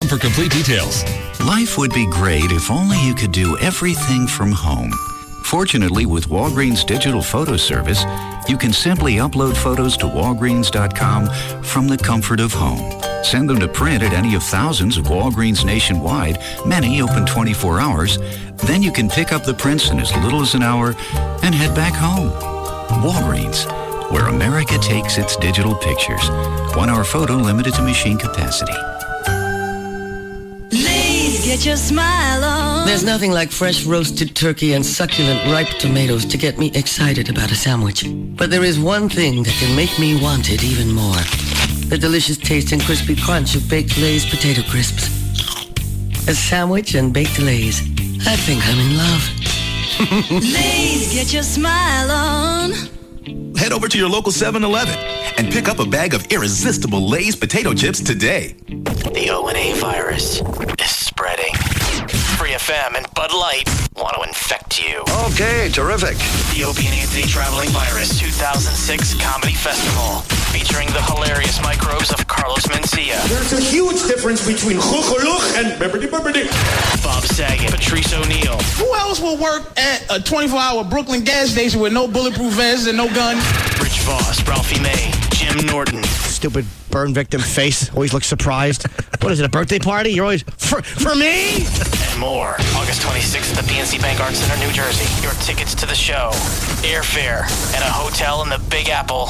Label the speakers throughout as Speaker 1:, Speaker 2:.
Speaker 1: for complete details.
Speaker 2: Life would be great if only you could do everything from home. Fortunately, with Walgreens Digital Photo Service, you can simply upload photos to walgreens.com from the comfort of home. Send them to print at any of thousands of Walgreens nationwide, many open 24 hours. Then you can pick up the prints in as little as an hour and head back home. Walgreens, where America takes its digital pictures. 1 hour photo limited to machine capacity.
Speaker 3: Get your smile on.
Speaker 4: There's nothing like fresh roasted turkey and succulent ripe tomatoes to get me excited about a sandwich. But there is one thing that can make me want it even more. The delicious taste and crispy crunch of baked Lay's potato crisps. A sandwich and baked Lay's. I think I'm in love.
Speaker 3: Lay's, get your smile on.
Speaker 5: Head over to your local 7-Eleven and pick up a bag of irresistible Lay's potato chips today.
Speaker 6: The O&A virus is spreading. Free FM and Bud Light want to infect you.
Speaker 7: Okay, terrific.
Speaker 6: The Opie and Anthony Traveling Virus 2006 Comedy Festival, featuring the hilarious microbes of Carlos Mencia.
Speaker 8: There's a huge difference between and
Speaker 6: Bob Saget, Patrice O'Neill.
Speaker 8: Who else will work at a 24-hour Brooklyn gas station with no bulletproof vests and no gun?
Speaker 6: Rich Voss, Ralphie May, Jim Norton.
Speaker 9: Stupid burn victim face. Always looks surprised. What is it, a birthday party? You're always, for me?
Speaker 6: And more. August 26th at the PNC Bank Arts Center, New Jersey. Your tickets to the show, airfare, and a hotel in the Big Apple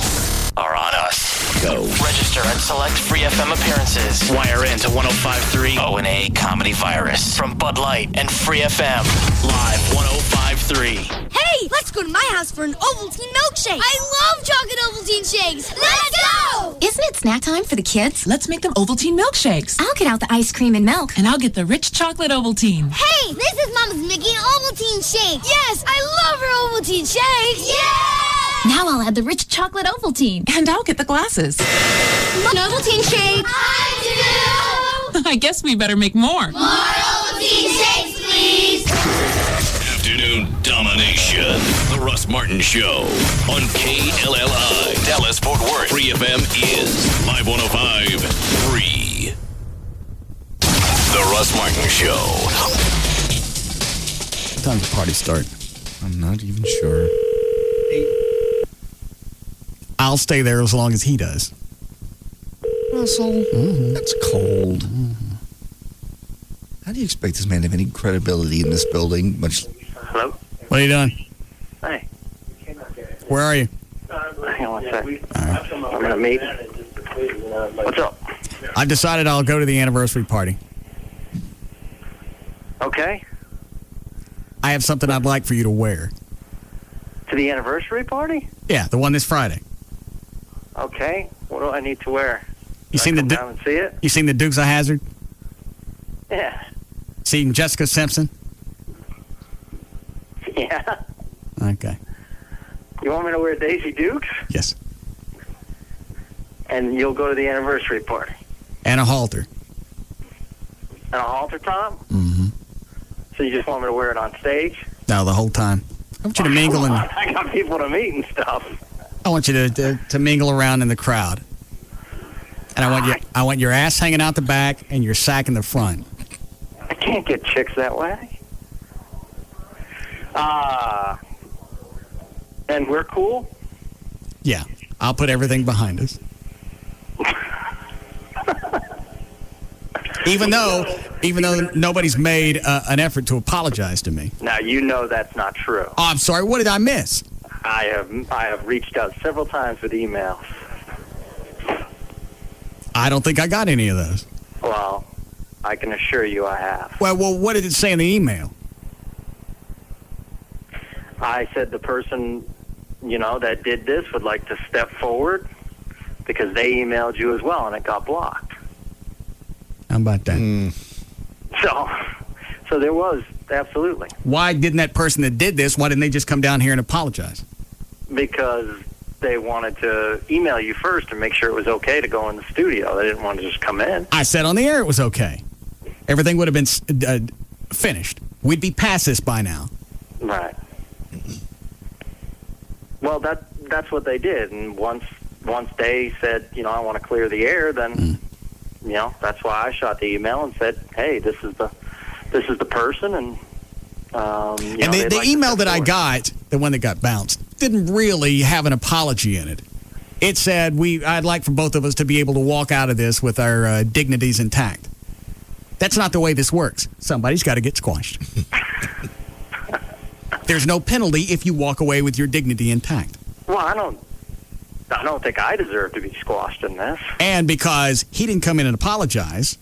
Speaker 6: are on us. Go. Register and select Free FM appearances. Wire in to 105.3 O&A Comedy Virus from Bud Light and Free FM. Live 105.3.
Speaker 10: Hey, let's go to my house for an Ovaltine milkshake. I love chocolate Ovaltine shakes. Let's go!
Speaker 11: Isn't it snack time for the kids?
Speaker 12: Let's make them Ovaltine milkshakes.
Speaker 11: I'll get out the ice cream and milk.
Speaker 12: And I'll get the rich chocolate Ovaltine.
Speaker 10: Hey, this is Mama's making an Ovaltine shake. Yes, I love her Ovaltine shakes. Yeah!
Speaker 11: Now I'll add the rich chocolate Ovaltine.
Speaker 12: And I'll get the glasses.
Speaker 10: An Ovaltine shake. I do!
Speaker 12: I guess we better make more.
Speaker 10: More Ovaltine shakes, please!
Speaker 1: Afternoon domination. The Russ Martin Show on KLLI. Dallas Fort Worth. Free FM is Live 105.3. The Russ Martin Show.
Speaker 13: What time does the party start? I'm not even sure. I'll stay there as long as he does.
Speaker 7: Russell, that's cold. How do you expect this man to have any credibility in this building?
Speaker 14: Hello?
Speaker 13: What are you doing?
Speaker 14: Hey.
Speaker 13: Where are you?
Speaker 14: Hang on one sec. I'm going to meet. What's up?
Speaker 13: I've decided I'll go to the anniversary party.
Speaker 14: Okay.
Speaker 13: I have something I'd like for you to wear.
Speaker 14: To the anniversary party?
Speaker 13: Yeah, the one this Friday.
Speaker 14: Okay. What do I need to wear?
Speaker 13: You seen
Speaker 14: down and see it?
Speaker 13: You seen the Dukes of Hazzard?
Speaker 14: Yeah.
Speaker 13: Seen Jessica Simpson?
Speaker 14: Yeah.
Speaker 13: Okay.
Speaker 14: You want me to wear Daisy Dukes?
Speaker 13: Yes.
Speaker 14: And you'll go to the anniversary party?
Speaker 13: And a halter.
Speaker 14: And a halter top?
Speaker 13: Mm-hmm.
Speaker 14: So you just want me to wear it on stage?
Speaker 13: No, the whole time. I want you to mingle and
Speaker 14: I got people to meet and stuff.
Speaker 13: I want you to mingle around in the crowd. And I want your ass hanging out the back and your sack in the front.
Speaker 14: I can't get chicks that way. And we're cool?
Speaker 13: Yeah. I'll put everything behind us. Even though nobody's made an effort to apologize to me.
Speaker 14: Now, you know that's not true.
Speaker 13: Oh, I'm sorry. What did I miss?
Speaker 14: I have reached out several times with emails.
Speaker 13: I don't think I got any of those.
Speaker 14: Well, I can assure you I have.
Speaker 13: Well, what did it say in the email?
Speaker 14: I said the person, that did this would like to step forward because they emailed you as well and it got blocked.
Speaker 13: How about that?
Speaker 14: So there was, absolutely.
Speaker 13: Why didn't that person that did this, why didn't they just come down here and apologize?
Speaker 14: Because they wanted to email you first and make sure it was okay to go in the studio. They didn't want to just come in.
Speaker 13: I said on the air it was okay. Everything would have been finished. We'd be past this by now.
Speaker 14: Right. Well, that's what they did. And once they said, I want to clear the air, then, that's why I shot the email and said, hey, this is the person, and
Speaker 13: the email that I got, the one that got bounced, didn't really have an apology in it. It said, I'd like for both of us to be able to walk out of this with our dignities intact. That's not the way this works. Somebody's got to get squashed. There's no penalty if you walk away with your dignity intact.
Speaker 14: Well, I don't think I deserve to be squashed in this.
Speaker 13: And because he didn't come in and apologize,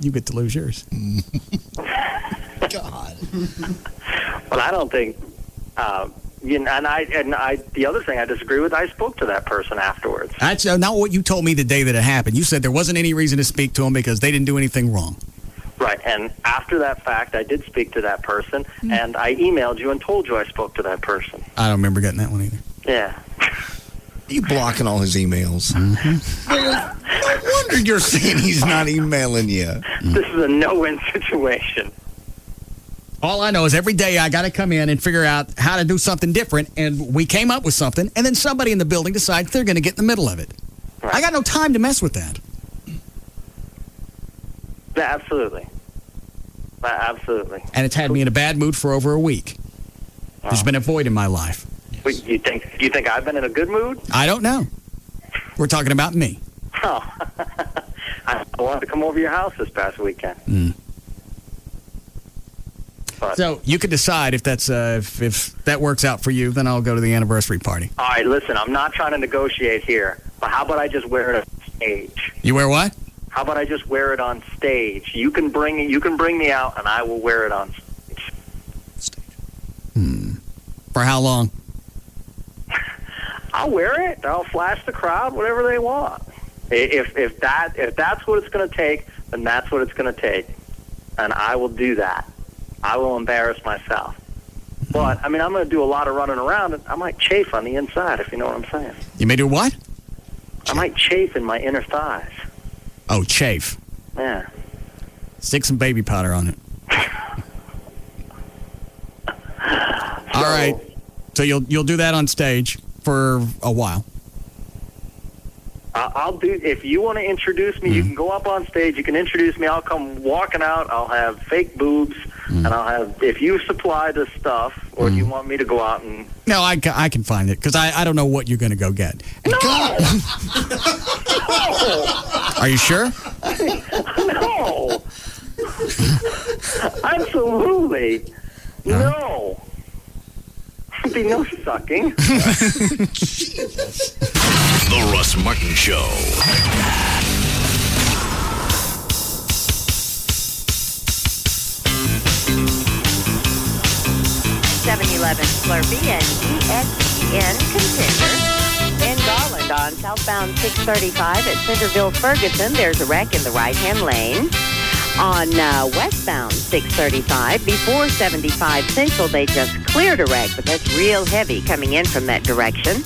Speaker 13: you get to lose yours.
Speaker 7: God.
Speaker 14: Well, I don't think. The other thing I disagree with, I spoke to that person afterwards.
Speaker 13: That's not what you told me the day that it happened. You said there wasn't any reason to speak to them because they didn't do anything wrong.
Speaker 14: Right, and after that fact, I did speak to that person, and I emailed you and told you I spoke to that person.
Speaker 13: I don't remember getting that one either.
Speaker 14: Yeah.
Speaker 7: You blocking all his emails. No wonder you're saying he's not emailing you.
Speaker 14: This is a no-win situation.
Speaker 13: All I know is every day I got to come in and figure out how to do something different, and we came up with something, and then somebody in the building decides they're going to get in the middle of it. Right. I got no time to mess with that.
Speaker 14: Yeah, absolutely. Absolutely.
Speaker 13: And it's had me in a bad mood for over a week. There's been a void in my life.
Speaker 14: Wait, you think I've been in a good mood?
Speaker 13: I don't know. We're talking about me.
Speaker 14: Oh. I wanted to come over to your house this past weekend.
Speaker 13: So you could decide if that's if that works out for you, then I'll go to the anniversary party.
Speaker 14: All right, listen, I'm not trying to negotiate here, but how about I just wear it on stage?
Speaker 13: You wear what?
Speaker 14: How about I just wear it on stage? You can bring me out, and I will wear it on stage.
Speaker 13: For how long?
Speaker 14: I'll wear it. I'll flash the crowd, whatever they want. If that's what it's going to take, then that's what it's going to take, and I will do that. I will embarrass myself. But, I mean, I'm going to do a lot of running around, and I might chafe on the inside, if you know what I'm saying.
Speaker 13: You may do what?
Speaker 14: I might chafe in my inner thighs.
Speaker 13: Oh, chafe.
Speaker 14: Yeah.
Speaker 13: Stick some baby powder on it. All right. So you'll do that on stage for a while.
Speaker 14: I'll do. If you want to introduce me, you can go up on stage. You can introduce me. I'll come walking out. I'll have fake boobs, and I'll have. If you supply the stuff, or do you want me to go out and?
Speaker 13: No, I can find it because I don't know what you're going to go get.
Speaker 14: No.
Speaker 13: Are you sure?
Speaker 14: No. Absolutely. No. There'd be no sucking.
Speaker 1: The Russ Martin Show.
Speaker 15: .7-Eleven Slurpee and ESPN Contender. In Garland on southbound 635 at Centerville Ferguson, there's a wreck in the right-hand lane. On westbound 635, before 75 Central, they just cleared a wreck, but that's real heavy coming in from that direction.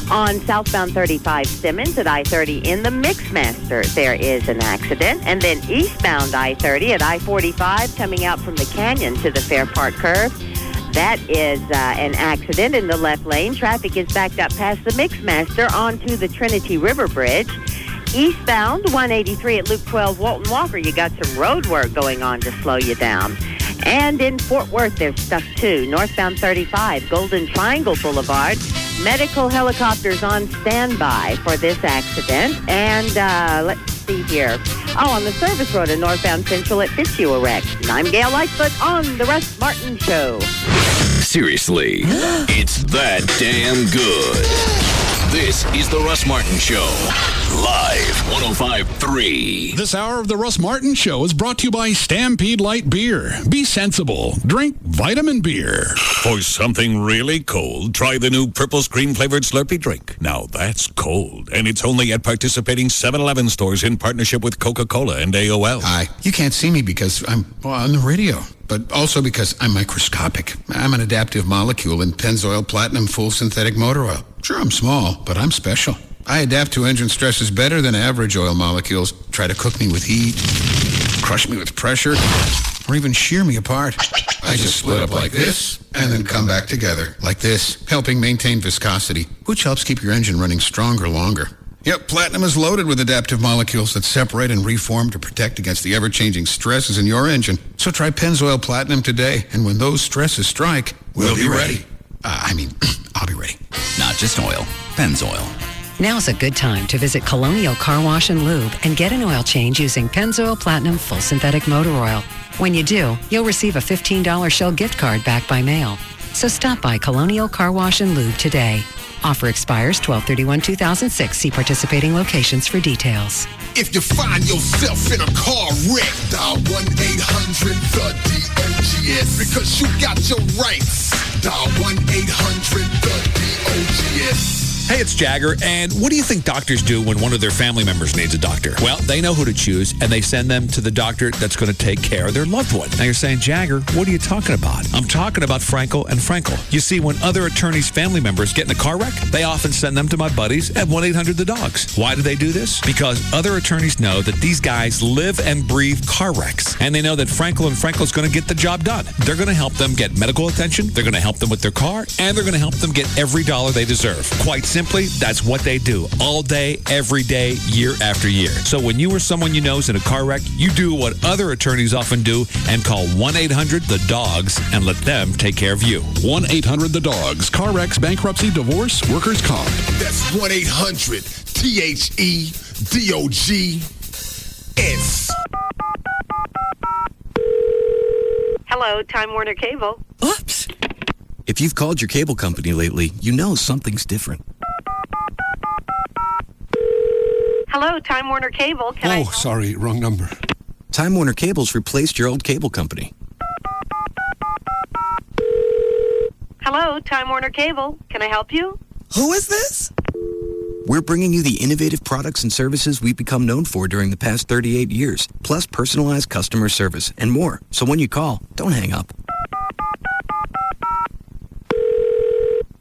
Speaker 15: On southbound 35 Simmons at I-30 in the Mixmaster, there is an accident. And then eastbound I-30 at I-45 coming out from the canyon to the Fair Park curve. That is an accident in the left lane. Traffic is backed up past the Mixmaster onto the Trinity River Bridge. Eastbound 183 at Loop 12 Walton Walker, you got some road work going on to slow you down. And in Fort Worth, they're stuck too. Northbound 35, Golden Triangle Boulevard. Medical helicopters on standby for this accident. And let's see here. Oh, on the service road in northbound Central at Fitzhugh a wreck. And I'm Gail Lightfoot on The Russ Martin Show.
Speaker 1: Seriously, it's that damn good. This is The Russ Martin Show. Live 105.3.
Speaker 16: This hour of The Russ Martin Show is brought to you by Stampede Light Beer. Be sensible. Drink vitamin beer.
Speaker 1: For something really cold, try the new purple screen flavored Slurpee drink. Now that's cold, and it's only at participating 7-Eleven stores in partnership with Coca-Cola and AOL.
Speaker 17: Hi. You can't see me because I'm on the radio, but also because I'm microscopic. I'm an adaptive molecule in Pennzoil Platinum Full Synthetic Motor Oil. Sure, I'm small, but I'm special. I adapt to engine stresses better than average oil molecules. Try to cook me with heat, crush me with pressure, or even shear me apart. I just split up like this and then come back together like this, helping maintain viscosity, which helps keep your engine running stronger longer. Yep, Platinum is loaded with adaptive molecules that separate and reform to protect against the ever-changing stresses in your engine. So try Pennzoil Platinum today, and when those stresses strike, we'll be ready. I'll be ready.
Speaker 18: Not just oil, Pennzoil.
Speaker 19: Now's a good time to visit Colonial Car Wash and Lube and get an oil change using Pennzoil Platinum Full Synthetic Motor Oil. When you do, you'll receive a $15 Shell gift card back by mail. So stop by Colonial Car Wash and Lube today. Offer expires 12/31/2006. See participating locations for details.
Speaker 20: If you find yourself in a car wreck, dial 1-800-THE-DOGS because you got your rights. Dial 1-800-THE-DOGS.
Speaker 21: Hey, it's Jagger, and what do you think doctors do when one of their family members needs a doctor? Well, they know who to choose, and they send them to the doctor that's going to take care of their loved one. Now you're saying, Jagger, what are you talking about? I'm talking about Frankel and Frankel. You see, when other attorneys' family members get in a car wreck, they often send them to my buddies at 1-800-THE-DOGS. Why do they do this? Because other attorneys know that these guys live and breathe car wrecks, and they know that Frankel and Frankel's going to get the job done. They're going to help them get medical attention, they're going to help them with their car, and they're going to help them get every dollar they deserve. Quite simply, that's what they do all day, every day, year after year. So when you or someone you know is in a car wreck, you do what other attorneys often do and call 1-800-THE-DOGS and let them take care of you.
Speaker 16: 1-800-THE-DOGS. Car wrecks, bankruptcy, divorce, workers' comp.
Speaker 20: That's 1-800-THE-DOGS.
Speaker 15: Hello, Time Warner Cable.
Speaker 22: Oops. If you've called your cable company lately, you know something's different.
Speaker 15: Hello, Time Warner Cable.
Speaker 22: Sorry, wrong number. Time Warner Cable's replaced your old cable company.
Speaker 15: Hello, Time Warner Cable. Can I help you?
Speaker 22: Who is this? We're bringing you the innovative products and services we've become known for during the past 38 years, plus personalized customer service and more. So when you call, don't hang up.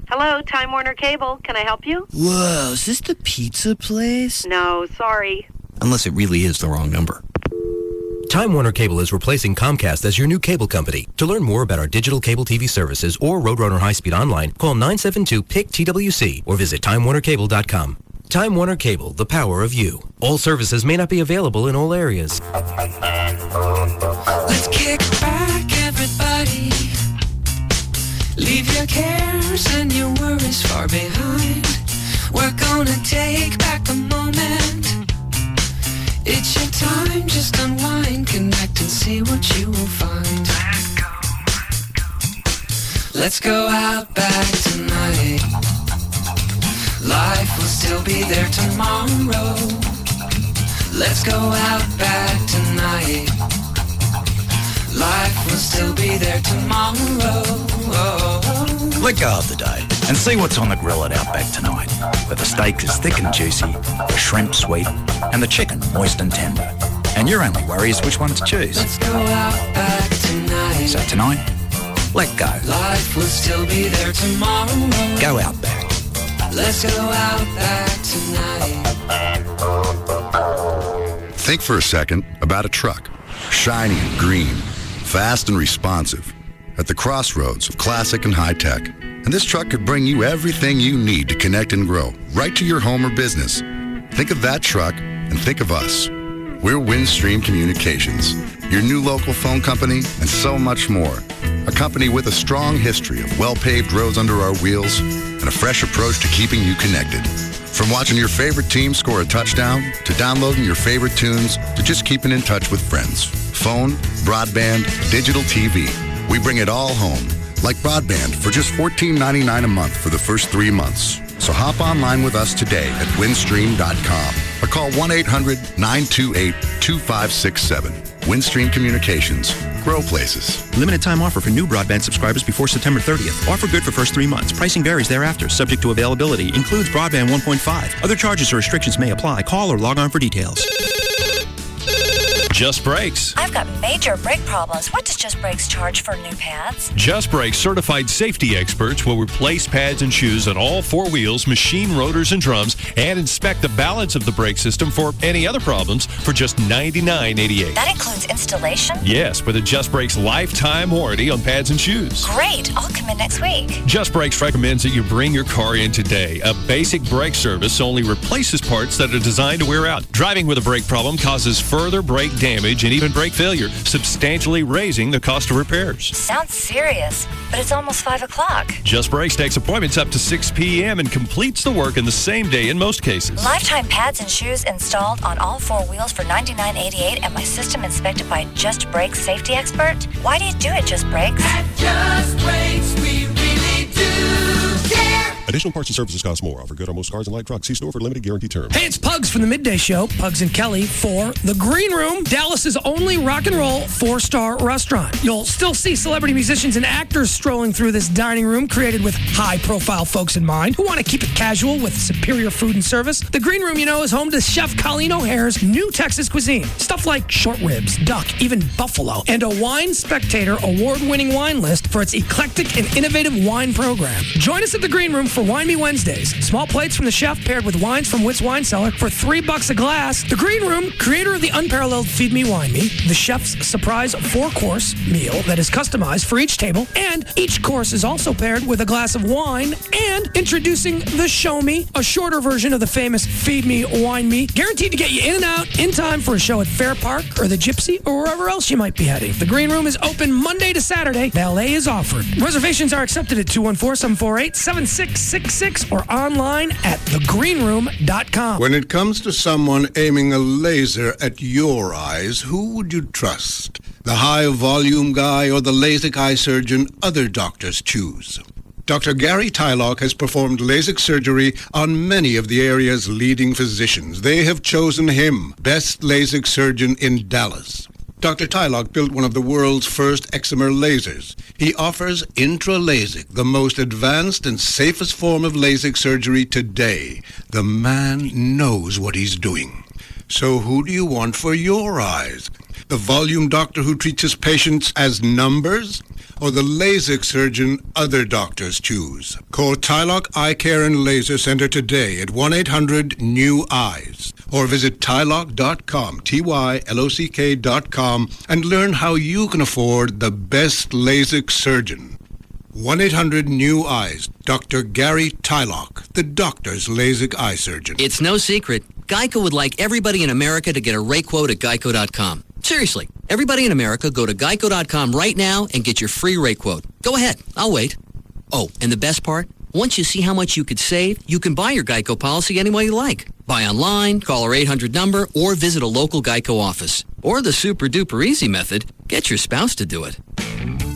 Speaker 15: Hello, Time Warner Cable. Can I help you?
Speaker 22: Whoa, is this the pizza place?
Speaker 15: No, sorry.
Speaker 22: Unless it really is the wrong number.
Speaker 23: Time Warner Cable is replacing Comcast as your new cable company. To learn more about our digital cable TV services or Roadrunner High Speed Online, call 972-PIC-TWC or visit TimeWarnerCable.com. Time Warner Cable, the power of you. All services may not be available in all areas.
Speaker 3: Let's kick back, everybody. Leave your cares and your worries far behind. We're gonna take back the moment. It's your time, just unwind, connect and see what you will find. Let's go out back tonight. Life will still be there tomorrow. Let's go out back tonight. Life will still be there tomorrow.
Speaker 2: Let go of the day and see what's on the grill at Outback tonight. Where the steak is thick and juicy, the shrimp sweet, and the chicken moist and tender. And your only worry is which one to choose.
Speaker 3: Let's go out back tonight.
Speaker 2: So tonight, let go.
Speaker 3: Life will still be there tomorrow.
Speaker 2: Go Outback.
Speaker 3: Let's go out back tonight.
Speaker 24: Think for a second about a truck. Shiny and green, fast and responsive. At the crossroads of classic and high tech. And this truck could bring you everything you need to connect and grow, right to your home or business. Think of that truck and think of us. We're Windstream Communications, your new local phone company, and so much more. A company with a strong history of well-paved roads under our wheels and a fresh approach to keeping you connected. From watching your favorite team score a touchdown, to downloading your favorite tunes, to just keeping in touch with friends. Phone, broadband, digital TV. We bring it all home. Like broadband for just $14.99 a month for the first 3 months. So hop online with us today at windstream.com or call 1-800-928-2567. Windstream Communications. Grow places.
Speaker 25: Limited time offer for new broadband subscribers before September 30th. Offer good for first 3 months. Pricing varies thereafter, subject to availability. Includes broadband 1.5. Other charges or restrictions may apply. Call or log on for details.
Speaker 4: Just Brakes.
Speaker 5: I've got major brake problems. What does Just Brakes charge for new pads?
Speaker 4: Just Brakes certified safety experts will replace pads and shoes on all four wheels, machine rotors and drums, and inspect the balance of the brake system for any other problems for just $99.88.
Speaker 5: That includes installation?
Speaker 4: Yes, with a Just Brakes lifetime warranty on pads and shoes.
Speaker 5: Great. I'll come in next week.
Speaker 4: Just Brakes recommends that you bring your car in today. A basic brake service only replaces parts that are designed to wear out. Driving with a brake problem causes further brake damage and even brake failure, substantially raising the cost of repairs.
Speaker 5: Sounds serious, but it's almost 5 o'clock.
Speaker 4: Just Brakes takes appointments up to 6 p.m. and completes the work in the same day in most cases.
Speaker 5: Lifetime pads and shoes installed on all four wheels for $99.88 and my system inspected by Just Brakes safety expert? Why do you do it, Just Brakes?
Speaker 3: At Just Brakes, we really do care.
Speaker 6: Additional parts and services cost more. Offer good on most cars and light trucks. See store for limited guarantee term.
Speaker 8: Hey, it's Pugs from the Midday Show. Pugs and Kelly for The Green Room, Dallas's only rock and roll 4-star restaurant. You'll still see celebrity musicians and actors strolling through this dining room created with high-profile folks in mind who want to keep it casual with superior food and service. The Green Room, you know, is home to Chef Colleen O'Hare's new Texas cuisine. Stuff like short ribs, duck, even buffalo, and a Wine Spectator award-winning wine list for its eclectic and innovative wine program. Join us at The Green Room for Wine Me Wednesdays. Small plates from the chef paired with wines from Witt's Wine Cellar for $3 a glass. The Green Room, creator of the unparalleled Feed Me, Wine Me, the chef's surprise 4-course meal that is customized for each table, and each course is also paired with a glass of wine, and introducing the Show Me, a shorter version of the famous Feed Me, Wine Me, guaranteed to get you in and out in time for a show at Fair Park or the Gypsy or wherever else you might be heading. The Green Room is open Monday to Saturday. Valet is offered. Reservations are accepted at 214-748-7666 or online at thegreenroom.com.
Speaker 9: When it comes to someone aiming a laser at your eyes, who would you trust? The high-volume guy or the LASIK eye surgeon other doctors choose? Dr. Gary Tylock has performed LASIK surgery on many of the area's leading physicians. They have chosen him, best LASIK surgeon in Dallas. Dr. Tylock built one of the world's first excimer lasers. He offers intra-LASIK, the most advanced and safest form of LASIK surgery today. The man knows what he's doing. So who do you want for your eyes? The volume doctor who treats his patients as numbers? Or the LASIK surgeon other doctors choose? Call Tylock Eye Care and Laser Center today at 1-800-NEW-EYES. Or visit tylock.com, TYLOCK.com, and learn how you can afford the best LASIK surgeon. 1-800-NEW-EYES. Dr. Gary Tylock, the doctor's LASIK eye surgeon.
Speaker 26: It's no secret. Geico would like everybody in America to get a rate quote at geico.com. Seriously, everybody in America, go to geico.com right now and get your free rate quote. Go ahead, I'll wait. Oh, and the best part? Once you see how much you could save, you can buy your Geico policy any way you like. Buy online, call our 800 number, or visit a local Geico office. Or the super-duper easy method, get your spouse to do it.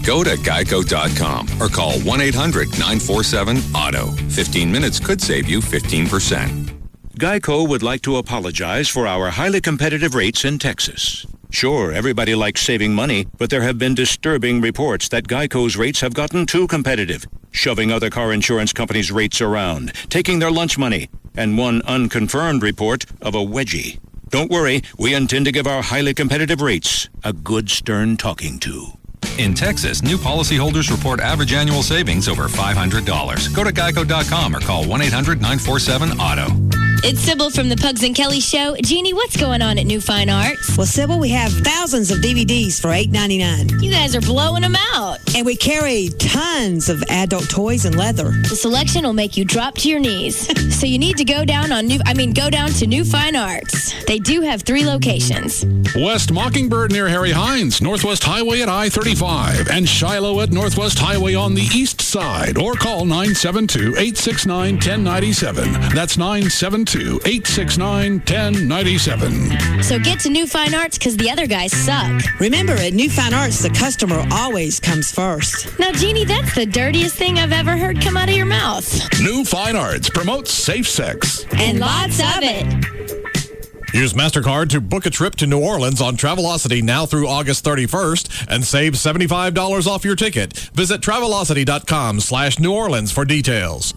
Speaker 27: Go to geico.com or call 1-800-947-AUTO. 15 minutes could save you 15%.
Speaker 28: Geico would like to apologize for our highly competitive rates in Texas. Sure, everybody likes saving money, but there have been disturbing reports that Geico's rates have gotten too competitive, shoving other car insurance companies' rates around, taking their lunch money, and one unconfirmed report of a wedgie. Don't worry, we intend to give our highly competitive rates a good stern talking to.
Speaker 27: In Texas, new policyholders report average annual savings over $500. Go to geico.com or call 1-800-947-AUTO.
Speaker 10: It's Sybil from the Pugs and Kelly Show. Jeannie, what's going on at New Fine Arts?
Speaker 29: Well, Sybil, we have thousands of DVDs for $8.99.
Speaker 10: You guys are blowing them out.
Speaker 29: And we carry tons of adult toys and leather.
Speaker 10: The selection will make you drop to your knees. So you need to go down to New Fine Arts. They do have 3 locations.
Speaker 16: West Mockingbird near Harry Hines, Northwest Highway at I-35, and Shiloh at Northwest Highway on the east side. Or call 972-869-1097. That's 972-869-1097.
Speaker 10: So get to New Fine Arts because the other guys suck.
Speaker 29: Remember, at New Fine Arts, the customer always comes first.
Speaker 10: Now, Jeannie, that's the dirtiest thing I've ever heard come out of your mouth.
Speaker 16: New Fine Arts promotes safe sex.
Speaker 10: And lots of it.
Speaker 30: Use MasterCard to book a trip to New Orleans on Travelocity now through August 31st and save $75 off your ticket. Visit Travelocity.com/New Orleans for details.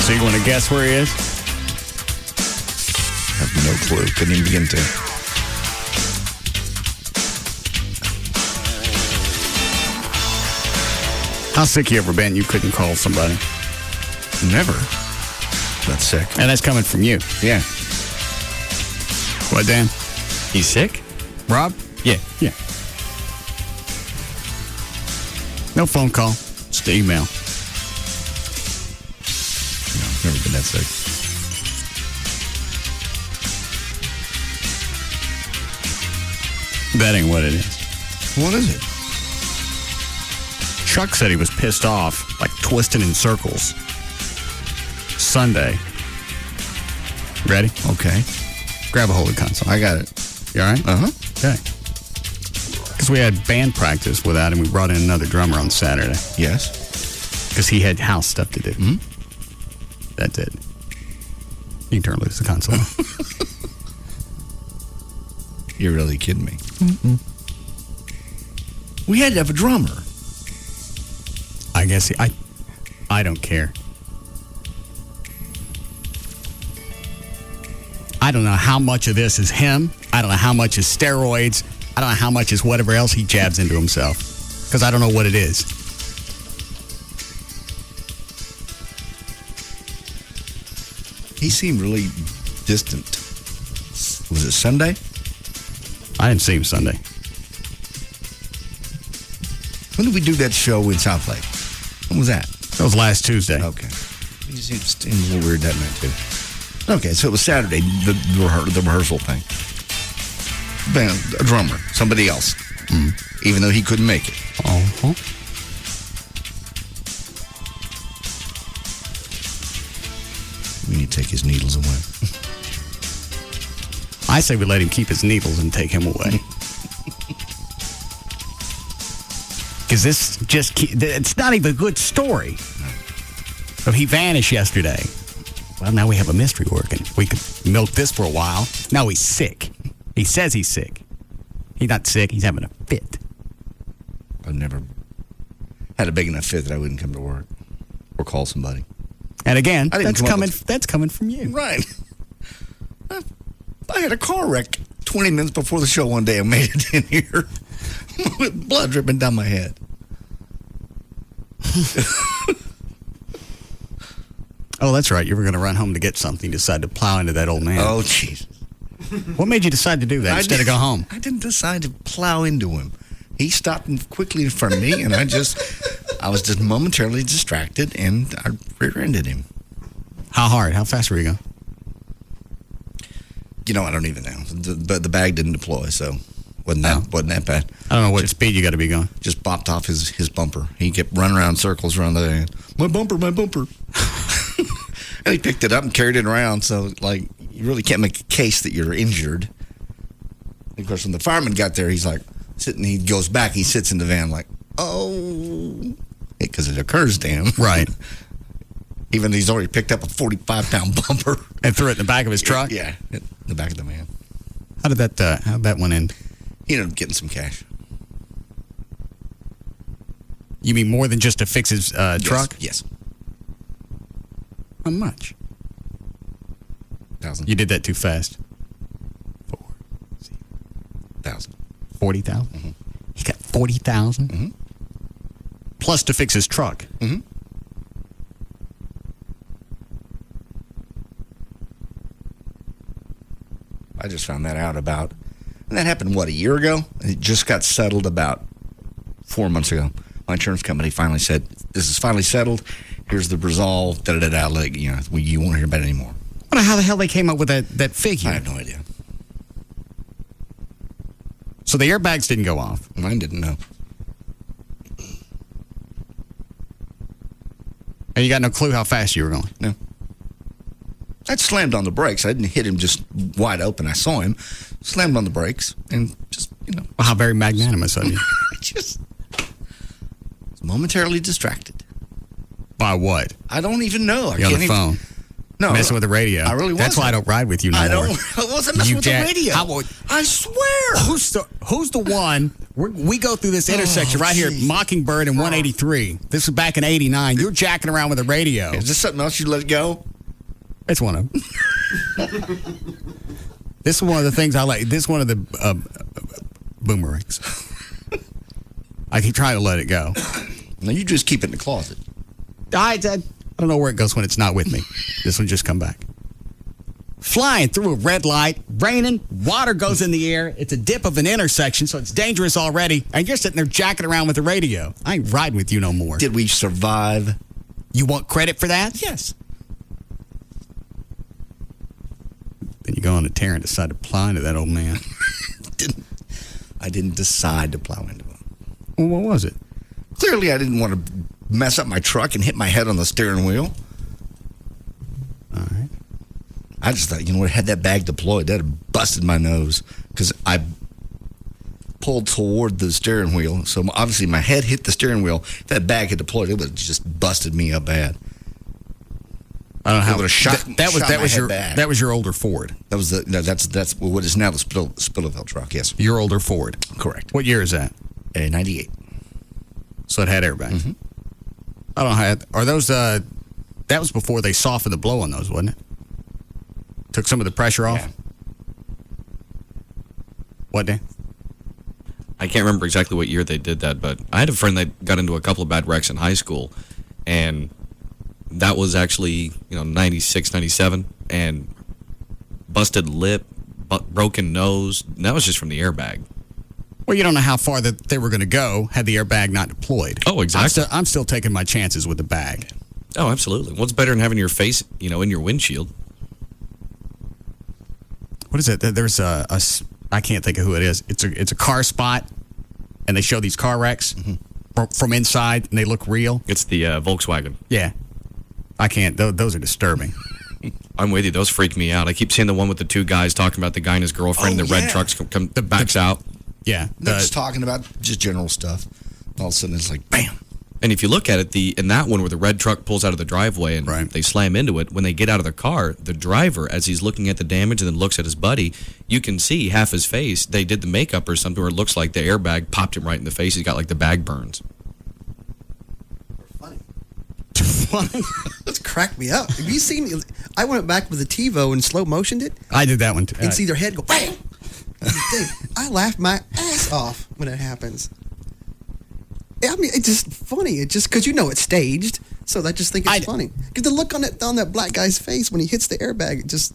Speaker 1: So you want to guess where he is?
Speaker 7: I have no clue. Couldn't even begin to.
Speaker 1: How sick you ever been you couldn't call somebody?
Speaker 7: Never. That's sick.
Speaker 1: And that's coming from you.
Speaker 7: Yeah.
Speaker 1: What, Dan?
Speaker 11: He's sick?
Speaker 1: Rob?
Speaker 11: Yeah.
Speaker 1: Yeah. No phone call. Just email.
Speaker 7: No, I've never been that sick.
Speaker 1: That ain't what it is.
Speaker 7: What is it?
Speaker 1: Chuck said he was pissed off, like twisting in circles. Sunday. Ready?
Speaker 7: Okay.
Speaker 1: Grab a hold of the console.
Speaker 7: I got it.
Speaker 1: You all right?
Speaker 7: Uh-huh.
Speaker 1: Okay. Because we had band practice without him. We brought in another drummer on Saturday.
Speaker 7: Yes.
Speaker 1: Because he had house stuff to do.
Speaker 7: Mm-hmm.
Speaker 1: That's it. You can turn loose the console.
Speaker 7: You're really kidding me.
Speaker 1: Mm-mm.
Speaker 7: We had to have a drummer.
Speaker 1: I guess I don't care. I don't know how much of this is him. I don't know how much is steroids. I don't know how much is whatever else he jabs into himself. Because I don't know what it is.
Speaker 7: He seemed really distant. Was it Sunday?
Speaker 1: I didn't see him Sunday.
Speaker 7: When did we do that show in South Lake? When was that?
Speaker 1: That was last Tuesday.
Speaker 7: Okay. It seemed a little weird that night, too. Okay, so it was Saturday, the rehearsal thing. Band, a drummer, somebody else, even though he couldn't make it.
Speaker 1: Uh-huh.
Speaker 7: We need to take his needles away.
Speaker 1: I say we let him keep his needles and take him away. Because this it's not even a good story. So he vanished yesterday. Well, now we have a mystery working. We could milk this for a while. Now he's sick. He says he's sick. He's not sick. He's having a fit.
Speaker 7: I've never had a big enough fit that I wouldn't come to work or call somebody.
Speaker 1: And again, that's coming from you.
Speaker 7: Right. I had a car wreck 20 minutes before the show one day. I made it in here with blood dripping down my head.
Speaker 1: Oh, that's right. You were going to run home to get something. You decided to plow into that old man.
Speaker 7: Oh, jeez.
Speaker 1: What made you decide to do that instead of go home?
Speaker 7: I didn't decide to plow into him. He stopped quickly in front of me, and I was just momentarily distracted, and I rear-ended him.
Speaker 1: How hard? How fast were you going?
Speaker 7: You know, I don't even know. The bag didn't deploy, so wasn't that bad.
Speaker 1: I don't know what speed you got to be going.
Speaker 7: Just bopped off his bumper. He kept running around circles around the end. My bumper. And he picked it up and carried it around, so, like, you really can't make a case that you're injured. And of course, when the fireman got there, he's like, he goes back, he sits in the van like, oh, because it occurs to him.
Speaker 1: Right.
Speaker 7: Even though he's already picked up a 45-pound bumper.
Speaker 1: And threw it in the back of his truck?
Speaker 7: Yeah, in the back of the van.
Speaker 1: How'd that one end?
Speaker 7: He ended up getting some cash.
Speaker 1: You mean more than just to fix his truck?
Speaker 7: Yes.
Speaker 1: How much?
Speaker 7: 1,000.
Speaker 1: You did that too fast.
Speaker 7: 1,000.
Speaker 1: 40,000?
Speaker 7: Mm-hmm.
Speaker 1: He got 40,000?
Speaker 7: Mm-hmm.
Speaker 1: Plus to fix his truck.
Speaker 7: Mm-hmm. I just found that out and that happened, a year ago? It just got settled about 4 months ago. My insurance company finally said, this is finally settled. Here's the resolve, like, you won't hear about it anymore.
Speaker 1: I wonder how the hell they came up with that figure.
Speaker 7: I have no idea.
Speaker 1: So the airbags didn't go off?
Speaker 7: Mine didn't, no.
Speaker 1: And you got no clue how fast you were going?
Speaker 7: No. I slammed on the brakes. I didn't hit him just wide open. I saw him, slammed on the brakes, and just,
Speaker 1: Well, how very magnanimous of you.
Speaker 7: Just was momentarily distracted.
Speaker 1: By what?
Speaker 7: I don't even know.
Speaker 1: You're on the phone.
Speaker 7: No.
Speaker 1: Messing with the radio.
Speaker 7: I really wasn't.
Speaker 1: That's why I don't ride with you no more.
Speaker 7: I wasn't messing with the radio. I swear.
Speaker 1: Who's the one We go through this intersection right here, Mockingbird and 183. This was back in 89. You were jacking around with a radio.
Speaker 7: Is this something else you let go?
Speaker 1: It's one of them. This is one of the things I like. This is one of the boomerangs. I keep trying to let it go.
Speaker 7: No, you just keep it in the closet.
Speaker 1: I don't know where it goes when it's not with me. This one just come back. Flying through a red light, raining, water goes in the air. It's a dip of an intersection, so it's dangerous already. And you're sitting there jacking around with the radio. I ain't riding with you no more.
Speaker 7: Did we survive?
Speaker 1: You want credit for that?
Speaker 7: Yes.
Speaker 1: Then you go on a tear and decide to plow into that old man.
Speaker 7: I didn't decide to plow into him.
Speaker 1: Well, what was it?
Speaker 7: Clearly, I didn't want to mess up my truck and hit my head on the steering wheel.
Speaker 1: All right.
Speaker 7: I just thought, had that bag deployed, that had busted my nose because I pulled toward the steering wheel. So obviously my head hit the steering wheel. If that bag had deployed, it would have just busted me up bad.
Speaker 1: I don't know how
Speaker 7: it would have shot.
Speaker 1: That was your older Ford.
Speaker 7: That was that's what is now the Spillerville truck. Yes,
Speaker 1: your older Ford.
Speaker 7: Correct.
Speaker 1: What year is that?
Speaker 7: 98.
Speaker 1: So it had airbags.
Speaker 7: Mm-hmm.
Speaker 1: I don't know. Are those? That was before they softened the blow on those, wasn't it? Took some of the pressure off.
Speaker 7: Yeah.
Speaker 1: What, Dan?
Speaker 11: I can't remember exactly what year they did that, but I had a friend that got into a couple of bad wrecks in high school, and that was actually 96, 97, and busted lip, broken nose. And that was just from the airbag.
Speaker 1: Well, you don't know how far that they were going to go had the airbag not deployed.
Speaker 11: Oh, exactly.
Speaker 1: I'm still taking my chances with the bag.
Speaker 11: Oh, absolutely. What's better than having your face, in your windshield?
Speaker 1: What is it? There's I can't think of who it is. It's a car spot, and they show these car wrecks from inside, and they look real.
Speaker 11: It's the Volkswagen.
Speaker 1: Yeah. I can't. Those are disturbing.
Speaker 11: I'm with you. Those freak me out. I keep seeing the one with the two guys talking about the guy and his girlfriend. Red trucks come backs out.
Speaker 1: Yeah.
Speaker 7: They're just talking about just general stuff. All of a sudden, it's like, bam.
Speaker 11: And if you look at it, in that one where the red truck pulls out of the driveway and they slam into it, when they get out of the car, the driver, as he's looking at the damage and then looks at his buddy, you can see half his face. They did the makeup or something where it looks like the airbag popped him right in the face. He's got like the bag burns.
Speaker 12: That's cracked me up. Have you seen? I went back with the TiVo and slow motioned it.
Speaker 1: I did that one too.
Speaker 12: And see their head go bang. I laughed my ass off when it happens. I mean, it's just funny. It's just because it's staged, so I just think it's funny. Because the look on that black guy's face when he hits the airbag, it just.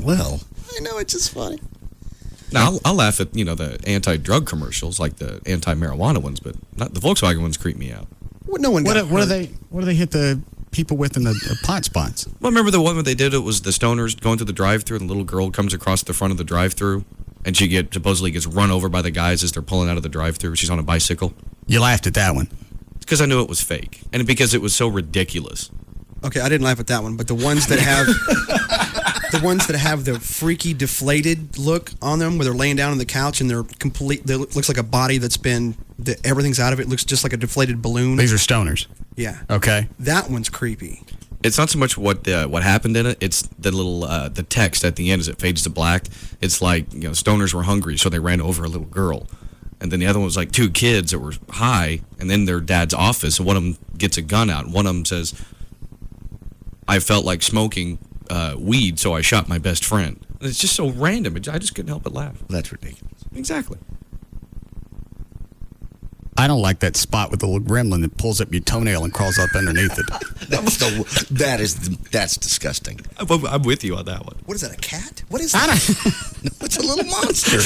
Speaker 7: Well.
Speaker 12: I know, it's just funny.
Speaker 11: Now, I'll laugh at, the anti-drug commercials, like the anti-marijuana ones, but not the Volkswagen ones creep me out.
Speaker 12: Well, no one got
Speaker 1: what do they hit the people with in the pot spots?
Speaker 11: Well, remember the one where they did it was the stoners going through the drive-thru, and the little girl comes across the front of the drive-thru, and she supposedly gets run over by the guys as they're pulling out of the drive-thru. She's on a bicycle.
Speaker 1: You laughed at that one.
Speaker 11: It's because I knew it was fake, and because it was so ridiculous.
Speaker 12: Okay, I didn't laugh at that one, but the ones that have the freaky deflated look on them, where they're laying down on the couch and looks like a body that's been everything's out of it. Looks just like a deflated balloon.
Speaker 1: These are stoners.
Speaker 12: Yeah.
Speaker 1: Okay.
Speaker 12: That one's creepy.
Speaker 11: It's not so much what happened in it. It's the little the text at the end as it fades to black. It's like stoners were hungry, so they ran over a little girl, and then the other one was like two kids that were high, and then their dad's office, and one of them gets a gun out, and one of them says, "I felt like smoking weed, so I shot my best friend." And it's just so random. I just couldn't help but laugh.
Speaker 7: That's ridiculous.
Speaker 11: Exactly.
Speaker 1: I don't like that spot with the little gremlin that pulls up your toenail and crawls up underneath it.
Speaker 7: That's disgusting.
Speaker 11: I'm with you on that one.
Speaker 12: What is that, a cat? What is that?
Speaker 7: No, it's a little monster.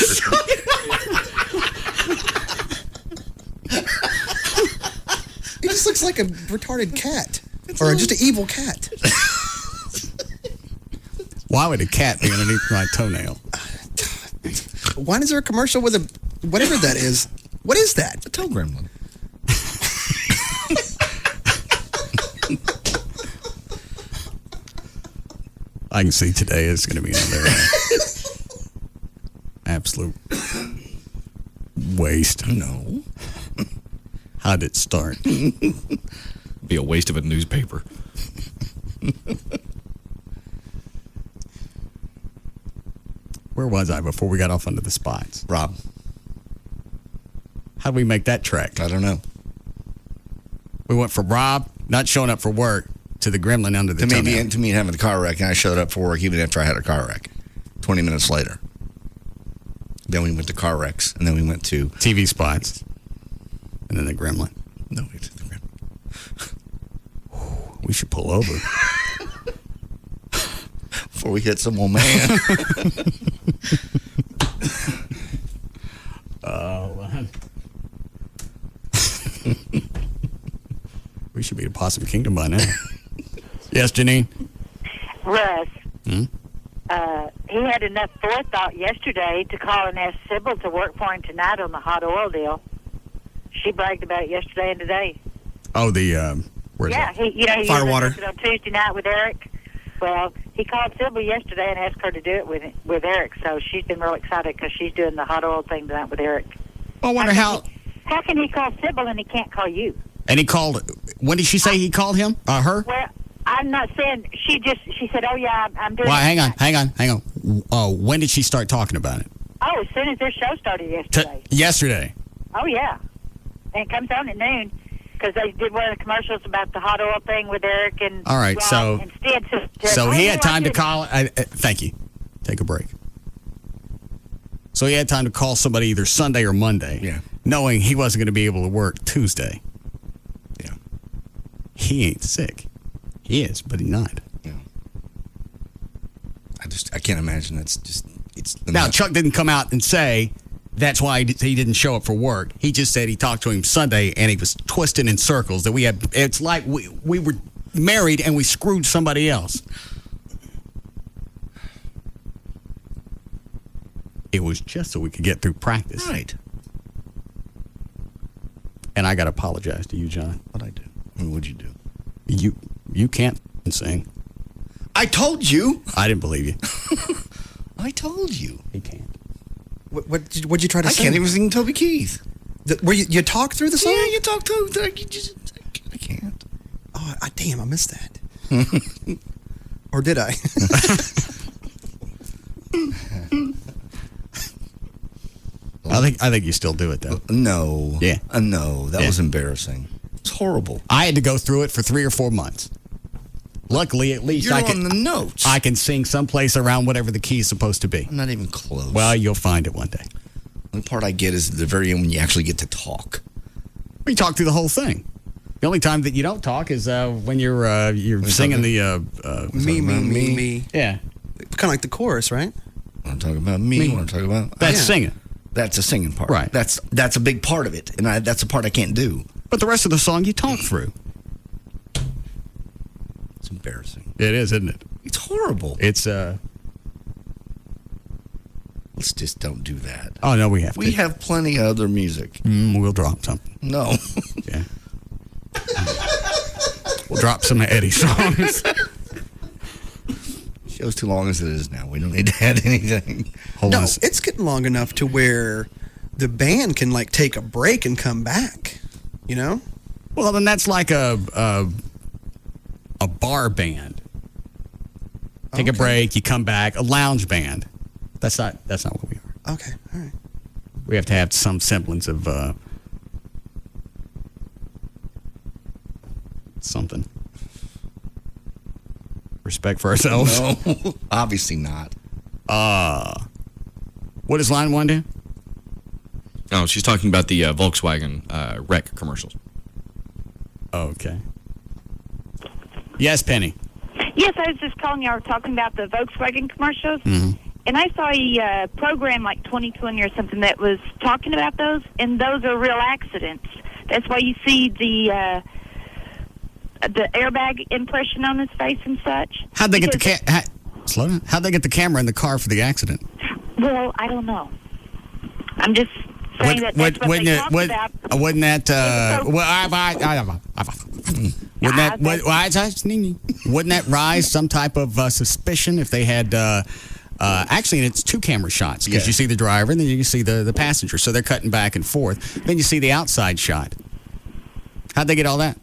Speaker 12: It just looks like a retarded cat. Or just an evil cat.
Speaker 1: Why would a cat be underneath my toenail?
Speaker 12: Why is there a commercial with whatever that is? What is that?
Speaker 7: A toe gremlin.
Speaker 1: I can see today is going to be another absolute waste.
Speaker 7: No.
Speaker 1: How did it start?
Speaker 11: Be a waste of a newspaper.
Speaker 1: Where was I before we got off under the spots?
Speaker 7: Rob.
Speaker 1: How did we make that trek?
Speaker 7: I don't know.
Speaker 1: We went from Rob not showing up for work to the gremlin under the
Speaker 7: to me having the car wreck, and I showed up for work even after I had a car wreck. 20 minutes later. Then we went to car wrecks, and then we went to
Speaker 1: TV spots, and then the gremlin.
Speaker 7: No, we did the gremlin.
Speaker 1: We should pull over
Speaker 7: before we hit some old man.
Speaker 1: Oh, we should be the Possum Kingdom by now. Yes, Janine?
Speaker 13: Russ,
Speaker 1: Hmm?
Speaker 13: he had enough forethought yesterday to call and ask Sybil to work for him tonight on the hot oil deal. She bragged about it yesterday and today.
Speaker 1: Oh, the, where's
Speaker 13: Yeah,
Speaker 1: that?
Speaker 13: he
Speaker 1: Firewater.
Speaker 13: was on Tuesday night with Eric. Well, he called Sybil yesterday and asked her to do it with Eric, so she's been real excited because she's doing the hot oil thing tonight with Eric.
Speaker 1: I wonder how...
Speaker 13: How can he call Sybil and he can't call you?
Speaker 1: And he called... When did she say he called him? Her?
Speaker 13: Well, I'm not saying... She said, oh, yeah, I'm doing
Speaker 1: Well,
Speaker 13: it.
Speaker 1: hang on. When did she start talking about it?
Speaker 13: Oh, as soon as their show started yesterday.
Speaker 1: Yesterday.
Speaker 13: Oh, yeah. And it comes on at noon because they did one of the commercials about the hot oil thing with Eric and
Speaker 1: All right,
Speaker 13: Rob.
Speaker 1: so...
Speaker 13: Instead,
Speaker 1: So he had time to
Speaker 13: call.
Speaker 1: call... thank you. Take a break. So he had time to call somebody either Sunday or Monday, knowing he wasn't going to be able to work Tuesday.
Speaker 7: Yeah.
Speaker 1: He ain't sick. He is, but he's not.
Speaker 7: Yeah. I can't imagine it's
Speaker 1: Now, Chuck didn't come out and say that's why he didn't show up for work. He just said he talked to him Sunday and he was twisting in circles that we had. It's like we were married and we screwed somebody else. It was just so we could get through practice.
Speaker 7: Right.
Speaker 1: And I got to apologize to you, John.
Speaker 7: What'd I do? I mean, what'd you do?
Speaker 1: You can't sing.
Speaker 7: I told you.
Speaker 1: I didn't believe you.
Speaker 7: I told you.
Speaker 1: He can't.
Speaker 12: What'd you try to
Speaker 7: I
Speaker 12: sing?
Speaker 7: can't even sing Toby Keith.
Speaker 12: Where you talk through the song?
Speaker 7: Yeah, you talk through. I can't.
Speaker 12: Oh, damn, I missed that. Or did I?
Speaker 1: I think you still do it though.
Speaker 7: No.
Speaker 1: Yeah.
Speaker 7: No, that was embarrassing. It's horrible.
Speaker 1: I had to go through it for 3 or 4 months. Luckily, at least
Speaker 7: You're
Speaker 1: I can
Speaker 7: on the notes.
Speaker 1: I can sing someplace around whatever the key is supposed to be.
Speaker 7: I'm not even close.
Speaker 1: Well, you'll find it one day.
Speaker 7: The only part I get is the very end when you actually get to talk.
Speaker 1: We talk through the whole thing. The only time that you don't talk is when you're singing the
Speaker 12: me.
Speaker 1: Yeah.
Speaker 12: Kind of like the chorus, right?
Speaker 7: I'm talking about me. What I'm talking about.
Speaker 1: That's singing.
Speaker 7: That's a singing part.
Speaker 1: Right.
Speaker 7: That's a big part of it, and that's a part I can't do.
Speaker 1: But the rest of the song you talk through.
Speaker 7: It's embarrassing.
Speaker 1: It is, isn't it?
Speaker 7: It's horrible.
Speaker 1: It's
Speaker 7: Let's just don't do that.
Speaker 1: Oh no, we have.
Speaker 7: We have plenty of other music.
Speaker 1: We'll drop something.
Speaker 7: No.
Speaker 1: Yeah. We'll drop some of Eddie's songs.
Speaker 7: Show's too long as it is now. We don't need to add anything.
Speaker 1: Hold on.
Speaker 12: It's getting long enough to where the band can like take a break and come back. You know?
Speaker 1: Well, then that's like a bar band. Take a break, you come back. A lounge band. That's not what we are.
Speaker 12: Okay, all right.
Speaker 1: We have to have some semblance of something. Respect for ourselves.
Speaker 7: No, obviously not.
Speaker 1: What does line 1 do?
Speaker 11: Oh, she's talking about the Volkswagen wreck commercials.
Speaker 1: Okay. Yes, Penny.
Speaker 14: Yes, I was just calling. Y'all were talking about the Volkswagen commercials.
Speaker 1: Mm-hmm.
Speaker 14: And I saw a program like 2020 or something that was talking about those, and those are real accidents. That's why you see the airbag impression on his face and such.
Speaker 1: How'd they get the slow down? How'd they get the camera in the car for the accident?
Speaker 14: Well, I don't know. I'm just saying that's what they talked about.
Speaker 1: Wouldn't that? Wouldn't that rise some type of suspicion if they had? Actually, it's 2 camera shots because you see the driver and then you see the passenger. So they're cutting back and forth. Then you see the outside shot. How'd they get all that?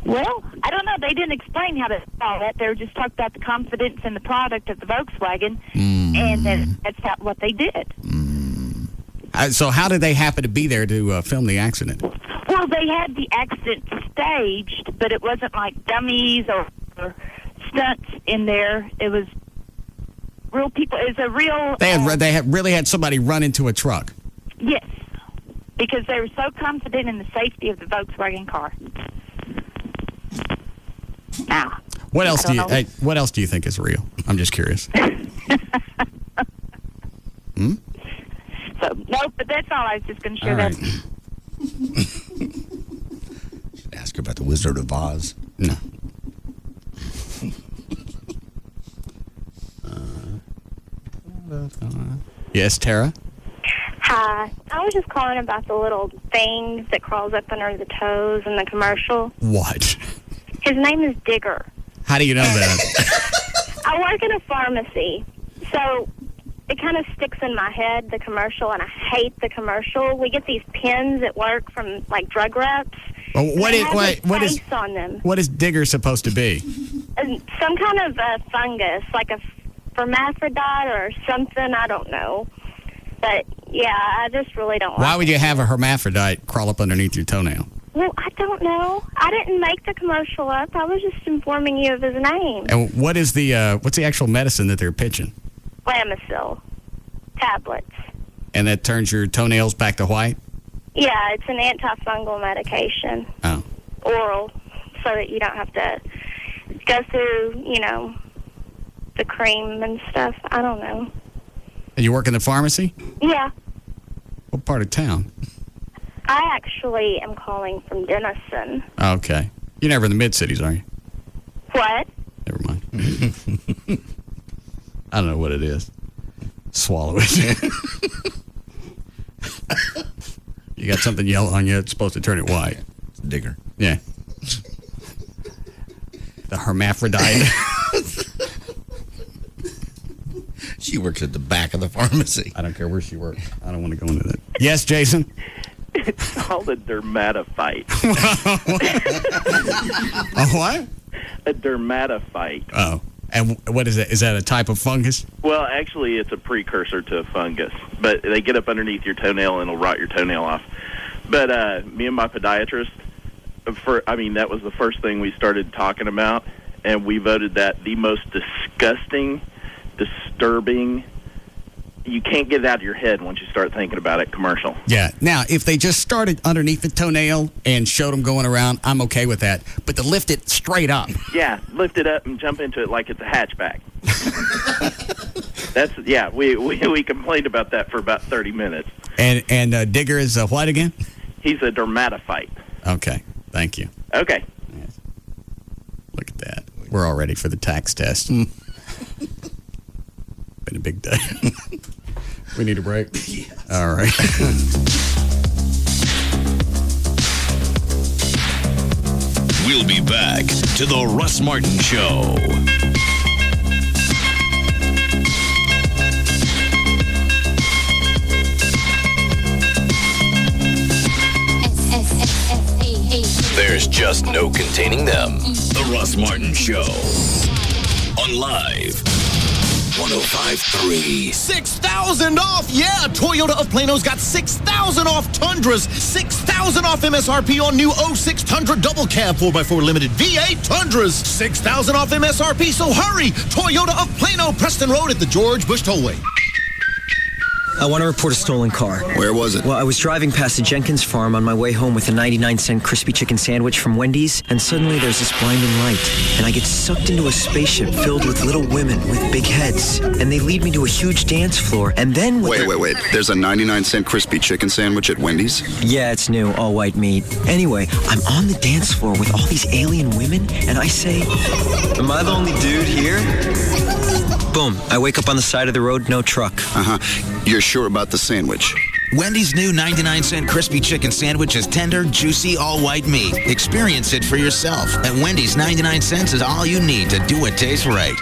Speaker 14: Well, I don't know. They didn't explain how to install it. They were just talking about the confidence in the product of the Volkswagen, and that's what they did.
Speaker 1: So how did they happen to be there to film the accident?
Speaker 14: Well, they had the accident staged, but it wasn't like dummies or stunts in there. It was real people. It was a real...
Speaker 1: They really had somebody run into a truck.
Speaker 14: Yes, because they were so confident in the safety of the Volkswagen car. Now,
Speaker 1: what else do you think is real? I'm just curious.
Speaker 14: So, no, but that's all. I was just going to share
Speaker 1: All right.
Speaker 14: that.
Speaker 7: Should ask her about the Wizard of Oz.
Speaker 1: No. Yes, Tara?
Speaker 2: Hi. I was just calling about the little thing that crawls up under the toes in the commercial.
Speaker 1: What?
Speaker 2: His name is Digger.
Speaker 1: How do you know that?
Speaker 2: I work in a pharmacy, so it kind of sticks in my head, the commercial, and I hate the commercial. We get these pins at work from, like, drug reps.
Speaker 1: Well, what is
Speaker 2: face on them.
Speaker 1: What is Digger supposed to be?
Speaker 2: Some kind of fungus, like a hermaphrodite or something. I don't know. But, yeah, I just really don't
Speaker 1: Why
Speaker 2: like
Speaker 1: would you have a hermaphrodite crawl up underneath your toenail?
Speaker 2: Well, I don't know. I didn't make the commercial up. I was just informing you of his name.
Speaker 1: And what is what's the actual medicine that they're pitching?
Speaker 2: Lamisil tablets.
Speaker 1: And that turns your toenails back to white?
Speaker 2: Yeah, it's an antifungal medication.
Speaker 1: Oh.
Speaker 2: Oral, so that you don't have to go through, the cream and stuff. I don't know.
Speaker 1: And you work in the pharmacy?
Speaker 2: Yeah.
Speaker 1: What part of town?
Speaker 2: I actually am calling from Denison.
Speaker 1: Okay. You're never in the mid-cities, are you?
Speaker 2: What?
Speaker 1: Never mind. I don't know what it is. Swallow it. You got something yellow on you, it's supposed to turn it white.
Speaker 7: Digger.
Speaker 1: Yeah. The hermaphrodite.
Speaker 7: She works at the back of the pharmacy.
Speaker 1: I don't care where she works. I don't want to go into that. Yes, Jason?
Speaker 15: It's called a dermatophyte.
Speaker 1: A what?
Speaker 15: A dermatophyte.
Speaker 1: Oh. And what is it? Is that a type of fungus?
Speaker 15: Well, actually, it's a precursor to a fungus. But they get up underneath your toenail and it'll rot your toenail off. But me and my podiatrist, that was the first thing we started talking about. And we voted that the most disgusting, disturbing, you can't get it out of your head once you start thinking about it, commercial.
Speaker 1: Yeah. Now, if they just started underneath the toenail and showed them going around, I'm okay with that. But to lift it straight up.
Speaker 15: Yeah, lift it up and jump into it like it's a hatchback. We complained about that for about 30 minutes.
Speaker 1: And Digger is a what again?
Speaker 15: He's a dermatophyte.
Speaker 1: Okay. Thank you.
Speaker 15: Okay.
Speaker 1: Yes. Look at that. We're all ready for the tax test. Been a big day. We need a break? Yes. All right.
Speaker 17: We'll be back to the Russ Martin Show. There's just no containing them. The Russ Martin Show. On Live 105.3.
Speaker 18: 6,000 off! Yeah, Toyota of Plano's got 6,000 off Tundras, 6,000 off MSRP on new 06 Tundra double cab 4x4 limited V8 Tundras, 6,000 off MSRP, so hurry! Toyota of Plano, Preston Road at the George Bush Tollway.
Speaker 19: I want to report a stolen car.
Speaker 18: Where was it?
Speaker 19: Well, I was driving past the Jenkins farm on my way home with a 99-cent crispy chicken sandwich from Wendy's, and suddenly there's this blinding light, and I get sucked into a spaceship filled with little women with big heads, and they lead me to a huge dance floor, and then...
Speaker 20: Wait. There's a 99-cent crispy chicken sandwich at Wendy's?
Speaker 19: Yeah, it's new, all white meat. Anyway, I'm on the dance floor with all these alien women, and I say, am I the only dude here? Boom, I wake up on the side of the road, no truck.
Speaker 20: You're sure about the sandwich?
Speaker 18: Wendy's new 99-cent crispy chicken sandwich is tender, juicy, all-white meat. Experience it for yourself. At Wendy's, 99 cents is all you need to do what tastes right.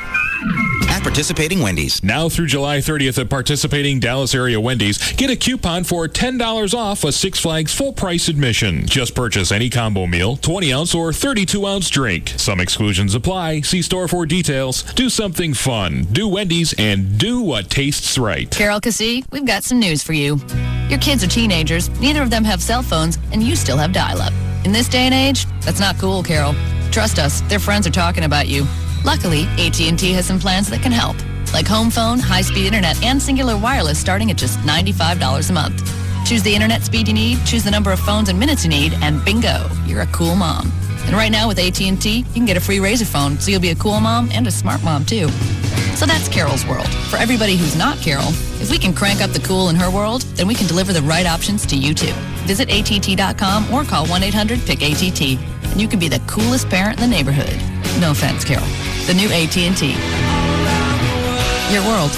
Speaker 18: At
Speaker 3: at participating Wendy's.
Speaker 16: Now through July 30th at participating Dallas area Wendy's, get a coupon for $10 off a Six Flags full price admission. Just purchase any combo meal, 20-ounce or 32-ounce drink. Some exclusions apply. See store for details. Do something fun. Do Wendy's and do what tastes right.
Speaker 4: Carol Cassie, we've got some news for you. Your kids are teenagers, neither of them have cell phones, and you still have dial-up. In this day and age, that's not cool, Carol. Trust us, their friends are talking about you. Luckily, AT&T has some plans that can help, like home phone, high-speed internet, and singular wireless starting at just $95 a month. Choose the internet speed you need, choose the number of phones and minutes you need, and bingo, you're a cool mom. And right now with AT&T, you can get a free Razr phone, so you'll be a cool mom and a smart mom, too. So that's Carol's world. For everybody who's not Carol, if we can crank up the cool in her world, then we can deliver the right options to you, too. Visit ATT.com or call 1-800-PICK-ATT, and you can be the coolest parent in the neighborhood. No offense, Carol. The new AT&T. Your world.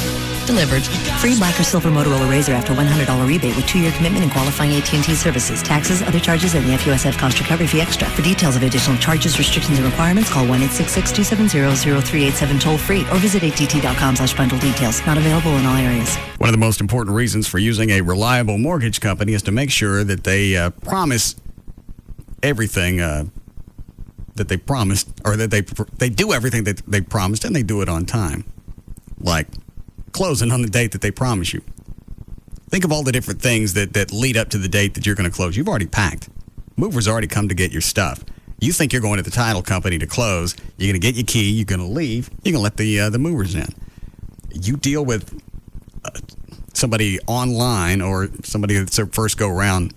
Speaker 4: Delivered.
Speaker 5: Free black or silver Motorola Razr after $100 rebate with 2-year commitment and qualifying AT&T services. Taxes, other charges, and the FUSF cost recovery fee extra. For details of additional charges, restrictions, and requirements, call 1-866-270-0387 toll free or visit att.com/bundle details. Not available in all areas.
Speaker 1: One of the most important reasons for using a reliable mortgage company is to make sure that they promise everything that they promised, or that they do everything that they promised, and they do it on time. Like closing on the date that they promise you. Think of all the different things that lead up to the date that you're going to close. You've already packed. Movers already come to get your stuff. You think you're going to the title company to close. You're going to get your key. You're going to leave. You're going to let the movers in. You deal with somebody online or somebody that's their first go around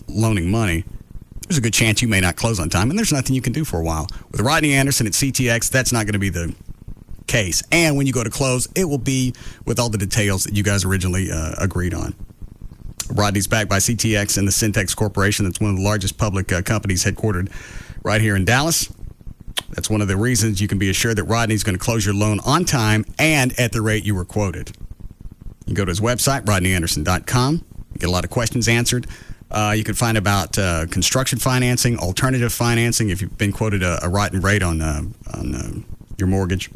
Speaker 1: loaning money. There's a good chance you may not close on time, and there's nothing you can do for a while. With Rodney Anderson at CTX, that's not going to be the case. And when you go to close, it will be with all the details that you guys originally agreed on. Rodney's backed by CTX and the Syntex Corporation. That's one of the largest public companies headquartered right here in Dallas. That's one of the reasons you can be assured that Rodney's going to close your loan on time and at the rate you were quoted. You go to his website, rodneyanderson.com. You get a lot of questions answered. You can find about construction financing, alternative financing if you've been quoted a rotten rate on your mortgage.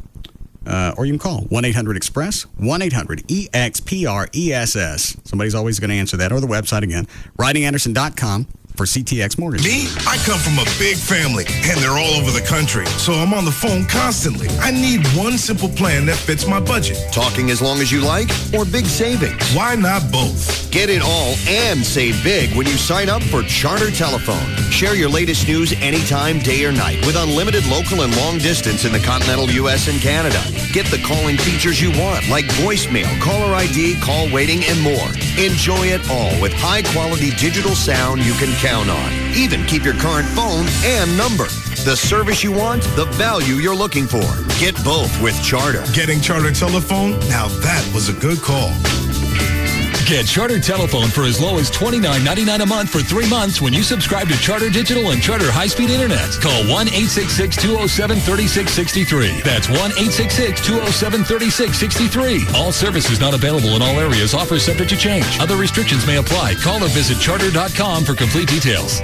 Speaker 1: Or you can call 1-800-EXPRESS, 1-800-EXPRESS. Somebody's always going to answer that. Or the website again, rodneyanderson.com for CTX Mortgage.
Speaker 6: Me? I come from a big family, and they're all over the country, so I'm on the phone constantly. I need one simple plan that fits my budget.
Speaker 18: Talking as long as you like, or big savings?
Speaker 6: Why not both?
Speaker 18: Get it all and save big when you sign up for Charter Telephone. Share your latest news anytime, day or night, with unlimited local and long distance in the continental U.S. and Canada. Get the calling features you want, like voicemail, caller ID, call waiting, and more. Enjoy it all with high-quality digital sound you can count on. Even keep your current phone and number. The service you want, the value you're looking for. Get both with Charter.
Speaker 6: Getting Charter Telephone? Now that was a good call.
Speaker 8: Get Charter Telephone for as low as $29.99 a month for 3 months when you subscribe to Charter Digital and Charter High-Speed Internet. Call 1-866-207-3663. That's 1-866-207-3663. All services not available in all areas. Offers subject to change. Other restrictions may apply. Call or visit charter.com for complete details.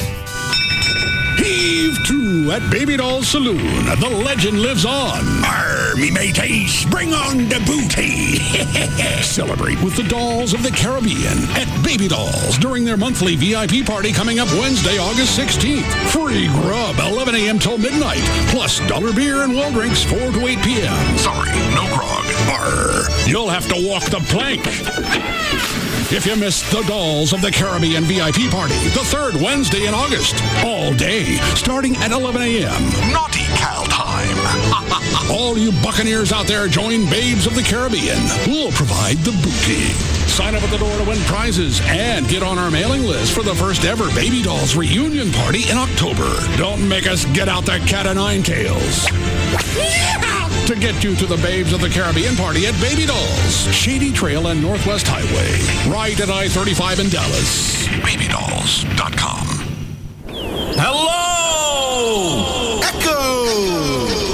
Speaker 16: Heave to at Baby Doll Saloon. The legend lives on. Arr, me mateys, bring on the booty. Celebrate with the Dolls of the Caribbean at Baby Dolls during their monthly VIP party coming up Wednesday, August 16th. Free grub, 11 a.m. till midnight. Plus dollar beer and well drinks 4 to 8 p.m. Sorry, no grog. Arr, you'll have to walk the plank. If you missed the Dolls of the Caribbean VIP party, the third Wednesday in August, all day, starting at 11 a.m. Naughty Cal time. All you Buccaneers out there, join Babes of the Caribbean. We'll provide the booty. Sign up at the door to win prizes and get on our mailing list for the first ever Baby Dolls reunion party in October. Don't make us get out the cat o' nine tails. To get you to the Babes of the Caribbean party at Baby Dolls, Shady Trail and Northwest Highway, right at I-35 in Dallas. BabyDolls.com.
Speaker 21: Hello! Echo!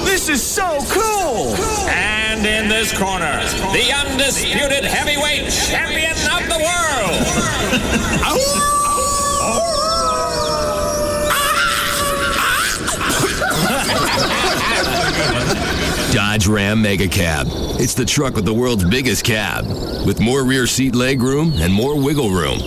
Speaker 21: This is so cool! And in this corner, the undisputed heavyweight champion of the world!
Speaker 17: Dodge Ram Mega Cab. It's the truck with the world's biggest cab, with more rear seat leg room and more wiggle room.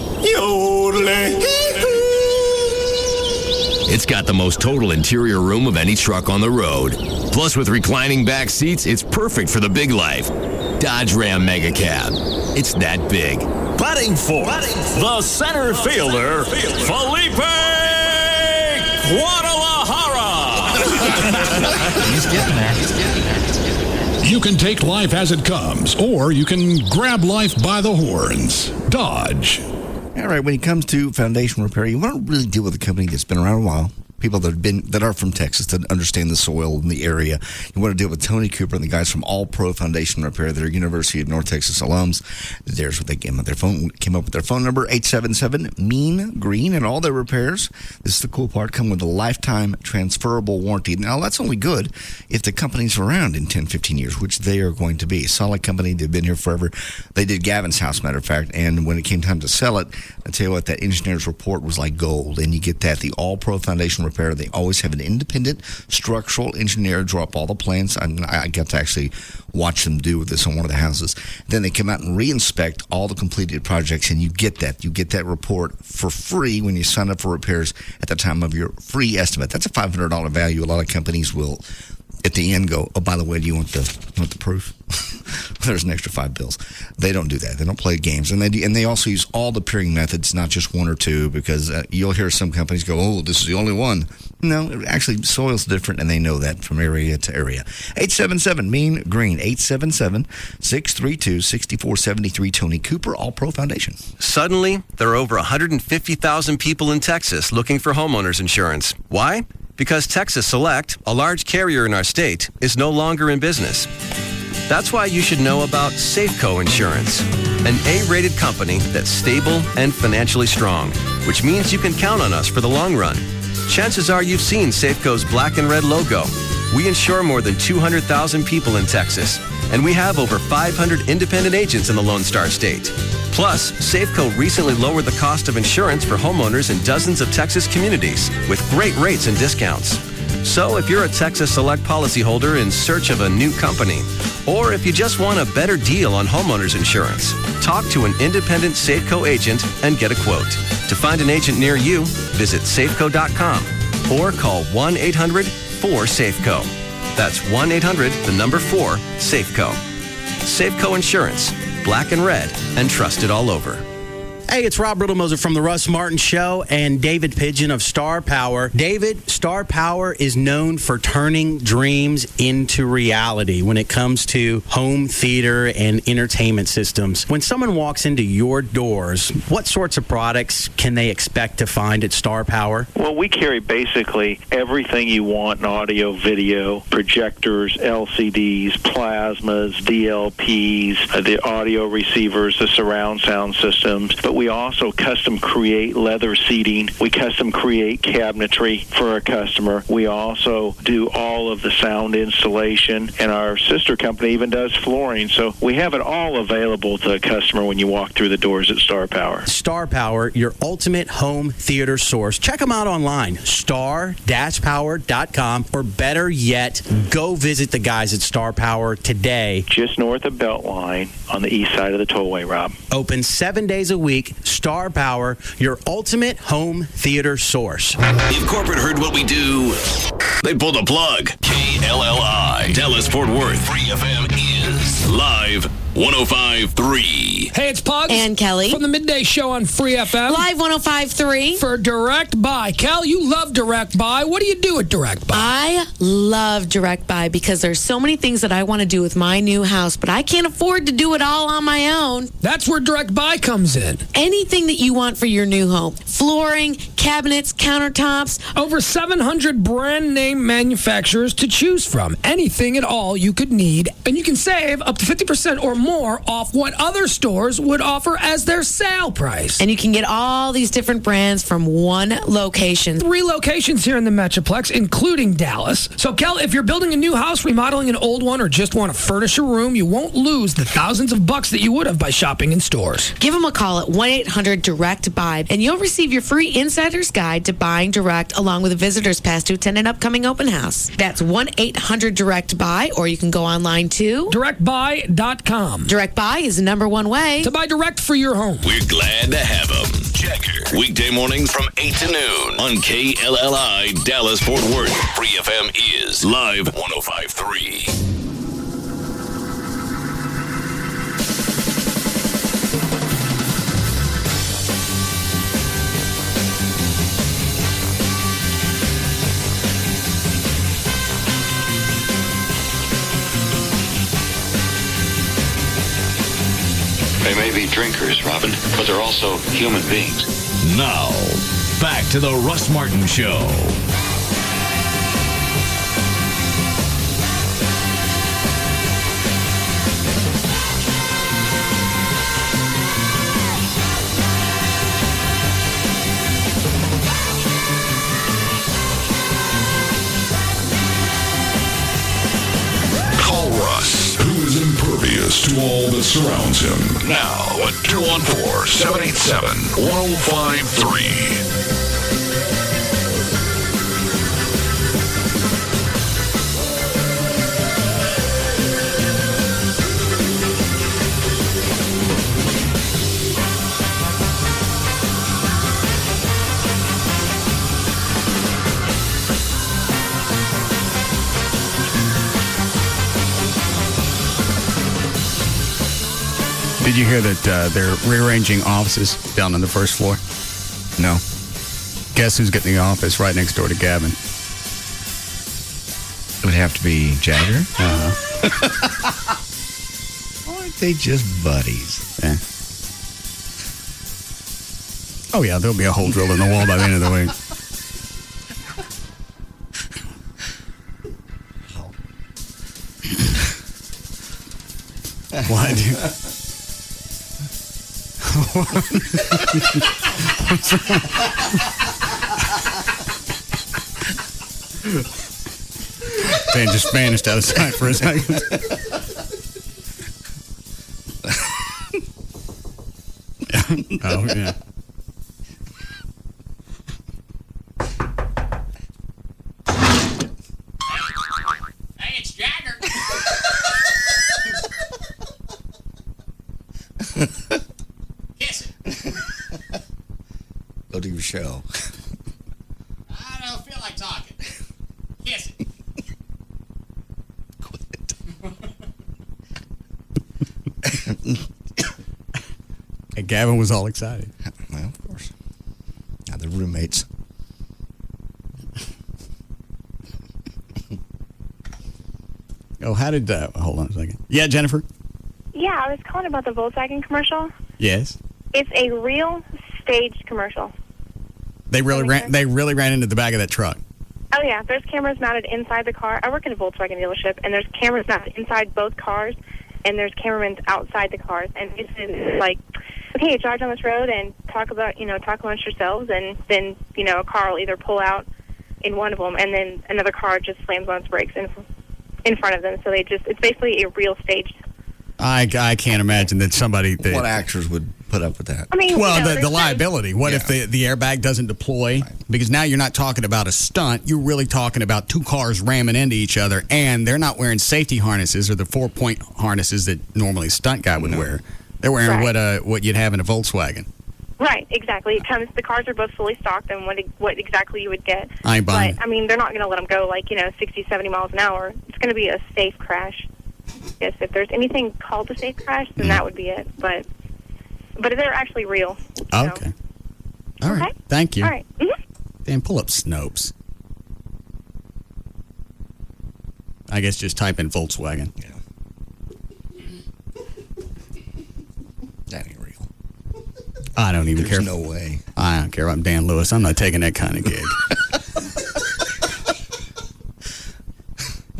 Speaker 17: It's got the most total interior room of any truck on the road. Plus, with reclining back seats, it's perfect for the big life. Dodge Ram Mega Cab. It's that big.
Speaker 21: Batting fourth, the center fielder, Felipe Guadalajara.
Speaker 16: He's getting there. You can take life as it comes, or you can grab life by the horns. Dodge.
Speaker 7: All right, when it comes to foundation repair, you want to really deal with a company that's been around a while. People that are from Texas that understand the soil and the area. You want to deal with Tony Cooper and the guys from All Pro Foundation Repair. They're University of North Texas alums. There's what they came up with their phone number, 877-MEAN-GREEN, and all their repairs. This is the cool part, come with a lifetime transferable warranty. Now, that's only good if the company's around in 10, 15 years, which they are going to be. Solid company. They've been here forever. They did Gavin's house, matter of fact, and when it came time to sell it, I tell you what, that engineer's report was like gold, and you get that. The All Pro Foundation Repair, they always have an independent structural engineer draw up all the plans. I got to actually watch them do this on one of the houses. Then they come out and re-inspect all the completed projects, and you get that. You get that report for free when you sign up for repairs at the time of your free estimate. That's a $500 value. A lot of companies will, at the end, go, oh, by the way, do you want the proof? There's an extra $5. They don't do that. They don't play games. And they also use all the peering methods, not just one or two, because you'll hear some companies go, oh, this is the only one. No, actually, soil's different, and they know that from area to area. 877-MEAN-GREEN, 877-632-6473. Tony Cooper, All Pro Foundation.
Speaker 3: Suddenly, there are over 150,000 people in Texas looking for homeowners insurance. Why? Because Texas Select, a large carrier in our state, is no longer in business. That's why you should know about Safeco Insurance, an A-rated company that's stable and financially strong, which means you can count on us for the long run. Chances are you've seen Safeco's black and red logo. We insure more than 200,000 people in Texas, and we have over 500 independent agents in the Lone Star State. Plus, Safeco recently lowered the cost of insurance for homeowners in dozens of Texas communities with great rates and discounts. So if you're a Texas Select policyholder in search of a new company, or if you just want a better deal on homeowners insurance, talk to an independent Safeco agent and get a quote. To find an agent near you, visit Safeco.com or call 1-800-4SAFECO. That's 1-800-4-SAFECO. Safeco Insurance, black and red, and trusted all over.
Speaker 9: Hey, it's Rob Riddlemoser from the Russ Martin Show and David Pidgeon of Star Power. David, Star Power is known for turning dreams into reality when it comes to home theater and entertainment systems. When someone walks into your doors, what sorts of products can they expect to find at Star Power?
Speaker 22: Well, we carry basically everything you want in audio, video, projectors, LCDs, plasmas, DLPs, the audio receivers, the surround sound systems, but we also custom create leather seating. We custom create cabinetry for our customer. We also do all of the sound installation, and our sister company even does flooring. So we have it all available to a customer when you walk through the doors at Star Power.
Speaker 9: Star Power, your ultimate home theater source. Check them out online, star-power.com, or better yet, go visit the guys at Star Power today.
Speaker 22: Just north of Beltline on the east side of the tollway, Rob.
Speaker 9: Open 7 days a week. Star Power, your ultimate home theater source.
Speaker 17: If corporate heard what we do, they pull the plug. KLLI, Dallas Fort Worth. Free FM is live 105.3.
Speaker 23: Hey, it's Pugs.
Speaker 10: And Kelly.
Speaker 23: From the Midday Show on Free FM.
Speaker 10: Live 105.3.
Speaker 23: For Direct Buy. Kel, you love Direct Buy. What do you do at Direct Buy?
Speaker 10: I love Direct Buy because there's so many things that I want to do with my new house, but I can't afford to do it all on my own.
Speaker 23: That's where Direct Buy comes in.
Speaker 10: Anything that you want for your new home. Flooring, cabinets, countertops.
Speaker 23: Over 700 brand name manufacturers to choose from. Anything at all you could need. And you can save up to 50% or more off what other stores would offer as their sale price.
Speaker 10: And you can get all these different brands from one location.
Speaker 23: 3 locations here in the Metroplex, including Dallas. So, Kel, if you're building a new house, remodeling an old one, or just want to furnish a room, you won't lose the thousands of bucks that you would have by shopping in stores.
Speaker 10: Give them a call at 1-800-DIRECT-BUY, and you'll receive your free insider
Speaker 11: Insider's Guide to Buying Direct, along with a visitor's pass to attend an upcoming open house. That's 1-800-DIRECT-BUY, or you can go online to
Speaker 23: directbuy.com.
Speaker 11: Direct Buy is the number one way
Speaker 23: to buy direct for your home.
Speaker 17: We're glad to have them. Checker. Weekday mornings from 8 to noon on KLLI Dallas Fort Worth. Free FM is Live 105.3.
Speaker 12: They may be drinkers, Robin, but they're also human beings.
Speaker 8: Now, back to the Russ Martin Show.
Speaker 16: Call Russ, who is impervious to all that surrounds him. Now at 214-787-1053.
Speaker 1: Did you hear that they're rearranging offices down on the first floor?
Speaker 7: No.
Speaker 1: Guess who's getting the office right next door to Gavin?
Speaker 7: It would have to be Jagger. Aren't they just buddies?
Speaker 1: Yeah. Oh, yeah, there'll be a hole drilled in the wall by the end of the week. What? Dan just vanished out of sight for a second. Oh, yeah.
Speaker 21: Hey, it's Jagger. Kiss it.
Speaker 7: Go do your show.
Speaker 21: I don't feel like talking. Kiss it.
Speaker 1: And Gavin was all excited.
Speaker 7: Well, of course. Now they're roommates.
Speaker 1: Oh, how did hold on a second. Yeah, Jennifer?
Speaker 2: Yeah, I was calling about the Volkswagen commercial.
Speaker 1: Yes.
Speaker 2: It's a real staged commercial.
Speaker 1: They really ran into the back of that truck.
Speaker 2: Oh, yeah. There's cameras mounted inside the car. I work at a Volkswagen dealership, and there's cameras mounted inside both cars, and there's cameramen outside the cars. And it's like, okay, drive down this road and talk amongst yourselves, and then, a car will either pull out in one of them, and then another car just slams on its brakes in front of them. So it's basically a real staged.
Speaker 1: I can't imagine that somebody...
Speaker 7: What actors would put up with that?
Speaker 2: I mean,
Speaker 1: well, the liability. What if the airbag doesn't deploy? Right. Because now you're not talking about a stunt. You're really talking about two cars ramming into each other, and they're not wearing safety harnesses or the 4-point harnesses that normally a stunt guy would wear. They're wearing what you'd have in a Volkswagen.
Speaker 2: Right, exactly. The cars are both fully stocked, and what exactly you would get.
Speaker 1: I ain't buying.
Speaker 2: But, I mean, they're not going to let them go 60, 70 miles an hour. It's going to be a safe crash. Yes, if there's anything called a safe crash, then that would be it. But they're actually real. So.
Speaker 1: Okay. All right. Thank you.
Speaker 2: All right. Mm-hmm.
Speaker 1: Dan, pull up Snopes. I guess just type in Volkswagen.
Speaker 7: Yeah. That ain't real.
Speaker 1: I don't even care.
Speaker 7: There's no way.
Speaker 1: I don't care. I'm Dan Lewis. I'm not taking that kind of gig.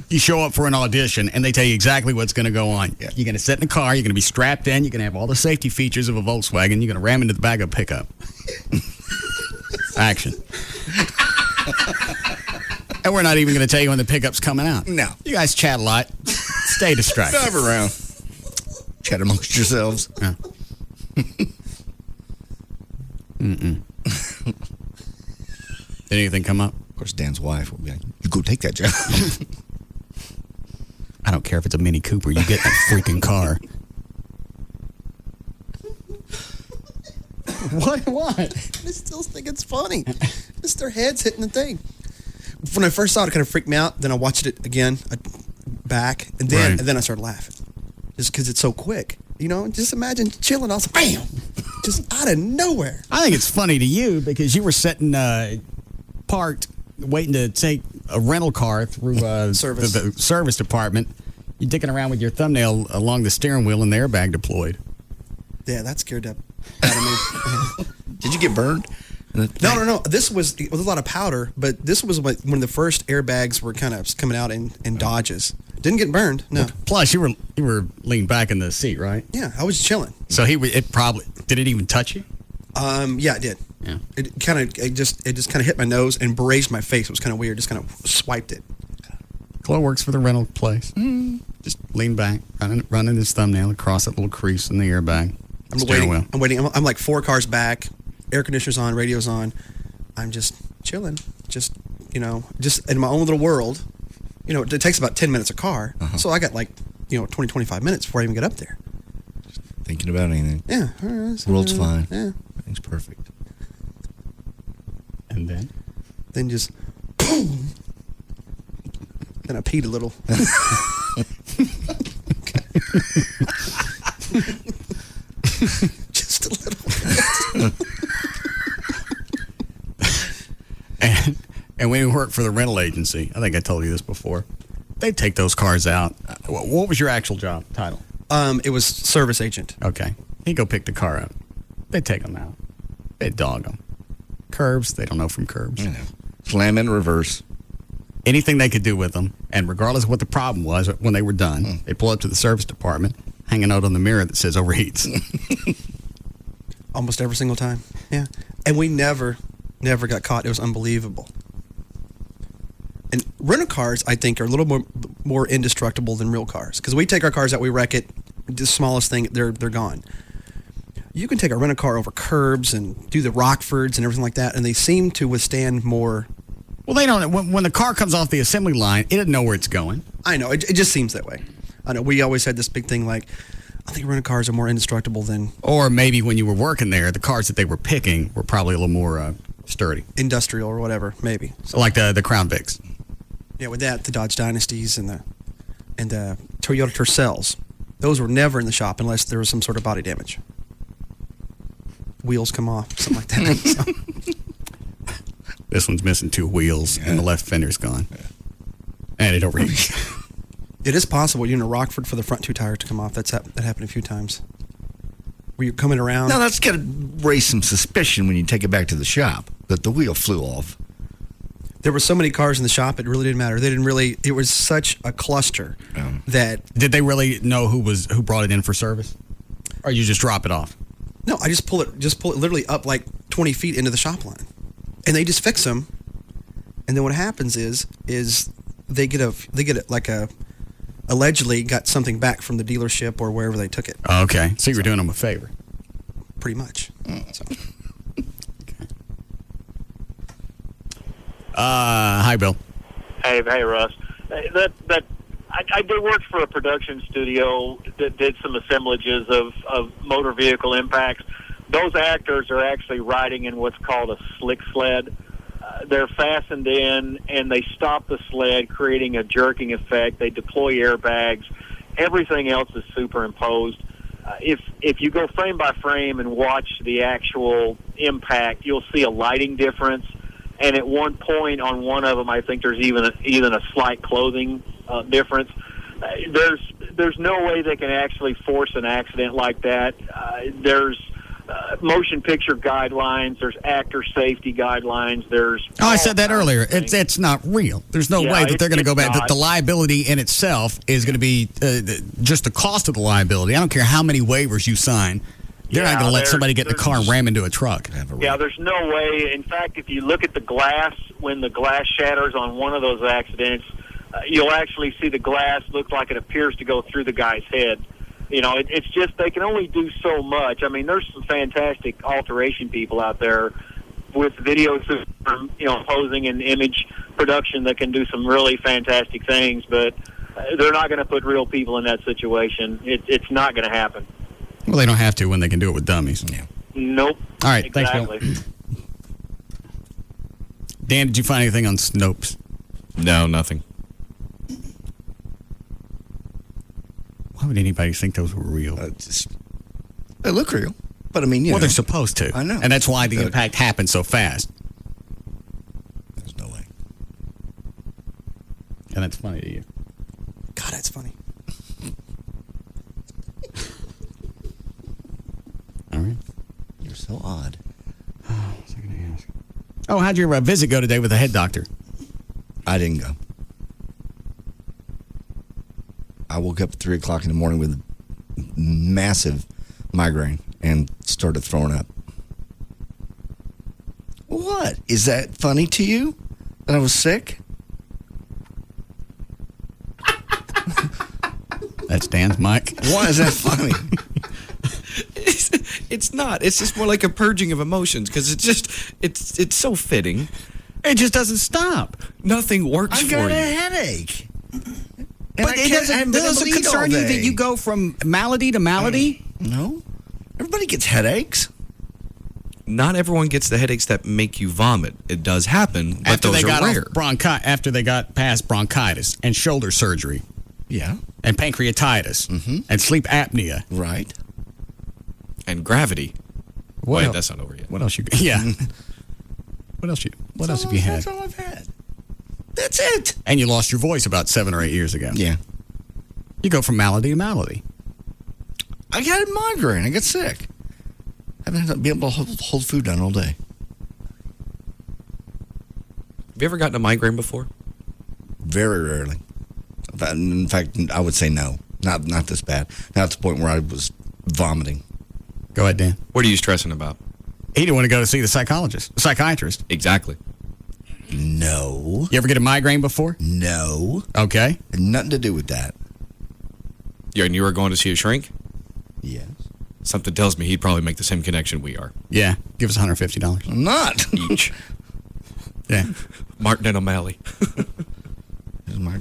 Speaker 1: You show up for an audition, and they tell you exactly what's going to go on. Yeah. You're going to sit in a car. You're going to be strapped in. You're going to have all the safety features of a Volkswagen. You're going to ram into the back of a pickup. Action. And we're not even going to tell you when the pickup's coming out.
Speaker 7: No.
Speaker 1: You guys chat a lot. Stay distracted.
Speaker 7: Drive around. Chat amongst yourselves.
Speaker 1: Yeah. Mm-mm. Did anything come up?
Speaker 7: Of course, Dan's wife will be like, "You go take that job."
Speaker 1: I don't care if it's a Mini Cooper. You get that freaking car. What?
Speaker 13: I still think it's funny. Just their heads hitting the thing. When I first saw it, it kind of freaked me out. Then I watched it again, back, and then I started laughing. Just because it's so quick. You know, just imagine chilling. I was like, bam! Just out of nowhere.
Speaker 1: I think it's funny to you because you were sitting parked, waiting to take a rental car through the service department. You're dicking around with your thumbnail along the steering wheel and the airbag deployed.
Speaker 13: Yeah, that scared the out of me.
Speaker 7: Did you get burned?
Speaker 13: No. It was a lot of powder, but this was when the first airbags were kind of coming out in Dodges. Didn't get burned. No.
Speaker 1: Plus, you were leaned back in the seat, right?
Speaker 13: Yeah, I was chilling.
Speaker 1: So did it even touch you?
Speaker 13: Yeah, it did.
Speaker 1: Yeah.
Speaker 13: It just kind of hit my nose and grazed my face. It was kind of weird. Just kind of swiped it.
Speaker 1: Chloe works for the rental place. Just lean back, running his thumbnail across that little crease in the airbag.
Speaker 13: I'm waiting. I'm like 4 cars back. Air conditioner's on, radio's on. I'm just chilling. Just in my own little world. You know, it takes about 10 minutes a car. So I got 20, 25 minutes before I even get up there.
Speaker 7: Just thinking about anything.
Speaker 13: Yeah.
Speaker 7: World's fine.
Speaker 13: Yeah.
Speaker 7: Everything's perfect.
Speaker 1: And then?
Speaker 13: Then just boom. Then I peed a little. Just a little bit.
Speaker 1: And when you work for the rental agency, I think I told you this before, they take those cars out. What was your actual job title?
Speaker 13: It was service agent.
Speaker 1: Okay. You go pick the car up. They take them out. They dog them. Curbs, they don't know from curbs.
Speaker 7: Slam in reverse.
Speaker 1: Anything they could do with them, and regardless of what the problem was, when they were done, they pull up to the service department, hang a note on the mirror that says overheats.
Speaker 13: Almost every single time. Yeah. And we never got caught. It was unbelievable. And rental cars, I think, are a little more indestructible than real cars. Because we take our cars out, we wreck it, the smallest thing, they're gone. You can take a rental car over curbs and do the Rockfords and everything like that, and they seem to withstand more.
Speaker 1: Well, they don't. When the car comes off the assembly line, it doesn't know where it's going.
Speaker 13: I know. It just seems that way. I know. We always had this big thing like, I think rental cars are more indestructible than...
Speaker 1: Or maybe when you were working there, the cars that they were picking were probably a little more sturdy.
Speaker 13: Industrial or whatever, maybe.
Speaker 1: So like the Crown Vics.
Speaker 13: Yeah, with that, the Dodge Dynasties and the Toyota Tercels, those were never in the shop unless there was some sort of body damage. Wheels come off, something like that. So.
Speaker 1: This one's missing 2 wheels and the left fender's gone. And it overheats.
Speaker 13: It is possible you're in a Rockford for the front 2 tires to come off. That happened a few times. Were you coming around?
Speaker 7: No, that's going to raise some suspicion when you take it back to the shop that the wheel flew off.
Speaker 13: There were so many cars in the shop, it really didn't matter. It was such a cluster that...
Speaker 1: Did they really know who brought it in for service? Or you just drop it off?
Speaker 13: No, I just pull it literally up like 20 feet into the shop line. And they just fix them. And then what happens is they get allegedly got something back from the dealership or wherever they took it.
Speaker 1: Okay. So you were doing them a favor.
Speaker 13: Pretty much. So.
Speaker 1: Okay. Hi, Bill.
Speaker 14: Hey, Russ. I did work for a production studio that did some assemblages of motor vehicle impacts. Those actors are actually riding in what's called a slick sled. They're fastened in, and they stop the sled, creating a jerking effect. They deploy airbags. Everything else is superimposed. If you go frame by frame and watch the actual impact, you'll see a lighting difference. And at one point on one of them, I think there's even a slight clothing difference. There's no way they can actually force an accident like that. There's motion picture guidelines. There's actor safety guidelines.
Speaker 1: I said that earlier. It's not real. There's no way that they're going to go back. The liability in itself is going to be just the cost of the liability. I don't care how many waivers you sign. They're not going to let somebody get in the car and ram into a truck.
Speaker 14: Yeah, there's no way. In fact, if you look at the glass, when the glass shatters on one of those accidents, you'll actually see the glass look like it appears to go through the guy's head. You know, it's just they can only do so much. I mean, there's some fantastic alteration people out there with video system, posing and image production that can do some really fantastic things, but they're not going to put real people in that situation. It's not going to happen.
Speaker 1: Well, they don't have to when they can do it with dummies. Yeah.
Speaker 14: Nope.
Speaker 1: All right,
Speaker 14: exactly.
Speaker 1: Thanks, Bill. Dan, did you find anything on Snopes?
Speaker 15: No, nothing.
Speaker 1: Why would anybody think those were real?
Speaker 7: They look real, but I mean,
Speaker 1: they're supposed to.
Speaker 7: I know,
Speaker 1: and that's why the impact happened so fast.
Speaker 7: There's no way.
Speaker 1: And that's funny to you.
Speaker 13: God, that's funny.
Speaker 1: All right.
Speaker 7: You're so odd.
Speaker 1: Oh, how'd your visit go today with the head doctor?
Speaker 7: I didn't go. I woke up at 3 o'clock in the morning with massive migraine and started throwing up. What? Is that funny to you? That I was sick?
Speaker 1: That's Dan's mic.
Speaker 7: Why is that funny?
Speaker 15: It's not. It's just more like a purging of emotions because it's so fitting.
Speaker 1: It just doesn't stop.
Speaker 15: Nothing works
Speaker 7: I
Speaker 15: for
Speaker 7: got
Speaker 15: you.
Speaker 7: a headache.
Speaker 1: But it doesn't concern you that you go from malady to malady?
Speaker 7: No. Everybody gets headaches.
Speaker 15: Not everyone gets the headaches that make you vomit. It does happen, but those are rare.
Speaker 1: After they got past bronchitis and shoulder surgery.
Speaker 7: Yeah.
Speaker 1: And pancreatitis. And sleep apnea.
Speaker 7: Right.
Speaker 15: And gravity. Wait, that's not over yet.
Speaker 1: What else you got? Yeah. What else have you had?
Speaker 7: That's all I've had. That's it.
Speaker 1: And you lost your voice about 7 or 8 years ago.
Speaker 7: Yeah.
Speaker 1: You go from malady to malady.
Speaker 7: I got a migraine. I got sick. I haven't been able to hold food down all day.
Speaker 15: Have you ever gotten a migraine before?
Speaker 7: Very rarely. In fact, I would say no. Not this bad. Not to the point where I was vomiting.
Speaker 1: Go ahead, Dan.
Speaker 15: What are you stressing about?
Speaker 1: He didn't want to go to see the psychiatrist.
Speaker 15: Exactly.
Speaker 7: No.
Speaker 1: You ever get a migraine before?
Speaker 7: No.
Speaker 1: Okay.
Speaker 7: Had nothing to do with that.
Speaker 15: And you were going to see a shrink?
Speaker 7: Yes.
Speaker 15: Something tells me he'd probably make the same connection we are.
Speaker 1: Yeah. Give us $150.
Speaker 7: I'm not.
Speaker 15: Each.
Speaker 1: Yeah.
Speaker 15: Martin and O'Malley.
Speaker 7: Here's my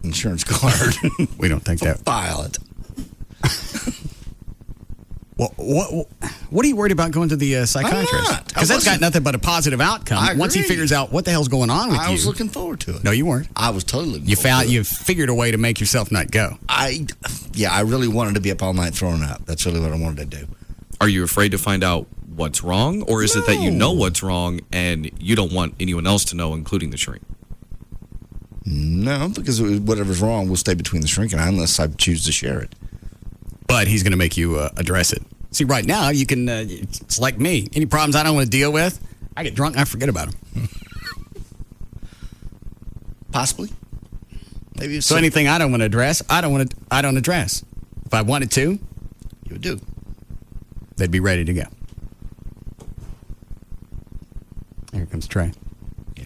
Speaker 7: insurance card.
Speaker 1: We don't think that.
Speaker 7: File it.
Speaker 1: Well, what are you worried about going to the psychiatrist? Because that's got nothing but a positive outcome. Once he figures out what the hell's going on with you.
Speaker 7: I was looking forward to it.
Speaker 1: No, you weren't.
Speaker 7: I was totally looking
Speaker 1: You figured a way to make yourself not go.
Speaker 7: I really wanted to be up all night throwing up. That's really what I wanted to do.
Speaker 15: Are you afraid to find out what's wrong? Or is it that you know what's wrong and you don't want anyone else to know, including the shrink?
Speaker 7: No, because whatever's wrong will stay between the shrink and I unless I choose to share it.
Speaker 1: But he's going to make you address it. See, right now, you can, it's like me. Any problems I don't want to deal with, I get drunk and I forget about them.
Speaker 7: Possibly. Maybe.
Speaker 1: So anything I don't want to address, I don't address. If I wanted to,
Speaker 7: you would do.
Speaker 1: They'd be ready to go. Here comes Trey.
Speaker 7: Yeah.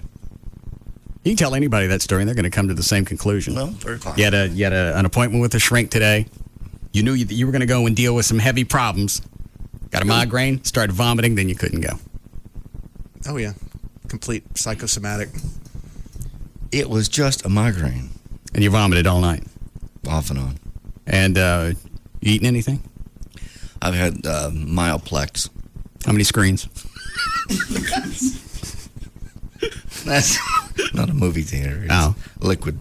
Speaker 1: You can tell anybody that story and they're going to come to the same conclusion.
Speaker 7: No, very fine.
Speaker 1: You had an appointment with a shrink today. You knew you were going to go and deal with some heavy problems. Got a migraine, started vomiting, then you couldn't go.
Speaker 13: Oh, yeah. Complete psychosomatic.
Speaker 7: It was just a migraine.
Speaker 1: And you vomited all night?
Speaker 7: Off and on.
Speaker 1: And you eaten anything?
Speaker 7: I've had Myoplex.
Speaker 1: How many screens?
Speaker 7: That's not a movie theater. It's liquid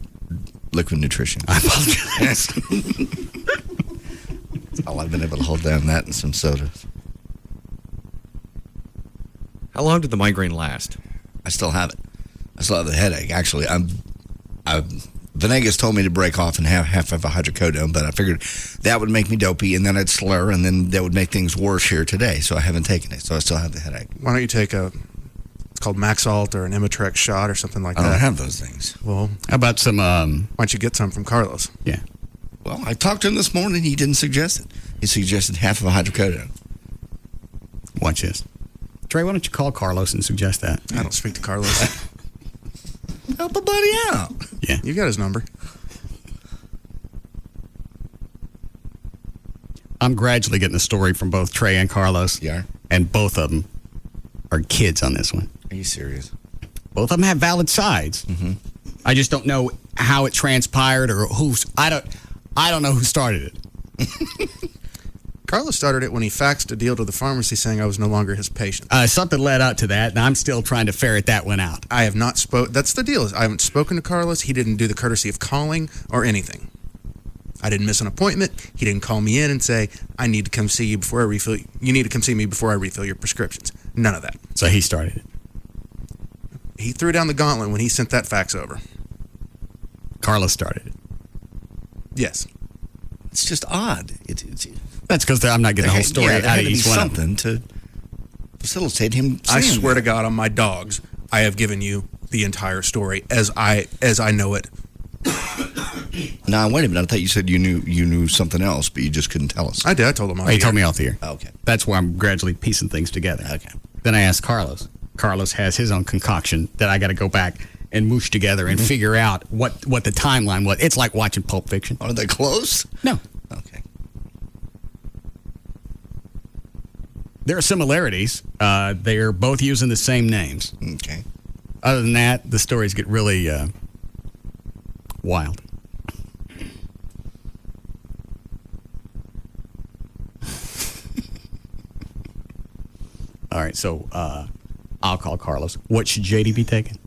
Speaker 7: nutrition.
Speaker 1: I apologize.
Speaker 7: All I've been able to hold down that and some sodas.
Speaker 15: How long did the migraine last?
Speaker 7: I still have it. I still have the headache. Actually, Venegas told me to break off and have half of a hydrocodone, but I figured that would make me dopey, and then I'd slur, and then that would make things worse here today. So I haven't taken it. So I still have the headache.
Speaker 13: Why don't you take it's called Maxalt or an Imitrex shot or something like that?
Speaker 7: I don't have those things.
Speaker 13: Well,
Speaker 1: how about some? Why
Speaker 13: don't you get some from Carlos?
Speaker 1: Yeah.
Speaker 7: Well, I talked to him this morning. He didn't suggest it. He suggested half of a hydrocodone.
Speaker 1: Watch this. Trey, why don't you call Carlos and suggest that?
Speaker 13: I don't speak to Carlos.
Speaker 7: Help a buddy out.
Speaker 1: Yeah.
Speaker 13: You got his number.
Speaker 1: I'm gradually getting a story from both Trey and Carlos.
Speaker 7: Yeah.
Speaker 1: And both of them are kids on this one.
Speaker 7: Are you serious?
Speaker 1: Both of them have valid sides.
Speaker 7: Mm-hmm.
Speaker 1: I just don't know how it transpired or who's. I don't know who started it.
Speaker 4: Carlos started it when he faxed a deal to the pharmacy saying I was no longer his patient.
Speaker 1: Something led up to that, and I'm still trying to ferret that one out.
Speaker 4: I have not That's the deal. I haven't spoken to Carlos. He didn't do the courtesy of calling or anything. I didn't miss an appointment. He didn't call me in and say, I need to come see you before I refill. You need to come see me before I refill your prescriptions. None of that.
Speaker 1: So he started it.
Speaker 4: He threw down the gauntlet when he sent that fax over.
Speaker 1: Carlos started it.
Speaker 4: Yes.
Speaker 7: It's just odd.
Speaker 1: That's because I'm not getting the whole story out of each one.
Speaker 7: Something to facilitate him.
Speaker 4: I swear to God on my dogs, I have given you the entire story as I know it.
Speaker 7: Now wait a minute. I thought you said you knew something else, but you just couldn't tell us.
Speaker 4: I did. I told him.
Speaker 1: He told me off the air.
Speaker 7: Okay.
Speaker 1: That's why I'm gradually piecing things together.
Speaker 7: Okay.
Speaker 1: Then I asked Carlos. Carlos has his own concoction that I got to go back and moosh together and figure out what the timeline was. It's like watching Pulp Fiction.
Speaker 7: Are they close?
Speaker 1: No.
Speaker 7: Okay.
Speaker 1: There are similarities. They're both using the same names.
Speaker 7: Okay.
Speaker 1: Other than that, the stories get really wild. All right, so I'll call Carlos. What should JD be taking?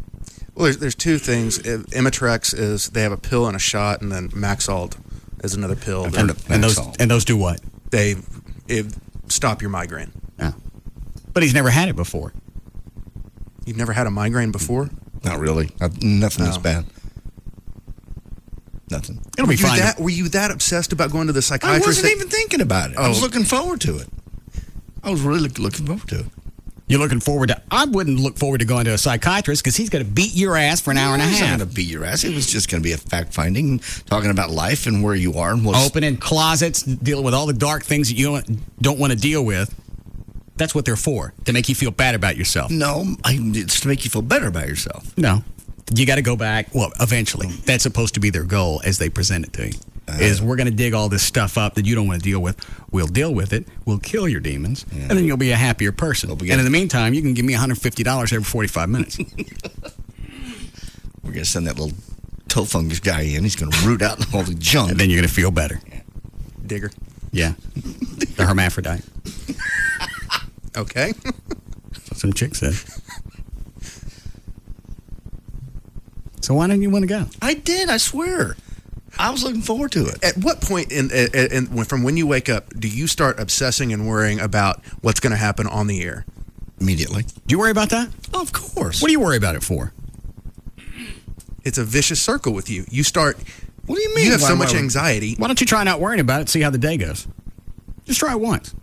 Speaker 4: Well, there's two things. Imitrex is they have a pill and a shot, and then Maxalt is another pill.
Speaker 1: And those do what?
Speaker 4: They stop your migraine.
Speaker 1: Yeah. But he's never had it before.
Speaker 4: You've never had a migraine before?
Speaker 7: Not really. Nothing is bad. Nothing.
Speaker 1: It'll be fine.
Speaker 4: Were you that obsessed about going to the psychiatrist?
Speaker 7: I wasn't even thinking about it. I was looking forward to it. I was really looking forward to it.
Speaker 1: You're looking forward to... I wouldn't look forward to going to a psychiatrist because he's going to beat your ass for an hour and a half.
Speaker 7: He's not going to beat your ass. It was just going to be a fact-finding, talking about life and where you are. And
Speaker 1: opening closets, dealing with all the dark things that you don't want to deal with. That's what they're for, to make you feel bad about yourself.
Speaker 7: No, it's to make you feel better about yourself.
Speaker 1: No. You got to go back. Well, eventually. That's supposed to be their goal as they present it to you. Is we're going to dig all this stuff up that you don't want to deal with. We'll deal with it. We'll kill your demons. And then you'll be a happier person. And in the meantime, you can give me $150 every 45 minutes.
Speaker 7: We're going to send that little toe fungus guy in. He's going to root out all the junk.
Speaker 1: And then you're going to feel better.
Speaker 7: Yeah.
Speaker 4: Digger.
Speaker 1: Yeah. The hermaphrodite.
Speaker 4: Okay.
Speaker 1: That's what some chick said. So why didn't you want to go?
Speaker 7: I did, I swear. I was looking forward to it.
Speaker 4: At what point from when you wake up do you start obsessing and worrying about what's going to happen on the air?
Speaker 7: Immediately.
Speaker 1: Do you worry about that?
Speaker 7: Oh, of course.
Speaker 1: What do you worry about it for?
Speaker 4: It's a vicious circle with you. You start...
Speaker 7: What do you mean?
Speaker 4: You have so much anxiety.
Speaker 1: Why don't you try not worrying about it, see how the day goes? Just try it once.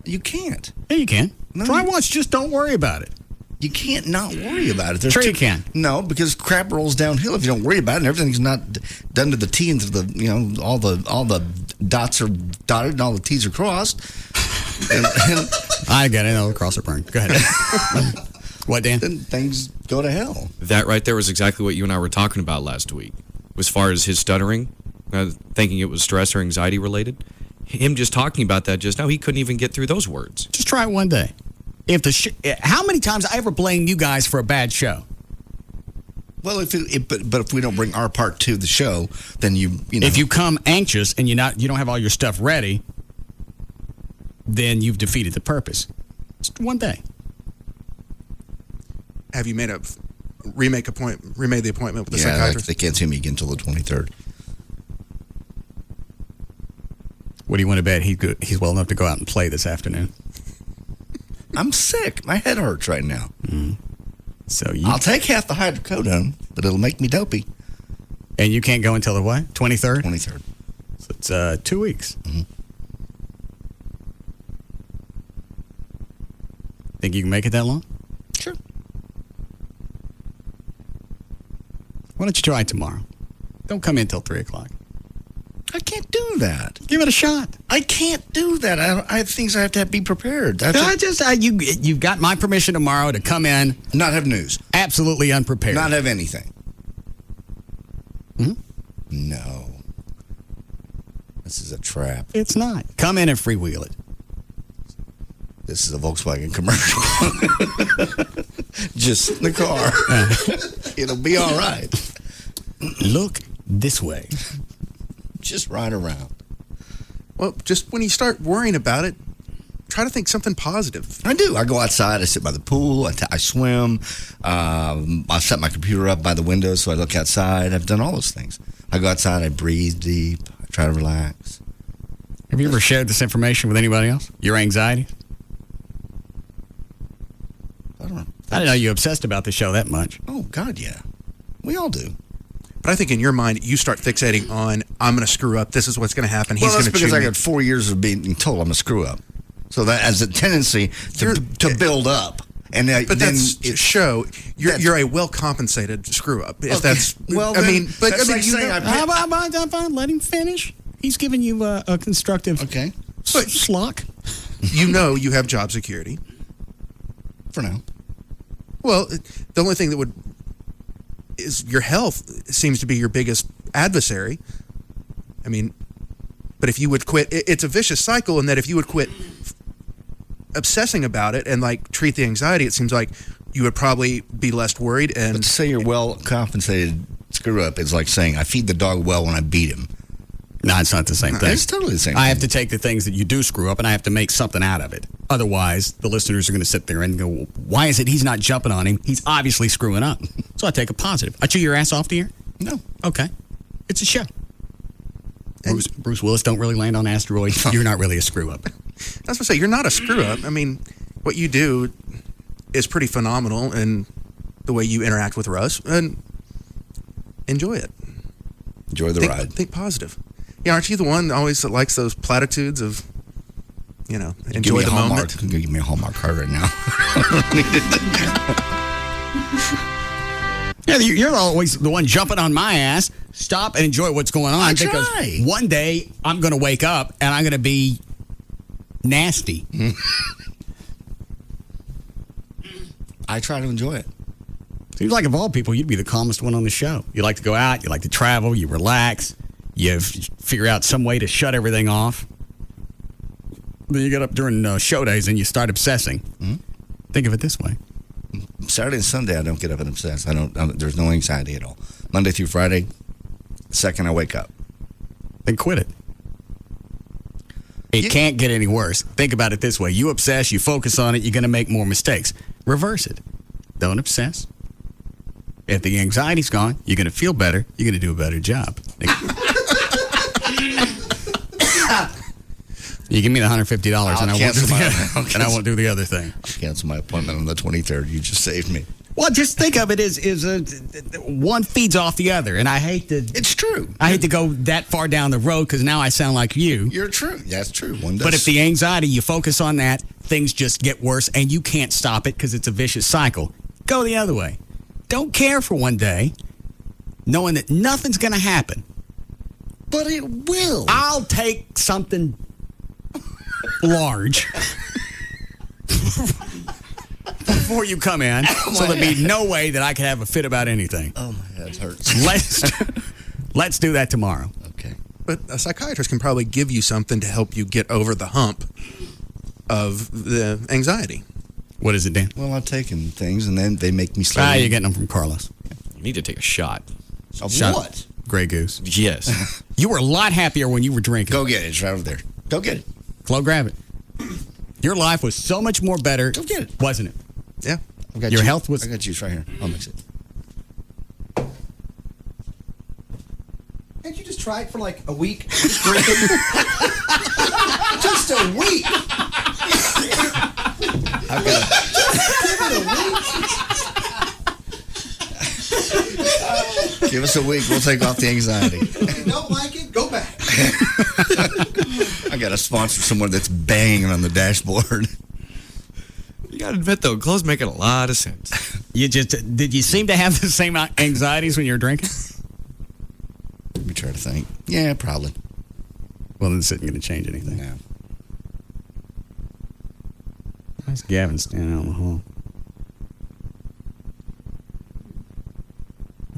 Speaker 7: You can't.
Speaker 1: Yeah, you can.
Speaker 7: No,
Speaker 1: try it once, just don't worry about it.
Speaker 7: You can't not worry about it.
Speaker 1: Sure you can.
Speaker 7: No, because crap rolls downhill if you don't worry about it, and everything's not done to the T and to the, all the dots are dotted and all the T's are crossed. and
Speaker 1: I get it. All the cross are burned. Go ahead. What, Dan?
Speaker 7: Then things go to hell.
Speaker 15: That right there was exactly what you and I were talking about last week. As far as his stuttering, thinking it was stress or anxiety related, him just talking about that just now, he couldn't even get through those words.
Speaker 1: Just try it one day. How many times I ever blame you guys for a bad show?
Speaker 7: Well, but if we don't bring our part to the show, then you know.
Speaker 1: If you come anxious and you don't have all your stuff ready, then you've defeated the purpose. Just one day.
Speaker 4: Have you made remade the appointment with the
Speaker 7: yeah,
Speaker 4: psychiatrist?
Speaker 7: They can't see me again until the 23rd.
Speaker 1: What do you want to bet he's well enough to go out and play this afternoon?
Speaker 7: I'm sick. My head hurts right now.
Speaker 1: So
Speaker 7: I'll take half the hydrocodone, but it'll make me dopey.
Speaker 1: And you can't go until the what? 23rd?
Speaker 7: 23rd.
Speaker 1: So it's 2 weeks.
Speaker 7: Mm-hmm.
Speaker 1: Think you can make it that long?
Speaker 7: Sure.
Speaker 1: Why don't you try it tomorrow? Don't come in till 3 o'clock.
Speaker 7: I can't do that.
Speaker 1: Give it a shot.
Speaker 7: I can't do that. I have things I have to be prepared.
Speaker 1: You've got my permission tomorrow to come in.
Speaker 7: Not have news.
Speaker 1: Absolutely unprepared.
Speaker 7: Not have anything.
Speaker 1: Hmm?
Speaker 7: No. This is a trap.
Speaker 1: It's not. Come in and freewheel it.
Speaker 7: This is a Volkswagen commercial. Just in the car. It'll be all right.
Speaker 1: Look this way.
Speaker 7: Just ride around.
Speaker 4: Well, just when you start worrying about it, try to think something positive.
Speaker 7: I do. I go outside. I sit by the pool. I swim. I set my computer up by the window so I look outside. I've done all those things. I go outside. I breathe deep. I try to relax.
Speaker 1: Have you ever shared this information with anybody else? Your anxiety?
Speaker 7: I don't know.
Speaker 1: I didn't know you obsessed about the show that much.
Speaker 7: Oh, God, yeah. We all do.
Speaker 4: But I think in your mind, you start fixating on, I'm going to screw up. This is what's going to happen. He's
Speaker 7: Well,
Speaker 4: going
Speaker 7: that's
Speaker 4: to chew
Speaker 7: because I
Speaker 4: me.
Speaker 7: got 4 years of being told I'm a screw up. So that has a tendency to build up. And
Speaker 4: But
Speaker 7: then
Speaker 4: that's to show you're a well compensated screw up. If that's
Speaker 7: well,
Speaker 4: I mean, but
Speaker 7: that's like
Speaker 4: you
Speaker 7: saying
Speaker 4: know,
Speaker 1: How about let him finish? He's giving you a constructive slock.
Speaker 4: You know you have job security.
Speaker 7: For now.
Speaker 4: Well, the only thing that is your health seems to be your biggest adversary. I mean, but if you would quit, it's a vicious cycle in that if you would quit obsessing about it and like treat the anxiety, it seems like you would probably be less worried. And
Speaker 7: But to say you're well compensated screw up is like saying I feed the dog well when I beat him.
Speaker 1: No, it's not the same thing.
Speaker 7: It's totally the same
Speaker 1: I
Speaker 7: thing.
Speaker 1: have to take the things that you do screw up and I have to make something out of it. Otherwise, the listeners are going to sit there and go, well, why is it he's not jumping on him? He's obviously screwing up. So I take a positive. I chew your ass off the air?
Speaker 7: No.
Speaker 1: Okay. It's a show. Bruce Willis don't really land on asteroids. You're not really a screw up.
Speaker 4: I was going to say, you're not a screw up. I mean, what you do is pretty phenomenal in the way you interact with Russ, and enjoy it.
Speaker 7: Enjoy the ride.
Speaker 4: Think positive. Yeah, aren't you the one always that likes those platitudes of, enjoy the moment?
Speaker 7: You can give me a Hallmark card right now.
Speaker 1: Yeah, you're always the one jumping on my ass. Stop and enjoy what's going on. Because one day I'm going to wake up and I'm going to be nasty.
Speaker 7: I try to enjoy it.
Speaker 1: Seems like of all people, you'd be the calmest one on the show. You like to go out, you like to travel, you relax, you figure out some way to shut everything off. Then you get up during show days and you start obsessing.
Speaker 7: Mm-hmm.
Speaker 1: Think of it this way.
Speaker 7: Saturday and Sunday, I don't get up and obsess. There's no anxiety at all. Monday through Friday, the second I wake up.
Speaker 1: Then quit it. It can't get any worse. Think about it this way. You obsess, you focus on it, you're going to make more mistakes. Reverse it. Don't obsess. If the anxiety's gone, you're going to feel better. You're going to do a better job. You give me the $150 and I won't do the other thing.
Speaker 7: I'll cancel my appointment on the 23rd. You just saved me.
Speaker 1: Well, just think of it as one feeds off the other, and I hate to.
Speaker 7: It's true.
Speaker 1: I hate to go that far down the road because now I sound like you.
Speaker 7: You're true. That's true. One does.
Speaker 1: But if the anxiety, you focus on that, things just get worse, and you can't stop it because it's a vicious cycle. Go the other way. Don't care for one day, knowing that nothing's going to happen.
Speaker 7: But it will.
Speaker 1: I'll take something large before you come in, so there'll be no way that I can have a fit about anything.
Speaker 7: Oh, my head hurts.
Speaker 1: Let's do that tomorrow.
Speaker 7: Okay.
Speaker 4: But a psychiatrist can probably give you something to help you get over the hump of the anxiety.
Speaker 1: What is it, Dan?
Speaker 7: Well, I've taken things, and then they make me slow.
Speaker 1: You're getting them from Carlos.
Speaker 15: You need to take a shot.
Speaker 7: Of
Speaker 1: Shot.
Speaker 7: what?
Speaker 1: Grey Goose.
Speaker 15: Yes.
Speaker 1: You were a lot happier when you were drinking.
Speaker 7: Go get it. It's right over there. Go get it.
Speaker 1: Flo, grab it. Your life was so much more better.
Speaker 7: Go get it.
Speaker 1: Wasn't it?
Speaker 4: Yeah.
Speaker 7: I got
Speaker 1: Your
Speaker 7: juice.
Speaker 1: health was.
Speaker 7: I got juice right here. I'll mix it.
Speaker 13: Can't you just try it for like a week? Just drink it. Just a week.
Speaker 7: I've got Give us a week. We'll take off the anxiety.
Speaker 13: If you don't like it, go back.
Speaker 7: I got to sponsor someone that's banging on the dashboard.
Speaker 15: You got to admit, though, clothes make a lot of sense.
Speaker 1: Did you seem to have the same anxieties when you were drinking?
Speaker 7: Let me try to think. Yeah, probably.
Speaker 1: Well, this isn't going to change anything.
Speaker 7: No.
Speaker 1: How's Gavin standing out in the hall?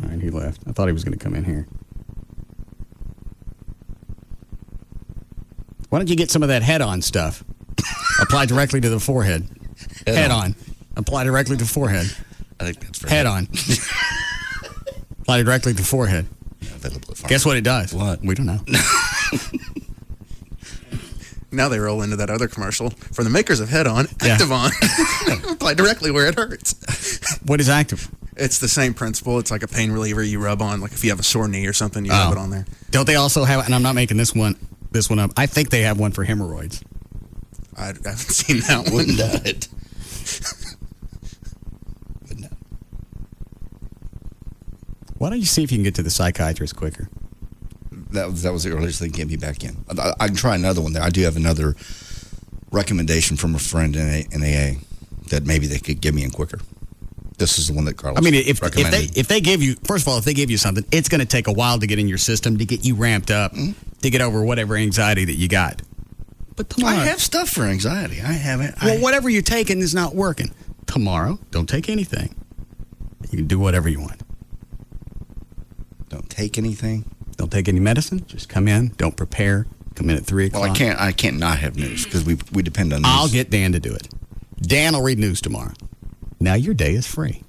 Speaker 1: All right, he left. I thought he was going to come in here. Why don't you get some of that head-on stuff? Apply directly to the forehead. Head on. Apply directly to forehead.
Speaker 7: I think that's
Speaker 1: head on. Apply directly to forehead. Guess what it does?
Speaker 7: What?
Speaker 1: We don't know.
Speaker 4: Now they roll into that other commercial for the makers of Head On, Active On. Apply directly where it hurts.
Speaker 1: What is Active?
Speaker 4: It's the same principle. It's like a pain reliever you rub on. Like if you have a sore knee or something, you rub it on there.
Speaker 1: Don't they also have? And I'm not making this one up. I think they have one for hemorrhoids.
Speaker 4: I haven't seen that one.
Speaker 7: Wouldn't doubt it.
Speaker 1: Why don't you see if you can get to the psychiatrist quicker?
Speaker 7: That was the earliest they can get me back in. I can try another one there. I do have another recommendation from a friend in AA that maybe they could get me in quicker. This is the one that Carlos recommended.
Speaker 1: if they give you, first of all, if they give you something, it's going to take a while to get in your system, to get you ramped up, to get over whatever anxiety that you got. But tomorrow,
Speaker 7: I have stuff for anxiety. I haven't.
Speaker 1: Well, whatever you're taking is not working. Tomorrow, don't take anything. You can do whatever you want.
Speaker 7: Don't take anything.
Speaker 1: Don't take any medicine. Just come in. Don't prepare. Come in at 3 o'clock.
Speaker 7: Well, I can't not have news because we depend on news.
Speaker 1: I'll get Dan to do it. Dan will read news tomorrow. Now your day is free.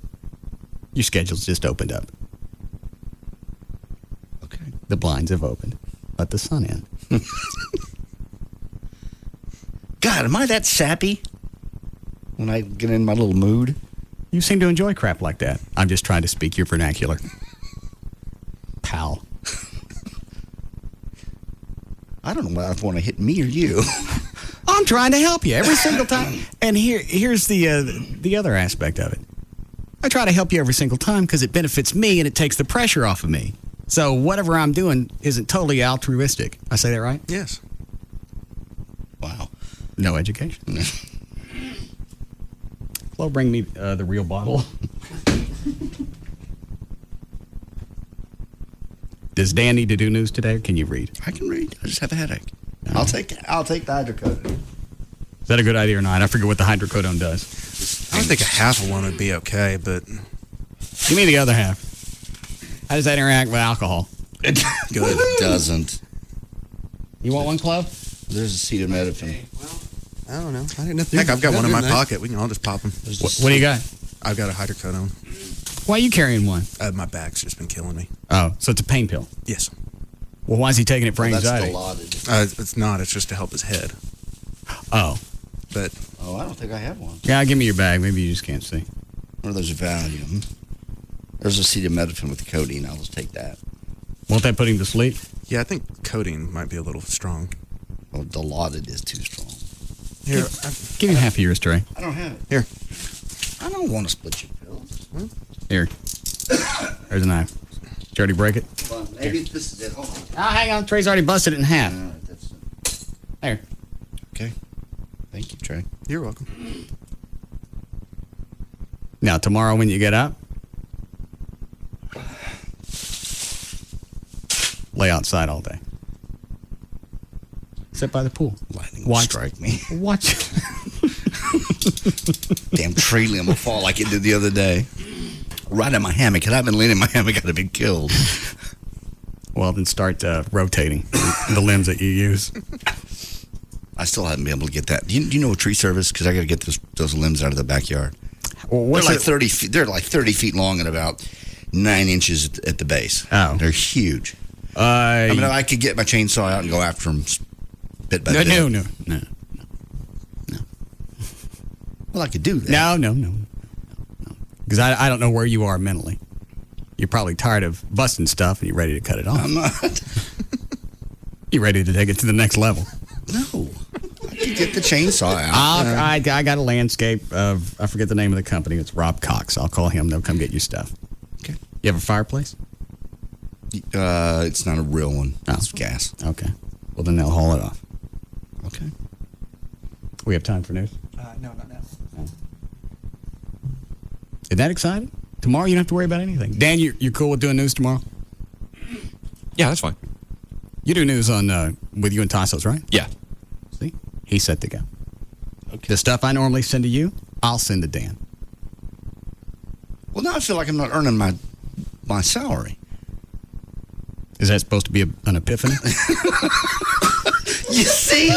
Speaker 1: Your schedule's just opened up.
Speaker 7: Okay.
Speaker 1: The blinds have opened. Let the sun in.
Speaker 7: God, am I that sappy when I get in my little mood?
Speaker 1: You seem to enjoy crap like that. I'm just trying to speak your vernacular. Pal.
Speaker 7: I don't know whether I want to hit me or you.
Speaker 1: I'm trying to help you every single time. And here's the other aspect of it. I try to help you every single time because it benefits me and it takes the pressure off of me. So whatever I'm doing isn't totally altruistic. I say that right?
Speaker 4: Yes.
Speaker 7: Wow.
Speaker 1: No education. Flo, bring me the real bottle. Does Dan need to do news today, or can you read?
Speaker 7: I can read. I just have a headache. I'll take the hydrocodone.
Speaker 1: Is that a good idea or not? I forget what the hydrocodone does.
Speaker 4: I would think a half of one would be okay, but...
Speaker 1: Give me the other half. How does that interact with alcohol?
Speaker 7: Good. It doesn't.
Speaker 1: You want one, Club?
Speaker 7: There's acetaminophen.
Speaker 13: I don't know.
Speaker 4: Heck, I've got one in my pocket. We can all just pop them.
Speaker 1: What do you got?
Speaker 4: I've got a hydrocodone.
Speaker 1: Why are you carrying one?
Speaker 4: My back's just been killing me.
Speaker 1: Oh, so it's a pain pill?
Speaker 4: Yes.
Speaker 1: Well, why is he taking it for anxiety?
Speaker 4: It's not. It's just to help his head.
Speaker 1: Oh.
Speaker 4: But...
Speaker 7: Oh, I don't think I have one.
Speaker 1: Yeah, give me your bag. Maybe you just can't see.
Speaker 7: Or there's Valium. There's acetaminophen with the codeine. I'll just take that.
Speaker 1: Won't that put him to sleep?
Speaker 4: Yeah, I think codeine might be a little strong.
Speaker 7: Well, Dilaudid is too strong.
Speaker 4: Here,
Speaker 1: give him half of yours, Trey.
Speaker 7: I don't have it.
Speaker 4: Here.
Speaker 7: I don't want to split your pills.
Speaker 1: Here. There's a knife. Did you already break it?
Speaker 7: Well, maybe this is it. Hold on.
Speaker 1: Oh, hang on. Trey's already busted it in half. There.
Speaker 7: Okay. Thank you, Trey.
Speaker 4: You're welcome.
Speaker 1: Now, tomorrow when you get up, lay outside all day. Sit by the pool.
Speaker 7: Lightning will strike me.
Speaker 1: Watch.
Speaker 7: Damn tree limb will fall like it did the other day. Right in my hammock. Had I been laying in my hammock, I'd have been killed.
Speaker 1: Well, then start rotating the limbs that you use.
Speaker 7: I still haven't been able to get that. Do you know a tree service? Because I got to get those limbs out of the backyard.
Speaker 1: Well,
Speaker 7: they're like 30 feet. They're like 30 feet long and about 9 inches at the base.
Speaker 1: Oh,
Speaker 7: they're huge. I mean, I could get my chainsaw out and go after them bit by bit.
Speaker 1: No.
Speaker 7: Well, I could do that.
Speaker 1: No. Because I don't know where you are mentally. You're probably tired of busting stuff and you're ready to cut it off.
Speaker 7: I'm not.
Speaker 1: You're ready to take it to the next level.
Speaker 7: No. I could get the chainsaw out.
Speaker 1: I got a landscape of, I forget the name of the company. It's Rob Cox. I'll call him. They'll come get your stuff.
Speaker 7: Okay.
Speaker 1: You have a fireplace?
Speaker 7: It's not a real one. It's gas.
Speaker 1: Okay. Well, then they'll haul it off.
Speaker 7: Okay.
Speaker 1: We have time for news?
Speaker 13: No, not now.
Speaker 1: Isn't that exciting? Tomorrow you don't have to worry about anything. Dan, you're cool with doing news tomorrow?
Speaker 15: Yeah, that's fine.
Speaker 1: You do news on with you and Tassos, right?
Speaker 15: Yeah.
Speaker 1: See? He's set to go. Okay. The stuff I normally send to you, I'll send to Dan.
Speaker 7: Well, now I feel like I'm not earning my salary.
Speaker 1: Is that supposed to be an epiphany?
Speaker 7: You see?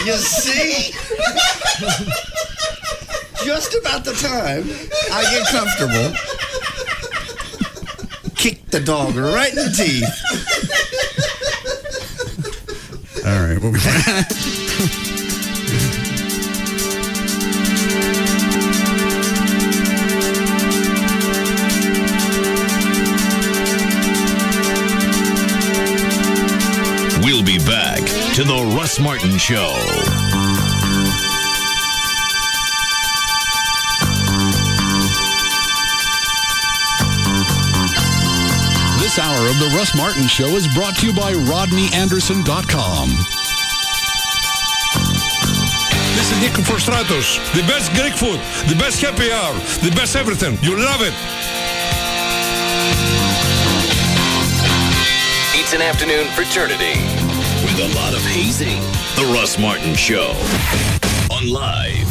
Speaker 7: You see? Just about the time I get comfortable, kick the dog right in the teeth.
Speaker 1: All right, we'll be back.
Speaker 17: We'll be back to the Russ Martin Show.
Speaker 16: This hour of the Russ Martin Show is brought to you by RodneyAnderson.com.
Speaker 5: This is Nico for Stratos. The best Greek food, the best happy hour, the best everything. You love it.
Speaker 17: It's an afternoon fraternity with a lot of hazing. The Russ Martin Show on Live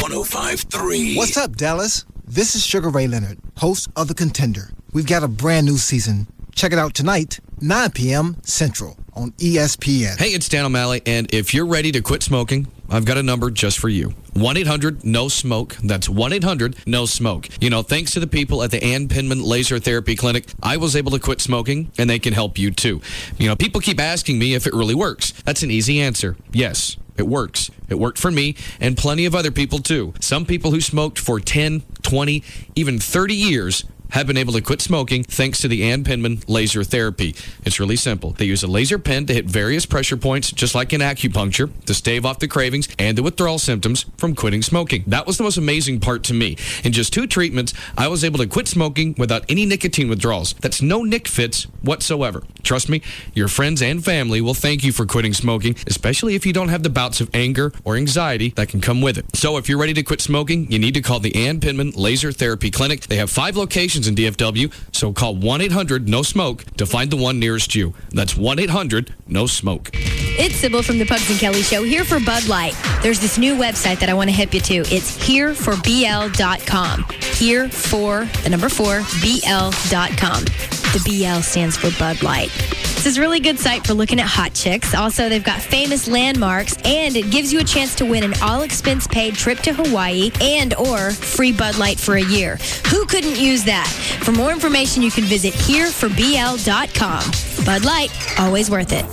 Speaker 17: 105.3.
Speaker 19: What's up, Dallas? This is Sugar Ray Leonard, host of The Contender. We've got a brand new season. Check it out tonight, 9 p.m. Central on ESPN.
Speaker 15: Hey, it's Dan O'Malley, and if you're ready to quit smoking, I've got a number just for you. 1-800-NO-SMOKE. That's 1-800-NO-SMOKE. You know, thanks to the people at the Ann Pinman Laser Therapy Clinic, I was able to quit smoking, and they can help you too. You know, people keep asking me if it really works. That's an easy answer. Yes, it works. It worked for me and plenty of other people too. Some people who smoked for 10, 20, even 30 years have been able to quit smoking thanks to the Ann Pinman Laser Therapy. It's really simple. They use a laser pen to hit various pressure points, just like in acupuncture, to stave off the cravings and the withdrawal symptoms from quitting smoking. That was the most amazing part to me. In just 2 treatments, I was able to quit smoking without any nicotine withdrawals. That's no nic fits whatsoever. Trust me, your friends and family will thank you for quitting smoking, especially if you don't have the bouts of anger or anxiety that can come with it. So if you're ready to quit smoking, you need to call the Ann Pinman Laser Therapy Clinic. They have 5 locations in DFW, so call 1-800-NO-SMOKE to find the one nearest you. That's 1-800-NO-SMOKE.
Speaker 10: It's Sybil from the Pugs and Kelly Show, here for Bud Light. There's this new website that I want to hip you to. It's hereforbl.com. Here for, the number 4, BL.com. The BL stands for Bud Light. This is a really good site for looking at hot chicks. Also, they've got famous landmarks, and it gives you a chance to win an all-expense-paid trip to Hawaii and or free Bud Light for a year. Who couldn't use that? For more information, you can visit hereforbl.com. Bud Light, always worth it.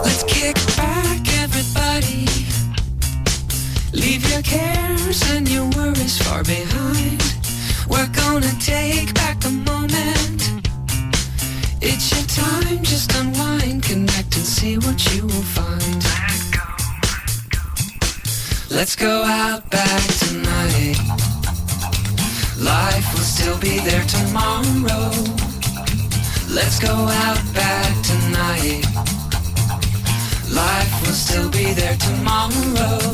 Speaker 20: Let's kick back, everybody. Leave your cares and your worries far behind. We're gonna take back the moment. It's your time, just unwind, connect and see what you will find. Let's go out back tonight. Life will still be there tomorrow. Let's go out back tonight. Life will still be there tomorrow.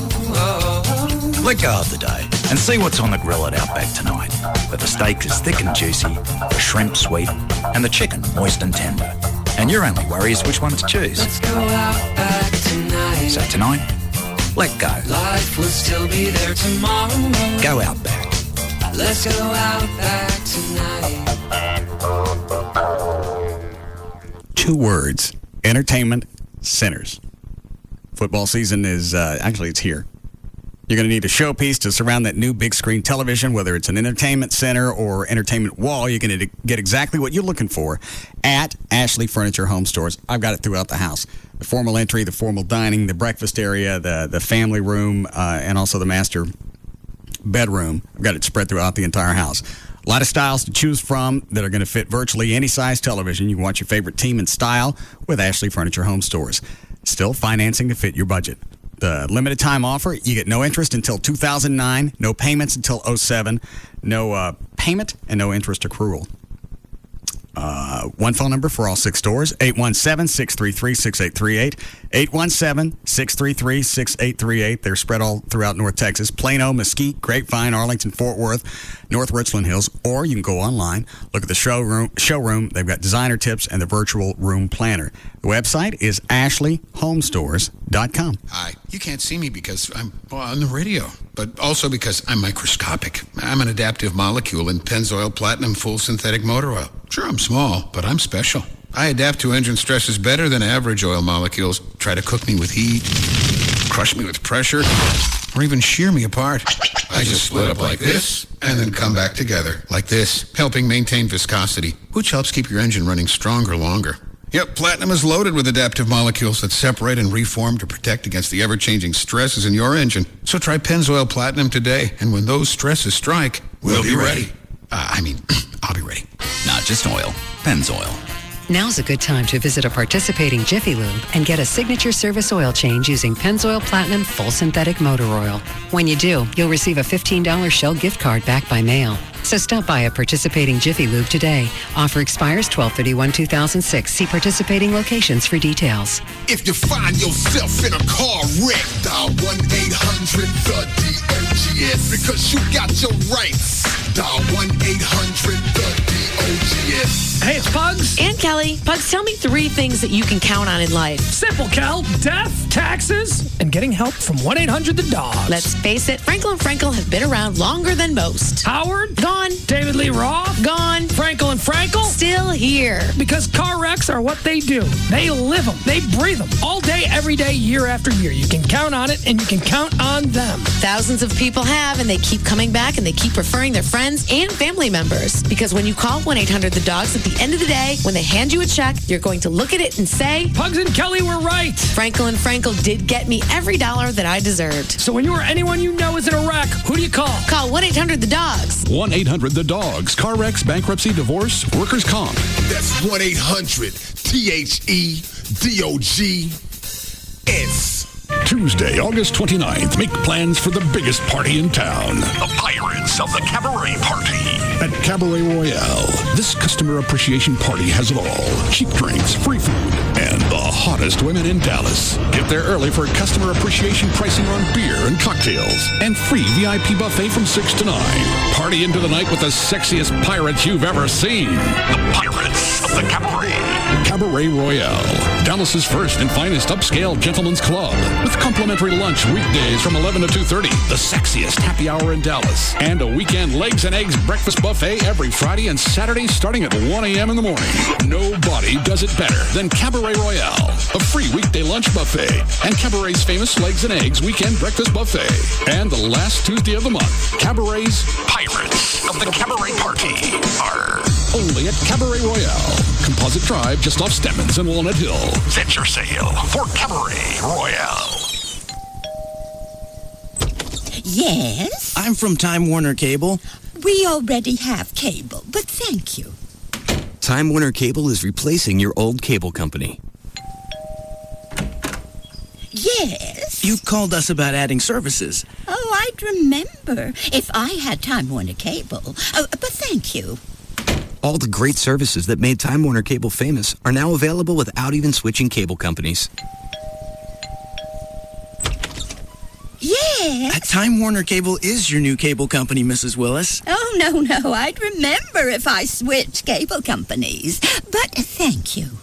Speaker 24: Let go of the day and see what's on the grill at Outback tonight, where the steak is thick and juicy, the shrimp sweet, and the chicken moist and tender. And your only worry is which one to choose.
Speaker 20: Let's go out back tonight.
Speaker 24: So tonight, let go.
Speaker 20: Life will still be there tomorrow.
Speaker 24: Go Outback.
Speaker 20: Let's go out back tonight.
Speaker 1: 2 words. Entertainment centers. Football season is, actually it's here. You're going to need a showpiece to surround that new big screen television, whether it's an entertainment center or entertainment wall. You're going to get exactly what you're looking for at Ashley Furniture Home Stores. I've got it throughout the house. The formal entry, the formal dining, the breakfast area, the family room, and also the master bedroom. I've got it spread throughout the entire house. A lot of styles to choose from that are going to fit virtually any size television. You can watch your favorite team and style with Ashley Furniture Home Stores. Still financing to fit your budget. The limited time offer, you get no interest until 2009, no payments until 2007, no payment and no interest accrual. One phone number for all 6 stores, 817-633-6838, 817-633-6838. They're spread all throughout North Texas, Plano, Mesquite, Grapevine, Arlington, Fort Worth, North Richland Hills, or you can go online, look at the showroom. They've got designer tips and the virtual room planner. The website is ashleyhomestores.com.
Speaker 25: Hi. You can't see me because I'm on the radio, but also because I'm microscopic. I'm an adaptive molecule in Pennzoil Platinum Full Synthetic Motor Oil. Sure, I'm small, but I'm special. I adapt to engine stresses better than average oil molecules. Try to cook me with heat, crush me with pressure, or even shear me apart. I just split up like this and then come back together like this, helping maintain viscosity, which helps keep your engine running stronger longer. Yep, Platinum is loaded with adaptive molecules that separate and reform to protect against the ever-changing stresses in your engine. So try Pennzoil Platinum today, and when those stresses strike, we'll be ready. I'll be ready.
Speaker 24: Not just oil, Pennzoil.
Speaker 3: Now's a good time to visit a participating Jiffy Lube and get a signature service oil change using Pennzoil Platinum Full Synthetic Motor Oil. When you do, you'll receive a $15 Shell gift card back by mail. So stop by a participating Jiffy Lube today. Offer expires 12/31/2006. See participating locations for details.
Speaker 6: If you find yourself in a car wreck, dial 1-800-THE-DOGS because you got your rights. Dial 1-800-THE-DOGS.
Speaker 23: Hey, it's Pugs.
Speaker 11: And Kelly. Pugs, tell me 3 things that you can count on in life.
Speaker 23: Simple, Kel. Death, taxes, and getting help from 1-800-THE-DOGS.
Speaker 11: Let's face it, Frankel and Frankel have been around longer than most.
Speaker 23: Howard?
Speaker 11: Gone.
Speaker 23: David Lee Roth?
Speaker 11: Gone.
Speaker 23: Frankel and Frankel?
Speaker 11: Still here.
Speaker 23: Because car wrecks are what they do. They live them. They breathe them. All day, every day, year after year. You can count on it, and you can count on them.
Speaker 11: Thousands of people have, and they keep coming back, and they keep referring their friends and family members. Because when you call 1-800-THE-DOGS, at the end of the day, when they hand you a check, you're going to look at it and say,
Speaker 23: Pugs and Kelly were right.
Speaker 11: Frankel and Frankel did get me every dollar that I deserved.
Speaker 23: So when you or anyone you know is in a wreck, who do you call?
Speaker 11: Call 1-800-THE-DOGS.
Speaker 16: 1-800-THE-DOGS. Car wrecks, bankruptcy, divorce, workers' comp.
Speaker 6: That's 1-800-THE-DOGS.
Speaker 16: Tuesday, August 29th, make plans for the biggest party in town.
Speaker 17: The Pirates of the Cabaret Party.
Speaker 16: At Cabaret Royale, this customer appreciation party has it all. Cheap drinks, free food, and the hottest women in Dallas. Get there early for customer appreciation pricing on beer and cocktails. And free VIP buffet from 6 to 9. Party into the night with the sexiest pirates you've ever seen.
Speaker 17: The Pirates of the Cabaret.
Speaker 16: Cabaret Royale, Dallas's first and finest upscale gentlemen's club. With complimentary lunch weekdays from 11 to 2:30. The sexiest happy hour in Dallas. And a weekend legs and eggs breakfast buffet every Friday and Saturday starting at 1 a.m. in the morning. Nobody does it better than Cabaret Royale. A free weekday lunch buffet. And Cabaret's famous legs and eggs weekend breakfast buffet. And the last Tuesday of the month, Cabaret's
Speaker 17: Pirates of the Cabaret Party are
Speaker 16: only at Cabaret Royale. Composite Drive just off Stemmons and Walnut Hill.
Speaker 17: Set your sail for Cabaret Royale.
Speaker 9: Yes?
Speaker 18: I'm from Time Warner Cable.
Speaker 9: We already have cable, but thank you.
Speaker 18: Time Warner Cable is replacing your old cable company.
Speaker 9: Yes?
Speaker 18: You called us about adding services.
Speaker 9: Oh, I'd remember if I had Time Warner Cable. But thank you.
Speaker 18: All the great services that made Time Warner Cable famous are now available without even switching cable companies.
Speaker 9: Yes?
Speaker 18: Time Warner Cable is your new cable company, Mrs. Willis.
Speaker 9: Oh, no, I'd remember if I switched cable companies. But thank you.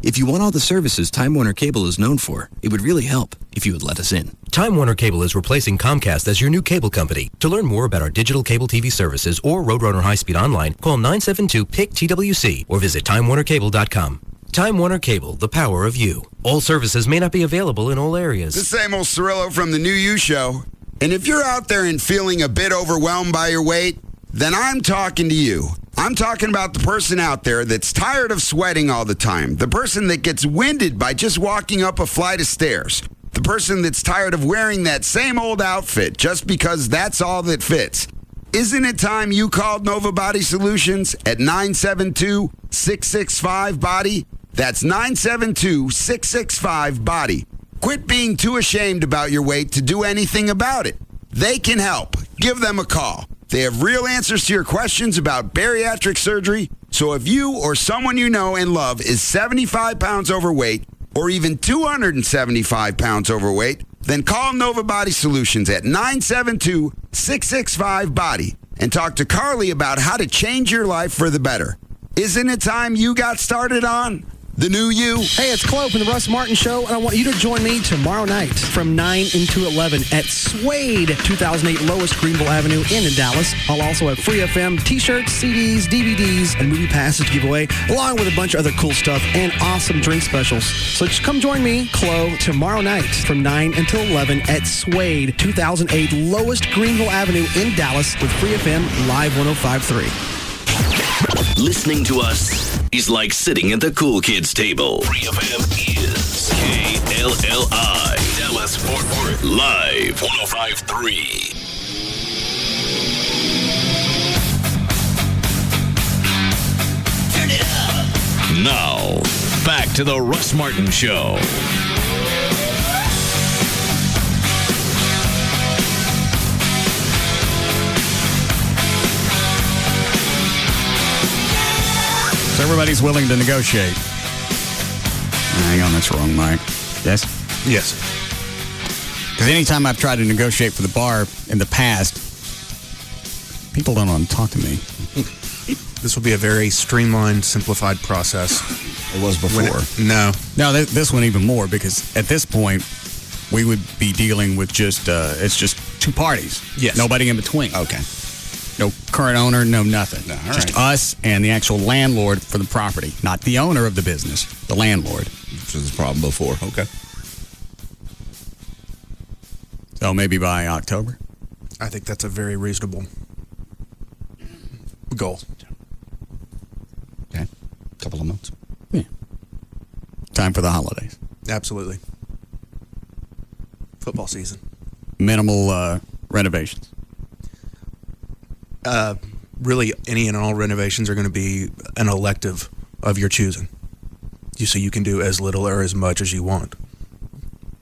Speaker 18: If you want all the services Time Warner Cable is known for, it would really help if you would let us in.
Speaker 22: Time Warner Cable is replacing Comcast as your new cable company. To learn more about our digital cable TV services or Roadrunner High Speed Online, call 972-PIC-TWC or visit TimeWarnerCable.com. Time Warner Cable, the power of you. All services may not be available in all areas.
Speaker 26: The same old Cirillo from the New You Show. And if you're out there and feeling a bit overwhelmed by your weight, then I'm talking to you. I'm talking about the person out there that's tired of sweating all the time. The person that gets winded by just walking up a flight of stairs. The person that's tired of wearing that same old outfit just because that's all that fits. Isn't it time you called Nova Body Solutions at 972-665-BODY? That's 972-665-BODY. Quit being too ashamed about your weight to do anything about it. They can help. Give them a call. They have real answers to your questions about bariatric surgery. So if you or someone you know and love is 75 pounds overweight or even 275 pounds overweight, then call Nova Body Solutions at 972-665-BODY and talk to Carly about how to change your life for the better. Isn't it time you got started on the new you.
Speaker 13: Hey, it's Chloe from the Russ Martin Show, and I want you to join me tomorrow night from 9 until 11 at Suede, 2008 Lowest Greenville Avenue in Dallas. I'll also have Free FM t-shirts, CDs, DVDs, and movie passes to give away, along with a bunch of other cool stuff and awesome drink specials. So just come join me, Chloe, tomorrow night from 9 until 11 at Suede, 2008 Lowest Greenville Avenue in Dallas with Free FM Live 105.3.
Speaker 17: Listening to us is like sitting at the cool kids table. Free FM is KLLI. Dallas Fort Worth Live 105.3. Turn it up. Now, back to the Russ Martin Show.
Speaker 1: So everybody's willing to negotiate. Hang on, that's wrong, Mike. Yes?
Speaker 13: Yes.
Speaker 1: Because anytime I've tried to negotiate for the bar in the past, people don't want to talk to me.
Speaker 2: This will be a very streamlined, simplified process.
Speaker 7: It was before.
Speaker 2: No,
Speaker 1: this one even more, because at this point, we would be dealing with it's just two parties.
Speaker 2: Yes.
Speaker 1: Nobody in between.
Speaker 7: Okay.
Speaker 1: No current owner, no nothing.
Speaker 7: No, all
Speaker 1: just
Speaker 7: right.
Speaker 1: us and the actual landlord for the property, not the owner of the business, the landlord.
Speaker 7: Which was the problem before. Okay.
Speaker 1: So maybe by October?
Speaker 2: I think that's a very reasonable goal.
Speaker 7: Okay. Couple of months.
Speaker 1: Yeah. Time for the holidays.
Speaker 2: Absolutely. Football season.
Speaker 1: Minimal renovations.
Speaker 2: Really, any and all renovations are going to be an elective of your choosing. So you can do as little or as much as you want.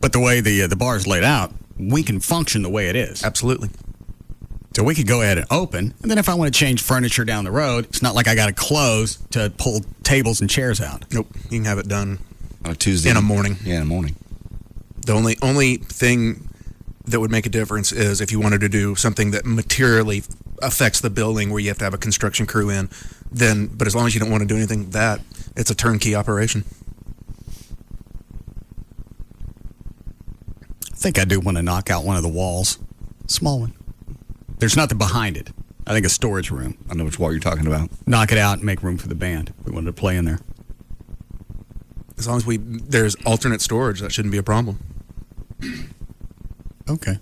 Speaker 1: But the way the bar is laid out, we can function the way it is.
Speaker 2: Absolutely.
Speaker 1: So we could go ahead and open, and then if I want to change furniture down the road, it's not like I got to close to pull tables and chairs out.
Speaker 2: Nope. You can have it done
Speaker 7: on a Tuesday.
Speaker 2: In a morning.
Speaker 7: Yeah, in the morning.
Speaker 2: The only thing that would make a difference is if you wanted to do something that materially affects the building where you have to have a construction crew in, then, but as long as you don't want to do anything that, it's a turnkey operation.
Speaker 1: I think I do want to knock out one of the walls. Small one. There's nothing behind it. I think a storage room.
Speaker 7: I know which wall you're talking about.
Speaker 1: Knock it out and make room for the band. We wanted to play in there.
Speaker 2: As long as there's alternate storage, that shouldn't be a problem.
Speaker 1: Okay.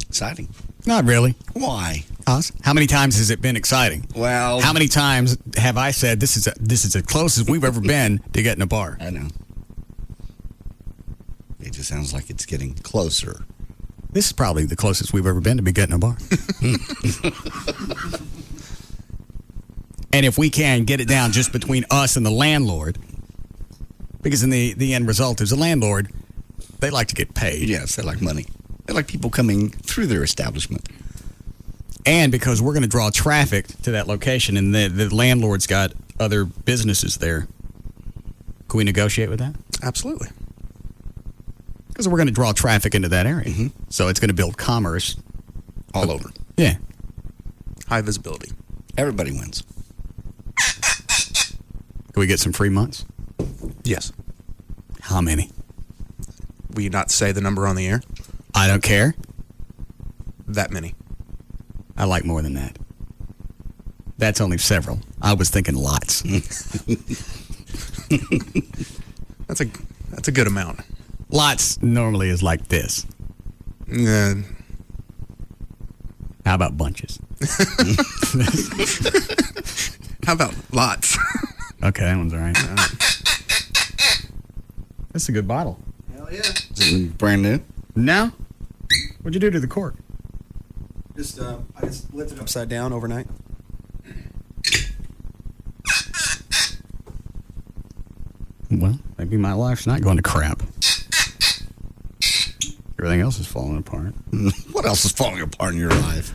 Speaker 7: Exciting.
Speaker 1: Not really.
Speaker 7: Why?
Speaker 1: Us? How many times has it been exciting?
Speaker 7: Well,
Speaker 1: how many times have I said this is as close as we've ever been to getting a bar?
Speaker 7: I know. It just sounds like it's getting closer.
Speaker 1: This is probably the closest we've ever been to be getting a bar. And if we can get it down just between us and the landlord, because in the end result is the landlord, they like to get paid.
Speaker 7: Yes, they like money. They like people coming through their establishment.
Speaker 1: And because we're going to draw traffic to that location, and the landlord's got other businesses there. Can we negotiate with that?
Speaker 2: Absolutely.
Speaker 1: Because we're going to draw traffic into that area.
Speaker 7: Mm-hmm.
Speaker 1: So it's going to build commerce.
Speaker 7: All over.
Speaker 1: Yeah.
Speaker 2: High visibility.
Speaker 7: Everybody wins.
Speaker 1: Can we get some free months?
Speaker 2: Yes.
Speaker 1: How many?
Speaker 2: Will you not say the number on the air?
Speaker 1: I don't care.
Speaker 2: That many.
Speaker 1: I like more than that. That's only several. I was thinking lots.
Speaker 2: That's a good amount.
Speaker 1: Lots normally is like this. How about bunches?
Speaker 2: How about lots?
Speaker 1: Okay, that one's all right. That's a good bottle.
Speaker 13: Hell yeah.
Speaker 7: Is it brand new?
Speaker 1: No. What'd you do to the cork?
Speaker 13: I just left it upside down overnight.
Speaker 1: Well, maybe my life's not going to crap. Everything else is falling apart.
Speaker 7: What else is falling apart in your life?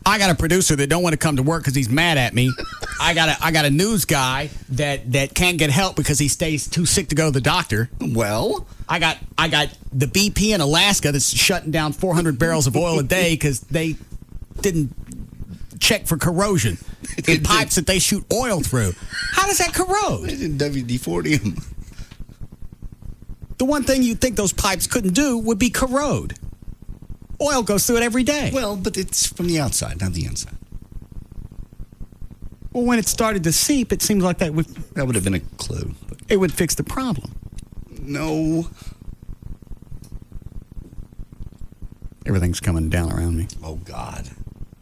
Speaker 1: I got a producer that don't want to come to work because he's mad at me. I got a news guy that can't get help because he stays too sick to go to the doctor.
Speaker 7: Well,
Speaker 1: I got the BP in Alaska that's shutting down 400 barrels of oil a day because they didn't check for corrosion in pipes that they shoot oil through. How does that corrode?
Speaker 7: They didn't WD-40 them.
Speaker 1: The one thing you'd think those pipes couldn't do would be corrode. Oil goes through it every day.
Speaker 7: Well, but it's from the outside, not the inside.
Speaker 1: Well, when it started to seep, it seems like that would
Speaker 7: have been a clue.
Speaker 1: It would fix the problem.
Speaker 7: No.
Speaker 1: Everything's coming down around me.
Speaker 7: Oh, God.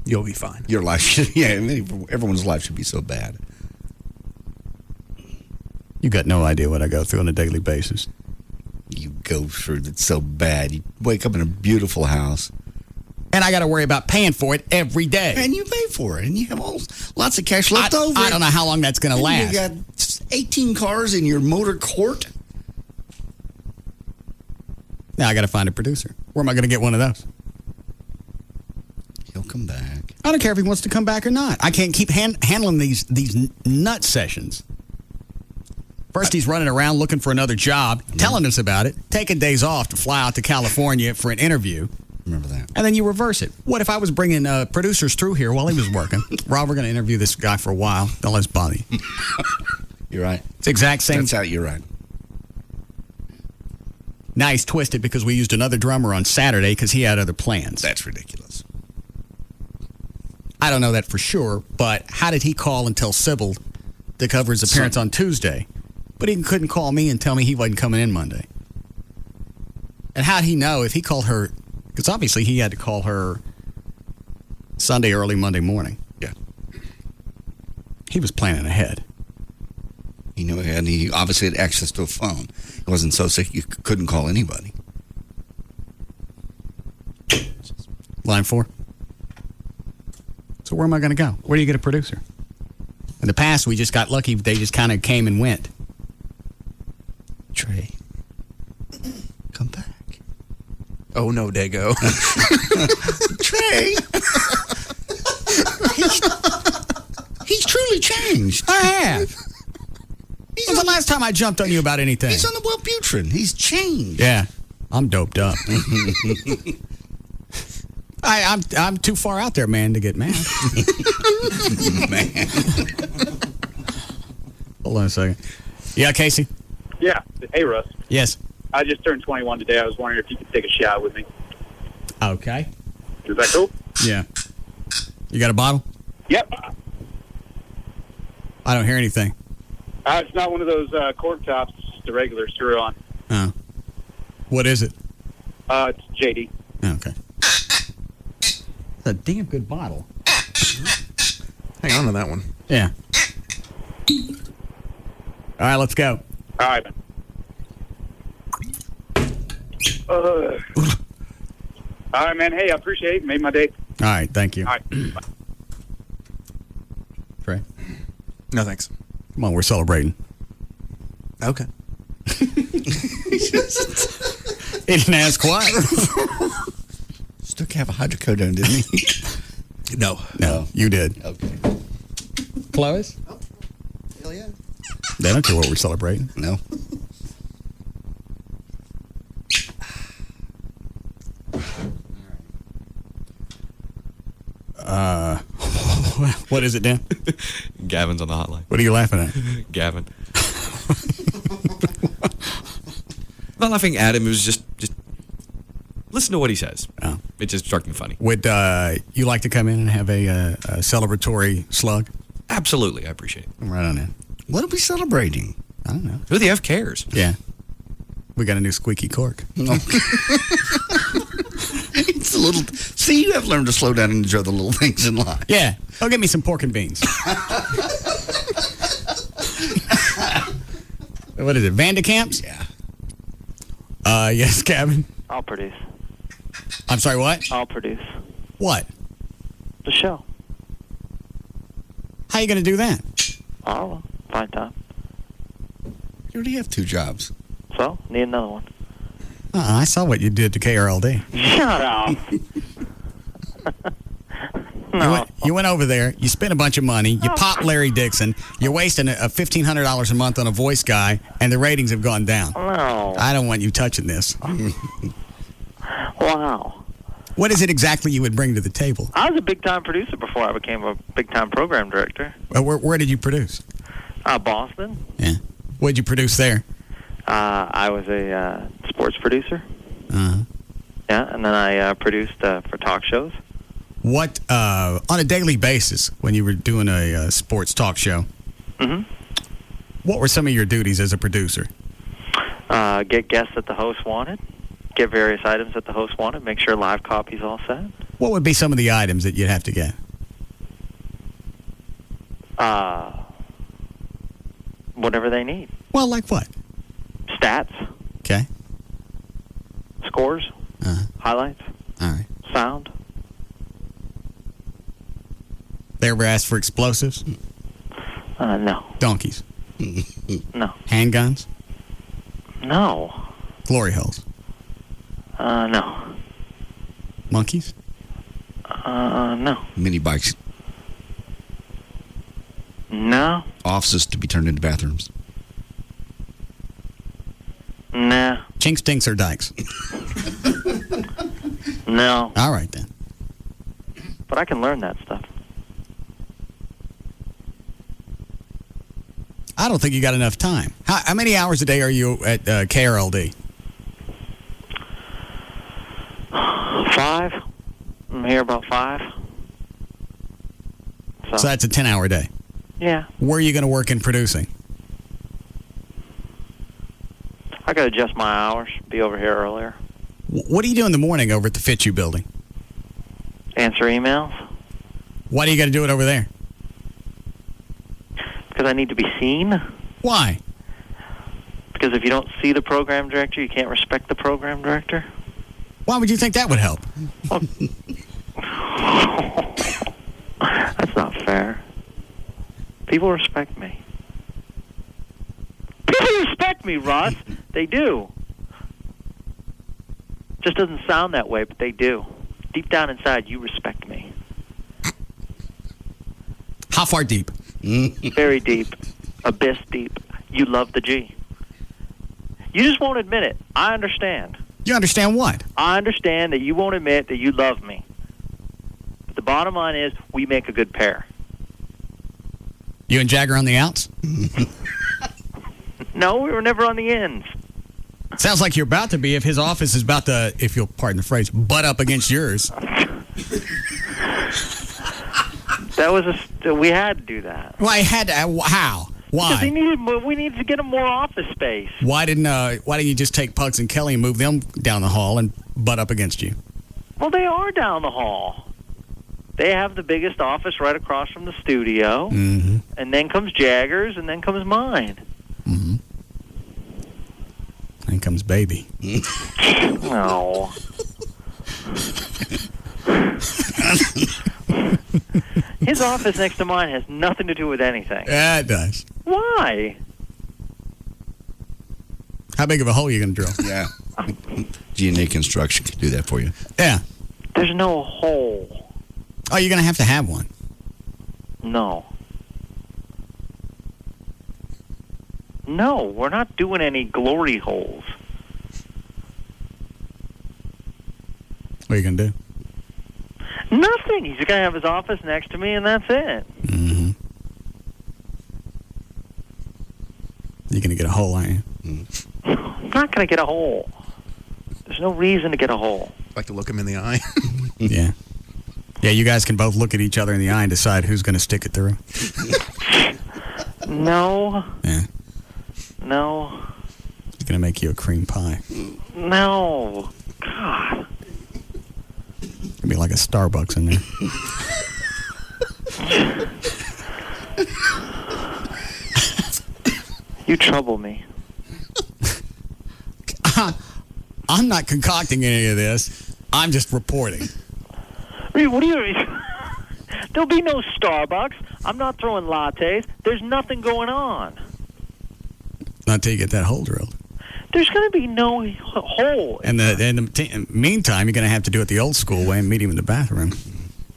Speaker 2: You'll be fine.
Speaker 7: Your life should, everyone's life should be so bad.
Speaker 1: You got no idea what I go through on a daily basis.
Speaker 7: You go through it so bad. You wake up in a beautiful house.
Speaker 1: And I got to worry about paying for it every day.
Speaker 7: And you pay for it. And you have lots of cash left over.
Speaker 1: I don't know how long that's going to last.
Speaker 7: You got 18 cars in your motor court.
Speaker 1: Now I got to find a producer. Where am I going to get one of those?
Speaker 7: He'll come back.
Speaker 1: I don't care if he wants to come back or not. I can't keep handling these nut sessions. First, he's running around looking for another job, telling us about it, taking days off to fly out to California for an interview.
Speaker 7: Remember that.
Speaker 1: And then you reverse it. What if I was bringing producers through here while he was working? Rob, we're going to interview this guy for a while. Don't let's bother you.
Speaker 7: You're right.
Speaker 1: It's the exact same.
Speaker 7: That's out. You're right.
Speaker 1: Now he's twisted because we used another drummer on Saturday because he had other plans.
Speaker 7: That's ridiculous.
Speaker 1: I don't know that for sure, but how did he call and tell Sybil to cover his appearance on Tuesday? But he couldn't call me and tell me he wasn't coming in Monday. And how'd he know if he called her? Because obviously he had to call her Sunday early Monday morning.
Speaker 7: Yeah.
Speaker 1: He was planning ahead.
Speaker 7: He knew ahead, and he obviously had access to a phone. He wasn't so sick you couldn't call anybody.
Speaker 1: Line 4. So where am I going to go? Where do you get a producer? In the past, we just got lucky. They just kind of came and went.
Speaker 7: Trey, come back.
Speaker 2: Oh, no, Dago.
Speaker 7: Trey. He's truly changed.
Speaker 1: I have. When's the last time I jumped on you about anything?
Speaker 7: He's on the Wellbutrin. He's changed.
Speaker 1: Yeah, I'm doped up. I'm too far out there, man, to get mad.
Speaker 7: Man.
Speaker 1: Hold on a second. Yeah, Casey?
Speaker 4: Yeah. Hey, Russ.
Speaker 1: Yes.
Speaker 4: I just turned 21 today. I was wondering if you could take a shot with me.
Speaker 1: Okay.
Speaker 4: Is that cool?
Speaker 1: Yeah. You got a bottle?
Speaker 4: Yep.
Speaker 1: I don't hear anything.
Speaker 4: It's not one of those cork tops. It's just a regular Suron.
Speaker 1: Oh. What is it?
Speaker 4: It's JD.
Speaker 1: Okay. It's a damn good bottle.
Speaker 2: Hang on to that one.
Speaker 1: Yeah. All right, let's go.
Speaker 4: All right, man. All right, man. Hey, I appreciate it. Made my day.
Speaker 1: All right, thank you.
Speaker 4: All right. Bye.
Speaker 1: Trey?
Speaker 2: No, thanks.
Speaker 1: Come on, we're celebrating.
Speaker 2: Okay.
Speaker 1: He didn't ask why.
Speaker 7: Still have a hydrocodone, didn't he?
Speaker 2: No.
Speaker 1: No, you did.
Speaker 7: Okay.
Speaker 1: Close?
Speaker 13: Hell yeah.
Speaker 1: They don't care what we're celebrating.
Speaker 7: No.
Speaker 1: What is it, Dan?
Speaker 15: Gavin's on the hotline.
Speaker 1: What are you laughing at?
Speaker 15: Gavin. I'm not laughing at him. It was just listen to what he says.
Speaker 1: Oh.
Speaker 15: It just struck me funny.
Speaker 1: Would you like to come in and have a celebratory slug?
Speaker 15: Absolutely. I appreciate it.
Speaker 1: Right on in.
Speaker 7: What are we celebrating?
Speaker 1: I don't know.
Speaker 15: Who the F cares?
Speaker 1: Yeah. We got a new squeaky cork.
Speaker 7: It's a little. See, you have learned to slow down and enjoy the little things in life.
Speaker 1: Yeah. Go get me some pork and beans. What is it? Vandekamps?
Speaker 7: Yeah.
Speaker 1: Yes, Gavin.
Speaker 5: I'll produce.
Speaker 1: I'm sorry, what?
Speaker 5: I'll produce.
Speaker 1: What?
Speaker 5: The show.
Speaker 1: How you going to do that?
Speaker 5: Oh, find time.
Speaker 7: You already have 2 jobs.
Speaker 5: So, need another one.
Speaker 1: I saw what you did to KRLD.
Speaker 5: Shut up. No.
Speaker 1: You went over there, you spent a bunch of money, you popped Larry Dixon, you're wasting $1,500 a month on a voice guy, and the ratings have gone down.
Speaker 5: No.
Speaker 1: I don't want you touching this.
Speaker 5: Wow.
Speaker 1: What is it exactly you would bring to the table?
Speaker 5: I was a big-time producer before I became a big-time program director.
Speaker 1: Where did you produce?
Speaker 5: Boston.
Speaker 1: Yeah. What did you produce there?
Speaker 5: I was a sports producer.
Speaker 1: Uh-huh.
Speaker 5: Yeah, and then I produced for talk shows.
Speaker 1: What, on a daily basis, when you were doing a sports talk show, what were some of your duties as a producer?
Speaker 5: Get guests that the host wanted, get various items that the host wanted, make sure live copy's all set.
Speaker 1: What would be some of the items that you'd have to get?
Speaker 5: Whatever they need.
Speaker 1: Well, like what?
Speaker 5: Stats.
Speaker 1: Okay.
Speaker 5: Scores. Highlights.
Speaker 1: All right.
Speaker 5: Sound.
Speaker 1: They ever asked for explosives?
Speaker 5: No.
Speaker 1: Donkeys?
Speaker 5: No.
Speaker 1: Handguns?
Speaker 5: No.
Speaker 1: Glory holes?
Speaker 5: No.
Speaker 1: Monkeys?
Speaker 5: No.
Speaker 7: Mini bikes.
Speaker 5: No.
Speaker 7: Offices to be turned into bathrooms.
Speaker 5: Nah.
Speaker 1: Chinks, dinks, or dykes?
Speaker 5: No.
Speaker 1: All right, then.
Speaker 5: But I can learn that stuff.
Speaker 1: I don't think you got enough time. How many hours a day are you at KRLD?
Speaker 5: 5. I'm here about 5.
Speaker 1: So that's a 10-hour day.
Speaker 5: Yeah.
Speaker 1: Where are you going to work in producing?
Speaker 5: I got to adjust my hours, be over here earlier.
Speaker 1: What do you do in the morning over at the Fitzhugh building?
Speaker 5: Answer emails.
Speaker 1: Why do you got to do it over there?
Speaker 5: Because I need to be seen.
Speaker 1: Why?
Speaker 5: Because if you don't see the program director, you can't respect the program director.
Speaker 1: Why would you think that would help?
Speaker 5: That's not fair. People respect me. People respect me, Russ. They do. Just doesn't sound that way, but they do. Deep down inside, you respect me.
Speaker 1: How far deep?
Speaker 5: Very deep. Abyss deep. You love the G. You just won't admit it. I understand.
Speaker 1: You understand what?
Speaker 5: I understand that you won't admit that you love me. But the bottom line is, we make a good pair.
Speaker 1: You and Jagger on the outs?
Speaker 5: No, we were never on the ends.
Speaker 1: Sounds like you're about to be if his office is about to, if you'll pardon the phrase, butt up against yours.
Speaker 5: That was we had to do that.
Speaker 1: Well, I had to. How? Why?
Speaker 5: Because we needed to get him more office space.
Speaker 1: Why didn't you just take Pugs and Kelly and move them down the hall and butt up against you?
Speaker 5: Well, they are down the hall. They have the biggest office right across from the studio.
Speaker 1: Mm-hmm.
Speaker 5: And then comes Jagger's, and then comes mine.
Speaker 1: Mm-hmm. Then comes Baby.
Speaker 5: No. His office next to mine has nothing to do with anything.
Speaker 1: Yeah, it does.
Speaker 5: Why?
Speaker 1: How big of a hole are you going to drill?
Speaker 7: Yeah. G&A Construction can do that for you.
Speaker 1: Yeah.
Speaker 5: There's no hole.
Speaker 1: Oh, you're going to have one.
Speaker 5: No. No, we're not doing any glory holes.
Speaker 1: What are you going to do?
Speaker 5: Nothing. He's going to have his office next to me, and that's it.
Speaker 1: Mm-hmm. You're going to get a hole, aren't you?
Speaker 5: I'm not going to get a hole. There's no reason to get a hole.
Speaker 2: Like to look him in the eye.
Speaker 1: Yeah. Yeah, you guys can both look at each other in the eye and decide who's going to stick it through.
Speaker 5: No.
Speaker 1: Yeah.
Speaker 5: No.
Speaker 1: It's going to make you a cream pie.
Speaker 5: No. God.
Speaker 1: It's going to be like a Starbucks in there.
Speaker 5: You trouble me.
Speaker 1: I'm not concocting any of this. I'm just reporting.
Speaker 5: What do you... There'll be no Starbucks. I'm not throwing lattes. There's nothing going on.
Speaker 1: Not until you get that hole drilled.
Speaker 5: There's going to be no hole.
Speaker 1: And in the meantime, you're going to have to do it the old school way and meet him in the bathroom.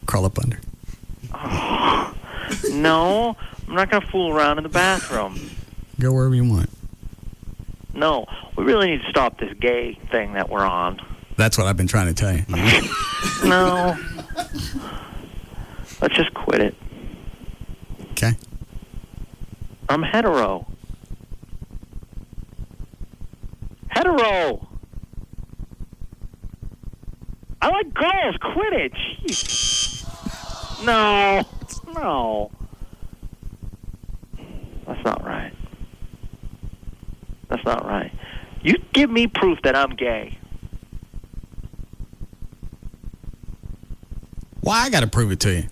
Speaker 1: Crawl up under.
Speaker 5: Oh, no, I'm not going to fool around in the bathroom.
Speaker 1: Go wherever you want.
Speaker 5: No, we really need to stop this gay thing that we're on.
Speaker 1: That's what I've been trying to tell you.
Speaker 5: No. Let's just quit it.
Speaker 1: Okay.
Speaker 5: I'm hetero. Hetero. I like girls. Quit it. Jeez. No. That's not right. That's not right. You give me proof that I'm gay.
Speaker 1: Why I got to prove it to you?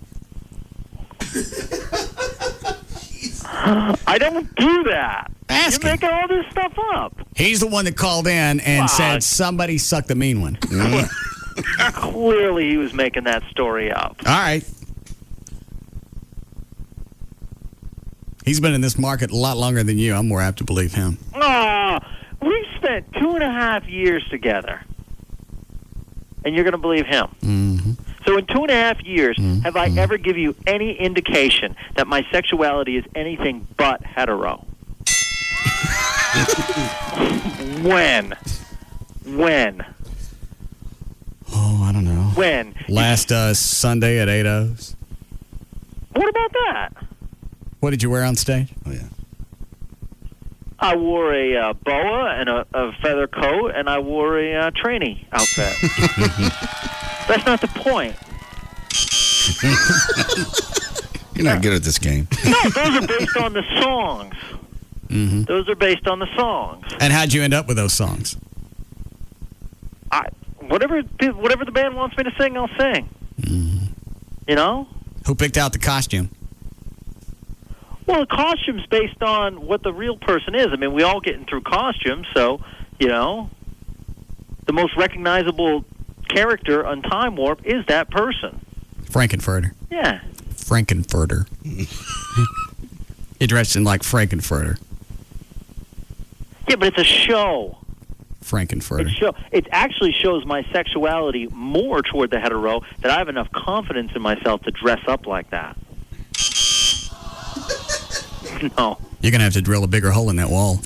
Speaker 5: I don't do that.
Speaker 1: Ask
Speaker 5: You're
Speaker 1: him.
Speaker 5: making all this stuff up.
Speaker 1: He's the one that called in and said somebody sucked the mean one.
Speaker 5: Clearly, he was making that story up.
Speaker 1: All right. He's been in this market a lot longer than you. I'm more apt to believe him.
Speaker 5: We spent 2.5 years together, and you're going to believe him.
Speaker 1: Mm-hmm.
Speaker 5: So in 2.5 years, have I ever given you any indication that my sexuality is anything but hetero? When?
Speaker 1: Oh, I don't know.
Speaker 5: When?
Speaker 1: Last Sunday at 8-0's.
Speaker 5: What about that?
Speaker 1: What did you wear on stage? Oh, yeah.
Speaker 5: I wore a boa and a feather coat, and I wore a trainee outfit. That's not the point.
Speaker 7: You're not good at this game.
Speaker 5: No, those are based on the songs.
Speaker 1: Mm-hmm.
Speaker 5: Those are based on the songs.
Speaker 1: And how'd you end up with those songs?
Speaker 5: Whatever the band wants me to sing, I'll sing.
Speaker 1: Mm-hmm.
Speaker 5: You know?
Speaker 1: Who picked out the costume?
Speaker 5: Well, the costume's based on what the real person is. I mean, we all getting through costumes, so, you know, the most recognizable character on Time Warp is that person.
Speaker 1: Frankenfurter.
Speaker 5: Yeah.
Speaker 1: Frankenfurter. You're dressed in like Frankenfurter.
Speaker 5: Yeah, but it's a show.
Speaker 1: Frankenfurter.
Speaker 5: It actually shows my sexuality more toward the hetero, that I have enough confidence in myself to dress up like that. No.
Speaker 1: You're going to have to drill a bigger hole in that wall.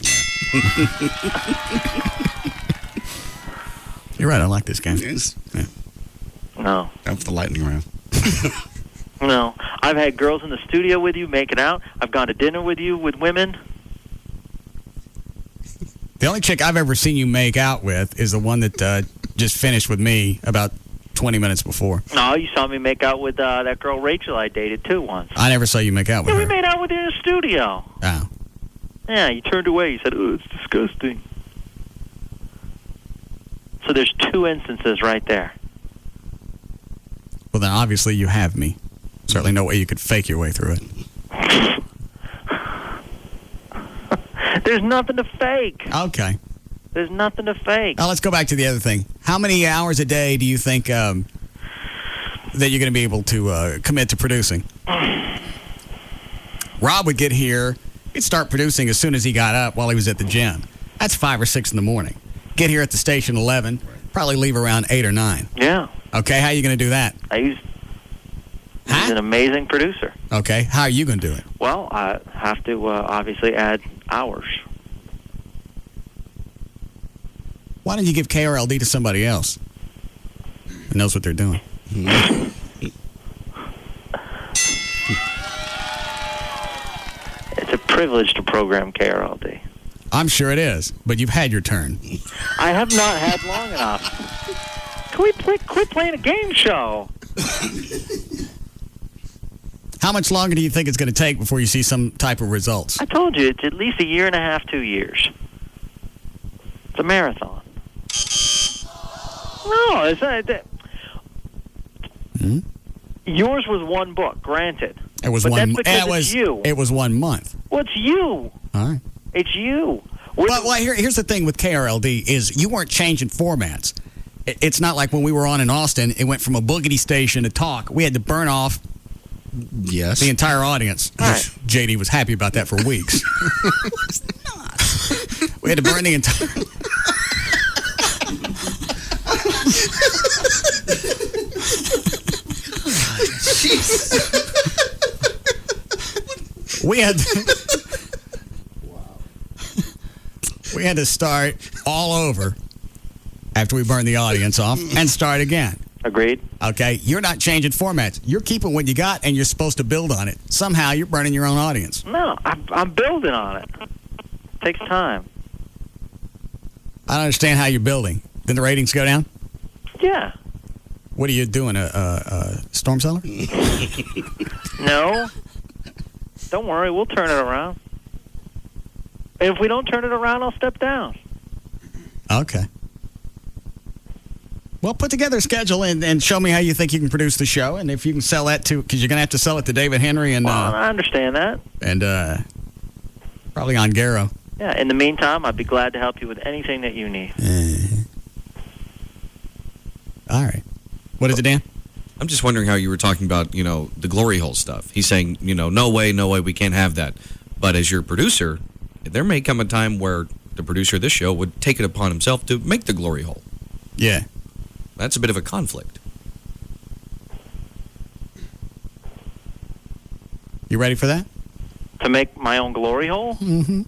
Speaker 1: You're right. I like this game.
Speaker 7: Yes.
Speaker 1: Yeah.
Speaker 5: No.
Speaker 7: Up the lightning round.
Speaker 5: No. I've had girls in the studio with you making out. I've gone to dinner with you with women.
Speaker 1: The only chick I've ever seen you make out with is the one that just finished with me about 20 minutes before.
Speaker 5: No, you saw me make out with that girl Rachel I dated, too, once.
Speaker 1: I never saw you make out with
Speaker 5: Yeah,
Speaker 1: her.
Speaker 5: we made out with her in the studio.
Speaker 1: Oh.
Speaker 5: Yeah, you turned away. You said, "Oh, it's disgusting." So there's 2 instances right there.
Speaker 1: Well, then obviously you have me. Certainly no way you could fake your way through it.
Speaker 5: There's nothing to fake.
Speaker 1: Okay.
Speaker 5: There's nothing to fake.
Speaker 1: Now let's go back to the other thing. How many hours a day do you think that you're going to be able to commit to producing? Rob would get here. He'd start producing as soon as he got up while he was at the gym. That's 5 or 6 in the morning. Get here at the station 11. Probably leave around 8 or 9.
Speaker 5: Yeah.
Speaker 1: Okay, how are you going to do that?
Speaker 5: He's an amazing producer.
Speaker 1: Okay, how are you going to do it?
Speaker 5: Well, I have to obviously add hours.
Speaker 1: Why don't you give KRLD to somebody else who knows what they're doing?
Speaker 5: It's a privilege to program KRLD.
Speaker 1: I'm sure it is, but you've had your turn.
Speaker 5: I have not had long enough. Can we quit playing a game show?
Speaker 1: How much longer do you think it's going to take before you see some type of results?
Speaker 5: I told you, it's at least 1.5 years, 2 years. It's a marathon. No, it's not. Yours was one book, granted.
Speaker 1: It was
Speaker 5: but
Speaker 1: one.
Speaker 5: That's because it's you.
Speaker 1: It was 1 month.
Speaker 5: Well, it's you.
Speaker 1: All right.
Speaker 5: It's you.
Speaker 1: But here's the thing with KRLD is you weren't changing formats. It's not like when we were on in Austin, it went from a boogity station to talk. We had to burn off the entire audience.
Speaker 5: Right.
Speaker 1: JD was happy about that for weeks. We had to burn the entire... We had to start all over after we burn the audience off and start again.
Speaker 5: Agreed.
Speaker 1: Okay? You're not changing formats. You're keeping what you got, and you're supposed to build on it. Somehow, you're burning your own audience.
Speaker 5: No, I'm building on it. Takes time.
Speaker 1: I don't understand how you're building. Then the ratings go down?
Speaker 5: Yeah.
Speaker 1: What are you doing, a storm cellar?
Speaker 5: No. Don't worry, we'll turn it around. If we don't turn it around, I'll step down.
Speaker 1: Okay. Well, put together a schedule and show me how you think you can produce the show, and if you can sell that to, because you're going to have to sell it to David Henry and
Speaker 5: I understand that.
Speaker 1: And probably on Garrow.
Speaker 5: Yeah. In the meantime, I'd be glad to help you with anything that you need.
Speaker 1: All right. What is it, Dan?
Speaker 15: I'm just wondering how you were talking about, the glory hole stuff. He's saying, no way, we can't have that. But as your producer, there may come a time where the producer of this show would take it upon himself to make the glory hole.
Speaker 1: Yeah.
Speaker 15: That's a bit of a conflict.
Speaker 1: You ready for that?
Speaker 5: To make my own glory hole?
Speaker 1: Mm-hmm.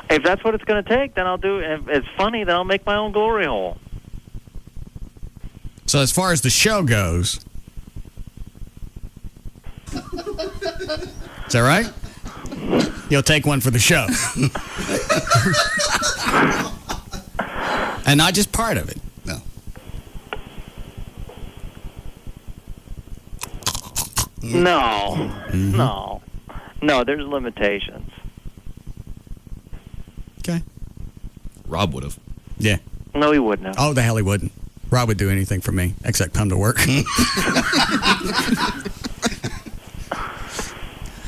Speaker 5: If that's what it's going to take, then I'll do it. If it's funny, then I'll make my own glory hole.
Speaker 1: So as far as the show goes, is that right? You'll take one for the show. And not just part of it.
Speaker 7: No.
Speaker 5: No. No, there's limitations.
Speaker 1: Okay.
Speaker 15: Rob would have.
Speaker 1: Yeah.
Speaker 5: No, he wouldn't have.
Speaker 1: Oh, the hell he wouldn't. Rob would do anything for me except come to work.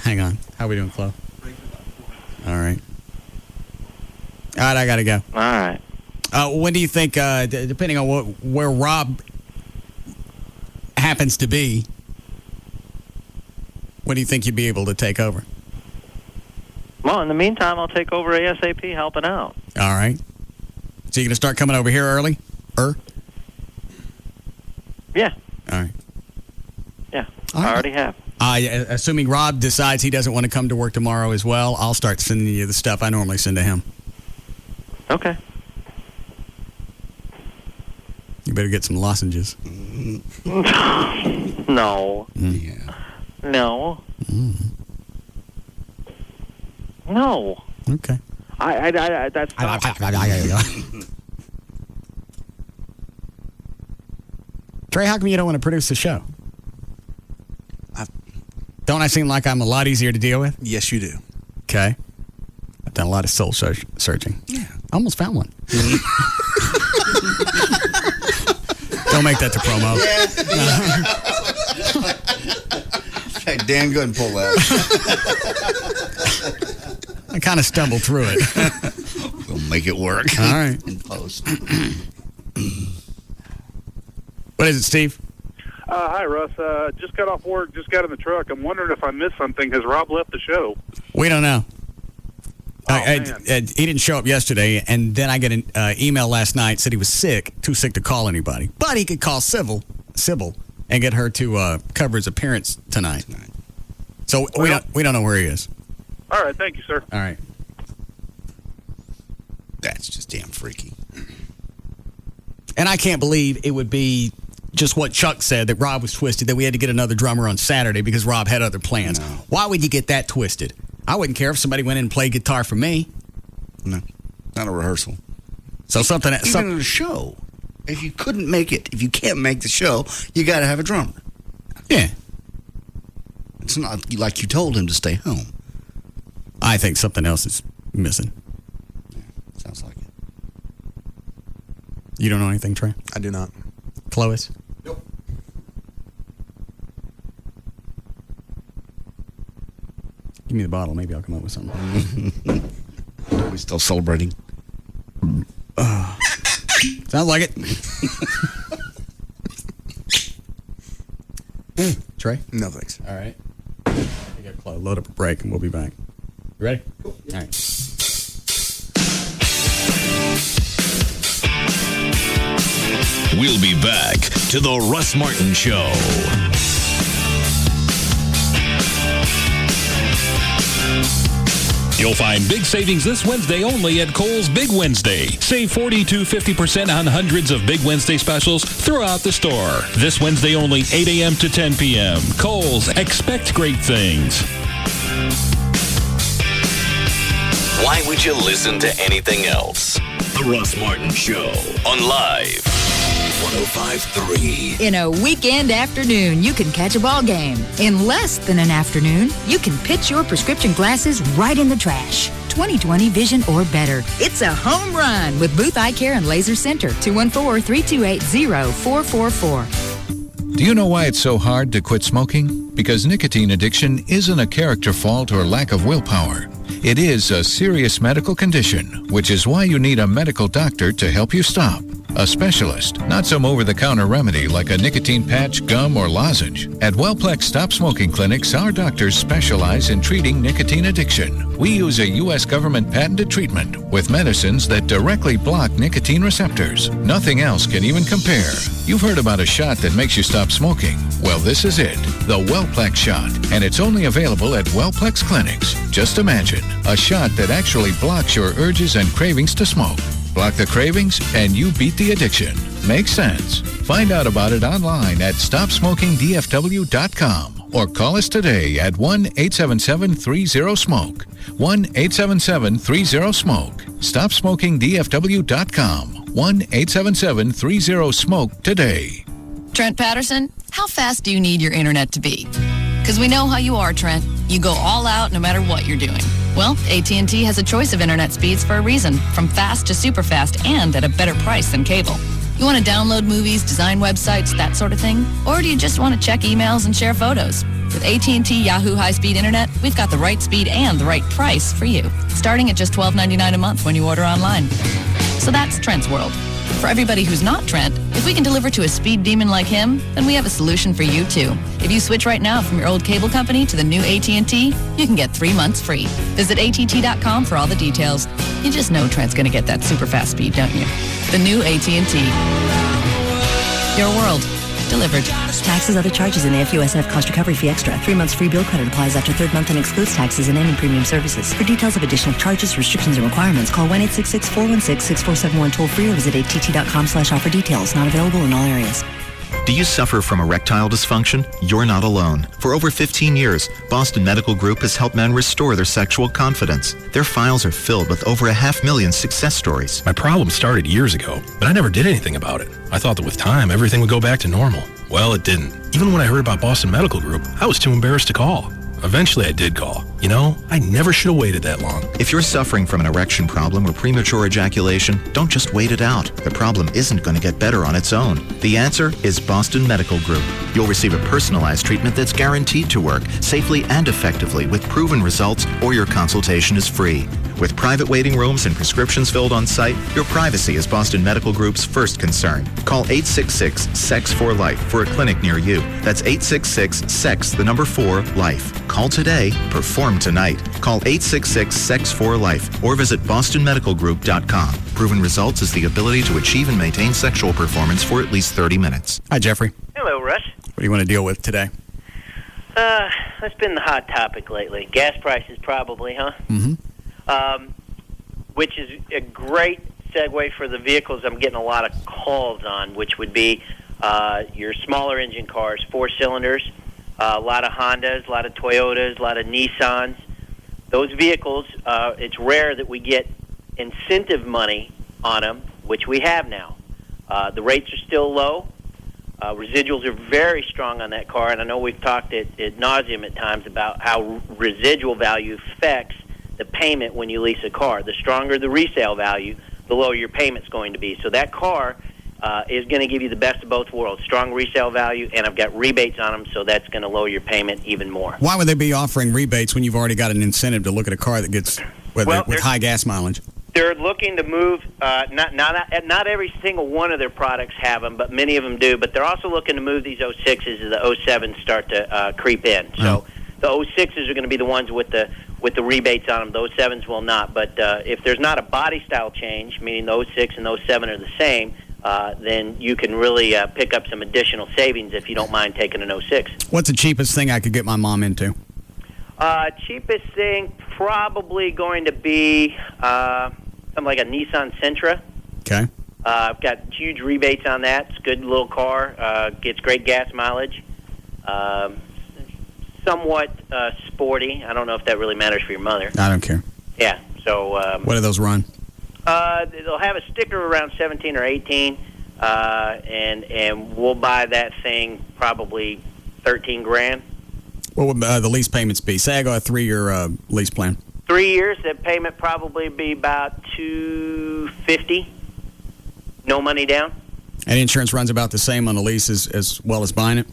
Speaker 1: Hang on. How are we doing, Chloe? All right. All right, I got to go.
Speaker 5: All right.
Speaker 1: When do you think, depending on where Rob happens to be, when do you think you'd be able to take over?
Speaker 5: Well, in the meantime, I'll take over ASAP helping out.
Speaker 1: All right. So you're going to start coming over here early?
Speaker 5: Yeah.
Speaker 1: All right.
Speaker 5: Yeah.
Speaker 1: All right.
Speaker 5: I already have.
Speaker 1: Assuming Rob decides he doesn't want to come to work tomorrow as well, I'll start sending you the stuff I normally send to him.
Speaker 5: Okay.
Speaker 1: You better get some lozenges.
Speaker 5: No.
Speaker 1: Yeah.
Speaker 5: No. No.
Speaker 1: Okay.
Speaker 5: That's
Speaker 1: Trey, how come you don't want to produce the show? Don't I seem like I'm a lot easier to deal with?
Speaker 2: Yes, you do.
Speaker 1: Okay. I've done a lot of soul searching.
Speaker 2: Yeah.
Speaker 1: I almost found one. Don't make that the promo.
Speaker 7: Hey, Dan, go ahead and pull that.
Speaker 1: I kind of stumbled through it.
Speaker 7: We'll make it work.
Speaker 1: All right.
Speaker 7: In post.
Speaker 1: What is it, Steve?
Speaker 8: Hi, Russ. Just got off work, just got in the truck. I'm wondering if I missed something. Has Rob left the show?
Speaker 1: We don't know.
Speaker 8: Man.
Speaker 1: He didn't show up yesterday, and then I get an email last night, said he was sick, too sick to call anybody. But he could call Sybil, and get her to cover his appearance tonight. So we don't know where he is.
Speaker 8: All right, thank you, sir.
Speaker 1: All right.
Speaker 7: That's just damn freaky.
Speaker 1: And I can't believe it would be just what Chuck said, that Rob was twisted, that we had to get another drummer on Saturday because Rob had other plans.
Speaker 7: No.
Speaker 1: Why would you get that twisted? I wouldn't care if somebody went in and played guitar for me.
Speaker 7: No, not a rehearsal.
Speaker 1: So something
Speaker 7: Even at a show, if you couldn't make it, if you can't make the show, you got to have a drummer.
Speaker 1: Yeah.
Speaker 7: It's not like you told him to stay home.
Speaker 1: I think something else is missing.
Speaker 7: Yeah, sounds like it.
Speaker 1: You don't know anything, Trey?
Speaker 2: I do not.
Speaker 1: Clovis?
Speaker 2: Nope.
Speaker 1: Give me the bottle. Maybe I'll come up with something.
Speaker 7: Are we still celebrating?
Speaker 1: Sounds like it. Trey?
Speaker 2: No, thanks.
Speaker 1: All right. I got to load up a break, and we'll be back. You ready? Cool. All right.
Speaker 17: We'll be back to the Russ Martin Show.
Speaker 10: You'll find big savings this Wednesday only at Kohl's Big Wednesday. Save 40 to 50% on hundreds of Big Wednesday specials throughout the store. This Wednesday only, 8 a.m. to 10 p.m. Kohl's, expect great things.
Speaker 17: Why would you listen to anything else? The Russ Martin Show on Live 105.3.
Speaker 12: In a weekend afternoon, you can catch a ball game. In less than an afternoon, you can pitch your prescription glasses right in the trash. 20/20 vision or better. It's a home run with Booth Eye Care and Laser Center. 214-328-0444.
Speaker 14: Do you know why it's so hard to quit smoking? Because nicotine addiction isn't a character fault or lack of willpower. It is a serious medical condition, which is why you need a medical doctor to help you stop. A specialist, not some over-the-counter remedy like a nicotine patch, gum, or lozenge. At Wellplex Stop Smoking Clinics, our doctors specialize in treating nicotine addiction. We use a U.S. government patented treatment with medicines that directly block nicotine receptors. Nothing else can even compare. You've heard about a shot that makes you stop smoking. Well, this is it, the Wellplex shot, and it's only available at Wellplex Clinics. Just imagine, a shot that actually blocks your urges and cravings to smoke. Block the cravings, and you beat the addiction. Makes sense. Find out about it online at StopSmokingDFW.com or call us today at 1-877-30-SMOKE. 1-877-30-SMOKE. StopSmokingDFW.com. 1-877-30-SMOKE today.
Speaker 12: Trent Patterson, how fast do you need your internet to be? Because we know how you are, Trent. You go all out no matter what you're doing. Well, AT&T has a choice of internet speeds for a reason, from fast to super fast and at a better price than cable. You want to download movies, design websites, that sort of thing? Or do you just want to check emails and share photos? With AT&T Yahoo high-speed internet, we've got the right speed and the right price for you, starting at just $12.99 a month when you order online. So that's Trent's world. For everybody who's not Trent, if we can deliver to a speed demon like him, then we have a solution for you too. If you switch right now from your old cable company to the new AT&T, you can get 3 months free. Visit att.com for all the details. You just know Trent's going to get that super fast speed, don't you? The new AT&T. Your world. Delivered.
Speaker 19: Taxes, other charges, and the FUSF cost recovery fee extra. 3 months free bill credit applies after third month and excludes taxes and any premium services. For details of additional charges, restrictions, and requirements, call 1-866-416-6471 toll free or visit att.com/offer details. Not available in all areas.
Speaker 20: Do you suffer from erectile dysfunction? You're not alone. For over 15 years, Boston Medical Group has helped men restore their sexual confidence. Their files are filled with over 500,000 success stories.
Speaker 21: My problem started years ago, but I never did anything about it. I thought that with time, everything would go back to normal. Well, it didn't. Even when I heard about Boston Medical Group, I was too embarrassed to call. Eventually, I did call. You know, I never should have waited that long.
Speaker 20: If you're suffering from an erection problem or premature ejaculation, don't just wait it out. The problem isn't going to get better on its own. The answer is Boston Medical Group. You'll receive a personalized treatment that's guaranteed to work safely and effectively with proven results, or your consultation is free. With private waiting rooms and prescriptions filled on site, your privacy is Boston Medical Group's first concern. Call 866-SEX4-LIFE for a clinic near you. That's 866-SEX4-LIFE. Call today, perform tonight. Call 866-SEX4-LIFE or visit bostonmedicalgroup.com. Proven results is the ability to achieve and maintain sexual performance for at least 30 minutes.
Speaker 1: Hi, Jeffrey.
Speaker 27: Hello, Russ.
Speaker 1: What do you want to deal with today?
Speaker 27: That's been the hot topic lately. Gas prices, probably, huh?
Speaker 1: Mm-hmm.
Speaker 27: Which is a great segue for the vehicles I'm getting a lot of calls on, which would be your smaller engine cars, 4 cylinders, a lot of Hondas, a lot of Toyotas, a lot of Nissans. Those vehicles, it's rare that we get incentive money on them, which we have now. The rates are still low. Residuals are very strong on that car, and I know we've talked at nauseum at times about how residual value affects the payment when you lease a car. The stronger the resale value, the lower your payment's going to be. So that car is going to give you the best of both worlds, strong resale value, and I've got rebates on them, so that's going to lower your payment even more.
Speaker 1: Why would they be offering rebates when you've already got an incentive to look at a car that gets with high gas mileage?
Speaker 27: They're looking to move, not every single one of their products have them, but many of them do, but they're also looking to move these 06s as the 07s start to creep in. So the 06s are going to be the ones with the rebates on them. Those 07s will not. But if there's not a body style change, meaning the 06 and 07 are the same, then you can really pick up some additional savings if you don't mind taking an 06.
Speaker 1: What's the cheapest thing I could get my mom into?
Speaker 27: Cheapest thing probably going to be something like a Nissan Sentra.
Speaker 1: Okay.
Speaker 27: I've got huge rebates on that. It's a good little car. Gets great gas mileage. Somewhat sporty. I don't know if that really matters for your mother.
Speaker 1: I don't care.
Speaker 27: Yeah. So.
Speaker 1: What do those run?
Speaker 27: They'll have a sticker around 17 or 18, and we'll buy that thing probably $13,000.
Speaker 1: What would the lease payments be? Say I go a 3-year lease plan.
Speaker 27: 3 years, that payment probably be about $250. No money down.
Speaker 1: And insurance runs about the same on the lease as well as buying it?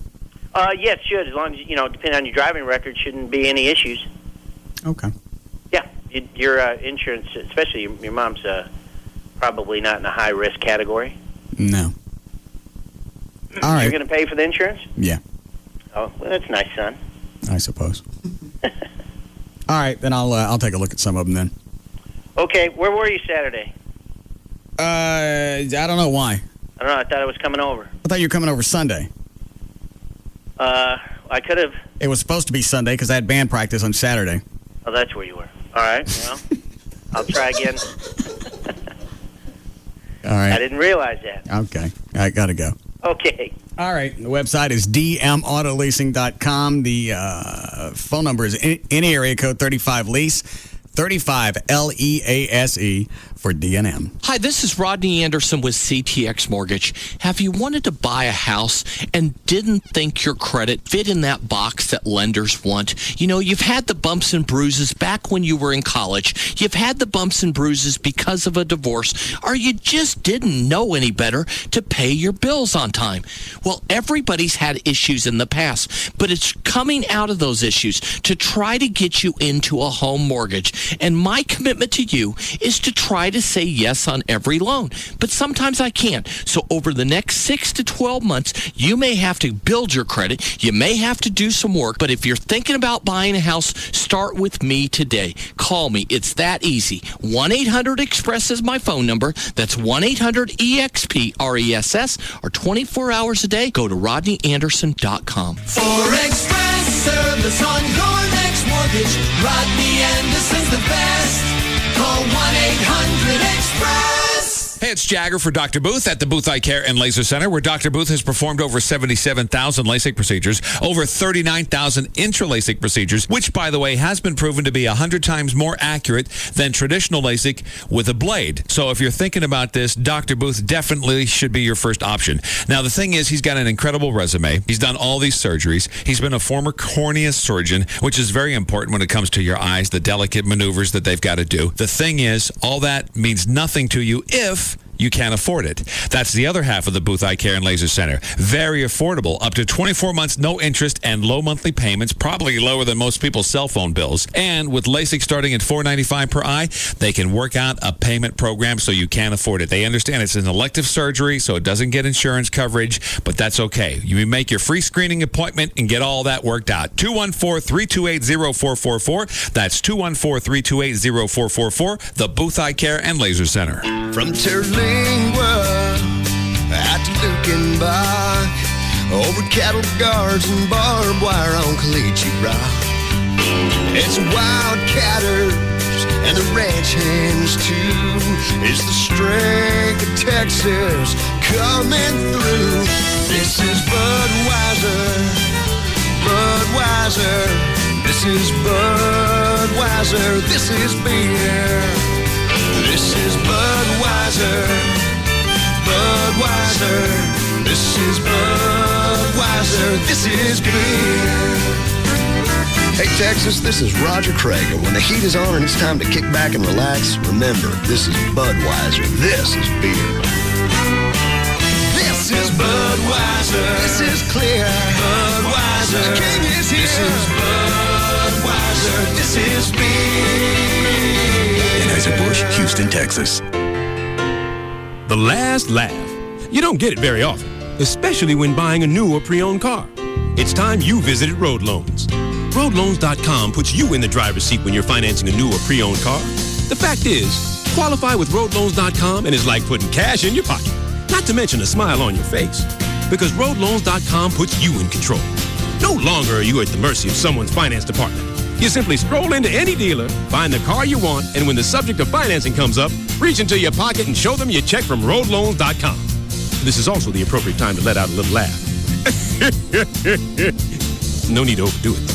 Speaker 27: Yes, it should. As long as, depending on your driving record, shouldn't be any issues.
Speaker 1: Okay.
Speaker 27: Yeah. Your insurance, especially your mom's probably not in a high-risk category.
Speaker 1: No. All right.
Speaker 27: You're going to pay for the insurance?
Speaker 1: Yeah.
Speaker 27: Oh, well, that's nice, son.
Speaker 1: I suppose. All right, then I'll take a look at some of them then.
Speaker 27: Okay, where were you Saturday?
Speaker 1: I don't know why.
Speaker 27: I don't know. I thought I was coming over.
Speaker 1: I thought you were coming over Sunday.
Speaker 27: I could have.
Speaker 1: It was supposed to be Sunday because I had band practice on Saturday.
Speaker 27: Oh, that's where you were. All right. Well, I'll try again.
Speaker 1: All right.
Speaker 27: I didn't realize that.
Speaker 1: Okay. I got to go.
Speaker 27: Okay.
Speaker 1: All right. The website is dmautoleasing.com. The phone number is any area code 35-LEASE, 35-LEASE for DNM.
Speaker 3: Hi, this is Rodney Anderson with CTX Mortgage. Have you wanted to buy a house and didn't think your credit fit in that box that lenders want? You know, you've had the bumps and bruises back when you were in college. You've had the bumps and bruises because of a divorce, or you just didn't know any better to pay your bills on time. Well, everybody's had issues in the past, but it's coming out of those issues to try to get you into a home mortgage. And my commitment to you is to try to say yes on every loan. But sometimes I can't. So over the next 6 to 12 months, you may have to build your credit. You may have to do some work. But if you're thinking about buying a house, start with me today. Call me. It's that easy. 1-800-EXPRESS is my phone number. That's 1-800-EXPRESS, or 24 hours a day. Go to rodneyanderson.com.
Speaker 6: For express service on your next mortgage, Rodney Anderson's the best. Call 1-800-EXPRESS.
Speaker 11: Hey, it's Jagger for Dr. Booth at the Booth Eye Care and Laser Center, where Dr. Booth has performed over 77,000 LASIK procedures, over 39,000 intra-LASIK procedures, which, by the way, has been proven to be 100 times more accurate than traditional LASIK with a blade. So if you're thinking about this, Dr. Booth definitely should be your first option. Now, the thing is, he's got an incredible resume. He's done all these surgeries. He's been a former cornea surgeon, which is very important when it comes to your eyes, the delicate maneuvers that they've got to do. The thing is, all that means nothing to you if you can't afford it. That's the other half of the Booth Eye Care and Laser Center. Very affordable, up to 24 months, no interest, and low monthly payments, probably lower than most people's cell phone bills. And with LASIK starting at $495 per eye, they can work out a payment program so you can't afford it. They understand it's an elective surgery, so it doesn't get insurance coverage, but that's okay. You make your free screening appointment and get all that worked out. 214-328-0444. That's 214-328-0444. The Booth Eye Care and Laser Center.
Speaker 6: From Terlingua out to Lukenbach, over cattle guards and barbed wire on Caliche Rock. It's the wildcatters and the ranch hands too. It's the strength of Texas coming through. This is Budweiser, Budweiser. This is Budweiser. This is beer. This is Budweiser, Budweiser. This is Budweiser. This is beer. Hey Texas, this is Roger Craig, and when the heat is on and it's time to kick back and relax, remember, this is Budweiser. This is beer. This is Budweiser. This is clear. Budweiser. The king is here. This is Budweiser. This is beer.
Speaker 16: Anheuser-Busch, Houston, Texas.
Speaker 21: The last laugh. You don't get it very often, especially when buying a new or pre-owned car. It's time you visited Road Loans. RoadLoans.com puts you in the driver's seat when you're financing a new or pre-owned car. The fact is, qualify with RoadLoans.com and it's like putting cash in your pocket, not to mention a smile on your face. Because RoadLoans.com puts you in control. No longer are you at the mercy of someone's finance department.
Speaker 9: You simply stroll into any dealer, find the car you want, and when the subject of financing comes up, reach into your pocket and show them your check from roadloans.com. This is also the appropriate time to let out a little laugh. No need to overdo it, though.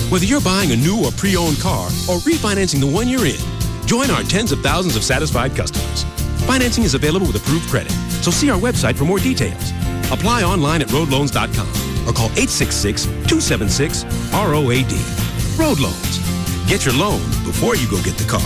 Speaker 9: Whether you're buying a new or pre-owned car or refinancing the one you're in, join our tens of thousands of satisfied customers. Financing is available with approved credit, so see our website for more details. Apply online at roadloans.com or call 866-276-ROAD. Road Loans. Get your loan before you go get the car.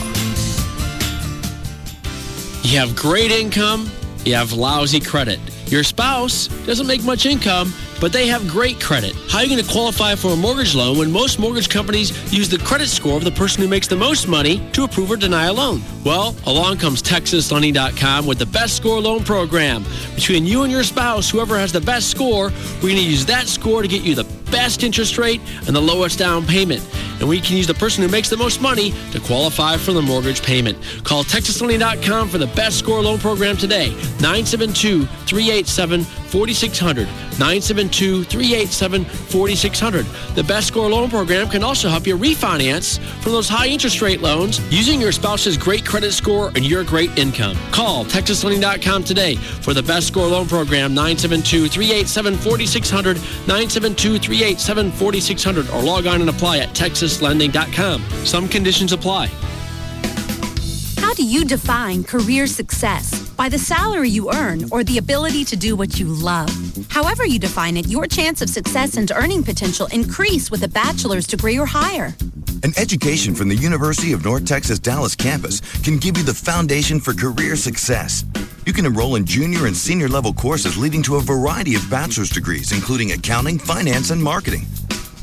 Speaker 18: You have great income, you have lousy credit. Your spouse doesn't make much income, but they have great credit. How are you going to qualify for a mortgage loan when most mortgage companies use the credit score of the person who makes the most money to approve or deny a loan? Well, along comes TexasLending.com with the Best Score Loan Program. Between you and your spouse, whoever has the best score, we're going to use that score to get you the best interest rate and the lowest down payment. And we can use the person who makes the most money to qualify for the mortgage payment. Call TexasLending.com for the Best Score Loan Program today. 972-387-4600. 972-387-4600. The Best Score Loan Program can also help you refinance from those high interest rate loans using your spouse's great credit score and your great income. Call TexasLending.com today for the Best Score Loan Program. 972-387-4600. 972-387-4600 or log on and apply at TexasLending.com. Some conditions apply.
Speaker 22: How do you define career success? By the salary you earn or the ability to do what you love? However you define it, your chance of success and earning potential increase with a bachelor's degree or higher.
Speaker 23: An education from the University of North Texas Dallas campus can give you the foundation for career success. You can enroll in junior and senior level courses leading to a variety of bachelor's degrees, including accounting, finance, and marketing.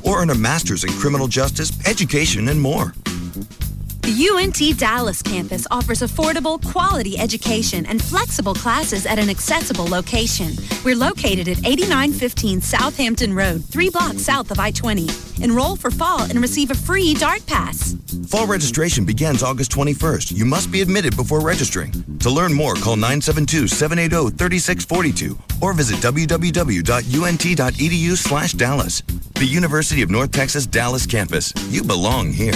Speaker 23: Or earn a master's in criminal justice, education, and more.
Speaker 22: The UNT Dallas campus offers affordable, quality education and flexible classes at an accessible location. We're located at 8915 Southampton Road, 3 blocks south of I-20. Enroll for fall and receive a free DART pass.
Speaker 23: Fall registration begins August 21st. You must be admitted before registering. To learn more, call 972-780-3642 or visit www.unt.edu/Dallas. The University of North Texas Dallas campus. You belong here.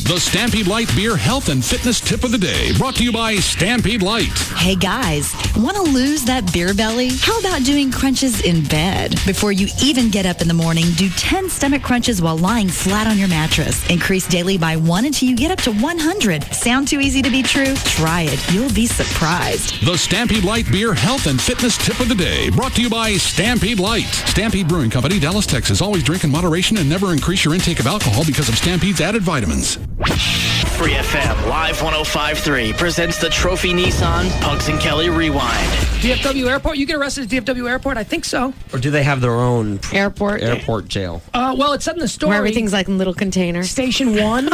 Speaker 10: The Stampede Light Beer Health and Fitness Tip of the Day, brought to you by Stampede Light.
Speaker 24: Hey guys, want to lose that beer belly? How about doing crunches in bed? Before you even get up in the morning, do 10 stomach crunches while lying flat on your mattress. Increase daily by 1 until you get up to 100. Sound too easy to be true? Try it. You'll be surprised.
Speaker 10: The Stampede Light Beer Health and Fitness Tip of the Day, brought to you by Stampede Light. Stampede Brewing Company, Dallas, Texas. Always drink in moderation and never increase your intake of alcohol because of Stampede's added vitamins.
Speaker 25: Free FM Live 105.3 presents the Trophy Nissan Pugs and Kelly Rewind.
Speaker 26: DFW Airport? You get arrested at DFW Airport? I think so.
Speaker 28: Or do they have their own
Speaker 29: airport
Speaker 28: jail?
Speaker 26: Well, it's said in the story.
Speaker 29: Where everything's like in little containers.
Speaker 26: Station 1.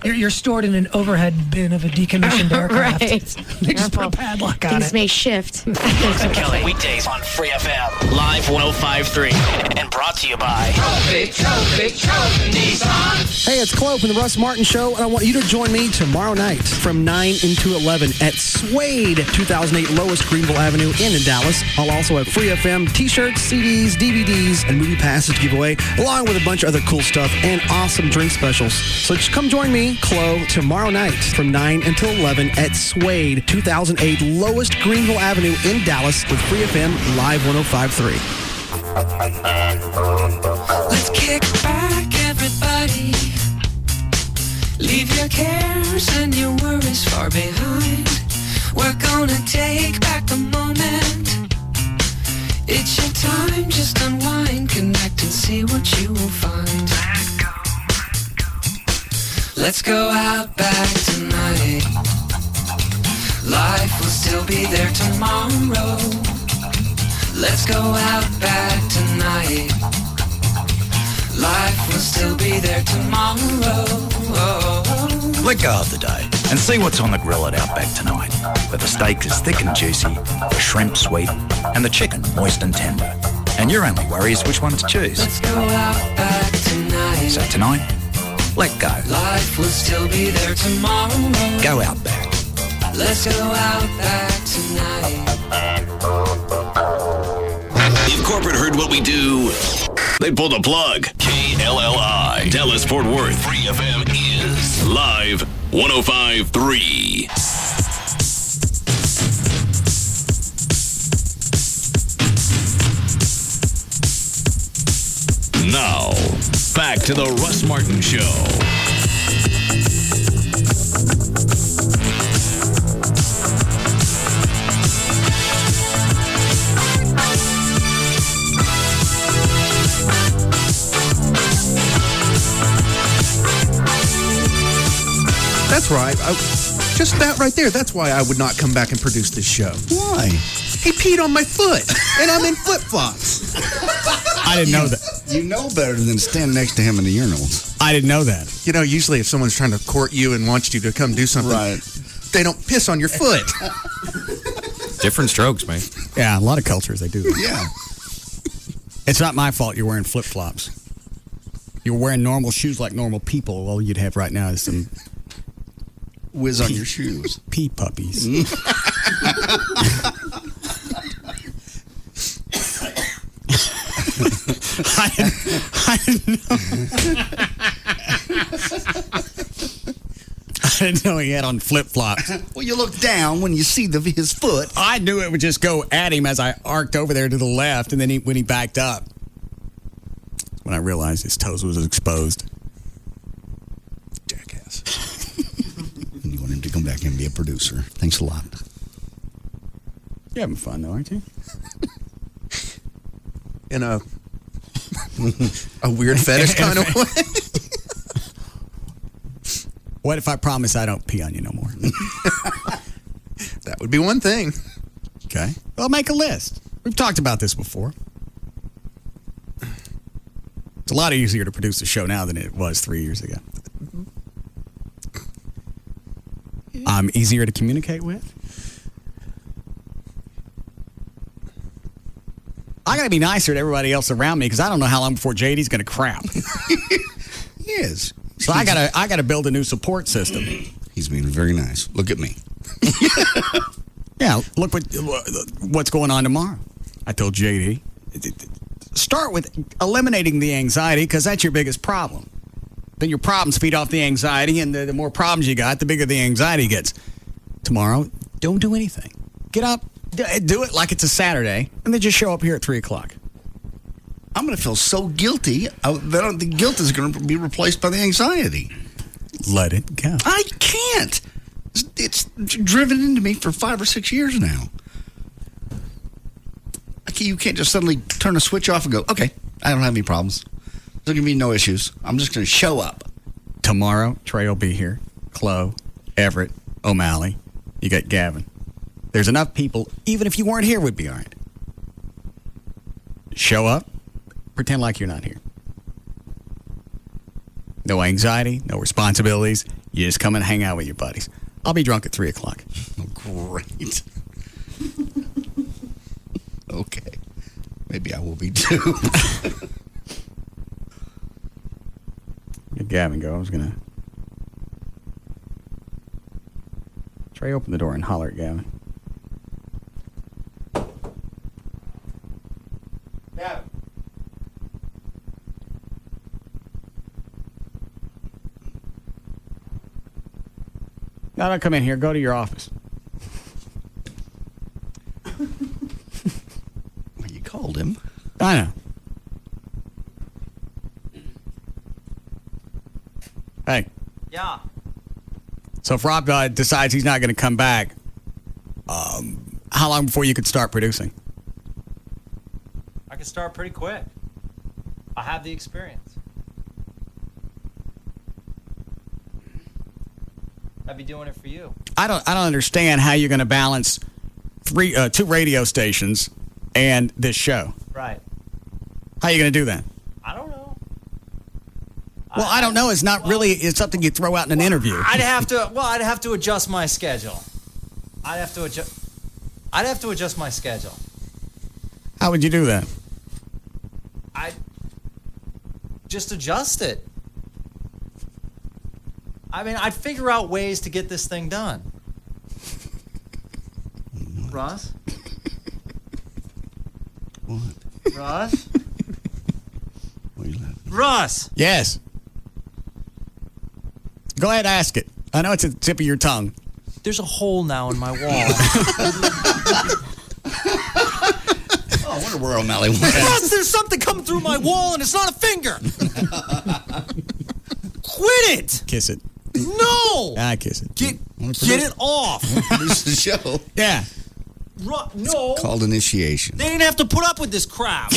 Speaker 26: You're stored in an overhead bin of a decommissioned aircraft.
Speaker 29: Right.
Speaker 26: They just put a padlock on
Speaker 29: Things
Speaker 26: it.
Speaker 29: may shift.
Speaker 25: Pugs and Kelly weekdays on Free FM Live 105.3 and brought to you by
Speaker 30: Trophy Nissan.
Speaker 13: Hey, it's Chloe from the Russ Martin Show, and I want you to join me tomorrow night from 9 until 11 at Suede, 2008 Lowest Greenville Avenue in Dallas. I'll also have Free FM T-shirts, CDs, DVDs, and movie passes to give away, along with a bunch of other cool stuff and awesome drink specials. So just come join me, Chloe, tomorrow night from 9 until 11 at Suede, 2008 Lowest Greenville Avenue in Dallas with Free FM Live 105.3.
Speaker 30: Let's kick back, everybody. Leave your cares and your worries far behind. We're gonna take back the moment. It's your time, just unwind, connect and see what you will find. Let's go out back tonight. Life will still be there tomorrow. Let's go out back tonight. Life will still be there tomorrow.
Speaker 31: Let go of the day and see what's on the grill at Outback tonight. Where the steak is thick and juicy, the shrimp sweet, and the chicken moist and tender. And your only worry is which one to choose.
Speaker 30: Let's go out back tonight.
Speaker 31: So tonight, let go.
Speaker 30: Life will still be there tomorrow.
Speaker 31: Go Outback.
Speaker 30: Let's go out back tonight.
Speaker 17: If corporate heard what we do, They pull the plug. KLLI, Dallas Fort Worth. Free FM is live 105.3. Now, back to the Russ Martin Show.
Speaker 2: That's right. Just that right there. That's why I would not come back and produce this show.
Speaker 1: Why?
Speaker 2: He peed on my foot, and I'm in flip-flops.
Speaker 1: I didn't know that.
Speaker 4: You know better than stand next to him in the urinals.
Speaker 1: I didn't know that.
Speaker 2: You know, usually if someone's trying to court you and wants you to come do something, they don't piss on your foot.
Speaker 11: Different strokes, man.
Speaker 1: Yeah, a lot of cultures, they do that.
Speaker 4: Yeah.
Speaker 1: It's not my fault you're wearing flip-flops. You're wearing normal shoes like normal people. All you'd have right now is some...
Speaker 4: whiz on your shoes.
Speaker 1: Pee puppies. I didn't know he had on flip-flops.
Speaker 4: Well, you look down when you see his foot.
Speaker 1: I knew it would just go at him as I arced over there to the left, and then when he backed up. When I realized his toes was exposed.
Speaker 4: Jackass. You want him to come back and be a producer. Thanks a lot.
Speaker 1: You're having fun, though, aren't you?
Speaker 2: In a weird fetish kind of way.
Speaker 1: What if I promise I don't pee on you no more?
Speaker 2: That would be one thing.
Speaker 1: Okay. Well, make a list. We've talked about this before. It's a lot easier to produce a show now than it was 3 years ago. I'm easier to communicate with. I got to be nicer to everybody else around me because I don't know how long before JD's going to crap.
Speaker 4: Yes.
Speaker 1: So I gotta build a new support system.
Speaker 4: He's being very nice. Look at me.
Speaker 1: Yeah, look what's going on tomorrow. I told JD, start with eliminating the anxiety because that's your biggest problem. Then your problems feed off the anxiety, and the more problems you got, the bigger the anxiety gets. Tomorrow, don't do anything. Get up, do it like it's a Saturday, and then just show up here at 3 o'clock.
Speaker 4: I'm going to feel so guilty that the guilt is going to be replaced by the anxiety.
Speaker 1: Let it go.
Speaker 4: I can't. It's driven into me for 5 or 6 years now. You can't just suddenly turn a switch off and go, okay, I don't have any problems. There's going to be no issues. I'm just going to show up.
Speaker 1: Tomorrow, Trey will be here. Chloe, Everett, O'Malley. You got Gavin. There's enough people, even if you weren't here, would be all right. Show up. Pretend like you're not here. No anxiety, no responsibilities. You just come and hang out with your buddies. I'll be drunk at 3 o'clock.
Speaker 4: Oh, great. Okay. Maybe I will be too.
Speaker 1: Get Gavin go. I was going to... Trey, open the door and holler at Gavin. Gavin. No, don't come in here. Go to your office.
Speaker 4: Well, you called him.
Speaker 1: I know. Hey.
Speaker 5: Yeah.
Speaker 1: So if Rob decides he's not going to come back, how long before you could start producing?
Speaker 5: I can start pretty quick. I have the experience. I'd be doing it for you.
Speaker 1: I don't understand how you're going to balance 2 radio stations and this show.
Speaker 5: Right.
Speaker 1: How are you going to do that?
Speaker 5: I don't know.
Speaker 1: Well, I don't know. It's not really. It's something you throw out in an interview.
Speaker 5: I'd have to adjust my schedule. I'd have to adjust my schedule.
Speaker 1: How would you do that?
Speaker 5: I'd just adjust it. I mean, I'd figure out ways to get this thing done. Ross?
Speaker 4: What?
Speaker 5: Ross? Russ.
Speaker 1: Yes. Go ahead, ask it. I know it's at the tip of your tongue.
Speaker 5: There's a hole now in my wall.
Speaker 4: I wonder where O'Malley went.
Speaker 5: Russ, there's something coming through my wall and it's not a finger. Quit it.
Speaker 1: Kiss it.
Speaker 5: No.
Speaker 1: I kiss it.
Speaker 5: Get it off.
Speaker 4: Produce the show.
Speaker 1: Yeah.
Speaker 5: No.
Speaker 4: Called initiation.
Speaker 5: They didn't have to put up with this crap.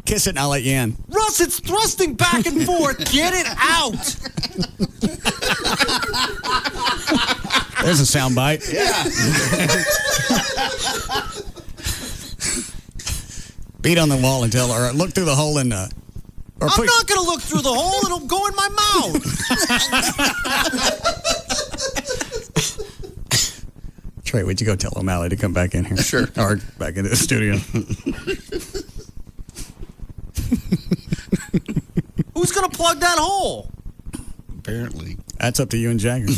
Speaker 1: Kiss it and I'll let you in.
Speaker 5: Russ, it's thrusting back and forth. Get it out.
Speaker 1: There's a sound bite.
Speaker 4: Yeah.
Speaker 1: Beat on the wall and tell her, look through the hole in the...
Speaker 5: I'm not going to look through the hole. It'll go in my mouth.
Speaker 1: Trey, would you go tell O'Malley to come back in here?
Speaker 2: Sure.
Speaker 1: Or back into the studio.
Speaker 5: Who's going to plug that hole?
Speaker 4: Apparently.
Speaker 1: That's up to you and Jagger.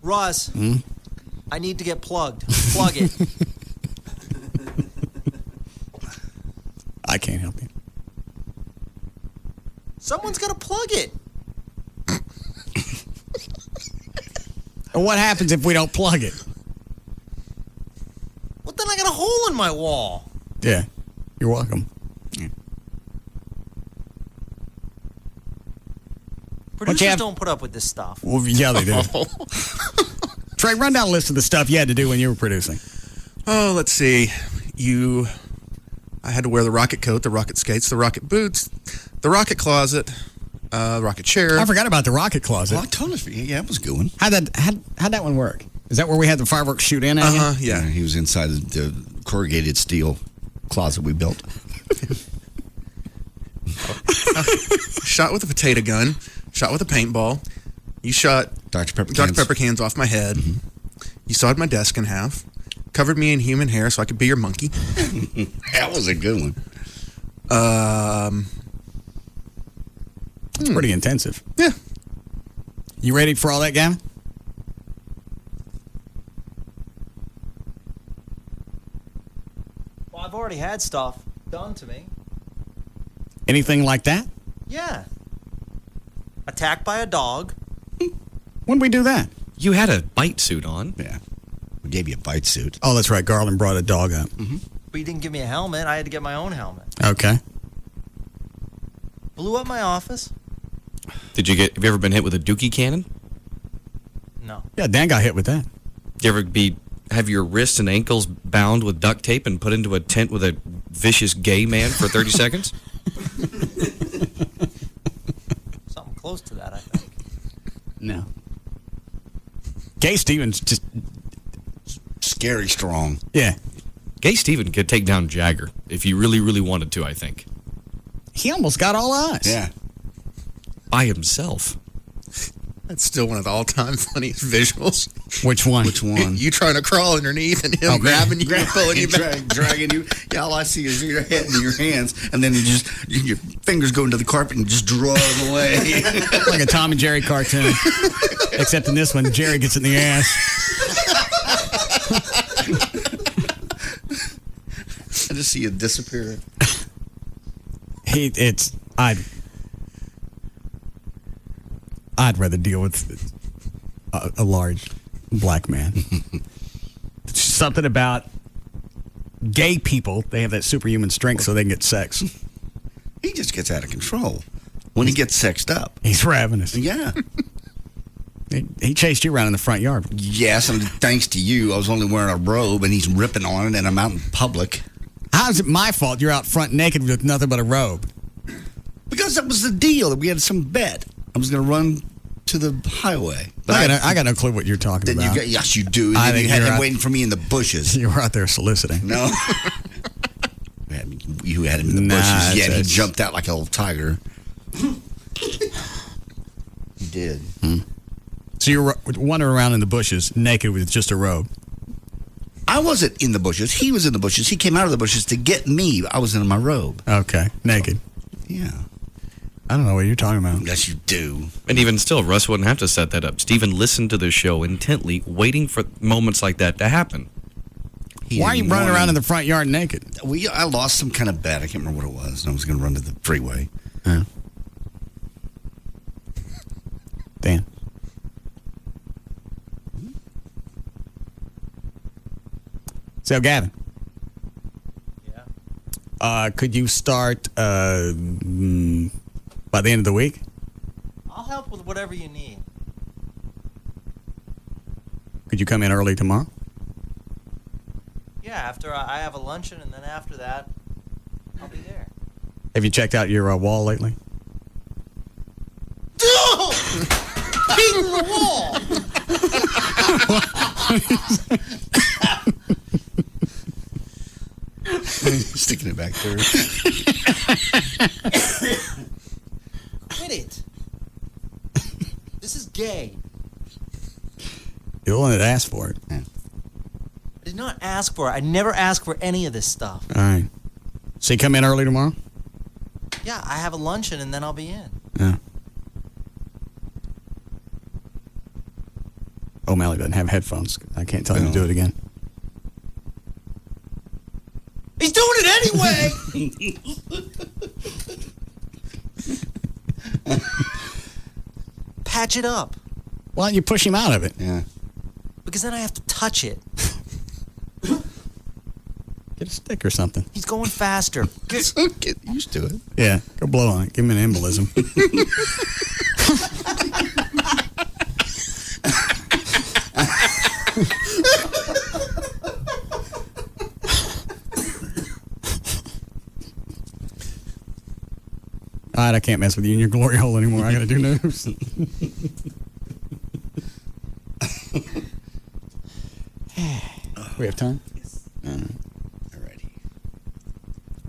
Speaker 5: Russ, I need to get plugged. Plug it.
Speaker 1: I can't help you.
Speaker 5: Someone's got to plug it.
Speaker 1: And what happens if we don't plug it?
Speaker 5: Well, then I got a hole in my wall.
Speaker 1: Yeah. You're welcome.
Speaker 5: Producers don't put up with this stuff.
Speaker 1: Well, yeah, they do. Trey, run down a list of the stuff you had to do when you were producing.
Speaker 2: Oh, let's see. I had to wear the rocket coat, the rocket skates, the rocket boots, the rocket closet, rocket chair.
Speaker 1: I forgot about the rocket closet.
Speaker 4: Well, I totally forgot. Yeah, it was going.
Speaker 1: How'd that one work? Is that where we had the fireworks shoot in at?
Speaker 2: Yeah.
Speaker 4: He was inside the corrugated steel closet we built.
Speaker 2: Shot with a potato gun. Shot with a paintball. You shot
Speaker 4: Dr.
Speaker 2: Pepper cans off my head. Mm-hmm. You sawed my desk in half. Covered me in human hair so I could be your monkey.
Speaker 4: That was a good one.
Speaker 1: It's pretty intensive.
Speaker 2: Yeah.
Speaker 1: You ready for all that, Gavin?
Speaker 5: Well, I've already had stuff done to me.
Speaker 1: Anything like that?
Speaker 5: Yeah. Attacked by a dog.
Speaker 1: When did we do that?
Speaker 3: You had a bite suit on.
Speaker 4: Yeah. We gave you a bite suit.
Speaker 1: Oh, that's right. Garland brought a dog up.
Speaker 4: Mm-hmm.
Speaker 5: But you didn't give me a helmet. I had to get my own helmet.
Speaker 1: Okay.
Speaker 5: Blew up my office.
Speaker 3: Have you ever been hit with a dookie cannon?
Speaker 5: No.
Speaker 1: Yeah, Dan got hit with that.
Speaker 3: Did you ever have your wrists and ankles bound with duct tape and put into a tent with a vicious gay man for 30 seconds?
Speaker 5: Something close to that, I think.
Speaker 1: No. Gay Stevens just
Speaker 4: scary strong.
Speaker 1: Yeah.
Speaker 3: Gay Steven could take down Jagger if he really, really wanted to, I think.
Speaker 1: He almost got all us.
Speaker 4: Yeah.
Speaker 3: By himself.
Speaker 2: That's still one of the all-time funniest visuals.
Speaker 1: Which one?
Speaker 4: Which one?
Speaker 2: You trying to crawl underneath and him grabbing you and pulling you back.
Speaker 4: Dragging you. Yeah, all I see is your head in your hands, and then your fingers go into the carpet and just draw them away.
Speaker 1: Like a Tom and Jerry cartoon. Except in this one, Jerry gets in the ass.
Speaker 4: I just see you disappear.
Speaker 1: I'd rather deal with a large black man. It's something about gay people. They have that superhuman strength so they can get sex.
Speaker 4: He just gets out of control when he gets sexed up.
Speaker 1: He's ravenous.
Speaker 4: Yeah.
Speaker 1: He chased you around in the front yard.
Speaker 4: Yes, and thanks to you, I was only wearing a robe, and he's ripping on it, and I'm out in public.
Speaker 1: How is it my fault you're out front naked with nothing but a robe?
Speaker 4: Because that was the deal, that we had some bet. I was going to run to the highway. But
Speaker 1: I got no clue what you're talking about.
Speaker 4: Yes, you do. And you had him waiting for me in the bushes.
Speaker 1: You were out there soliciting.
Speaker 4: No. You had him in the bushes. Yeah, he jumped out like a little tiger. He did.
Speaker 1: So you were wandering around in the bushes naked with just a robe.
Speaker 4: I wasn't in the bushes. He was in the bushes. He came out of the bushes to get me. I was in my robe.
Speaker 1: Okay, naked.
Speaker 4: Yeah.
Speaker 1: I don't know what you're talking about.
Speaker 4: Yes, you do.
Speaker 3: And even still, Russ wouldn't have to set that up. Steven listened to the show intently, waiting for moments like that to happen.
Speaker 1: Why are you running around in the front yard naked?
Speaker 4: I lost some kind of bet. I can't remember what it was. And I was going to run to the freeway.
Speaker 1: Dan. So, Gavin. Yeah. Could you start by the end of the week?
Speaker 5: I'll help with whatever you need.
Speaker 1: Could you come in early tomorrow?
Speaker 5: Yeah, after I have a luncheon, and then after that, I'll be there.
Speaker 1: Have you checked out your wall lately?
Speaker 5: Beating the wall!
Speaker 4: Sticking it back there.
Speaker 5: Quit it. This is gay.
Speaker 1: You're the one that asked for it.
Speaker 5: I did not ask for it. I never asked for any of this stuff.
Speaker 1: All right. So you come in early tomorrow?
Speaker 5: Yeah, I have a luncheon, and then I'll be in.
Speaker 1: Yeah. O'Malley doesn't have headphones. I can't tell him to do it again.
Speaker 5: He's doing it anyway! Patch it up.
Speaker 1: Why don't you push him out of it?
Speaker 4: Yeah.
Speaker 5: Because then I have to touch it.
Speaker 1: Get a stick or something.
Speaker 5: He's going faster.
Speaker 4: Get used to it.
Speaker 1: Yeah, go blow on it. Give him an embolism. All right, I can't mess with you in your glory hole anymore. I got to do news. We have time?
Speaker 4: Yes. Alrighty.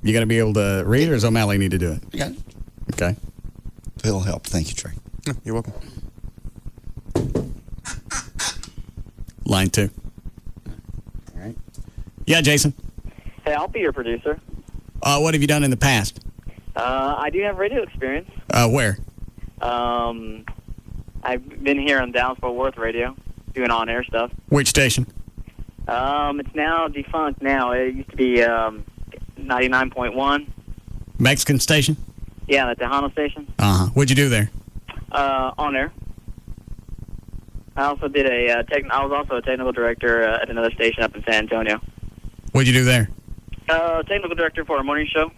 Speaker 1: You got to be able to read, or does O'Malley need to do it?
Speaker 4: Yeah.
Speaker 1: Okay.
Speaker 4: It'll help. Thank you, Trey.
Speaker 2: You're welcome.
Speaker 1: Line 2. All right. Yeah, Jason.
Speaker 6: Hey, I'll be your producer.
Speaker 1: What have you done in the past?
Speaker 6: I do have radio experience.
Speaker 1: Where?
Speaker 6: I've been here on Dallas-Fort Worth radio, doing on-air stuff.
Speaker 1: Which station?
Speaker 6: It's now defunct now. It used to be 99.1.
Speaker 1: Mexican station?
Speaker 6: Yeah, the Tejano station.
Speaker 1: Uh-huh. What'd you do there?
Speaker 6: On-air. I also did I was also a technical director at another station up in San Antonio.
Speaker 1: What'd you do there?
Speaker 6: Technical director for a morning show.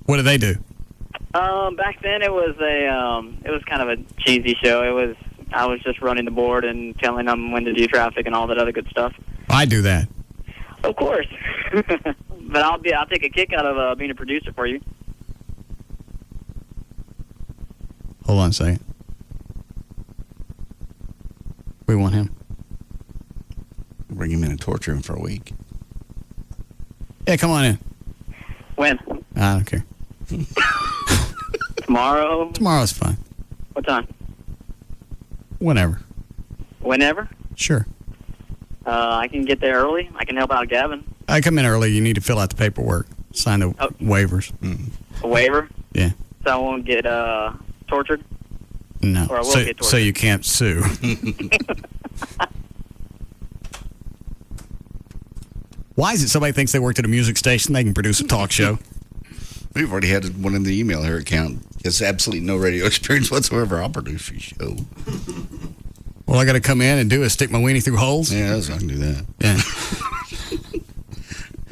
Speaker 1: What do they do?
Speaker 6: Back then it was kind of a cheesy show. I was just running the board and telling them when to do traffic and all that other good stuff.
Speaker 1: I do that.
Speaker 6: Of course. But I'll take a kick out of being a producer for you.
Speaker 1: Hold on a second. We want him.
Speaker 4: Bring him in and torture him for a week.
Speaker 1: Yeah, come on in.
Speaker 6: When?
Speaker 1: I don't care.
Speaker 6: Tomorrow?
Speaker 1: Tomorrow's fine.
Speaker 6: What time?
Speaker 1: Whenever.
Speaker 6: Whenever?
Speaker 1: Sure.
Speaker 6: I can get there early. I can help out Gavin.
Speaker 1: I come in early. You need to fill out the paperwork. Sign the waivers.
Speaker 6: A waiver?
Speaker 1: Yeah.
Speaker 6: So I won't get tortured?
Speaker 1: No.
Speaker 6: Or I will get tortured.
Speaker 1: So you can't sue. Why is it somebody thinks they worked at a music station, they can produce a talk show?
Speaker 4: We've already had one in the email here account. Has absolutely no radio experience whatsoever. I'll produce your show.
Speaker 1: All I got to come in and do is stick my weenie through holes?
Speaker 4: Yeah, I can do that.
Speaker 1: Yeah.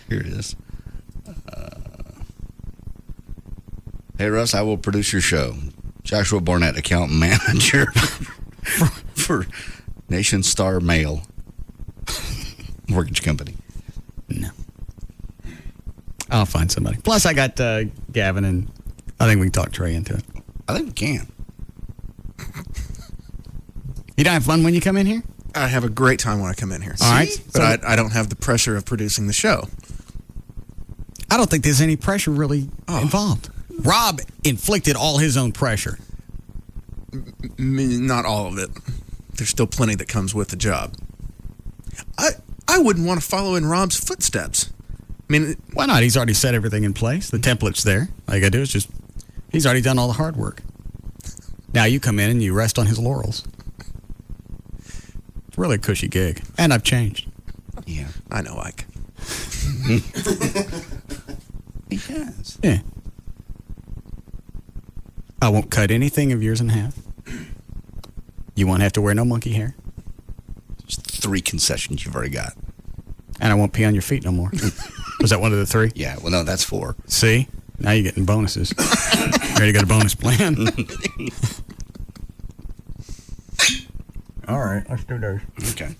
Speaker 4: Here it is. Hey, Russ, I will produce your show. Joshua Barnett, account manager for Nation Star Mail Mortgage Company.
Speaker 1: No. I'll find somebody. Plus, I got Gavin, and I think we can talk Trey into it.
Speaker 4: I think we can.
Speaker 1: You don't have fun when you come in here?
Speaker 2: I have a great time when I come in here.
Speaker 1: All right.
Speaker 2: But I don't have the pressure of producing the show.
Speaker 1: I don't think there's any pressure really involved. Rob inflicted all his own pressure.
Speaker 2: Not all of it. There's still plenty that comes with the job. I wouldn't want to follow in Rob's footsteps. I mean,
Speaker 1: why not? He's already set everything in place. The template's there. All you got to do is he's already done all the hard work. Now you come in and you rest on his laurels. It's really a cushy gig. And I've changed.
Speaker 4: Yeah.
Speaker 2: I know, Ike.
Speaker 4: He has.
Speaker 1: Yeah. I won't cut anything of yours in half. You won't have to wear no monkey hair.
Speaker 4: There's 3 concessions you've already got.
Speaker 1: And I won't pee on your feet no more. Was that one of the 3?
Speaker 4: Yeah, well, no, that's 4.
Speaker 1: See? Now you're getting bonuses. You already got a bonus plan. All right, let's do those.
Speaker 4: Okay.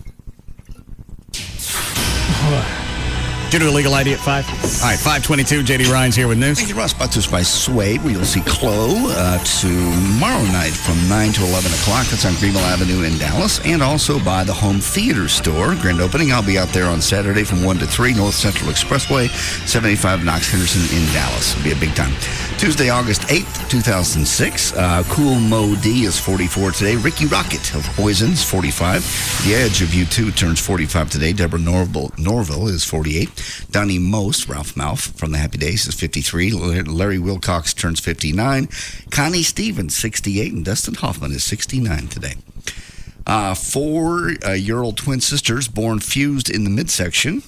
Speaker 1: Did you do a legal ID at 5? All right, 5:22. JD Ryan's here with news.
Speaker 4: Thank you, Russ. Brought to us by Suede, where you'll see Chloe tomorrow night from 9 to 11 o'clock. That's on Greenville Avenue in Dallas. And also by the Home Theater Store. Grand opening. I'll be out there on Saturday from 1 to 3, North Central Expressway, 75 Knox Henderson in Dallas. It'll be a big time. Tuesday, August 8th, 2006. Cool Mo D is 44 today. Ricky Rocket of Poison's 45. The Edge of U2 turns 45 today. Deborah Norville is 48. Donnie Most, Ralph Malph from the Happy Days, is 53. Larry Wilcox turns 59. Connie Stevens, 68. And Dustin Hoffman is 69 today. 4-year-old twin sisters born fused in the midsection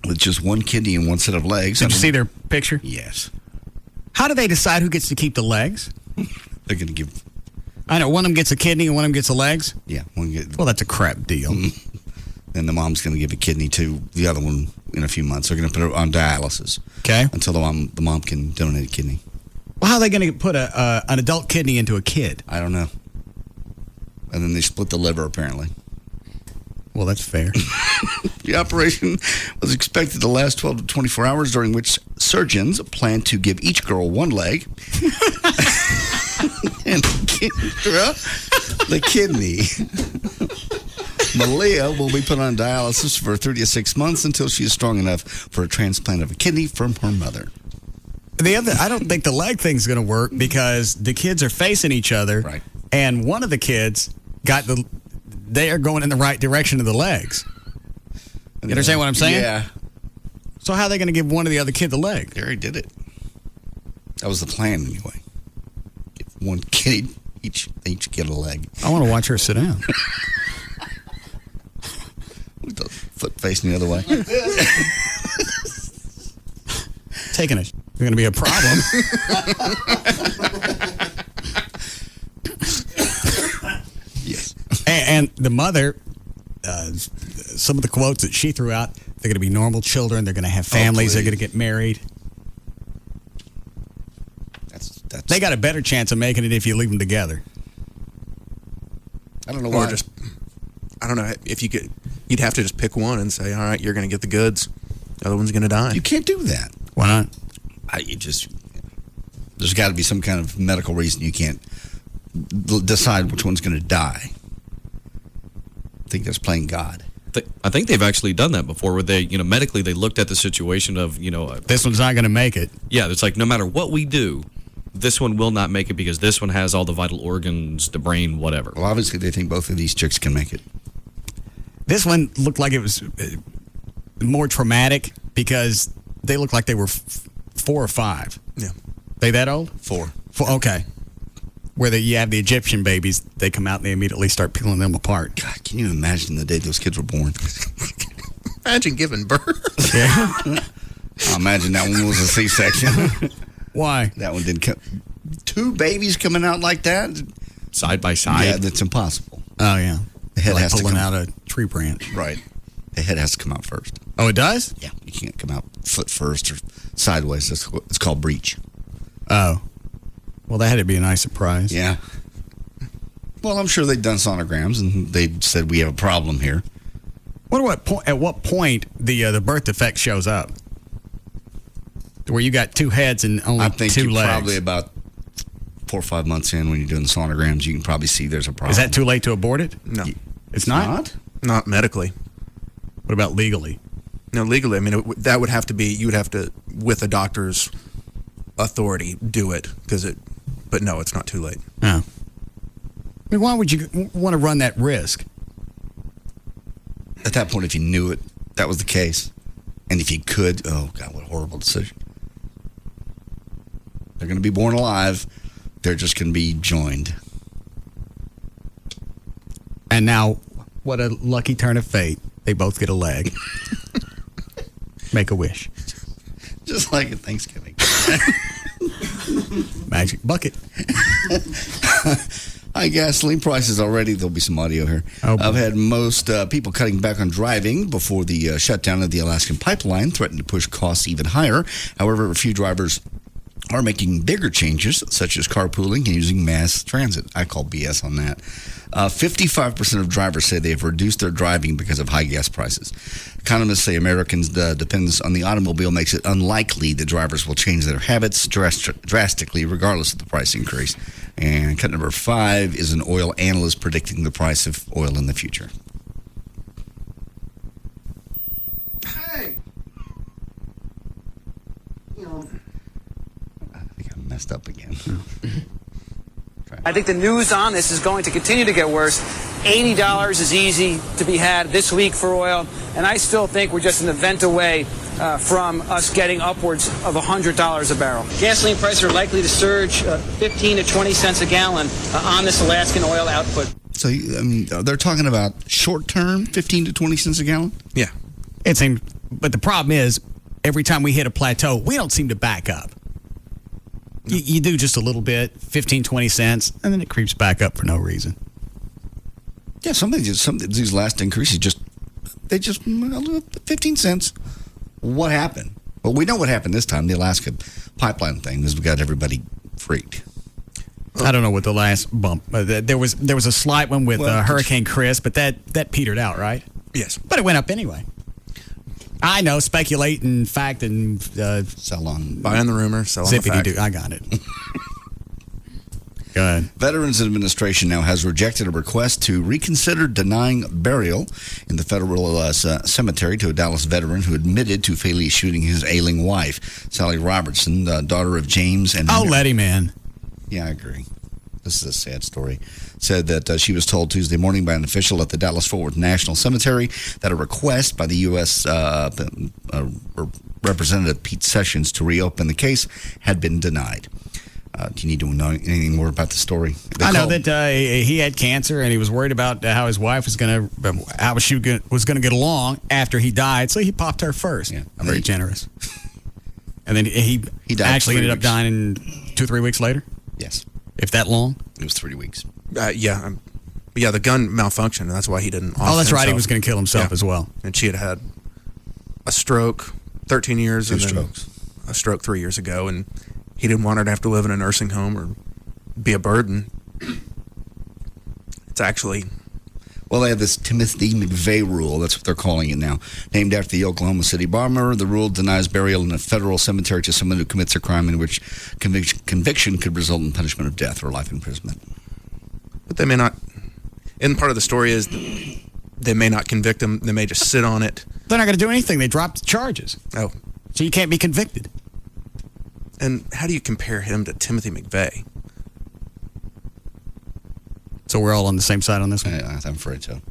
Speaker 4: with just one kidney and one set of legs.
Speaker 1: Did you see their picture?
Speaker 4: Yes.
Speaker 1: How do they decide who gets to keep the legs?
Speaker 4: They're going to give...
Speaker 1: I know, one of them gets a kidney and one of them gets the legs?
Speaker 4: Yeah.
Speaker 1: Well, that's a crap deal.
Speaker 4: Then the mom's going to give a kidney to the other one in a few months. They're going to put her on dialysis.
Speaker 1: Okay.
Speaker 4: Until the mom can donate a kidney.
Speaker 1: Well, how are they going to put an adult kidney into a kid?
Speaker 4: I don't know. And then they split the liver, apparently.
Speaker 1: Well, that's fair.
Speaker 4: The operation was expected to last 12 to 24 hours, during which surgeons plan to give each girl one leg and the kidney. Malia will be put on dialysis for 36 months until she is strong enough for a transplant of a kidney from her mother.
Speaker 1: I don't think the leg thing's going to work because the kids are facing each other,
Speaker 4: right?
Speaker 1: And one of the kids they are going in the right direction of the legs. You understand what I'm saying?
Speaker 4: Yeah.
Speaker 1: So how are they going to give one of the other kid the leg?
Speaker 4: They already did it. That was the plan anyway. Give one kid each get a leg.
Speaker 1: I want to watch her sit down.
Speaker 4: With the foot facing the other way.
Speaker 1: Taking it. It's going to be a problem.
Speaker 4: Yes.
Speaker 1: And the mother, some of the quotes that she threw out, they're going to be normal children. They're going to have families. They're going to get married. They got a better chance of making it if you leave them together.
Speaker 4: I don't know
Speaker 2: Or
Speaker 4: why.
Speaker 2: I don't know if you could. You'd have to just pick one and say, all right, you're going to get the goods. The other one's going to die.
Speaker 4: You can't do that.
Speaker 1: Why not?
Speaker 4: There's got to be some kind of medical reason you can't decide which one's going to die. I think that's playing God.
Speaker 3: I think they've actually done that before, where they, medically they looked at the situation of,
Speaker 1: this one's not going to make it.
Speaker 3: Yeah, it's like no matter what we do, this one will not make it because this one has all the vital organs, the brain, whatever.
Speaker 4: Well, obviously they think both of these chicks can make it.
Speaker 1: This one looked like it was more traumatic because they looked like they were 4 or 5.
Speaker 2: Yeah.
Speaker 1: They that old?
Speaker 4: 4.
Speaker 1: Okay. Where you have the Egyptian babies, they come out and they immediately start peeling them apart.
Speaker 4: God, can you imagine the day those kids were born?
Speaker 2: Imagine giving birth.
Speaker 1: Yeah.
Speaker 4: I imagine that one was a C-section.
Speaker 1: Why?
Speaker 4: That one didn't come. 2 babies coming out like that?
Speaker 3: Side by side?
Speaker 4: Yeah, that's impossible.
Speaker 1: Oh, yeah.
Speaker 4: The head
Speaker 1: like
Speaker 4: has to
Speaker 1: pulling
Speaker 4: come
Speaker 1: out a tree branch.
Speaker 4: Right. The head has to come out first.
Speaker 1: Oh, it does?
Speaker 4: Yeah. You can't come out foot first or sideways. It's called breech.
Speaker 1: Oh. Well, that had to be a nice surprise.
Speaker 4: Yeah. Well, I'm sure they've done sonograms and they said we have a problem here.
Speaker 1: At what point the birth defect shows up? Where you got 2 heads and only 2 legs.
Speaker 4: I think you're probably about 4 or 5 months in when you're doing the sonograms. You can probably see there's a problem.
Speaker 1: Is that too late to abort it?
Speaker 2: No.
Speaker 1: It's not?
Speaker 2: Not medically.
Speaker 1: What about legally?
Speaker 2: No, legally. I mean, that would have to be, you would have to, with a doctor's authority, do it. But no, it's not too late.
Speaker 1: No. I mean, why would you want to run that risk?
Speaker 4: At that point, if you knew it, that was the case. And if you could, oh, God, what a horrible decision. They're going to be born alive. They're just going to be joined.
Speaker 1: And now, what a lucky turn of fate. They both get a leg. Make a wish.
Speaker 4: Just like at Thanksgiving.
Speaker 1: Magic bucket.
Speaker 4: High gasoline prices already. There'll be some audio here. I've had most people cutting back on driving before the shutdown of the Alaskan pipeline threatened to push costs even higher. However, a few drivers are making bigger changes, such as carpooling and using mass transit. I call BS on that. 55% of drivers say they have reduced their driving because of high gas prices. Economists say Americans' dependence on the automobile makes it unlikely that drivers will change their habits drastically, regardless of the price increase. And cut number 5 is an oil analyst predicting the price of oil in the future.
Speaker 13: Hey!
Speaker 4: I think I messed up again.
Speaker 7: I think the news on this is going to continue to get worse. $80 is easy to be had this week for oil, and I still think we're just an event away from us getting upwards of $100 a barrel. Gasoline prices are likely to surge 15 to 20 cents a gallon on this Alaskan oil output.
Speaker 4: So they're talking about short term, 15 to 20 cents a gallon?
Speaker 2: Yeah.
Speaker 1: But the problem is, every time we hit a plateau, we don't seem to back up. You do just a little bit, 15, 20 cents, and then it creeps back up for no reason.
Speaker 4: Yeah, these last increases just 15 cents. What happened? Well, we know what happened this time. The Alaska pipeline thing is we got everybody freaked.
Speaker 1: I don't know what the last bump. There was a slight one with Hurricane Chris, but that petered out, right?
Speaker 2: Yes.
Speaker 1: But it went up anyway. I know, speculate and fact and
Speaker 4: sell on.
Speaker 2: Buy on the rumor, sell on the fact.
Speaker 1: I got it. Go ahead.
Speaker 4: Veterans Administration now has rejected a request to reconsider denying burial in the federal cemetery to a Dallas veteran who admitted to fatally shooting his ailing wife, Sally Robertson, daughter of James.
Speaker 1: Let him in.
Speaker 4: Yeah, I agree. This is a sad story. Said that she was told Tuesday morning by an official at the Dallas-Fort Worth National Cemetery that a request by the U.S. Representative Pete Sessions to reopen the case had been denied. Do you need to know anything more about the story?
Speaker 1: I know that he had cancer and he was worried about how his wife was going to get along after he died, so he popped her first. Yeah, very generous. And then he
Speaker 4: died
Speaker 1: actually ended up dying 2-3 weeks later.
Speaker 4: Yes,
Speaker 1: if that long.
Speaker 4: It was 3 weeks.
Speaker 2: Yeah, the gun malfunctioned, and that's why he didn't.
Speaker 1: Oh, that's right. He was going to kill himself as well.
Speaker 2: And she had a stroke, 13 years,
Speaker 4: Two
Speaker 2: and
Speaker 4: strokes.
Speaker 2: Then a stroke 3 years ago, and he didn't want her to have to live in a nursing home or be a burden. It's actually...
Speaker 4: Well, they have this Timothy McVeigh rule. That's what they're calling it now. Named after the Oklahoma City bomber, the rule denies burial in a federal cemetery to someone who commits a crime in which conviction could result in punishment of death or life imprisonment.
Speaker 2: But they may not... And part of the story is they may not convict him. They may just sit on it.
Speaker 1: They're not going to do anything. They dropped the charges.
Speaker 2: Oh.
Speaker 1: So you can't be convicted.
Speaker 2: And how do you compare him to Timothy McVeigh?
Speaker 1: So we're all on the same side on this one?
Speaker 4: I'm afraid so.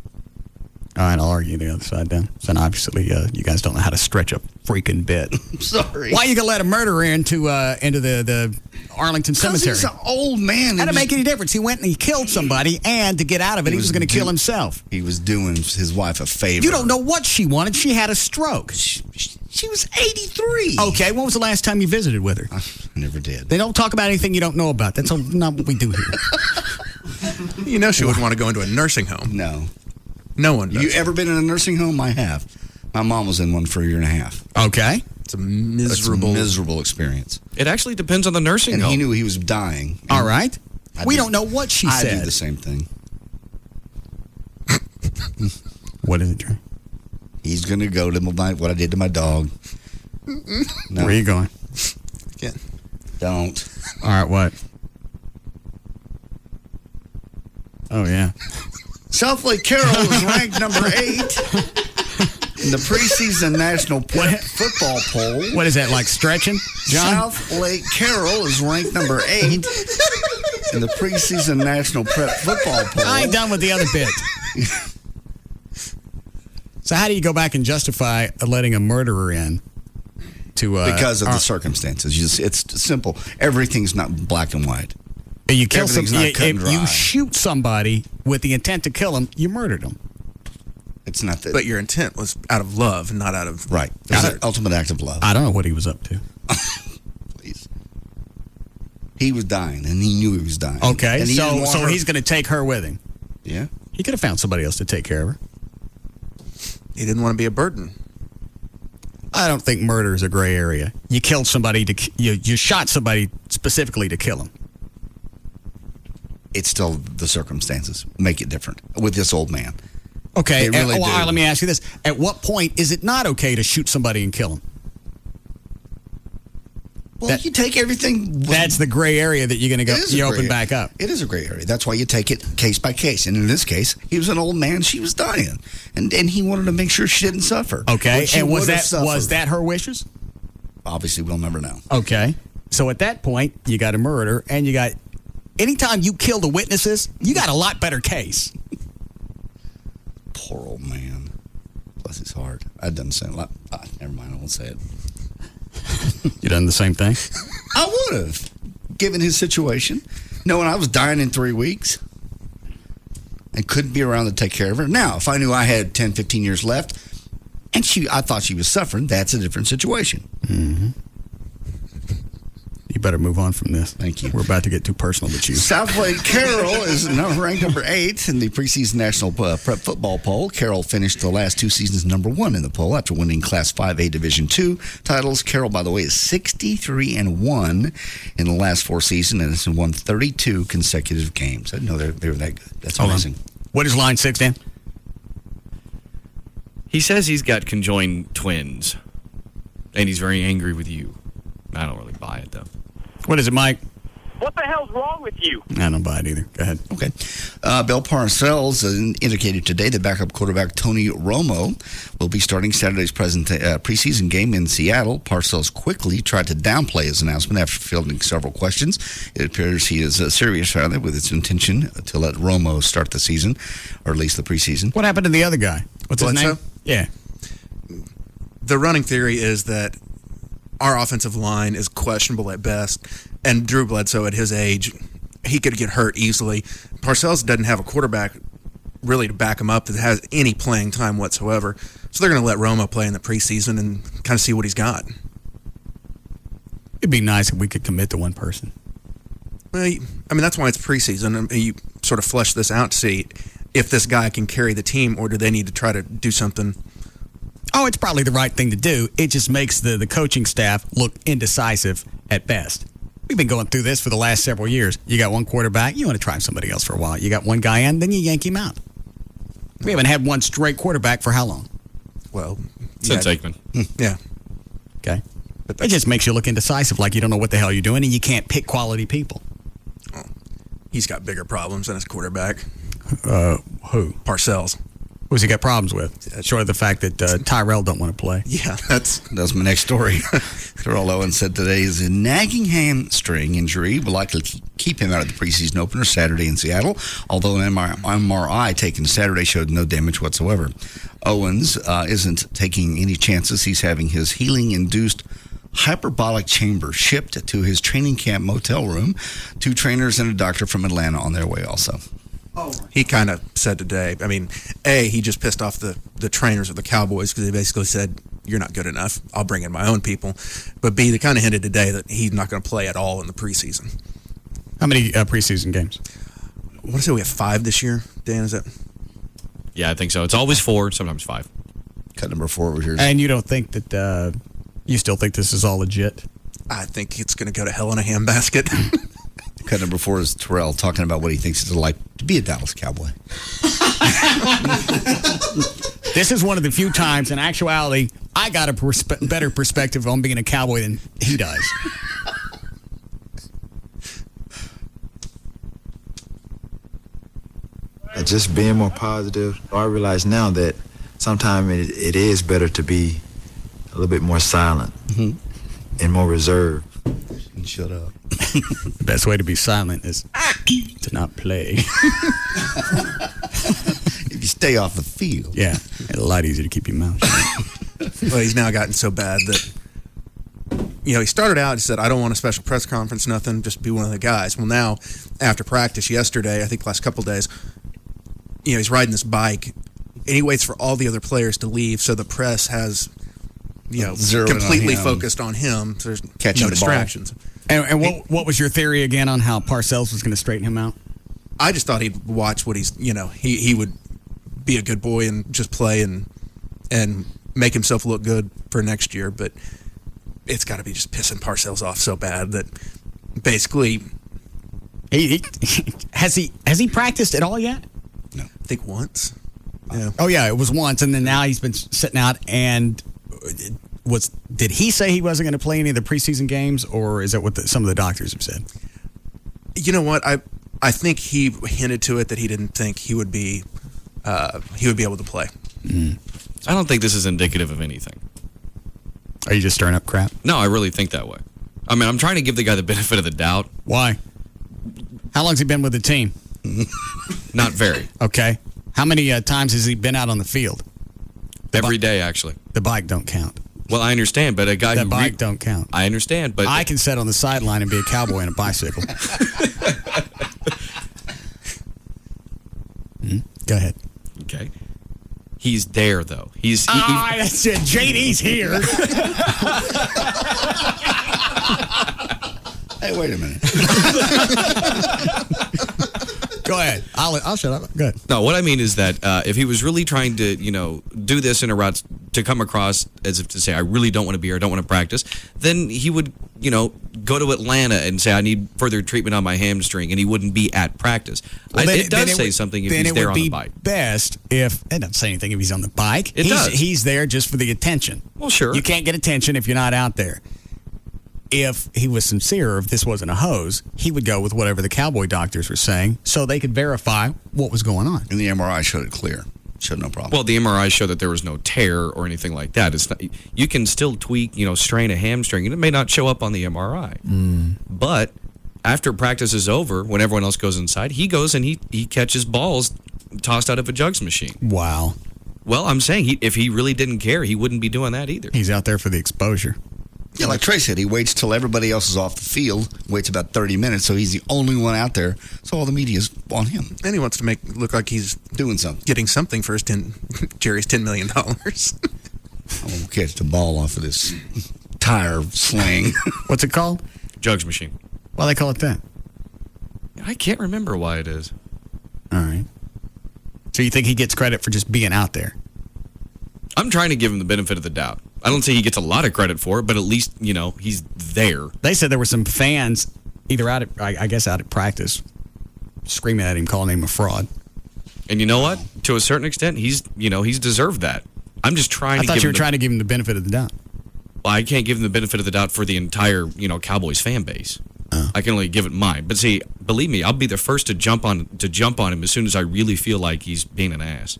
Speaker 1: All right, I'll argue the other side then. So obviously you guys don't know how to stretch a freaking bit.
Speaker 4: Sorry.
Speaker 1: Why are you going to let a murderer into the Arlington Cemetery?
Speaker 4: He's an old man.
Speaker 1: How did it make any difference? He went and he killed somebody, and to get out of it, he was going to kill himself.
Speaker 4: He was doing his wife a favor.
Speaker 1: You don't know what she wanted. She had a stroke.
Speaker 4: She was 83.
Speaker 1: Okay, when was the last time you visited with her?
Speaker 4: I never did.
Speaker 1: They don't talk about anything you don't know about. That's not what we do here.
Speaker 2: You know she wouldn't want to go into a nursing home.
Speaker 4: No.
Speaker 2: No one does.
Speaker 4: You ever been in a nursing home? I have. My mom was in one for a year and a half.
Speaker 1: Okay.
Speaker 2: It's a miserable
Speaker 4: experience.
Speaker 3: It actually depends on the nursing home.
Speaker 4: And he knew he was dying.
Speaker 1: All right. We don't know what she said.
Speaker 4: I do the same thing.
Speaker 1: What is it, Trey?
Speaker 4: He's going to go to what I did to my dog.
Speaker 1: No. Where are you going?
Speaker 2: Again.
Speaker 4: Don't.
Speaker 1: All right, what? Oh, yeah.
Speaker 4: South Lake Carroll is ranked number 8 in the preseason National Prep Football Poll.
Speaker 1: What is that, like stretching, John?
Speaker 4: South Lake Carroll is ranked number 8 in the preseason National Prep Football Poll.
Speaker 1: I ain't done with the other bit. So how do you go back and justify letting a murderer in?
Speaker 4: Because of the circumstances. It's simple. Everything's not black and white.
Speaker 1: You kill somebody.
Speaker 4: Not cut and
Speaker 1: If
Speaker 4: dry.
Speaker 1: you shoot somebody with the intent to kill him, you murdered him.
Speaker 4: It's not that.
Speaker 2: But your intent was out of love, not out of
Speaker 4: Right. It was an ultimate act of love.
Speaker 1: I don't know what he was up to.
Speaker 4: Please. He was dying, and he knew he was dying.
Speaker 1: Okay,
Speaker 4: And he didn't want
Speaker 1: so
Speaker 4: her-
Speaker 1: he's going to take her with him.
Speaker 4: Yeah.
Speaker 1: He could have found somebody else to take care of her.
Speaker 2: He didn't want to be a burden.
Speaker 1: I don't think murder is a gray area. You killed somebody you shot somebody specifically to kill him.
Speaker 4: It's still the circumstances make it different with this old man.
Speaker 1: Okay,
Speaker 4: They really
Speaker 1: all right,
Speaker 4: do.
Speaker 1: let me ask you this. At what point is it not okay to shoot somebody and kill them?
Speaker 4: Well, you take everything.
Speaker 1: That's the gray area that you're going to go.
Speaker 4: It is a
Speaker 1: You
Speaker 4: gray
Speaker 1: open
Speaker 4: area.
Speaker 1: back up.
Speaker 4: It is a gray area. That's why you take it case by case. And in this case, he was an old man. She was dying, and he wanted to make sure she didn't suffer.
Speaker 1: Okay,
Speaker 4: But she
Speaker 1: and was
Speaker 4: would have suffered.
Speaker 1: that her wishes?
Speaker 4: Obviously, we'll never know.
Speaker 1: Okay, so at that point, you got a murder, and you got. Anytime you kill the witnesses, you got a lot better case.
Speaker 4: Poor old man. Bless his heart. I've done the same. Never mind. I won't say it.
Speaker 1: You done the same thing?
Speaker 4: I would have, given his situation, knowing I was dying in 3 weeks and couldn't be around to take care of her. Now, if I knew I had 10, 15 years left and I thought she was suffering, that's a different situation.
Speaker 1: Mm-hmm. You better move on from this.
Speaker 4: Thank you.
Speaker 1: We're about to get too personal with you.
Speaker 4: Southway Carroll is ranked number 8 in the preseason national prep football poll. Carroll finished the last 2 seasons number 1 in the poll after winning Class 5A Division II titles. Carroll, by the way, is 63-1 in the last 4 seasons and has won 32 consecutive games. I didn't know they were that good. That's amazing.
Speaker 1: What is line 6, Dan?
Speaker 3: He says he's got conjoined twins, and he's very angry with you. I don't really buy it, though.
Speaker 1: What is it, Mike?
Speaker 8: What the hell's wrong with you?
Speaker 1: I don't buy it either. Go ahead.
Speaker 4: Okay. Bill Parcells indicated today that backup quarterback Tony Romo will be starting Saturday's preseason game in Seattle. Parcells quickly tried to downplay his announcement after fielding several questions. It appears he is serious about it with its intention to let Romo start the season, or at least the preseason.
Speaker 1: What happened to the other guy? What's his name? Yeah.
Speaker 2: The running theory is that our offensive line is questionable at best, and Drew Bledsoe at his age, he could get hurt easily. Parcells doesn't have a quarterback really to back him up that has any playing time whatsoever, so they're going to let Romo play in the preseason and kind of see what he's got.
Speaker 1: It'd be nice if we could commit to one person.
Speaker 2: Well, I mean, that's why it's preseason, and you sort of flesh this out to see if this guy can carry the team, or do they need to try to do something.
Speaker 1: Oh, it's probably the right thing to do. It just makes the coaching staff look indecisive at best. We've been going through this for the last several years. You got one quarterback, you want to try somebody else for a while. You got one guy in, then you yank him out. We haven't had one straight quarterback for how long?
Speaker 2: Well,
Speaker 3: since Aikman.
Speaker 2: Yeah.
Speaker 1: Okay. It just makes you look indecisive, like you don't know what the hell you're doing, and you can't pick quality people.
Speaker 2: Oh, he's got bigger problems than his quarterback.
Speaker 1: Who?
Speaker 2: Parcells.
Speaker 1: Who's he got problems with? Short of the fact that Tyrell don't want to play.
Speaker 2: Yeah,
Speaker 4: that's my next story. Terrell Owens said today his nagging hamstring injury will likely keep him out of the preseason opener Saturday in Seattle, although an MRI taken Saturday showed no damage whatsoever. Owens isn't taking any chances. He's having his healing-induced hyperbolic chamber shipped to his training camp motel room. 2 trainers and a doctor from Atlanta on their way also.
Speaker 2: He kind of said today, I mean, A, he just pissed off the trainers of the Cowboys because they basically said, you're not good enough. I'll bring in my own people. But B, they kind of hinted today that he's not going to play at all in the preseason.
Speaker 1: How many preseason games?
Speaker 2: I want to say we have 5 this year. Dan, is that?
Speaker 3: Yeah, I think so. It's always 4, sometimes 5.
Speaker 4: Cut number 4 over here.
Speaker 1: And you don't think that, you still think this is all legit?
Speaker 2: I think it's going to go to hell in a handbasket.
Speaker 4: Cut number 4 is Terrell talking about what he thinks it's like to be a Dallas Cowboy.
Speaker 1: This is one of the few times, in actuality, I got a better perspective on being a Cowboy than he does.
Speaker 9: Just being more positive, I realize now that sometimes it is better to be a little bit more silent and more reserved.
Speaker 4: And shut up.
Speaker 1: The best way to be silent is to not play.
Speaker 4: If you stay off the field.
Speaker 1: Yeah, it's a lot easier to keep your mouth shut.
Speaker 2: Well, he's now gotten so bad that, he started out, he said, I don't want a special press conference, nothing, just be one of the guys. Well, now, after practice yesterday, I think the last couple of days, he's riding this bike and he waits for all the other players to leave, so the press has,
Speaker 4: Zeroing on
Speaker 2: completely
Speaker 4: him.
Speaker 2: focused on him. So there's
Speaker 4: Catching
Speaker 2: no
Speaker 4: the ball.
Speaker 2: distractions.
Speaker 1: And what was your theory again on how Parcells was going to straighten him out?
Speaker 2: I just thought he'd watch what he's, he would be a good boy and just play and make himself look good for next year. But it's got to be just pissing Parcells off so bad that basically
Speaker 1: has he practiced at all yet?
Speaker 2: No, I think once. Yeah.
Speaker 1: Oh yeah, it was once, and then now he's been sitting out. And did he say he wasn't going to play any of the preseason games, or is that what some of the doctors have said?
Speaker 2: You know what? I think he hinted to it that he didn't think he would be able to play.
Speaker 3: I don't think this is indicative of anything.
Speaker 1: Are you just stirring up crap?
Speaker 3: No, I really think that way. I mean, I'm trying to give the guy the benefit of the doubt.
Speaker 1: Why? How long's he been with the team?
Speaker 3: Not very.
Speaker 1: Okay. How many times has he been out on the field?
Speaker 3: Every day, actually.
Speaker 1: The bike don't count.
Speaker 3: Well, I understand, but a guy
Speaker 1: The bike don't count.
Speaker 3: I understand, but
Speaker 1: I can sit on the sideline and be a cowboy on a bicycle. Go ahead.
Speaker 3: Okay. He's there, though. He's
Speaker 1: that's it. JD's here.
Speaker 4: Hey, wait a minute.
Speaker 1: Go ahead. I'll shut up. Good.
Speaker 3: No, what I mean is that if he was really trying to, do this in a route to come across as if to say, I really don't want to be here, I don't want to practice, then he would, go to Atlanta and say, I need further treatment on my hamstring, and he wouldn't be at practice.
Speaker 1: Well,
Speaker 3: It does say something if he's there on the bike.
Speaker 1: Then it would be best if, it doesn't say anything if he's on the bike.
Speaker 3: It does.
Speaker 1: He's there just for the attention.
Speaker 3: Well, sure.
Speaker 1: You can't get attention if you're not out there. If he was sincere, if this wasn't a hose, he would go with whatever the cowboy doctors were saying so they could verify what was going on.
Speaker 4: And the MRI showed it clear. Showed no problem.
Speaker 3: Well, the MRI showed that there was no tear or anything like that. It's not, you can still tweak, strain a hamstring, and it may not show up on the MRI. But after practice is over, when everyone else goes inside, he goes and he catches balls tossed out of a jugs machine.
Speaker 1: Wow.
Speaker 3: Well, I'm saying if he really didn't care, he wouldn't be doing that either.
Speaker 1: He's out there for the exposure.
Speaker 4: Yeah, like Trey said, he waits till everybody else is off the field, waits about 30 minutes, so he's the only one out there, so all the media's on him.
Speaker 2: And he wants to look like he's
Speaker 4: doing something.
Speaker 2: Getting something for his Jerry's $10 million.
Speaker 4: I'm going to catch the ball off of this tire sling.
Speaker 1: What's it called?
Speaker 3: Jugs machine.
Speaker 1: Why they call it that?
Speaker 3: I can't remember why it is.
Speaker 1: All right. So you think he gets credit for just being out there?
Speaker 3: I'm trying to give him the benefit of the doubt. I don't say he gets a lot of credit for it, but at least, he's there.
Speaker 1: They said there were some fans either out at practice screaming at him, calling him a fraud.
Speaker 3: And you know what? To a certain extent, he's deserved that. I'm just trying to
Speaker 1: I thought you were trying to give him the benefit of the doubt.
Speaker 3: Well, I can't give him the benefit of the doubt for the entire, Cowboys fan base. I can only give it mine. But see, believe me, I'll be the first to jump on him as soon as I really feel like he's being an ass.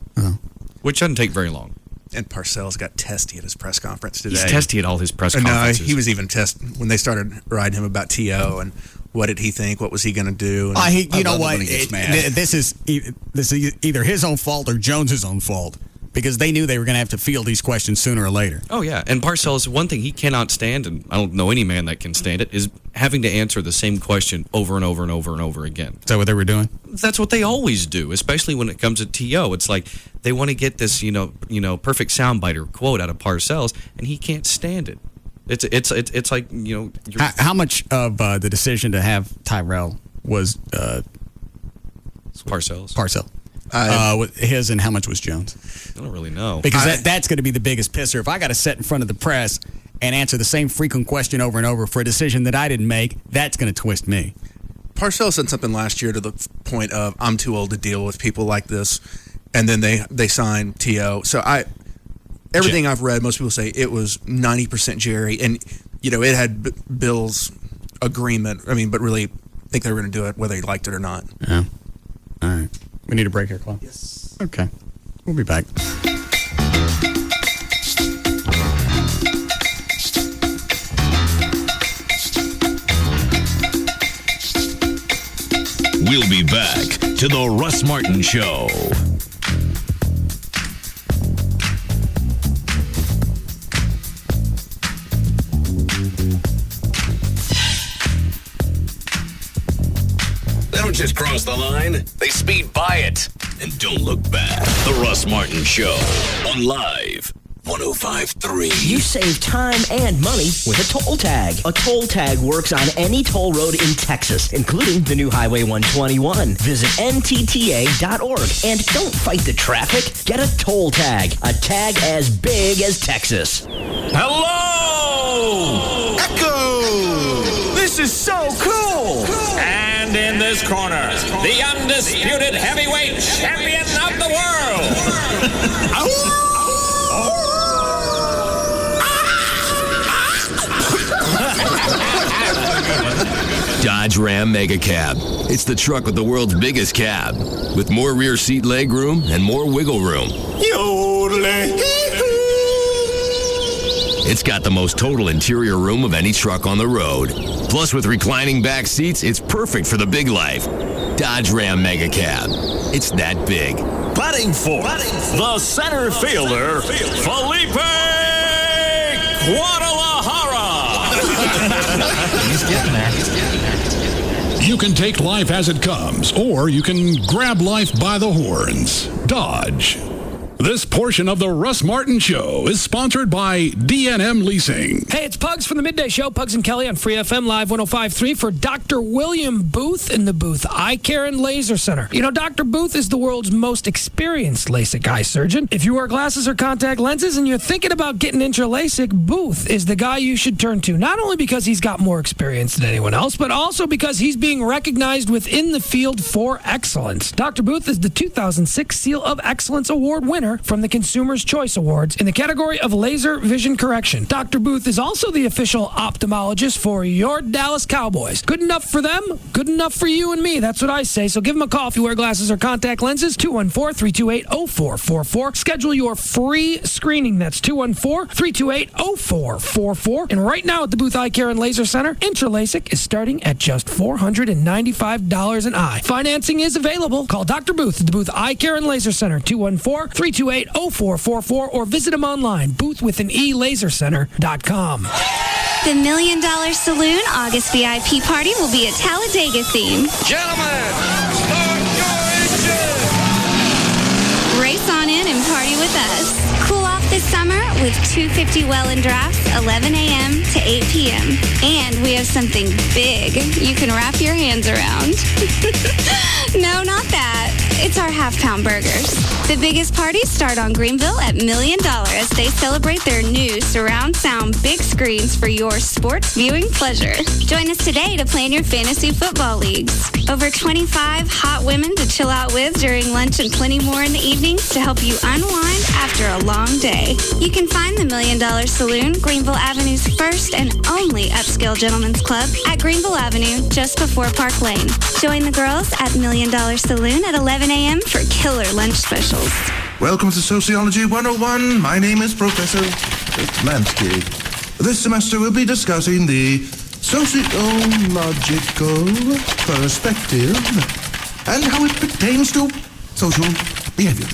Speaker 3: Which doesn't take very long.
Speaker 2: And Parcells got testy at his press conference today.
Speaker 3: He's testy at all his press conferences.
Speaker 2: No, he was even when they started riding him about T.O. and what did he think, what was he going to do. And
Speaker 1: you know what? This is either his own fault or Jones's own fault because they knew they were going to have to field these questions sooner or later.
Speaker 3: Oh, yeah. And Parcells, one thing he cannot stand, and I don't know any man that can stand it, is having to answer the same question over and over and over and over again.
Speaker 1: Is that what they were doing?
Speaker 3: That's what they always do, especially when it comes to T.O. It's like they want to get this, perfect soundbite or quote out of Parcells, and he can't stand it. It's like,
Speaker 1: How much of the decision to have Tyrell was
Speaker 3: Parcells?
Speaker 1: Parcells. His and how much was Jones?
Speaker 3: I don't really know.
Speaker 1: Because that's going to be the biggest pisser. If I got to sit in front of the press and answer the same frequent question over and over for a decision that I didn't make, that's going to twist me.
Speaker 2: Parcells said something last year to the point of, I'm too old to deal with people like this. And then they signed T.O. So everything I've read, most people say it was 90% Jerry. And, it had Bill's agreement. But really, I think they were going to do it whether he liked it or not.
Speaker 1: Yeah. All right. We need a break here, Claude.
Speaker 2: Yes.
Speaker 1: Okay. We'll be back.
Speaker 17: We'll be back to the Russ Martin Show. They don't just cross the line, they speed by it. and don't look back. The Russ Martin Show on Live 105.3.
Speaker 12: You save time and money with a toll tag. A toll tag works on any toll road in Texas, including the new Highway 121. Visit ntta.org and don't fight the traffic. Get a toll tag. A tag as big as Texas.
Speaker 14: Hello! Echo! This is so cool! And in this corner, the undisputed heavyweight champion of the world!
Speaker 15: Dodge Ram Mega Cab. It's the truck with the world's biggest cab, with more rear seat leg room and more wiggle room. It's got the most total interior room of any truck on the road. Plus, with reclining back seats, it's perfect for the big life. Dodge Ram Mega Cab. It's that big.
Speaker 14: Batting for the center fielder, Felipe Guadalajara.
Speaker 10: He's getting there. You can take life as it comes, or you can grab life by the horns. Dodge. This portion of the Russ Martin Show is sponsored by D&M Leasing.
Speaker 26: Hey, it's Pugs from the Midday Show. Pugs and Kelly on Free FM Live 105.3 for Dr. William Booth in the Booth Eye Care and Laser Center. You know, Dr. Booth is the world's most experienced LASIK eye surgeon. If you wear glasses or contact lenses and you're thinking about getting into LASIK, Booth is the guy you should turn to. Not only because he's got more experience than anyone else, but also because he's being recognized within the field for excellence. Dr. Booth is the 2006 Seal of Excellence Award winner from the Consumer's Choice Awards in the category of laser vision correction. Dr. Booth is also the official ophthalmologist for your Dallas Cowboys. Good enough for them, good enough for you and me. That's what I say. So give him a call if you wear glasses or contact lenses. 214-328-0444. Schedule your free screening. That's 214-328-0444. And right now at the Booth Eye Care and Laser Center, IntraLASIK is starting at just $495 an eye. Financing is available. Call Dr. Booth at the Booth Eye Care and Laser Center. 214-328-0444 or visit them online, boothwithanelasercenter.com.
Speaker 16: The $1 Million Saloon August VIP party will be a Talladega theme.
Speaker 14: Gentlemen, start your engine!
Speaker 16: Race on in and party with us. Cool off this summer with 250 Welland drafts, 11 a.m. to 8 p.m. And we have something big you can wrap your hands around. No, not that. It's our half-pound burgers. The biggest parties start on Greenville at $1 Million as they celebrate their new surround sound big screens for your sports viewing pleasure. Join us today to plan your fantasy football leagues. Over 25 hot women to chill out with during lunch and plenty more in the evenings to help you unwind after a long day. You can find the $1 Million Saloon, Greenville Avenue's first and only upscale gentlemen's club at Greenville Avenue just before Park Lane. Join the girls at $1 Million Saloon at 11 a.m. for killer lunch specials.
Speaker 18: Welcome to Sociology 101. My name is Professor Lansky. This semester we'll be discussing the sociological perspective and how it pertains to social behavior.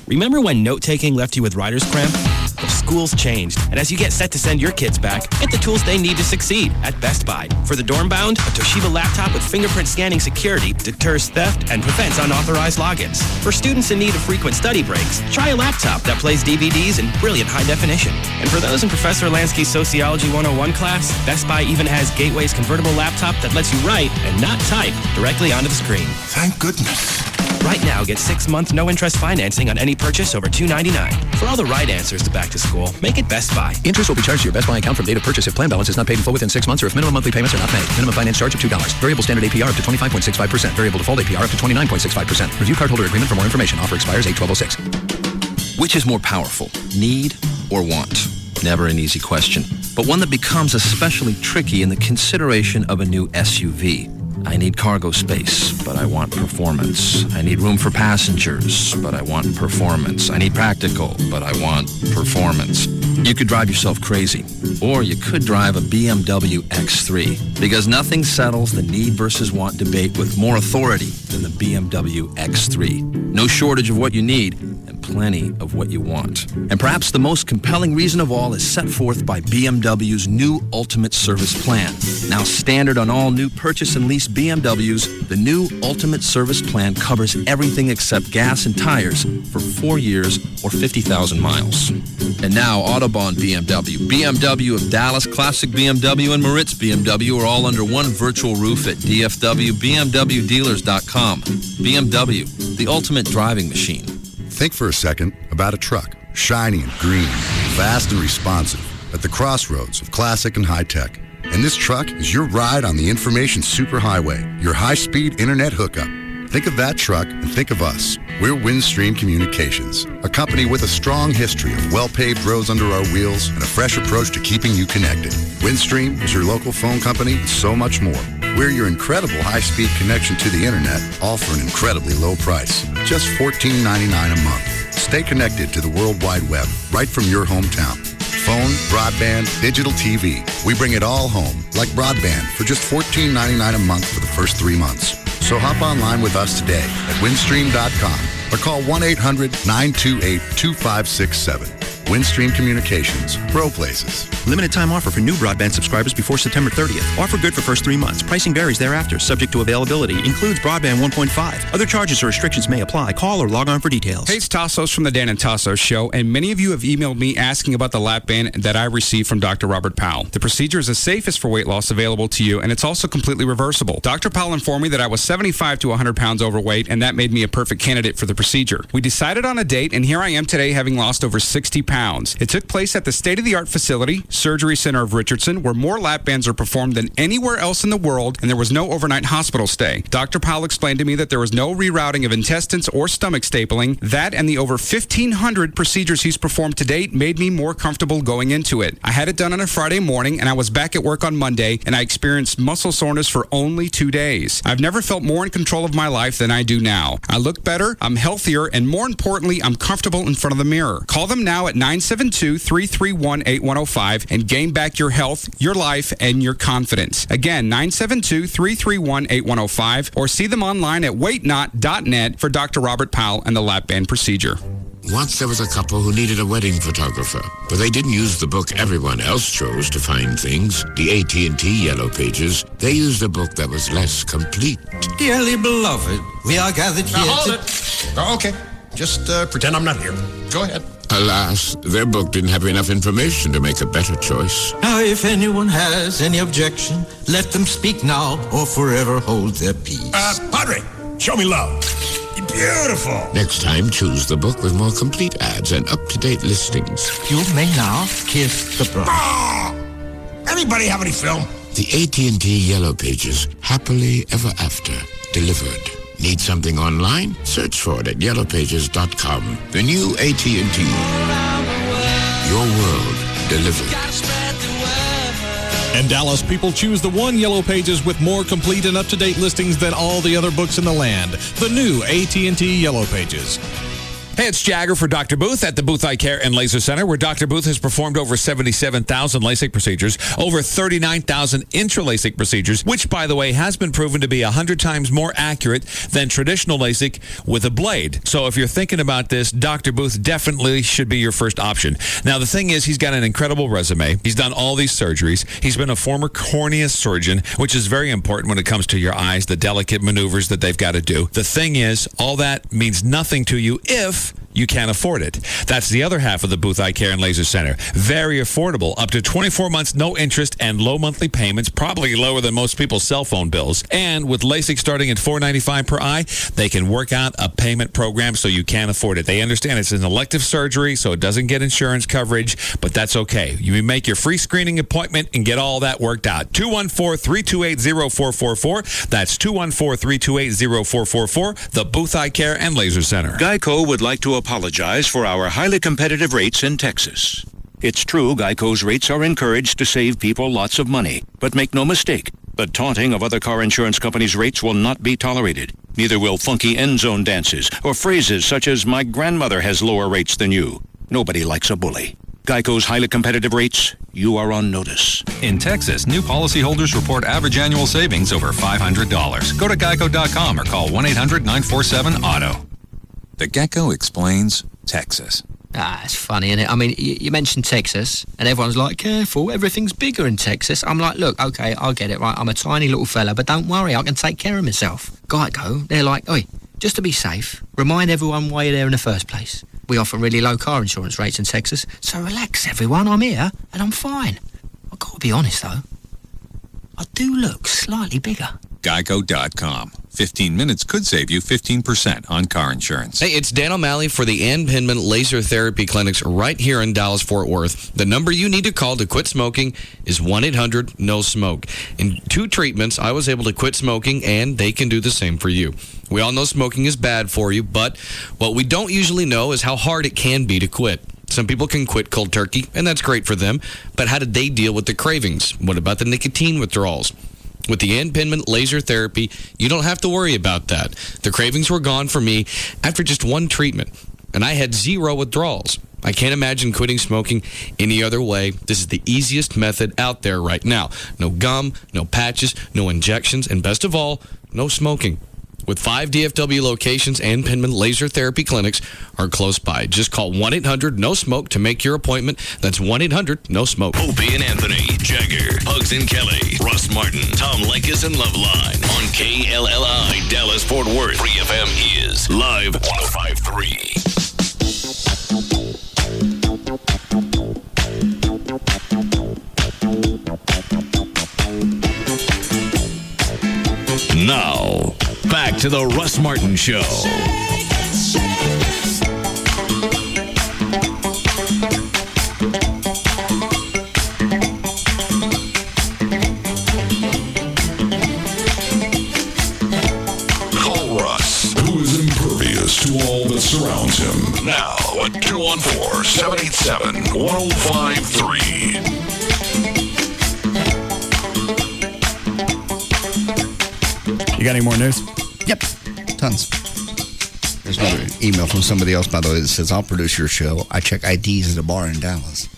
Speaker 28: Remember when note-taking left you with writer's cramp? Well, school's changed, and as you get set to send your kids back, get the tools they need to succeed at Best Buy. For the dorm-bound, a Toshiba laptop with fingerprint scanning security deters theft and prevents unauthorized logins. For students in need of frequent study breaks, try a laptop that plays DVDs in brilliant high definition. And for those in Professor Lansky's Sociology 101 class, Best Buy even has Gateway's convertible laptop that lets you write and not type directly onto the screen.
Speaker 18: Thank goodness.
Speaker 28: Right now, get 6-month no-interest financing on any purchase over $299. For all the right answers to back to school, make it Best Buy.
Speaker 19: Interest will be charged to your Best Buy account from date of purchase if plan balance is not paid in full within 6 months or if minimum monthly payments are not made. Minimum finance charge of $2. Variable standard APR up to 25.65%. Variable default APR up to 29.65%. Review cardholder agreement for more information. Offer expires 8/12/06.
Speaker 20: Which is more powerful, need or want? Never an easy question, but one that becomes especially tricky in the consideration of a new SUV. I need cargo space, but I want performance. I need room for passengers, but I want performance. I need practical, but I want performance. You could drive yourself crazy, or you could drive a BMW X3, because nothing settles the need versus want debate with more authority than the BMW X3. No shortage of what you need, and plenty of what you want. And perhaps the most compelling reason of all is set forth by BMW's new Ultimate Service Plan. Now standard on all new purchase and lease BMWs, the new Ultimate Service Plan covers everything except gas and tires for 4 years or 50,000 miles. And now Autobahn BMW, BMW of Dallas, Classic BMW, and Moritz BMW are all under one virtual roof at DFWBMWdealers.com. BMW, the ultimate driving machine.
Speaker 5: Think for a second about a truck, shiny and green, fast and responsive, at the crossroads of classic and high-tech. And this truck is your ride on the information superhighway, your high-speed internet hookup. Think of that truck and think of us. We're Windstream Communications, a company with a strong history of well-paved roads under our wheels and a fresh approach to keeping you connected. Windstream is your local phone company and so much more. We're your incredible high-speed connection to the internet, all for an incredibly low price, just $14.99 a month. Stay connected to the World Wide Web right from your hometown. Phone, broadband, digital TV. We bring it all home, like broadband, for just $14.99 a month for the first 3 months. So hop online with us today at windstream.com or call 1-800-928-2567. Windstream Communications. Grow places.
Speaker 19: Limited time offer for new broadband subscribers before September 30th. Offer good for first 3 months. Pricing varies thereafter, subject to availability. Includes broadband 1.5. Other charges or restrictions may apply. Call or log on for details.
Speaker 11: Hey, it's Tassos from the Dan and Tassos Show, and many of you have emailed me asking about the lap band that I received from Dr. Robert Powell. The procedure is the safest for weight loss available to you, and it's also completely reversible. Dr. Powell informed me that I was 75 to 100 pounds overweight, and that made me a perfect candidate for the procedure. We decided on a date, and here I am today having lost over 60 pounds. It took place at the state-of-the-art facility, Surgery Center of Richardson, where more lap bands are performed than anywhere else in the world, and there was no overnight hospital stay. Dr. Powell explained to me that there was no rerouting of intestines or stomach stapling. That and the over 1,500 procedures he's performed to date made me more comfortable going into it. I had it done on a Friday morning, and I was back at work on Monday, and I experienced muscle soreness for only 2 days. I've never felt more in control of my life than I do now. I look better, I'm healthier, and more importantly, I'm comfortable in front of the mirror. Call them now at 972-331-8105 and gain back your health, your life, and your confidence. Again, 972-331-8105 or see them online at weightnot.net for Dr. Robert Powell and the lap band procedure.
Speaker 21: Once there was a couple who needed a wedding photographer, but they didn't use the book everyone else chose to find things, the AT&T Yellow Pages. They used a book that was less complete.
Speaker 22: Dearly beloved, we are gathered here
Speaker 21: hold it. Oh, okay. Just pretend I'm not here. Go ahead. Alas, their book didn't have enough information to make a better choice.
Speaker 22: Now, if anyone has any objection, let them speak now or forever hold their peace.
Speaker 21: Padre, show me love. Beautiful. Next time, choose the book with more complete ads and up-to-date listings.
Speaker 22: You may now kiss the bride.
Speaker 21: Anybody have any film? The AT&T Yellow Pages, happily ever after, delivered. Need something online? Search for it at yellowpages.com. The new AT&T. Your world delivered.
Speaker 23: And Dallas people choose the one Yellow Pages with more complete and up-to-date listings than all the other books in the land. The new AT&T Yellow Pages.
Speaker 24: Hey, it's Jagger for Dr. Booth at the Booth Eye Care and Laser Center, where Dr. Booth has performed over 77,000 LASIK procedures, over 39,000 intra-LASIK procedures, which, by the way, has been proven to be 100 times more accurate than traditional LASIK with a blade. So if you're thinking about this, Dr. Booth definitely should be your first option. Now, the thing is, he's got an incredible resume. He's done all these surgeries. He's been a former cornea surgeon, which is very important when it comes to your eyes, the delicate maneuvers that they've got to do. The thing is, all that means nothing to you if you can't afford it. That's the other half of the Booth Eye Care and Laser Center. Very affordable, up to 24 months, no interest, and low monthly payments, probably lower than most people's cell phone bills. And with LASIK starting at $495 per eye, they can work out a payment program so you can afford it. They understand it's an elective surgery, so it doesn't get insurance coverage, but that's okay. You make your free screening appointment and get all that worked out. 214-328-0444. That's 214-328-0444, the Booth Eye Care and Laser Center.
Speaker 25: Geico would like to apologize for our highly competitive rates in Texas. It's true Geico's rates are encouraged to save people lots of money. But make no mistake, the taunting of other car insurance companies' rates will not be tolerated. Neither will funky end zone dances or phrases such as, "My grandmother has lower rates than you." Nobody likes a bully. Geico's highly competitive rates, you are on notice.
Speaker 27: In Texas, new policyholders report average annual savings over $500. Go to geico.com or call 1-800-947-AUTO. The Gecko Explains Texas.
Speaker 2: Ah, it's funny, isn't it? I mean, you mentioned Texas, and everyone's like, careful, everything's bigger in Texas. I'm like, look, okay, I'll get it, right? I'm a tiny little fella, but don't worry, I can take care of myself. Geico, they're like, oi, just to be safe, remind everyone why you're there in the first place. We offer really low car insurance rates in Texas, so relax, everyone, I'm here, and I'm fine. I've got to be honest, though. I do look slightly bigger.
Speaker 27: Geico.com. 15 minutes could save you 15% on car insurance.
Speaker 3: Hey, it's Dan O'Malley for the Ann Penman Laser Therapy Clinics right here in Dallas-Fort Worth. The number you need to call to quit smoking is 1-800-NO-SMOKE. In 2 treatments, I was able to quit smoking, and they can do the same for you. We all know smoking is bad for you, but what we don't usually know is how hard it can be to quit. Some people can quit cold turkey, and that's great for them, but how did they deal with the cravings? What about the nicotine withdrawals? With the Ann Penman Laser Therapy, you don't have to worry about that. The cravings were gone for me after just 1 treatment, and I had 0 withdrawals. I can't imagine quitting smoking any other way. This is the easiest method out there right now. No gum, no patches, no injections, and best of all, no smoking. With 5 DFW locations, Ann Penman Laser Therapy Clinics are close by. Just call 1-800-NO-SMOKE to make your appointment. That's 1-800-NO-SMOKE.
Speaker 17: Opie and Anthony, Jagger, Pugs and Kelly, Russ Martin, Tom Leykis and Loveline on KLLI, Dallas, Fort Worth. Free FM is live 105.3. Now, back to the Russ Martin Show.
Speaker 4: Call Russ, who is impervious to all that surrounds him. Now at 214-787-1053.
Speaker 1: You got any more news?
Speaker 6: Yep, tons. There's another email from somebody else, by the way, that says, I'll produce your show. I check IDs at a bar in Dallas.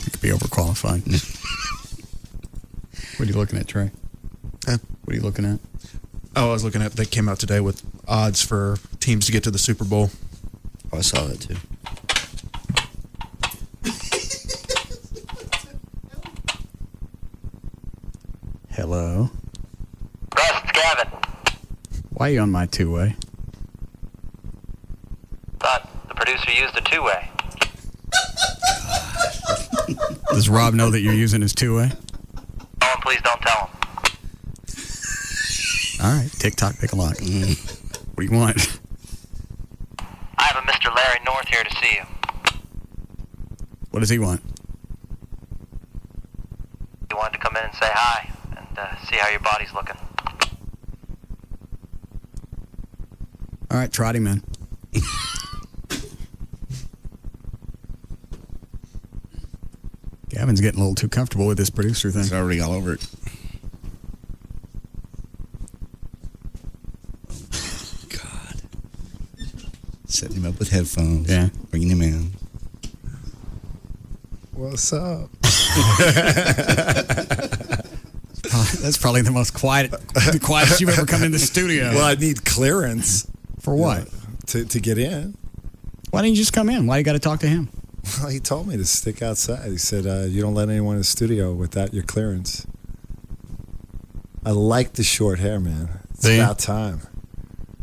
Speaker 1: You could be overqualified. What are you looking at, Trey? What are you looking at?
Speaker 7: Oh, I was looking at, they came out today with odds for teams to get to the Super Bowl.
Speaker 6: Oh, I saw that too.
Speaker 1: Hello?
Speaker 8: Russ, it's Gavin.
Speaker 1: Why are you on my 2-way?
Speaker 8: Thought the producer used a 2-way.
Speaker 1: Does Rob know that you're using his 2-way?
Speaker 8: Oh, and please don't tell him.
Speaker 1: All right, TikTok, pick a lock. What do you want?
Speaker 8: I have a Mr. Larry North here to see you.
Speaker 1: What does he want?
Speaker 8: He wanted to come in and say hi and see how your body's looking.
Speaker 1: All right, trot him in. Gavin's getting a little too comfortable with this producer thing.
Speaker 6: It's already all over it. God. Setting him up with headphones.
Speaker 1: Yeah.
Speaker 6: Bringing him in.
Speaker 7: What's up?
Speaker 1: That's probably the quietest you've ever come in the studio.
Speaker 9: Well, I need clearance.
Speaker 1: For what?
Speaker 9: To get in.
Speaker 1: Why didn't you just come in? Why you got to talk to him?
Speaker 9: Well, he told me to stick outside. He said, you don't let anyone in the studio without your clearance. I like the short hair, man. It's about time.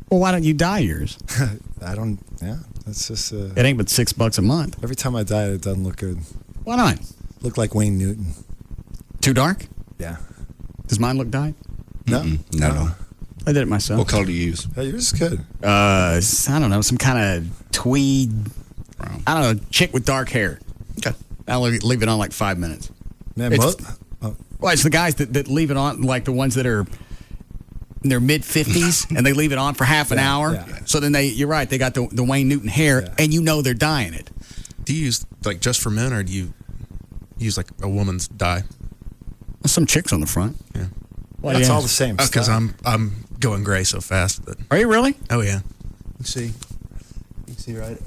Speaker 1: Well, why don't you dye yours?
Speaker 9: I don't, that's just...
Speaker 1: it ain't but $6 a month.
Speaker 9: Every time I dye it, it doesn't look good.
Speaker 1: Why not?
Speaker 9: Look like Wayne Newton.
Speaker 1: Too dark?
Speaker 9: Yeah.
Speaker 1: Does mine look dyed?
Speaker 9: No.
Speaker 6: No.
Speaker 1: I did it myself.
Speaker 6: What color do you use?
Speaker 9: Yeah, yours is good.
Speaker 1: I don't know, some kind of tweed, I don't know, chick with dark hair.
Speaker 6: Okay.
Speaker 1: I'll leave it on like 5 minutes.
Speaker 9: Man,
Speaker 1: Well, it's the guys that leave it on, like the ones that are in their mid-50s, and they leave it on for half an hour.
Speaker 9: Yeah.
Speaker 1: So then you're right, they got the Wayne Newton hair, and you know they're dyeing it.
Speaker 7: Do you use, like, just for men, or do you use, like, a woman's dye?
Speaker 1: Some chicks on the front.
Speaker 7: Yeah.
Speaker 1: Why
Speaker 9: That's
Speaker 1: do you
Speaker 9: all
Speaker 1: ask?
Speaker 9: the same
Speaker 7: Because
Speaker 9: stuff.
Speaker 7: I'm going gray so fast. But
Speaker 1: Are you really?
Speaker 7: oh, yeah. You see right?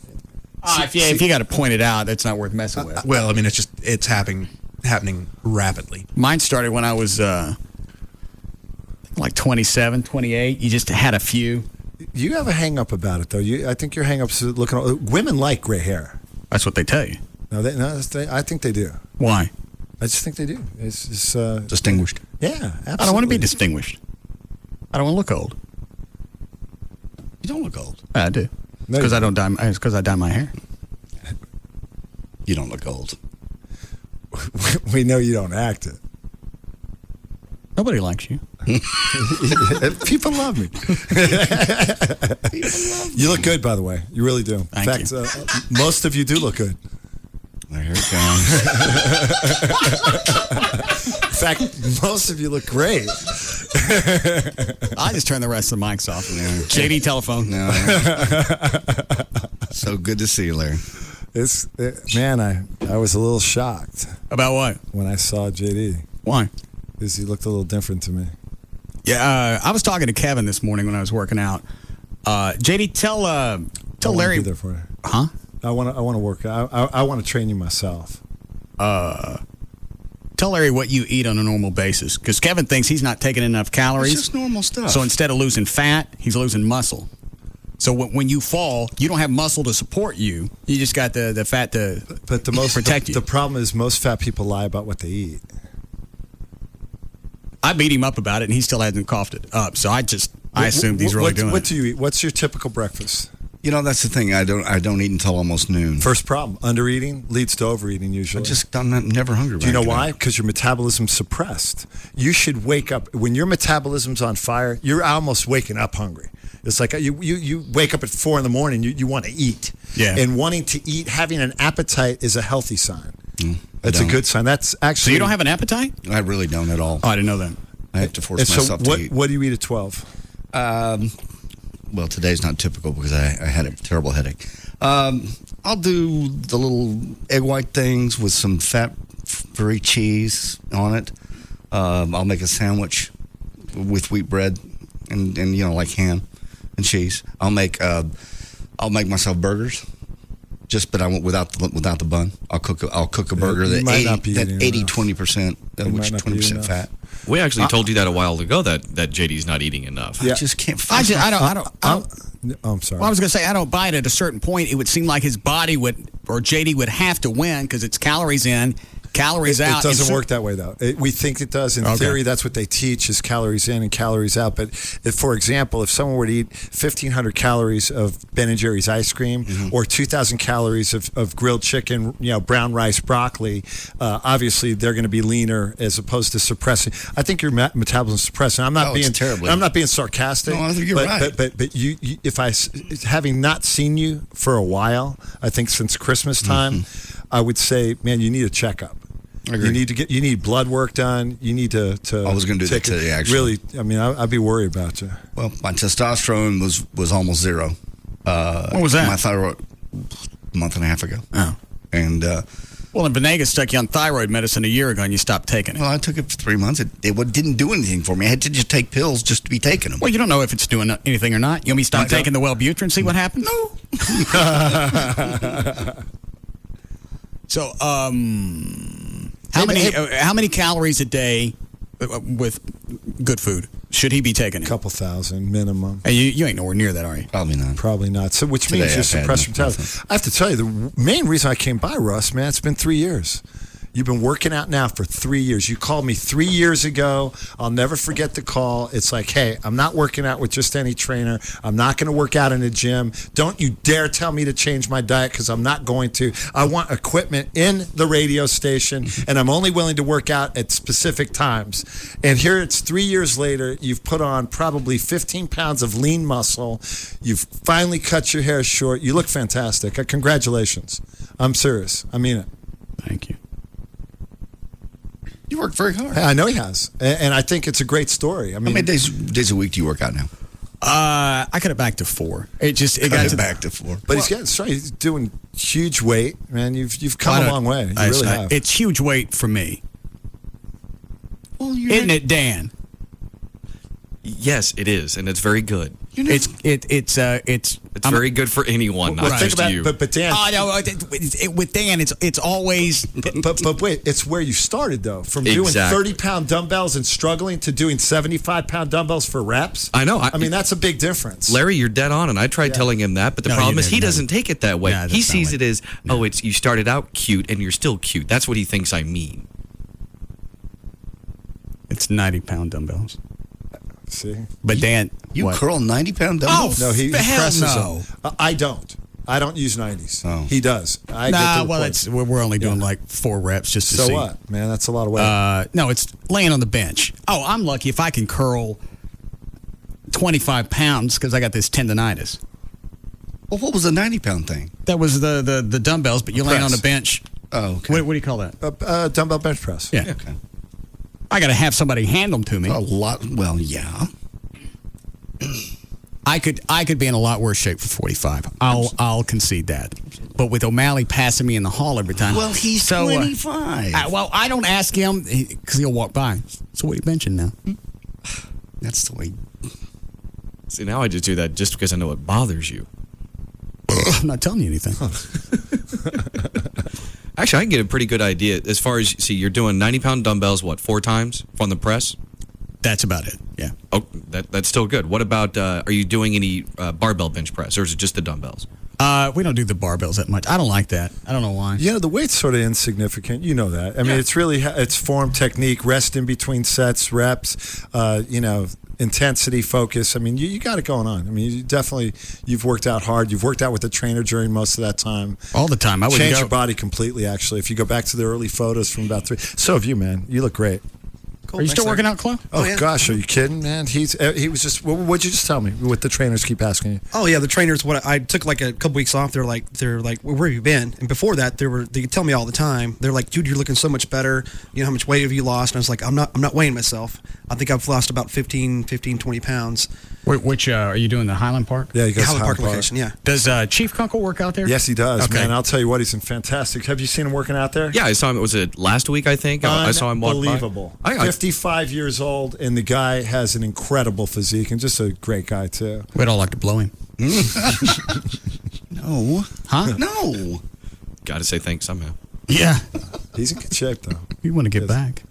Speaker 1: If you got to point it out, that's not worth messing with.
Speaker 7: Well, I mean, it's happening rapidly.
Speaker 1: Mine started when I was like 27, 28. You just had a few,
Speaker 9: You have a hang up about it, though. I think your hang up's looking. Women like gray hair.
Speaker 1: That's what they tell you.
Speaker 9: No, I think they do.
Speaker 1: Why?
Speaker 9: I just think they do. It's
Speaker 6: distinguished.
Speaker 9: Yeah, absolutely.
Speaker 1: I don't want to be distinguished. I don't want to look old.
Speaker 6: You don't look old.
Speaker 1: I do. It's because I don't dye. It's because I dye my hair.
Speaker 6: You don't look old.
Speaker 9: We know you don't act it.
Speaker 1: Nobody likes you.
Speaker 9: People love me. You look good, by the way. You really do.
Speaker 1: Thank
Speaker 9: In fact, most of you do look good.
Speaker 6: Here it comes.
Speaker 9: In fact, most of you look great.
Speaker 1: I just turned the rest of the mics off. JD telephone.
Speaker 6: No. So good to see you, Larry.
Speaker 9: Man, I was a little shocked.
Speaker 1: About what?
Speaker 9: When I saw JD.
Speaker 1: Why?
Speaker 9: Because he looked a little different to me.
Speaker 1: Yeah, I was talking to Kevin this morning when I was working out. JD, tell Larry.
Speaker 9: Be there for you.
Speaker 1: Huh?
Speaker 9: I want to work. I want to train you myself.
Speaker 1: Tell Larry what you eat on a normal basis, because Kevin thinks he's not taking enough calories.
Speaker 6: It's just normal stuff.
Speaker 1: So instead of losing fat, he's losing muscle. So when you fall, you don't have muscle to support you. You just got the fat to protect you.
Speaker 9: The problem is most fat people lie about what they eat.
Speaker 1: I beat him up about it, and he still hasn't coughed it up. So I assumed he's really doing it.
Speaker 9: What do you eat? What's your typical breakfast?
Speaker 6: You know, that's the thing. I don't eat until almost noon.
Speaker 9: First problem: undereating leads to overeating. Usually,
Speaker 6: I'm never hungry.
Speaker 9: Do you know why? Because your metabolism's suppressed. You should wake up when your metabolism's on fire. You're almost waking up hungry. It's like you wake up at 4 a.m. You want to eat.
Speaker 1: Yeah.
Speaker 9: And wanting to eat, having an appetite is a healthy sign. That's a good sign. That's actually.
Speaker 1: So you don't have an appetite?
Speaker 6: I really don't at all.
Speaker 1: Oh, I didn't know that.
Speaker 6: I have to force myself to eat.
Speaker 9: What do you eat at 12?
Speaker 6: Well, today's not typical because I had a terrible headache. I'll do the little egg white things with some fat-free cheese on it. I'll make a sandwich with wheat bread and like ham and cheese. I'll make myself burgers. But I won't without the bun. I'll cook a burger that 80-20%, which is 20% fat.
Speaker 3: We actually told you that a while ago that JD's not eating enough.
Speaker 6: I just can't.
Speaker 1: I don't.
Speaker 9: I'm sorry.
Speaker 1: Well, I was going to say I don't buy it. At a certain point, it would seem like his body or JD would have to win because it's calories in, calories out.
Speaker 9: It doesn't work that way, though. We think it does. In theory, that's what they teach is calories in and calories out. But for example, if someone were to eat 1,500 calories of Ben & Jerry's ice cream or 2,000 calories of grilled chicken, brown rice, broccoli, obviously they're going to be leaner as opposed to suppressing. I think your metabolism is suppressing. I'm not being terrible. I'm not being sarcastic.
Speaker 6: No, I think you're right.
Speaker 9: But you, having not seen you for a while, I think since Christmas time, I would say, man, you need a checkup. You need blood work done. You need to
Speaker 6: I was going to do that today, actually.
Speaker 9: Really, I'd be worried about you.
Speaker 6: Well, my testosterone was almost zero.
Speaker 1: What was that?
Speaker 6: My thyroid, a month and a half ago.
Speaker 1: Oh.
Speaker 6: And
Speaker 1: well, and Venegas stuck you on thyroid medicine a year ago, and you stopped taking it.
Speaker 6: Well, I took it for 3 months. It didn't do anything for me. I had to just take pills just to be taking them.
Speaker 1: Well, you don't know if it's doing anything or not. You want me to stop taking the Wellbutrin and see what happens?
Speaker 6: No.
Speaker 1: So, how many calories a day with good food should he be taking?
Speaker 9: A couple thousand minimum.
Speaker 1: And you ain't nowhere near that, are you?
Speaker 6: Probably not.
Speaker 9: So, which means you're suppressed from metabolism. I have to tell you, the main reason I came by, Russ, man, it's been 3 years. You've been working out now for 3 years. You called me 3 years ago. I'll never forget the call. It's like, hey, I'm not working out with just any trainer. I'm not going to work out in a gym. Don't you dare tell me to change my diet because I'm not going to. I want equipment in the radio station, and I'm only willing to work out at specific times. And here it's 3 years later. You've put on probably 15 pounds of lean muscle. You've finally cut your hair short. You look fantastic. Congratulations. I'm serious. I mean it.
Speaker 1: Thank you.
Speaker 6: You worked very hard.
Speaker 9: I know he has, and I think it's a great story. I mean,
Speaker 6: how many days a week do you work out now?
Speaker 1: I cut it back to 4. It got
Speaker 6: back to 4.
Speaker 9: But he's doing huge weight, man. You've come a long way. You really have.
Speaker 1: It's huge weight for me.
Speaker 6: Well,
Speaker 1: isn't it, Dan?
Speaker 3: Yes, it is, and it's very good.
Speaker 1: It's
Speaker 3: very good for anyone, not just you.
Speaker 9: But Dan,
Speaker 1: with Dan, it's always.
Speaker 9: But wait, it's where you started though, from doing 30-pound dumbbells and struggling to doing 75-pound dumbbells for reps.
Speaker 3: I know.
Speaker 9: I mean, that's a big difference.
Speaker 3: Larry, you're dead on, and I tried telling him that, but the problem is he doesn't take it that way.
Speaker 1: No,
Speaker 3: he sees it as, it's you started out cute and you're still cute. That's what he thinks I mean.
Speaker 1: It's 90-pound dumbbells.
Speaker 9: See,
Speaker 1: but Dan,
Speaker 6: you curl 90-pound dumbbells?
Speaker 9: No, he presses
Speaker 1: no.
Speaker 9: them. I don't. I don't use 90s.
Speaker 6: Oh.
Speaker 9: He does.
Speaker 1: We're only doing like 4 reps just to see.
Speaker 9: So what, man? That's a lot of weight.
Speaker 1: No, it's laying on the bench. Oh, I'm lucky if I can curl 25 pounds because I got this tendonitis.
Speaker 6: Well, what was the 90-pound thing?
Speaker 1: That was the dumbbells, but you're laying on the bench.
Speaker 6: Oh, okay.
Speaker 1: What do you call that?
Speaker 9: Dumbbell bench press.
Speaker 1: Yeah.
Speaker 6: Okay.
Speaker 1: I got to have somebody hand them to me.
Speaker 6: A lot. Well, yeah.
Speaker 1: I could be in a lot worse shape for 45. I'll concede that. But with O'Malley passing me in the hall every time.
Speaker 6: Well, he's 25.
Speaker 1: I don't ask him because he'll walk by. So what are you benching now?
Speaker 6: That's the way.
Speaker 3: See, now I just do that just because I know it bothers you.
Speaker 1: I'm not telling you anything.
Speaker 3: Actually, I can get a pretty good idea as far as, you're doing 90-pound dumbbells, 4 times on the press?
Speaker 1: That's about it, yeah.
Speaker 3: Oh, that's still good. What about, are you doing any barbell bench press, or is it just the dumbbells?
Speaker 1: We don't do the barbells that much. I don't like that. I don't know why.
Speaker 9: The weight's sort of insignificant. You know that. I mean, it's really, it's form, technique, rest in between sets, reps, intensity, focus. I mean, you got it going on. I mean, you've worked out hard. You've worked out with the trainer during most of that time.
Speaker 1: All the time. I would
Speaker 9: change your body completely, actually. If you go back to the early photos from about 3. So have you, man. You look great.
Speaker 1: Cool. Are you still working out, Chloe?
Speaker 9: Oh, yeah. Gosh, are you kidding, man? He was just. What'd you just tell me? What the trainers keep asking you?
Speaker 10: Oh yeah, the trainers. What I took like a couple weeks off. They're like, well, where have you been? And before that, they tell me all the time. They're like, dude, you're looking so much better. You know, how much weight have you lost? And I was like, I'm not weighing myself. I think I've lost about 15, 20 pounds.
Speaker 1: Which are you doing the Highland Park?
Speaker 9: Yeah, he goes
Speaker 10: Highland Park
Speaker 9: Park
Speaker 10: location. Yeah.
Speaker 1: Does Chief Kunkel work out there?
Speaker 9: Yes, he does.
Speaker 1: Okay.
Speaker 9: Man, I'll tell you what, he's fantastic. Have you seen him working out there?
Speaker 3: Yeah, I saw him. Was it last week? I think I saw him walk by.
Speaker 9: Unbelievable. 55 years old, and the guy has an incredible physique, and just a great guy too.
Speaker 1: We'd all like to blow him.
Speaker 6: No.
Speaker 1: Huh?
Speaker 6: No.
Speaker 3: Got to say thanks somehow.
Speaker 1: Yeah.
Speaker 9: He's in good shape, though.
Speaker 1: You want to get back.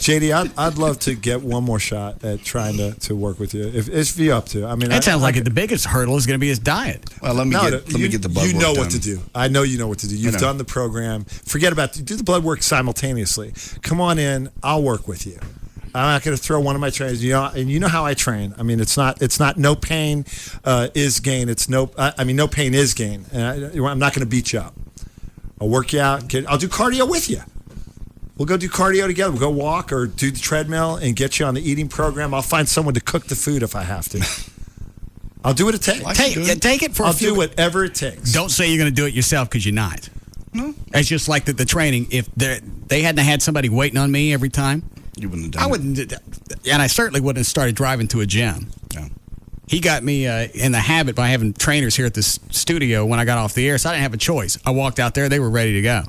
Speaker 9: JD, I'd love to get one more shot at trying to work with you. If you're up to. I mean,
Speaker 1: that sounds like the biggest hurdle is going to be his diet.
Speaker 6: Well, let me get the blood work
Speaker 9: You know
Speaker 6: done.
Speaker 9: what to do. I know you know what to do. You've done the program. Forget about do the blood work simultaneously. Come on in. I'll work with you. I'm not going to throw one of my trainers. And you know how I train. I mean, it's not no pain is gain. It's no pain is gain. And I'm not going to beat you up. I'll work you out. I'll do cardio with you. We'll go do cardio together. We'll go walk or do the treadmill and get you on the eating program. I'll find someone to cook the food if I have to. I'll do what it takes.
Speaker 1: Take it for
Speaker 9: I'll
Speaker 1: a few.
Speaker 9: do whatever it takes.
Speaker 1: Don't say you're going to do it yourself because you're not.
Speaker 6: No.
Speaker 1: It's just like the training. If they hadn't had somebody waiting on me every time,
Speaker 6: you wouldn't have done
Speaker 1: I wouldn't. And I certainly wouldn't have started driving to a gym.
Speaker 6: No.
Speaker 1: He got me in the habit by having trainers here at this studio when I got off the air, so I didn't have a choice. I walked out there; they were ready to go.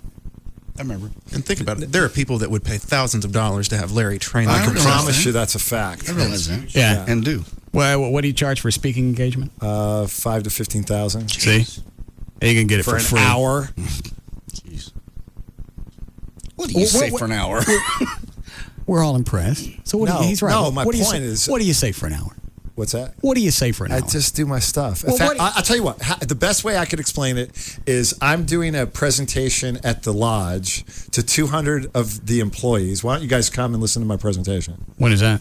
Speaker 6: I remember.
Speaker 7: And think about it. There are people that would pay thousands of dollars to have Larry train.
Speaker 9: I can promise you that's a fact.
Speaker 6: I realize that.
Speaker 1: Yeah.
Speaker 6: And do.
Speaker 1: Well, what do you charge for a speaking engagement?
Speaker 9: $5,000 to $15,000.
Speaker 1: See, you can get it for
Speaker 9: an
Speaker 1: free.
Speaker 9: hour.
Speaker 6: Jeez. What do you say for an hour?
Speaker 1: We're all impressed. So what? He's right.
Speaker 9: No, my
Speaker 1: point
Speaker 9: is.
Speaker 1: What do you say for an hour?
Speaker 9: What's that?
Speaker 1: What do you say for an hour?
Speaker 9: I just do my stuff.
Speaker 1: Well,
Speaker 9: In fact, I'll tell you what. The best way I could explain it is I'm doing a presentation at the lodge to 200 of the employees. Why don't you guys come and listen to my presentation?
Speaker 1: When is that?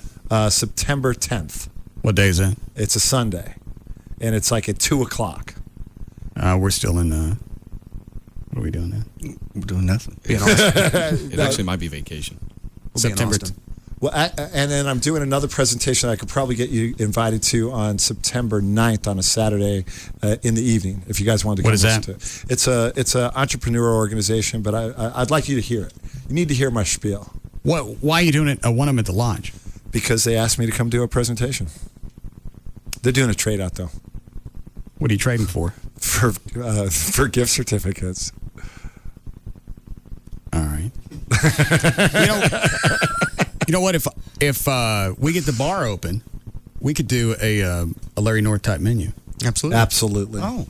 Speaker 9: September 10th.
Speaker 1: What day is that?
Speaker 9: It's a Sunday, and it's like at 2:00.
Speaker 1: We're still in. What are we doing now?
Speaker 6: We're doing nothing.
Speaker 3: It actually might be vacation.
Speaker 1: September.
Speaker 9: Well, and then I'm doing another presentation I could probably get you invited to on September 9th on a Saturday in the evening, if you guys wanted to come listen to it. It's a entrepreneur organization, but I'd like you to hear it. You need to hear my spiel.
Speaker 1: Why are you doing it? One of them at the lodge.
Speaker 9: Because they asked me to come do a presentation. They're doing a trade out though.
Speaker 1: What are you trading for?
Speaker 9: For gift certificates.
Speaker 1: All right. You know what? If we get the bar open, we could do a Larry North type menu.
Speaker 10: Absolutely.
Speaker 9: Oh.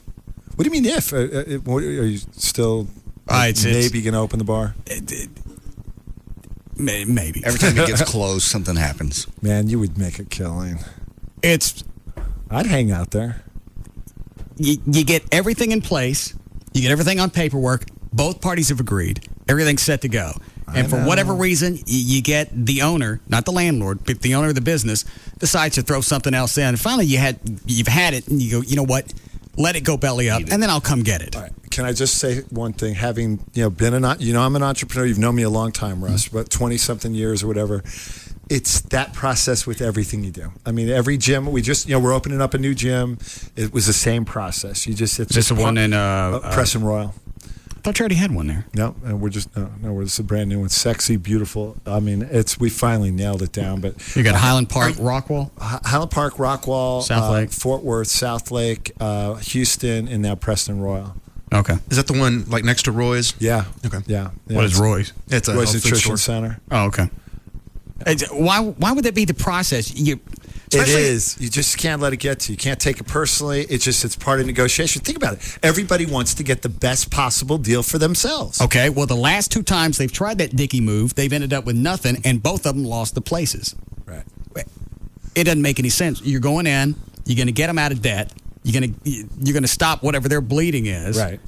Speaker 9: What do you mean if? Are you still
Speaker 1: it's
Speaker 9: maybe going to open the bar?
Speaker 1: Maybe.
Speaker 6: Every time it gets closed, something happens.
Speaker 9: Man, you would make a killing.
Speaker 1: I'd
Speaker 9: hang out there.
Speaker 1: You get everything in place. You get everything on paperwork. Both parties have agreed. Everything's set to go. And for whatever reason, you get the owner, not the landlord, but the owner of the business, decides to throw something else in. And finally, you've had it, and you go, you know what? Let it go belly up, and then I'll come get it.
Speaker 9: All right. Can I just say one thing? Having been I'm an entrepreneur. You've known me a long time, Russ, but 20-something years or whatever. It's that process with everything you do. I mean, every gym we're opening up a new gym. It was the same process. It's
Speaker 1: just the one in
Speaker 9: Preston Royal.
Speaker 1: I thought you already had one there.
Speaker 9: No, and we're just we're just a brand new one. Sexy, beautiful. I mean, we finally nailed it down. But
Speaker 1: you got Highland Park, Rockwall,
Speaker 9: Highland Park, Rockwall,
Speaker 1: South Lake,
Speaker 9: Fort Worth, South Lake, Houston, and now Preston Royal.
Speaker 1: Okay.
Speaker 10: Is that the one like next to Roy's?
Speaker 9: Yeah.
Speaker 10: Okay.
Speaker 9: Yeah.
Speaker 1: What is Roy's?
Speaker 10: It's a
Speaker 9: Roy's
Speaker 10: health food
Speaker 9: Nutrition
Speaker 10: store.
Speaker 9: Center.
Speaker 1: Oh, okay. Why would that be the process?
Speaker 9: It is. You just can't let it get to you. You can't take it personally. It's part of negotiation. Think about it. Everybody wants to get the best possible deal for themselves.
Speaker 1: Okay, well, the last 2 times they've tried that Dickie move, they've ended up with nothing, and both of them lost the places.
Speaker 9: Right.
Speaker 1: It doesn't make any sense. You're going in, you're going to get them out of debt, you're going to stop whatever their bleeding is,
Speaker 9: right?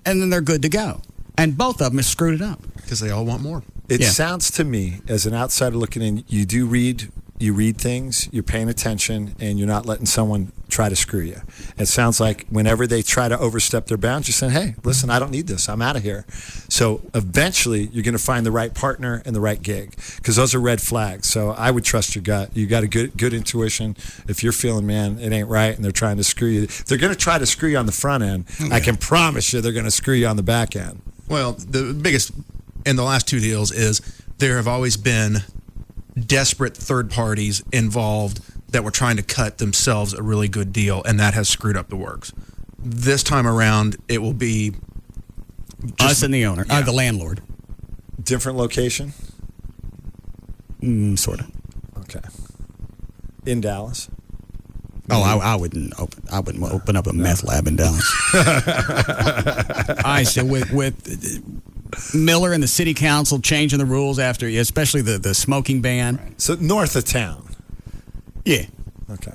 Speaker 1: And then they're good to go. And both of them have screwed it up.
Speaker 10: Because they all want more.
Speaker 9: It sounds to me, as an outsider looking in, you read things, you're paying attention, and you're not letting someone try to screw you. It sounds like whenever they try to overstep their bounds, you're saying, hey, listen, I don't need this. I'm out of here. So eventually, you're going to find the right partner and the right gig, because those are red flags. So I would trust your gut. You got a good intuition. If you're feeling, man, it ain't right, and they're trying to screw you, if they're going to try to screw you on the front end, I can promise you they're going to screw you on the back end.
Speaker 10: Well, the biggest in the last 2 deals is there have always been desperate third parties involved that were trying to cut themselves a really good deal, and that has screwed up the works. This time around, it will be
Speaker 1: us and the owner, the landlord.
Speaker 9: Different location?
Speaker 1: Sort of.
Speaker 9: Okay. In Dallas?
Speaker 1: Oh, I wouldn't open up a meth lab in Dallas. I said with Miller and the city council changing the rules after, especially the smoking ban.
Speaker 9: Right. So north of town.
Speaker 1: Yeah.
Speaker 9: Okay.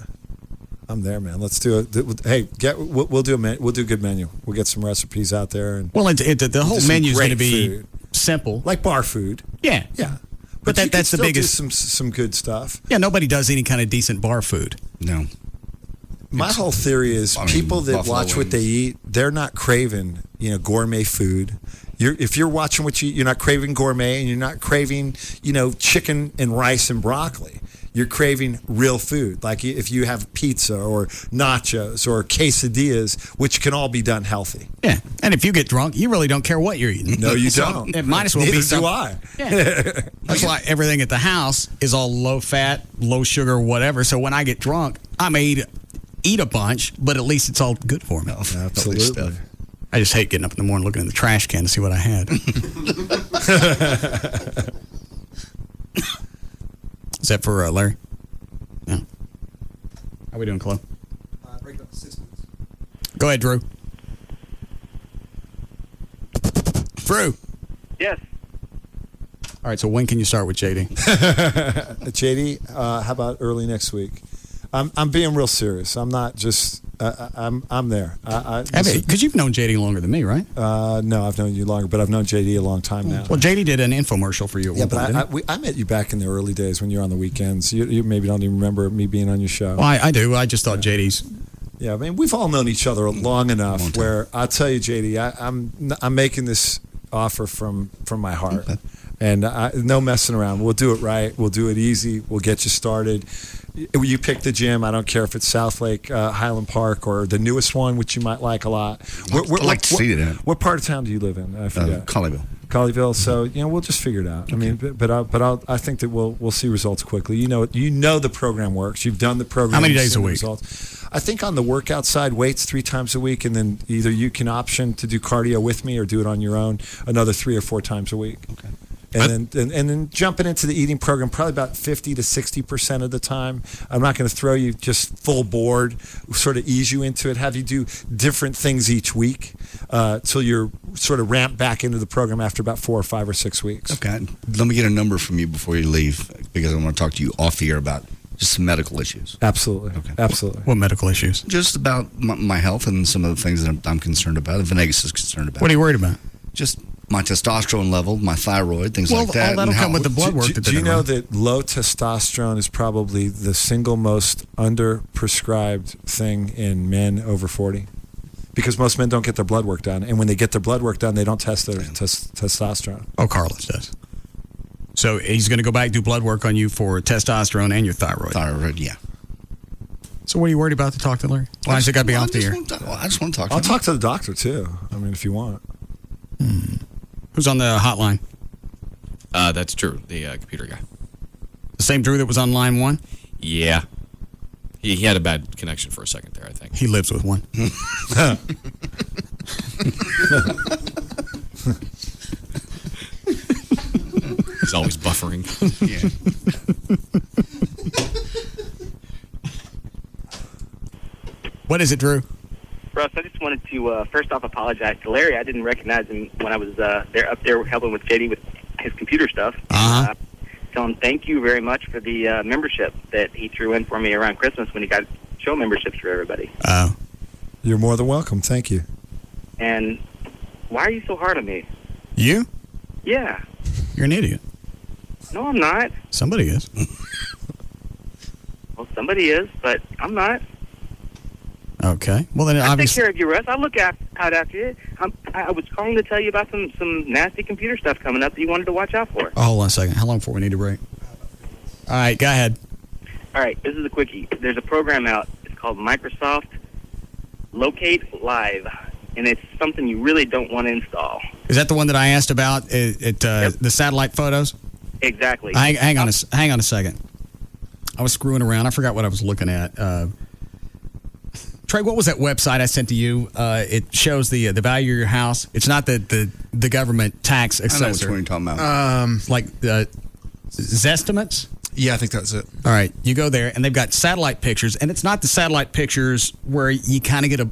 Speaker 9: I'm there, man. Let's do it. Hey, we'll do a good menu. We'll get some recipes out there. And
Speaker 1: well, the whole menu is going to be
Speaker 9: food.
Speaker 1: Simple,
Speaker 9: like bar food.
Speaker 1: Yeah.
Speaker 9: Yeah.
Speaker 1: But that's the biggest.
Speaker 9: Do some good stuff.
Speaker 1: Yeah. Nobody does any kind of decent bar food.
Speaker 6: No.
Speaker 9: My whole theory is people that watch what they eat, they're not craving, gourmet food. If you're watching what you eat, you're not craving gourmet, and you're not craving, chicken and rice and broccoli. You're craving real food, like if you have pizza or nachos or quesadillas, which can all be done healthy.
Speaker 1: Yeah, and if you get drunk, you really don't care what you're eating.
Speaker 9: No, you don't.
Speaker 1: It might as well
Speaker 9: Neither
Speaker 1: be something.
Speaker 9: do I.
Speaker 1: Yeah. That's why everything at the house is all low fat, low sugar, whatever. So when I get drunk, I may eat a bunch, but at least it's all good for me.
Speaker 9: Absolutely.
Speaker 1: I just hate getting up in the morning looking in the trash can to see what I had. Is that for Larry? No. How we doing, Chloe?
Speaker 10: Break up the systems.
Speaker 1: Go ahead, Drew. Drew.
Speaker 12: Yes.
Speaker 1: All right, so when can you start with JD?
Speaker 9: JD, how about early next week? I'm being real serious. I'm not just. I'm there.
Speaker 1: Because you've known JD longer than me, right?
Speaker 9: No, I've known you longer, but I've known JD a long time now.
Speaker 1: Well, JD did an infomercial for you.
Speaker 9: Yeah, but I met you back in the early days when you were on the weekends. You maybe don't even remember me being on your show.
Speaker 1: Well, I do. I just thought JD's.
Speaker 9: Yeah, I mean, we've all known each other long enough where I'll tell you, JD, I'm making this offer from my heart. And no messing around. We'll do it right. We'll do it easy. We'll get you started. You pick the gym. I don't care if it's South Lake, Highland Park, or the newest one, which you might like a lot.
Speaker 6: I'd like to see that.
Speaker 9: What part of town do you live in? I forget.
Speaker 6: Colleyville.
Speaker 9: So we'll just figure it out. Okay. I mean, but I think that we'll see results quickly. You know the program works. You've done the program.
Speaker 1: How many days a week?
Speaker 9: Results. I think on the workout side, weights 3 times a week, and then either you can option to do cardio with me or do it on your own another 3 or 4 times a week.
Speaker 6: Okay.
Speaker 9: And then jumping into the eating program probably about 50 to 60% of the time. I'm not going to throw you just full board, sort of ease you into it, have you do different things each week till you're sort of ramped back into the program after about 4 or 5 or 6 weeks.
Speaker 6: Okay. Let me get a number from you before you leave, because I want to talk to you off the air about just some medical issues.
Speaker 9: Absolutely.
Speaker 6: Okay.
Speaker 9: Absolutely.
Speaker 1: What medical issues?
Speaker 6: Just about my health and some of the things that I'm concerned about, that Venegas is concerned about.
Speaker 1: What are you worried about?
Speaker 6: Just my testosterone level, my thyroid, things like that.
Speaker 1: All that'll come with the blood work.
Speaker 9: Do you know that low testosterone is probably the single most under-prescribed thing in men over 40? Because most men don't get their blood work done. And when they get their blood work done, they don't test their testosterone.
Speaker 1: Oh, Carlos does. So he's going to go back and do blood work on you for testosterone and your thyroid.
Speaker 6: Thyroid, yeah.
Speaker 1: So what are you worried about to talk to Larry? Why is it got to be off the air?
Speaker 6: I just want to talk to him.
Speaker 9: I'll talk to the doctor, too. I mean, if you want.
Speaker 1: Who's on the hotline?
Speaker 3: That's Drew, the computer guy.
Speaker 1: The same Drew that was on line 1?
Speaker 3: Yeah. He had a bad connection for a second there, I think.
Speaker 1: He lives with one.
Speaker 3: He's always buffering.
Speaker 6: Yeah.
Speaker 1: What is it, Drew?
Speaker 12: Russ, I just wanted to first off apologize to Larry. I didn't recognize him when I was up there helping with JD with his computer stuff. Tell him thank you very much for the membership that he threw in for me around Christmas when he got show memberships for everybody.
Speaker 1: Oh.
Speaker 9: You're more than welcome. Thank you.
Speaker 12: And why are you so hard on me?
Speaker 1: You?
Speaker 12: Yeah.
Speaker 1: You're an idiot.
Speaker 12: No, I'm not.
Speaker 1: Somebody is.
Speaker 12: Well, somebody is, but I'm not.
Speaker 1: Okay. Well, then
Speaker 12: I take
Speaker 1: obviously.
Speaker 12: care of you, Russ. I look out after you. I was calling to tell you about some nasty computer stuff coming up that you wanted to watch out for.
Speaker 1: Oh, hold on a second. How long before we need to break? All right, go ahead.
Speaker 12: All right, this is a quickie. There's a program out. It's called Microsoft Locate Live, and it's something you really don't want to install.
Speaker 1: Is that the one that I asked about? The satellite photos?
Speaker 12: Exactly.
Speaker 1: Hang on a second. I was screwing around. I forgot what I was looking at. Trey, what was that website I sent to you? It shows the value of your house. It's not the government tax assessor.
Speaker 6: I know which one you're talking about.
Speaker 1: Like the Zestimates?
Speaker 7: Yeah, I think that's it.
Speaker 1: All right, you go there, and they've got satellite pictures, and it's not the satellite pictures where you kind of get a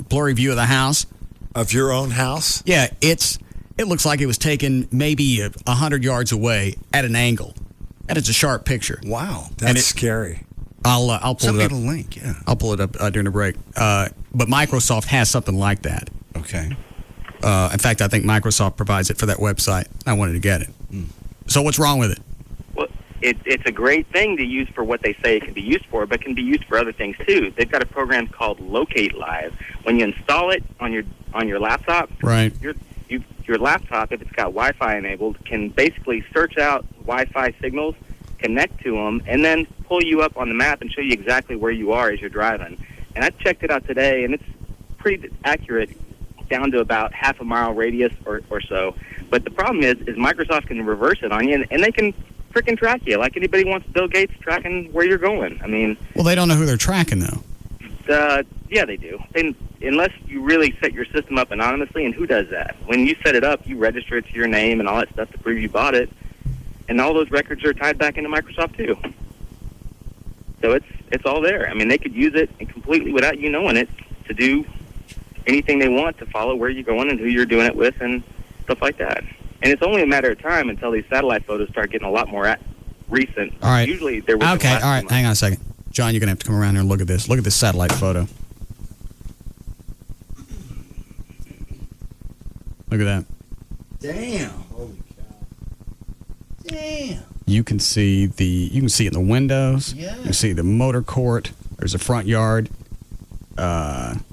Speaker 1: blurry view of the house.
Speaker 9: Of your own house?
Speaker 1: Yeah, it looks like it was taken maybe 100 yards away at an angle, and it's a sharp picture.
Speaker 6: Wow,
Speaker 9: that's scary.
Speaker 1: I'll pull
Speaker 6: Send
Speaker 1: it
Speaker 6: me
Speaker 1: up.
Speaker 6: the link, yeah.
Speaker 1: I'll pull it up during the break. But Microsoft has something like that.
Speaker 6: Okay.
Speaker 1: In fact, I think Microsoft provides it for that website. I wanted to get it. So what's wrong with it?
Speaker 12: Well, it's a great thing to use for what they say it can be used for, but can be used for other things too. They've got a program called Locate Live. When you install it on your laptop,
Speaker 1: right?
Speaker 12: Your laptop, if it's got Wi-Fi enabled, can basically search out Wi-Fi signals, connect to them, and then pull you up on the map and show you exactly where you are as you're driving. And I checked it out today, and it's pretty accurate down to about half a mile radius or so. But the problem is Microsoft can reverse it on you, and they can freaking track you like anybody wants Bill Gates tracking where you're going. I mean,
Speaker 1: well, they don't know who they're tracking, though.
Speaker 12: Yeah, they do. Unless you really set your system up anonymously, and who does that? When you set it up, you register it to your name and all that stuff to prove you bought it, and all those records are tied back into Microsoft too. So it's all there. I mean, they could use it and completely without you knowing it to do anything they want to follow where you're going and who you're doing it with and stuff like that. And it's only a matter of time until these satellite photos start getting a lot more recent.
Speaker 1: All right.
Speaker 12: Usually they're
Speaker 1: okay. All right. Hang on a second, John. You're gonna have to come around here and look at this. Look at this satellite photo. Look at that.
Speaker 6: Damn. Holy cow. Damn.
Speaker 1: You can see it in the windows.
Speaker 6: Yeah.
Speaker 1: You can see the motor court. There's a front yard.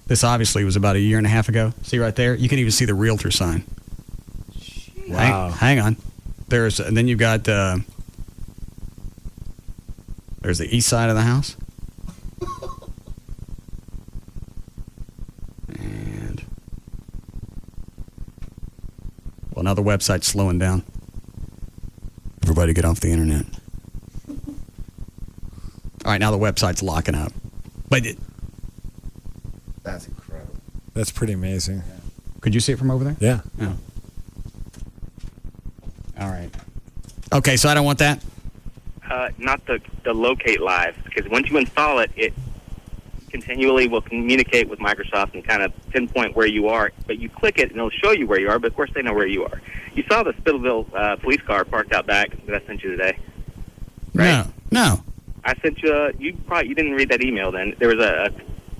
Speaker 1: This obviously was about a year and a half ago. See right there? You can even see the realtor sign.
Speaker 9: Wow.
Speaker 1: Hang on. And then you've got there's the east side of the house. And well, now the website's slowing down. Everybody get off the internet. All right, now the website's locking up. But
Speaker 6: that's incredible.
Speaker 9: That's pretty amazing.
Speaker 1: Could you see it from over there?
Speaker 9: Yeah.
Speaker 1: Oh. All Okay, so I don't want that?
Speaker 12: Not the Locate Live, because once you install it, it continually will communicate with Microsoft and kind of pinpoint where you are. But you click it, and it'll show you where you are, but of course they know where you are. You saw the Spittleville police car parked out back that I sent you today, right?
Speaker 1: No.
Speaker 12: I sent you, you didn't read that email then. There was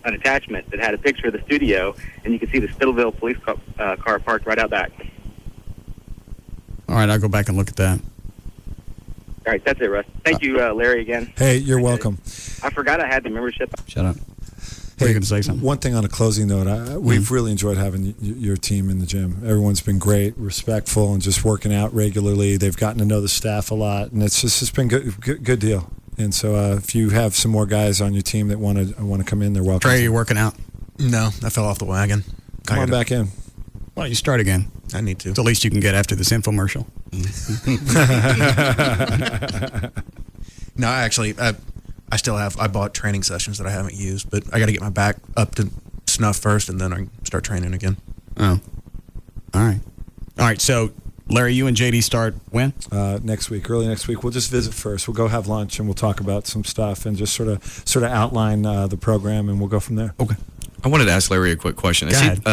Speaker 12: an attachment that had a picture of the studio, and you could see the Spittleville police car parked right out back.
Speaker 1: All right, I'll go back and look at that.
Speaker 12: All right, that's it, Russ. Thank you, Larry, again.
Speaker 9: Hey, you're welcome.
Speaker 12: I forgot I had the membership.
Speaker 1: Shut up. What are you going to say something?
Speaker 9: One thing on a closing note, we've really enjoyed having your team in the gym. Everyone's been great, respectful, and just working out regularly. They've gotten to know the staff a lot, and it's been good deal. And so if you have some more guys on your team that want to come in, they're welcome.
Speaker 1: Trey, are you working out?
Speaker 7: No, I fell off the wagon.
Speaker 9: Come on back in.
Speaker 1: Why don't you start again?
Speaker 7: I need to.
Speaker 1: It's the least you can get after this infomercial.
Speaker 7: No, actually, I still have. I bought training sessions that I haven't used, but I got to get my back up to snuff first, and then I can start training again.
Speaker 1: Oh, all right. So, Larry, you and JD start when?
Speaker 9: Next week, early next week. We'll just visit first. We'll go have lunch, and we'll talk about some stuff, and just sort of outline the program, and we'll go from there.
Speaker 1: Okay.
Speaker 3: I wanted to ask Larry a quick question. I see at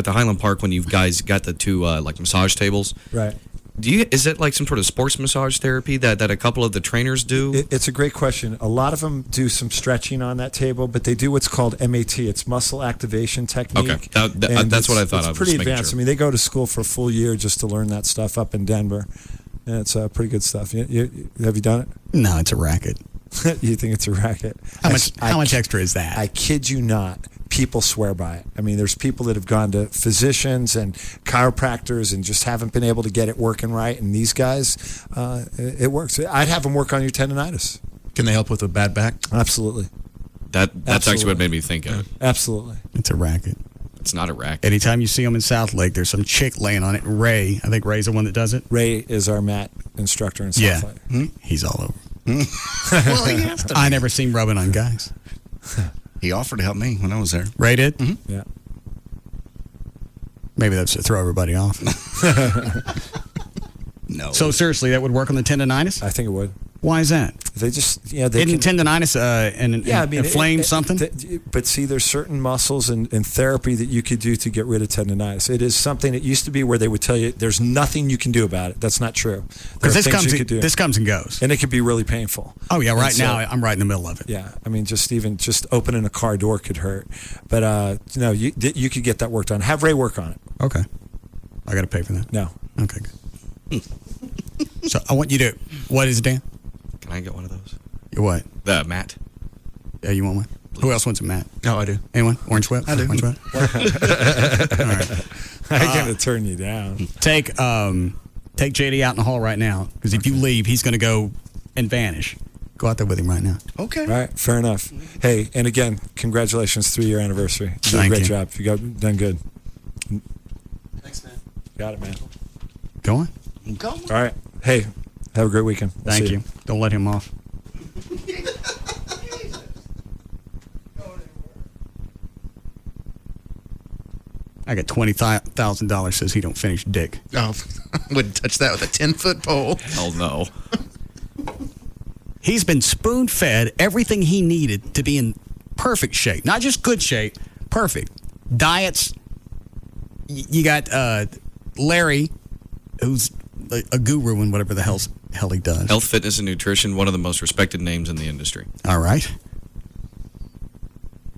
Speaker 3: the Highland Park when you guys got the two like massage tables.
Speaker 9: Right.
Speaker 3: Is it like some sort of sports massage therapy that a couple of the trainers do?
Speaker 9: It's a great question. A lot of them do some stretching on that table, but they do what's called MAT. It's muscle activation technique.
Speaker 3: Okay, that's what I thought.
Speaker 9: It's pretty advanced. Sure. I mean, they go to school for a full year just to learn that stuff up in Denver, and it's pretty good stuff. Have you done it?
Speaker 1: No, it's a racket.
Speaker 9: You think it's a racket?
Speaker 1: How much extra is that?
Speaker 9: I kid you not. People swear by it. I mean, there's people that have gone to physicians and chiropractors and just haven't been able to get it working right. And these guys, it works. I'd have them work on your tendonitis.
Speaker 7: Can they help with a bad back?
Speaker 9: Absolutely.
Speaker 3: That's actually what made me think of it.
Speaker 9: Absolutely.
Speaker 1: It's a racket.
Speaker 3: It's not a racket.
Speaker 1: Anytime you see them in South Lake, there's some chick laying on it. Ray, I think Ray's the one that does it.
Speaker 9: Ray is our mat instructor in South Lake.
Speaker 1: Yeah. He's all over.
Speaker 6: Well, he has to.
Speaker 1: I never seen rubbing on guys.
Speaker 6: He offered to help me when I was there.
Speaker 1: Ray did?
Speaker 6: Mm-hmm.
Speaker 9: Yeah.
Speaker 1: Maybe that's to throw everybody off.
Speaker 6: No.
Speaker 1: So seriously, that would work on the tendonitis?
Speaker 9: I think it would.
Speaker 1: Why is that?
Speaker 9: They just,
Speaker 1: Isn't tendonitis inflamed something?
Speaker 9: But see, there's certain muscles and therapy that you could do to get rid of tendonitis. It is something that used to be where they would tell you there's nothing you can do about it. That's not true.
Speaker 1: Because this comes and goes.
Speaker 9: And it could be really painful.
Speaker 1: Oh, yeah, now I'm right in the middle of it.
Speaker 9: Yeah, I mean, just opening a car door could hurt. But, you could get that worked on. Have Ray work on it.
Speaker 1: Okay. I got to pay for that?
Speaker 9: No.
Speaker 1: Okay, good. So I want you to, what is it, Dan?
Speaker 3: Can I get one of those?
Speaker 1: What?
Speaker 3: The mat.
Speaker 1: Yeah, you want one? Please. Who else wants a mat?
Speaker 7: No, I do.
Speaker 1: Anyone? Orange whip?
Speaker 6: I do.
Speaker 1: Orange whip? All right.
Speaker 9: I'm going to turn you down.
Speaker 1: Take JD out in the hall right now, because if you leave, he's going to go and vanish. Go out there with him right now.
Speaker 6: Okay.
Speaker 9: All right, fair enough. Hey, and again, congratulations, 3-year anniversary. You did a great job. You done good.
Speaker 10: Thanks, man.
Speaker 9: Got it, man.
Speaker 1: Go on.
Speaker 6: Go on.
Speaker 9: All right. Hey, have a great weekend.
Speaker 1: Thank you. Don't let him off. I got $20,000 says he don't finish dick.
Speaker 7: Oh, I wouldn't touch that with a 10-foot pole.
Speaker 3: Hell no.
Speaker 1: He's been spoon-fed everything he needed to be in perfect shape. Not just good shape, perfect. Diets. You got Larry, who's a guru in whatever the hell he does.
Speaker 3: Health, fitness, and nutrition, one of the most respected names in the industry.
Speaker 1: All right.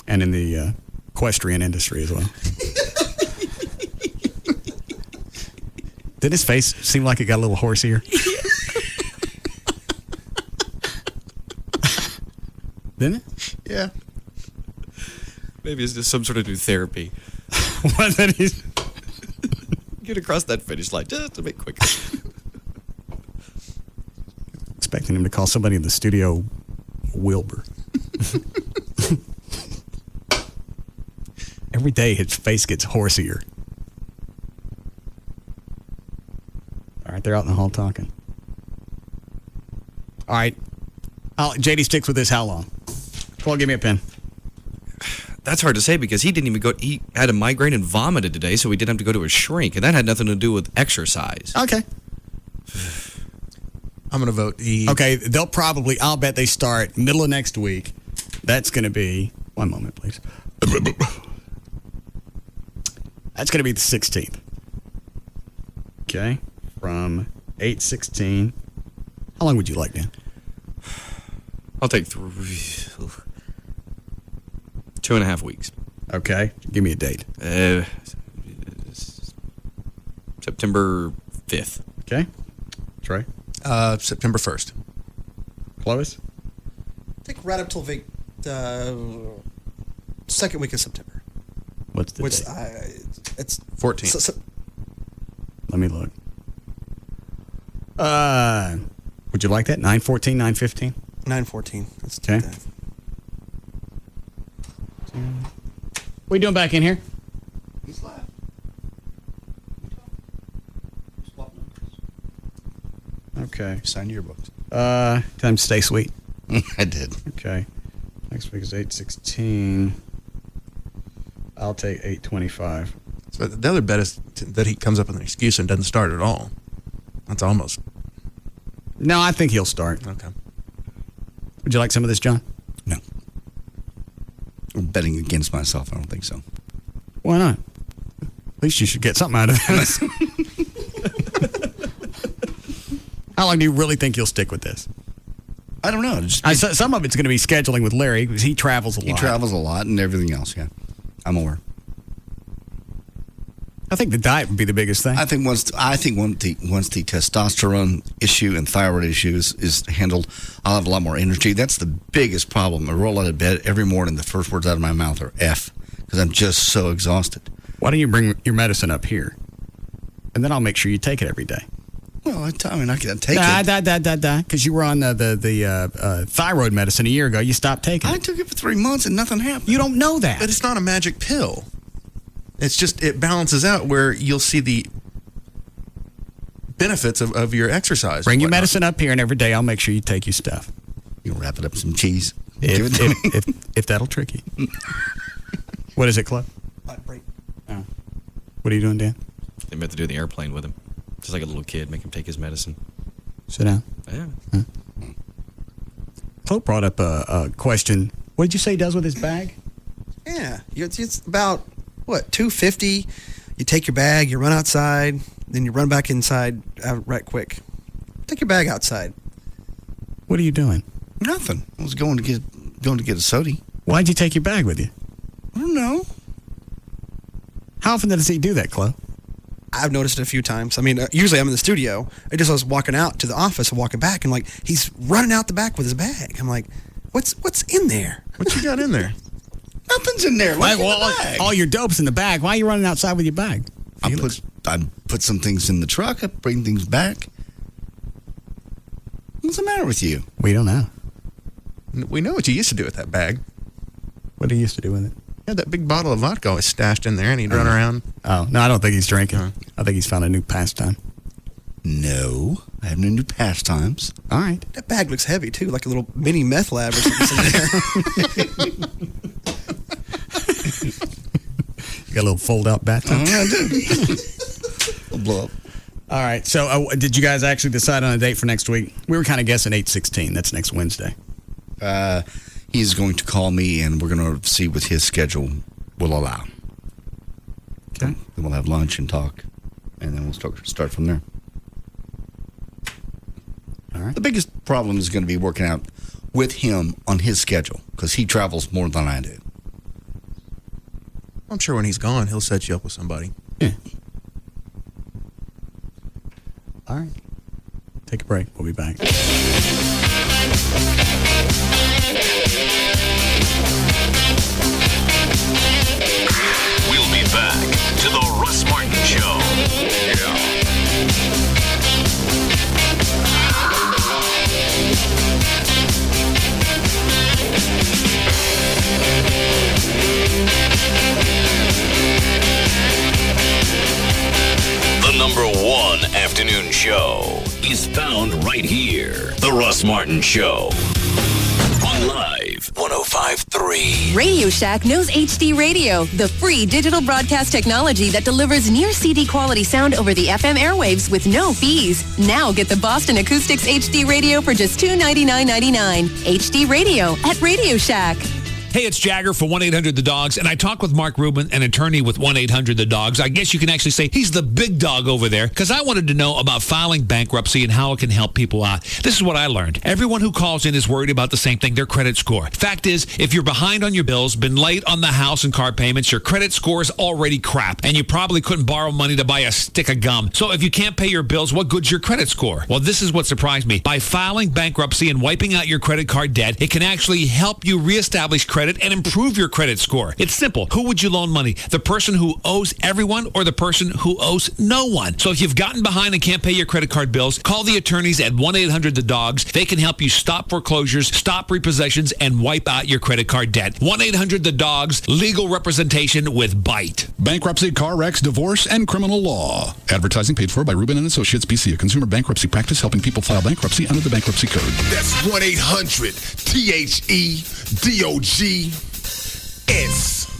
Speaker 1: And in the equestrian industry as well. Did his face seem like it got a little horsier? Didn't it?
Speaker 7: Yeah.
Speaker 3: Maybe it's just some sort of new therapy.
Speaker 1: What that is?
Speaker 3: Get across that finish line just a bit quicker.
Speaker 1: Expecting him to call somebody in the studio Wilbur. Every day his face gets horsier. All right, they're out in the hall talking. All right. JD sticks with this how long? Paul, give me a pen.
Speaker 3: That's hard to say because he didn't even go. He had a migraine and vomited today, so he didn't have to go to a shrink, and that had nothing to do with exercise.
Speaker 1: Okay.
Speaker 7: I'm going to vote E.
Speaker 1: Okay, I'll bet they start middle of next week. That's going to be, one moment, please. That's going to be the 16th. Okay, from 8/16. How long would you like, Dan?
Speaker 3: I'll take 2.5 weeks.
Speaker 1: Okay, give me a date.
Speaker 3: September 5th.
Speaker 1: Okay, Trey.
Speaker 7: September 1st.
Speaker 1: Clovis?
Speaker 10: I think right up till the second week of September.
Speaker 1: What's the date?
Speaker 10: It's
Speaker 7: 14th.
Speaker 1: Let me look. Would you like that? 9/14, 9/15?
Speaker 10: 9/14. Let's do
Speaker 1: Okay.
Speaker 10: that.
Speaker 1: What are you doing back in here? Okay.
Speaker 6: Sign your books.
Speaker 1: Time to stay sweet.
Speaker 6: I did.
Speaker 1: Okay. Next week is 8/16. I'll take 8/25.
Speaker 7: So the other bet is that he comes up with an excuse and doesn't start at all. That's almost.
Speaker 1: No, I think he'll start.
Speaker 7: Okay.
Speaker 1: Would you like some of this, John?
Speaker 6: No. I'm betting against myself. I don't think so.
Speaker 1: Why not? At least you should get something out of this. How long do you really think you'll stick with this?
Speaker 6: I don't know.
Speaker 1: Some of it's going to be scheduling with Larry because he travels a lot.
Speaker 6: He travels a lot and everything else, yeah. I'm aware.
Speaker 1: I think the diet would be the biggest thing.
Speaker 6: I think once the testosterone issue and thyroid issue is handled, I'll have a lot more energy. That's the biggest problem. I roll out of bed every morning. The first words out of my mouth are F because I'm just so exhausted.
Speaker 1: Why don't you bring your medicine up here, and then I'll make sure you take it every day.
Speaker 6: Well, I can take it.
Speaker 1: Because you were on the thyroid medicine a year ago. You stopped taking it.
Speaker 6: I took it for 3 months and nothing happened.
Speaker 1: You don't know that.
Speaker 7: But it's not a magic pill. It's just, it balances out where you'll see the benefits of your exercise.
Speaker 1: Bring your medicine up here, and every day I'll make sure you take your stuff.
Speaker 6: You'll wrap it up in some cheese.
Speaker 1: If that'll trick you. What is it, Club?
Speaker 10: Break.
Speaker 1: Oh. What are you doing, Dan?
Speaker 3: They meant to do the airplane with him. Just like a little kid, make him take his medicine.
Speaker 1: Sit down.
Speaker 3: Yeah.
Speaker 1: Chloe brought up a question. What did you say he does with his bag?
Speaker 10: Yeah, it's about, what, $250. You take your bag, you run outside, then you run back inside right quick. Take your bag outside.
Speaker 1: What are you doing?
Speaker 6: Nothing. I was going to get a soda.
Speaker 1: Why'd you take your bag with you?
Speaker 6: I don't know.
Speaker 1: How often does he do that, Chloe?
Speaker 10: I've noticed it a few times. I mean, usually I'm in the studio. I was walking out to the office and walking back, and like he's running out the back with his bag. I'm like, what's in there?
Speaker 7: What you got in there?
Speaker 6: Nothing's in there.
Speaker 1: All your dope's in the bag. Why are you running outside with your bag?
Speaker 6: I put some things in the truck. I bring things back. What's the matter with you?
Speaker 1: We don't know.
Speaker 7: We know what you used to do with that bag.
Speaker 1: What do you used to do with it?
Speaker 7: Yeah, that big bottle of vodka always stashed in there, and he'd run around.
Speaker 1: Oh, no, I don't think he's drinking. I think he's found a new pastime.
Speaker 6: No, I have no new pastimes.
Speaker 1: All right.
Speaker 10: That bag looks heavy, too, like a little mini meth lab or something in there.
Speaker 1: You got a little fold-out bathtub?
Speaker 6: I do. It'll blow up.
Speaker 1: All right, so did you guys actually decide on a date for next week? We were kind of guessing 8/16. That's next Wednesday.
Speaker 6: He's going to call me, and we're going to see what his schedule will allow.
Speaker 1: Okay.
Speaker 6: Then we'll have lunch and talk, and then we'll start from there.
Speaker 1: All right.
Speaker 6: The biggest problem is going to be working out with him on his schedule because he travels more than I do.
Speaker 7: I'm sure when he's gone, he'll set you up with somebody.
Speaker 1: Yeah. All right. Take a break. We'll be back.
Speaker 17: We'll be back to the Russ Martin Show. The #1 afternoon show is found right here. The Russ Martin Show. On Live 105. 1053.
Speaker 13: Radio Shack knows HD Radio, the free digital broadcast technology that delivers near CD quality sound over the FM airwaves with no fees. Now get the Boston Acoustics HD Radio for just $299.99. HD Radio at Radio Shack.
Speaker 24: Hey, it's Jagger for 1-800-THE-DOGS, and I talked with Mark Rubin, an attorney with 1-800-THE-DOGS. I guess you can actually say he's the big dog over there, because I wanted to know about filing bankruptcy and how it can help people out. This is what I learned. Everyone who calls in is worried about the same thing, their credit score. Fact is, if you're behind on your bills, been late on the house and car payments, your credit score is already crap, and you probably couldn't borrow money to buy a stick of gum. So if you can't pay your bills, what good's your credit score? Well, this is what surprised me. By filing bankruptcy and wiping out your credit card debt, it can actually help you reestablish credit and improve your credit score. It's simple. Who would you loan money? The person who owes everyone or the person who owes no one? So if you've gotten behind and can't pay your credit card bills, call the attorneys at 1-800-THE-DOGS. They can help you stop foreclosures, stop repossessions, and wipe out your credit card debt. 1-800-THE-DOGS, legal representation with Bite.
Speaker 14: Bankruptcy, car wrecks, divorce, and criminal law. Advertising paid for by Rubin & Associates, BC, a consumer bankruptcy practice helping people file bankruptcy under the Bankruptcy Code.
Speaker 15: That's 1-800-THEDOG.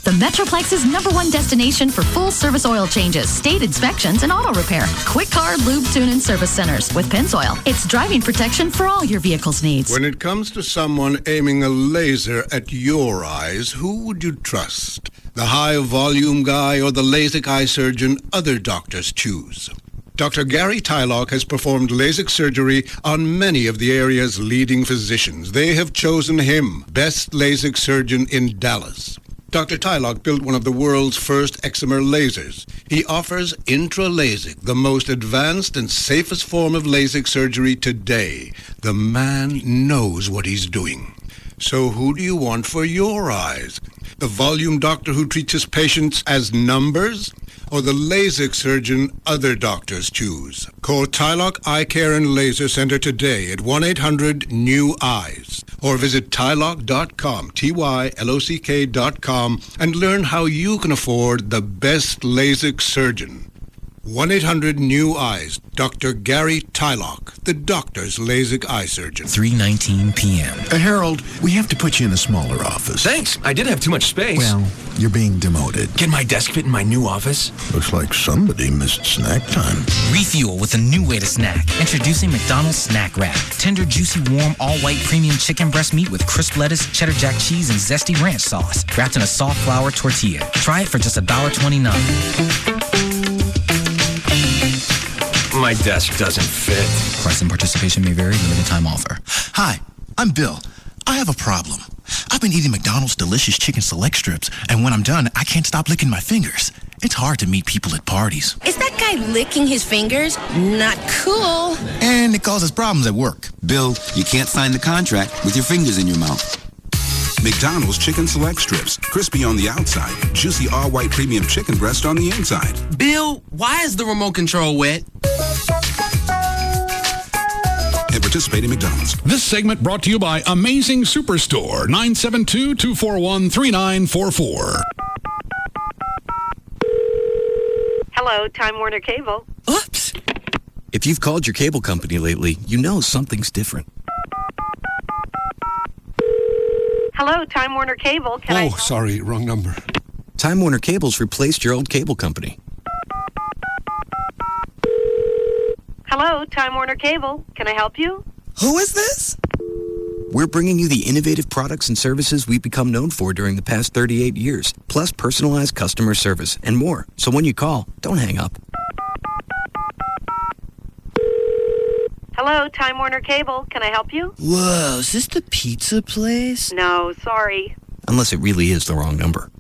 Speaker 16: The Metroplex's #1 destination for full-service oil changes, state inspections, and auto repair. Quick Car, Lube, Tune, and Service Centers with Pennzoil. It's driving protection for all your vehicle's needs.
Speaker 18: When it comes to someone aiming a laser at your eyes, who would you trust? The high-volume guy or the LASIK eye surgeon other doctors choose? Dr. Gary Tylock has performed LASIK surgery on many of the area's leading physicians. They have chosen him, best LASIK surgeon in Dallas. Dr. Tylock built one of the world's first excimer lasers. He offers intra-LASIK, the most advanced and safest form of LASIK surgery today. The man knows what he's doing. So who do you want for your eyes? The volume doctor who treats his patients as numbers? Or the LASIK surgeon other doctors choose? Call Tylock Eye Care and Laser Center today at 1-800-NEW-EYES or visit tylock.com, TYLOCK.com, and learn how you can afford the best LASIK surgeon. 1-800-NEW-EYES. Dr. Gary Tylock, the doctor's LASIK eye surgeon.
Speaker 20: 3:19 p.m. Harold, we have to put you in a smaller office.
Speaker 26: Thanks. I did have too much space.
Speaker 20: Well, you're being demoted.
Speaker 26: Can my desk fit in my new office?
Speaker 20: Looks like somebody missed snack time.
Speaker 28: Refuel with a new way to snack. Introducing McDonald's Snack Wrap. Tender, juicy, warm, all-white premium chicken breast meat with crisp lettuce, cheddar jack cheese, and zesty ranch sauce. Wrapped in a soft flour tortilla. Try it for just $1.29.
Speaker 26: My desk doesn't fit.
Speaker 28: Price and participation may vary. Limited time offer.
Speaker 20: Hi, I'm Bill. I have a problem. I've been eating McDonald's delicious chicken select strips, and when I'm done, I can't stop licking my fingers. It's hard to meet people at parties.
Speaker 29: Is that guy licking his fingers? Not cool.
Speaker 20: And it causes problems at work.
Speaker 30: Bill, you can't sign the contract with your fingers in your mouth.
Speaker 31: McDonald's Chicken Select Strips. Crispy on the outside. Juicy all-white premium chicken breast on the inside.
Speaker 26: Bill, why is the remote control wet?
Speaker 31: And participate in McDonald's.
Speaker 14: This segment brought to you by Amazing Superstore, 972-241-3944.
Speaker 32: Hello, Time Warner Cable.
Speaker 33: Oops. If you've called your cable company lately, you know something's different.
Speaker 32: Hello, Time Warner Cable. Can I...
Speaker 33: sorry, wrong number. Time Warner Cable's replaced your old cable company.
Speaker 32: Hello, Time Warner Cable. Can I help you?
Speaker 33: Who is this? We're bringing you the innovative products and services we've become known for during the past 38 years, plus personalized customer service and more. So when you call, don't hang up.
Speaker 32: Hello, Time Warner Cable. Can I help you?
Speaker 33: Whoa, is this the pizza place?
Speaker 32: No, sorry.
Speaker 33: Unless it really is the wrong number.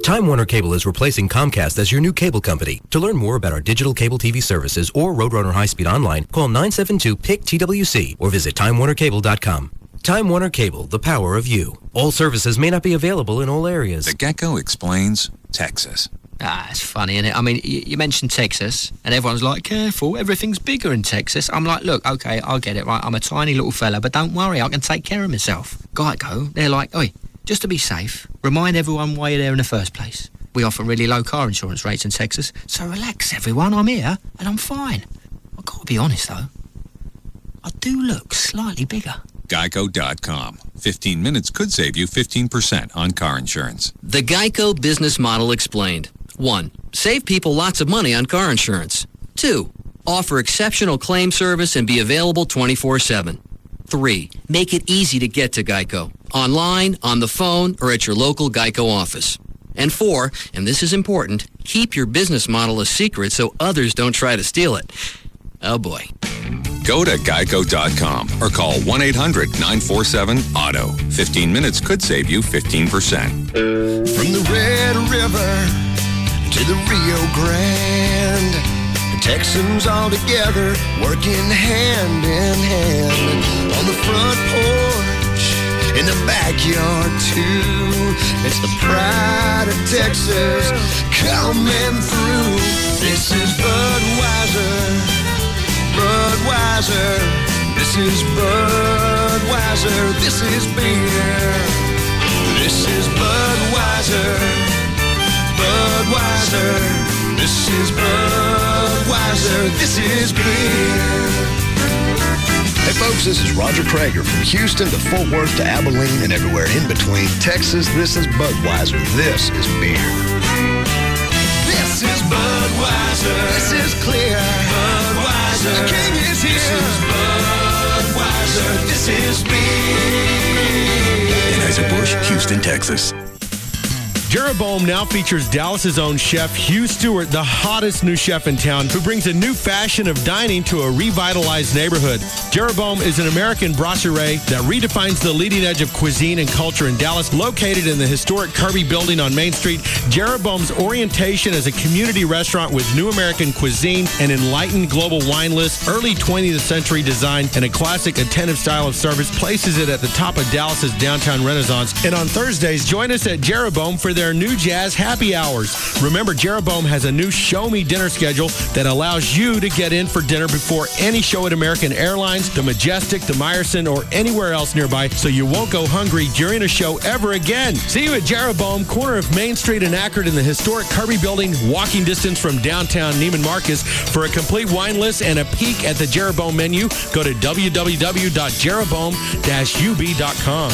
Speaker 34: Time Warner Cable is replacing Comcast as your new cable company. To learn more about our digital cable TV services or Roadrunner High Speed Online, call 972-PIC-TWC or visit TimeWarnerCable.com. Time Warner Cable, the power of you. All services may not be available in all areas.
Speaker 27: The Gecko explains Texas.
Speaker 2: It's funny, isn't it? I mean, you mentioned Texas, and everyone's like, careful, everything's bigger in Texas. I'm like, look, okay, I'll get it, right? I'm a tiny little fella, but don't worry, I can take care of myself. Geico, they're like, oi, just to be safe, remind everyone why you're there in the first place. We offer really low car insurance rates in Texas, so relax, everyone, I'm here, and I'm fine. I've got to be honest, though. I do look slightly bigger.
Speaker 27: Geico.com. 15 minutes could save you 15% on car insurance.
Speaker 2: The Geico business model explained. 1. Save people lots of money on car insurance. 2. Offer exceptional claim service and be available 24/7. 3. Make it easy to get to Geico. Online, on the phone, or at your local Geico office. And 4, and this is important, keep your business model a secret so others don't try to steal it. Oh boy.
Speaker 27: Go to geico.com or call 1-800-947-AUTO. 15 minutes could save you 15%.
Speaker 15: From the Red River to the Rio Grande, the Texans all together working hand in hand. On the front porch, in the backyard too. It's the pride of Texas coming through. This is Budweiser. Budweiser, this is Budweiser, this is beer. This is Budweiser, Budweiser, this is Budweiser, this is beer.
Speaker 3: Hey folks, this is Roger Krager from Houston to Fort Worth to Abilene and everywhere in between. Texas, this is Budweiser, this is beer.
Speaker 15: This is Budweiser, this is clear. Budweiser, the king is here. This is Budweiser, this is beer.
Speaker 3: Anheuser-Busch, Houston, Texas.
Speaker 4: Jeroboam now features Dallas's own chef Hugh Stewart, the hottest new chef in town, who brings a new fashion of dining to a revitalized neighborhood. Jeroboam is an American brasserie that redefines the leading edge of cuisine and culture in Dallas. Located in the historic Kirby building on Main Street, Jeroboam's orientation as a community restaurant with new American cuisine, an enlightened global wine list, early 20th century design, and a classic attentive style of service places it at the top of Dallas's downtown renaissance. And on Thursdays, join us at Jeroboam for their new jazz happy hours. Remember, Jeroboam has a new show me dinner schedule that allows you to get in for dinner before any show at American Airlines, the Majestic, the Meyerson, or anywhere else nearby, so you won't go hungry during a show ever again. See you at Jeroboam, corner of Main Street and Akron in the historic Kirby building, walking distance from downtown Neiman Marcus. For a complete wine list and a peek at the Jeroboam menu, go to www.jeroboam-ub.com.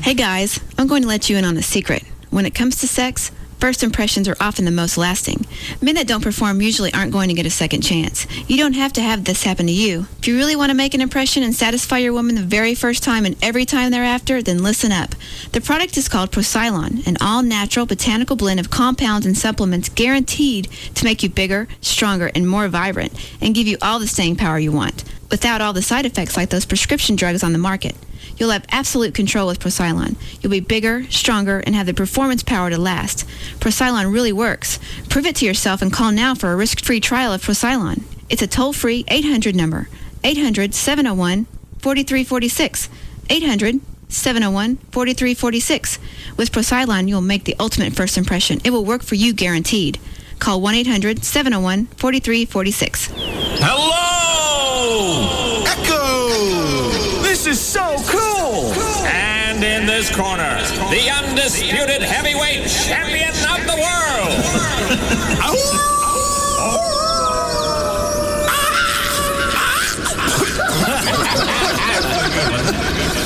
Speaker 5: Hey guys, I'm going to let you in on a secret. When it comes to sex, first impressions are often the most lasting. Men that don't perform usually aren't going to get a second chance. You don't have to have this happen to you. If you really want to make an impression and satisfy your woman the very first time and every time thereafter, then listen up. The product is called Procylon, an all-natural botanical blend of compounds and supplements guaranteed to make you bigger, stronger, and more vibrant, and give you all the staying power you want, without all the side effects like those prescription drugs on the market. You'll have absolute control with Procylon. You'll be bigger, stronger, and have the performance power to last. Procylon really works. Prove it to yourself and call now for a risk-free trial of Procylon. It's a toll-free 800 number, 800-701-4346, 800-701-4346. With Procylon, you'll make the ultimate first impression. It will work for you guaranteed. Call 1-800-701-4346.
Speaker 6: Hello! Echo! This is so cool! And in this corner, the undisputed heavyweight champion of the world!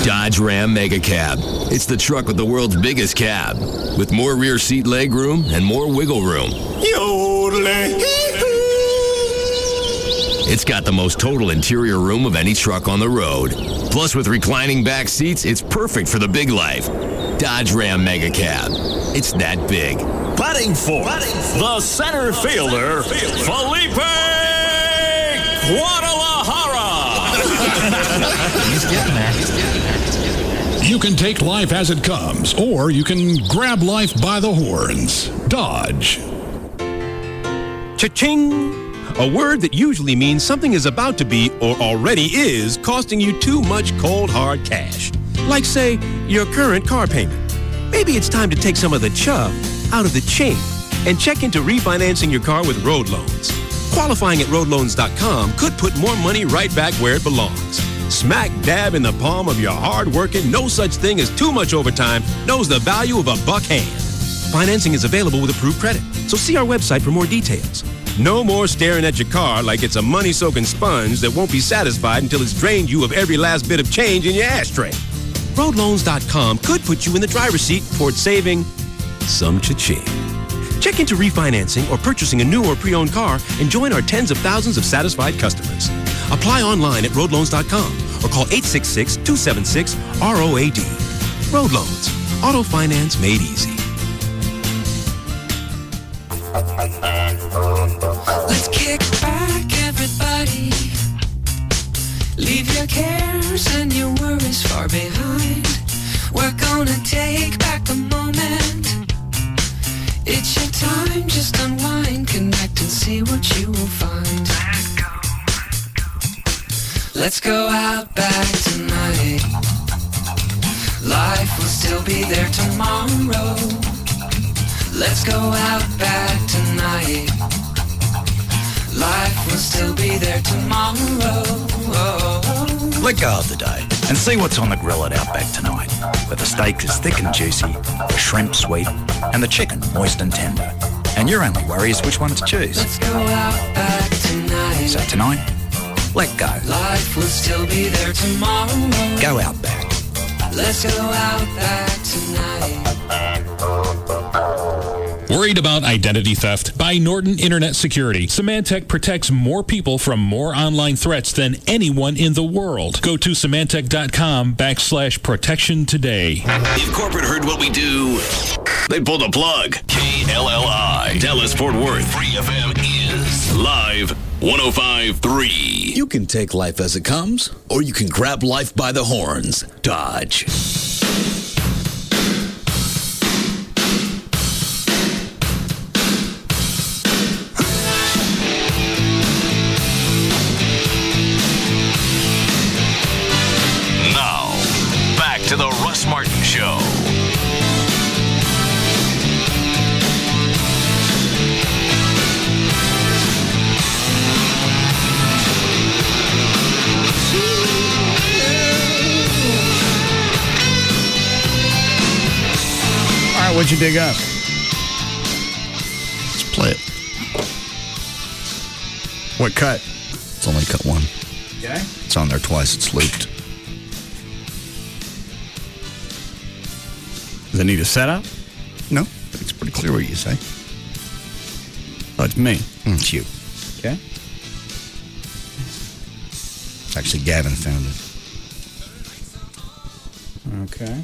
Speaker 8: Dodge Ram Mega Cab. It's the truck with the world's biggest cab, with more rear seat leg room and more wiggle room. It's got the most total interior room of any truck on the road. Plus, with reclining back seats, it's perfect for the big life. Dodge Ram Mega Cab. It's that big.
Speaker 6: Batting for the center fielder, Felipe Guadalajara.
Speaker 14: He's getting there. You can take life as it comes, or you can grab life by the horns. Dodge.
Speaker 9: Cha-ching! A word that usually means something is about to be, or already is, costing you too much cold, hard cash. Like, say, your current car payment. Maybe it's time to take some of the chuff out of the ching and check into refinancing your car with road loans. Qualifying at roadloans.com could put more money right back where it belongs. Smack dab in the palm of your hard-working, no such thing as too much overtime, knows the value of a buck hand. Financing is available with approved credit, so see our website for more details. No more staring at your car like it's a money-soaking sponge that won't be satisfied until it's drained you of every last bit of change in your ashtray. Roadloans.com could put you in the driver's seat towards saving some cha-ching. Check into refinancing or purchasing a new or pre-owned car and join our tens of thousands of satisfied customers. Apply online at roadloans.com or call 866-276-ROAD. Road Loans. Auto finance made easy.
Speaker 15: Let's kick back, everybody. Leave your cares and your worries far behind. We're gonna take back the moment. It's your time, just unwind, connect and see what you will find. Let's go out back tonight. Life will still be there tomorrow. Let's go out back tonight. Life will still be there tomorrow.
Speaker 1: Let go of the day and see what's on the grill at Outback tonight, where the steak is thick and juicy, the shrimp sweet, and the chicken moist and tender. And your only worry is which one to choose.
Speaker 15: Let's go out back tonight.
Speaker 1: So tonight, let go.
Speaker 15: Life will still be there tomorrow.
Speaker 1: Go Outback.
Speaker 15: Let's go out back tonight.
Speaker 14: Worried about identity theft? By Norton Internet Security, Symantec protects more people from more online threats than anyone in the world. Go to Symantec.com/protection today.
Speaker 8: If corporate heard what we do, they pull the plug. KLLI, Dallas Fort Worth, Free FM is live 105.3.
Speaker 7: You can take life as it comes, or you can grab life by the horns. Dodge.
Speaker 8: Now, back to the Russ Martin Show.
Speaker 10: All right, what'd you dig up?
Speaker 7: Let's play it.
Speaker 10: What cut?
Speaker 7: It's only cut one.
Speaker 10: Okay.
Speaker 7: It's on there twice. It's looped.
Speaker 10: Does it need a setup?
Speaker 7: No, it's pretty clear what you say.
Speaker 10: Oh, it's me.
Speaker 7: It's you.
Speaker 10: Okay.
Speaker 7: Actually, Gavin found it.
Speaker 10: Okay.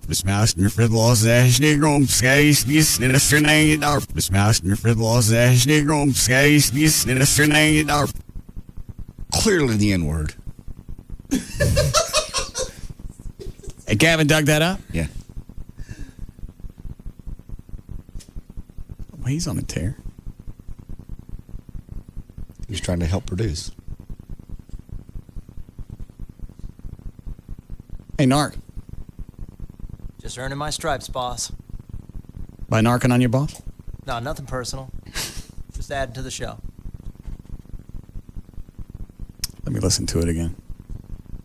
Speaker 10: Besmaster för låsasnigom skajsvis nedersternängedar. Besmaster för låsasnigom skajsvis nedersternängedar.
Speaker 7: Clearly the N-word.
Speaker 10: Hey, Gavin dug that up?
Speaker 7: Yeah.
Speaker 10: Well, he's on a tear.
Speaker 7: He's trying to help produce.
Speaker 10: Hey, Narc.
Speaker 11: Just earning my stripes, boss.
Speaker 10: By narking on your boss?
Speaker 11: No, nothing personal. Just adding to the show.
Speaker 10: Let me listen to it again.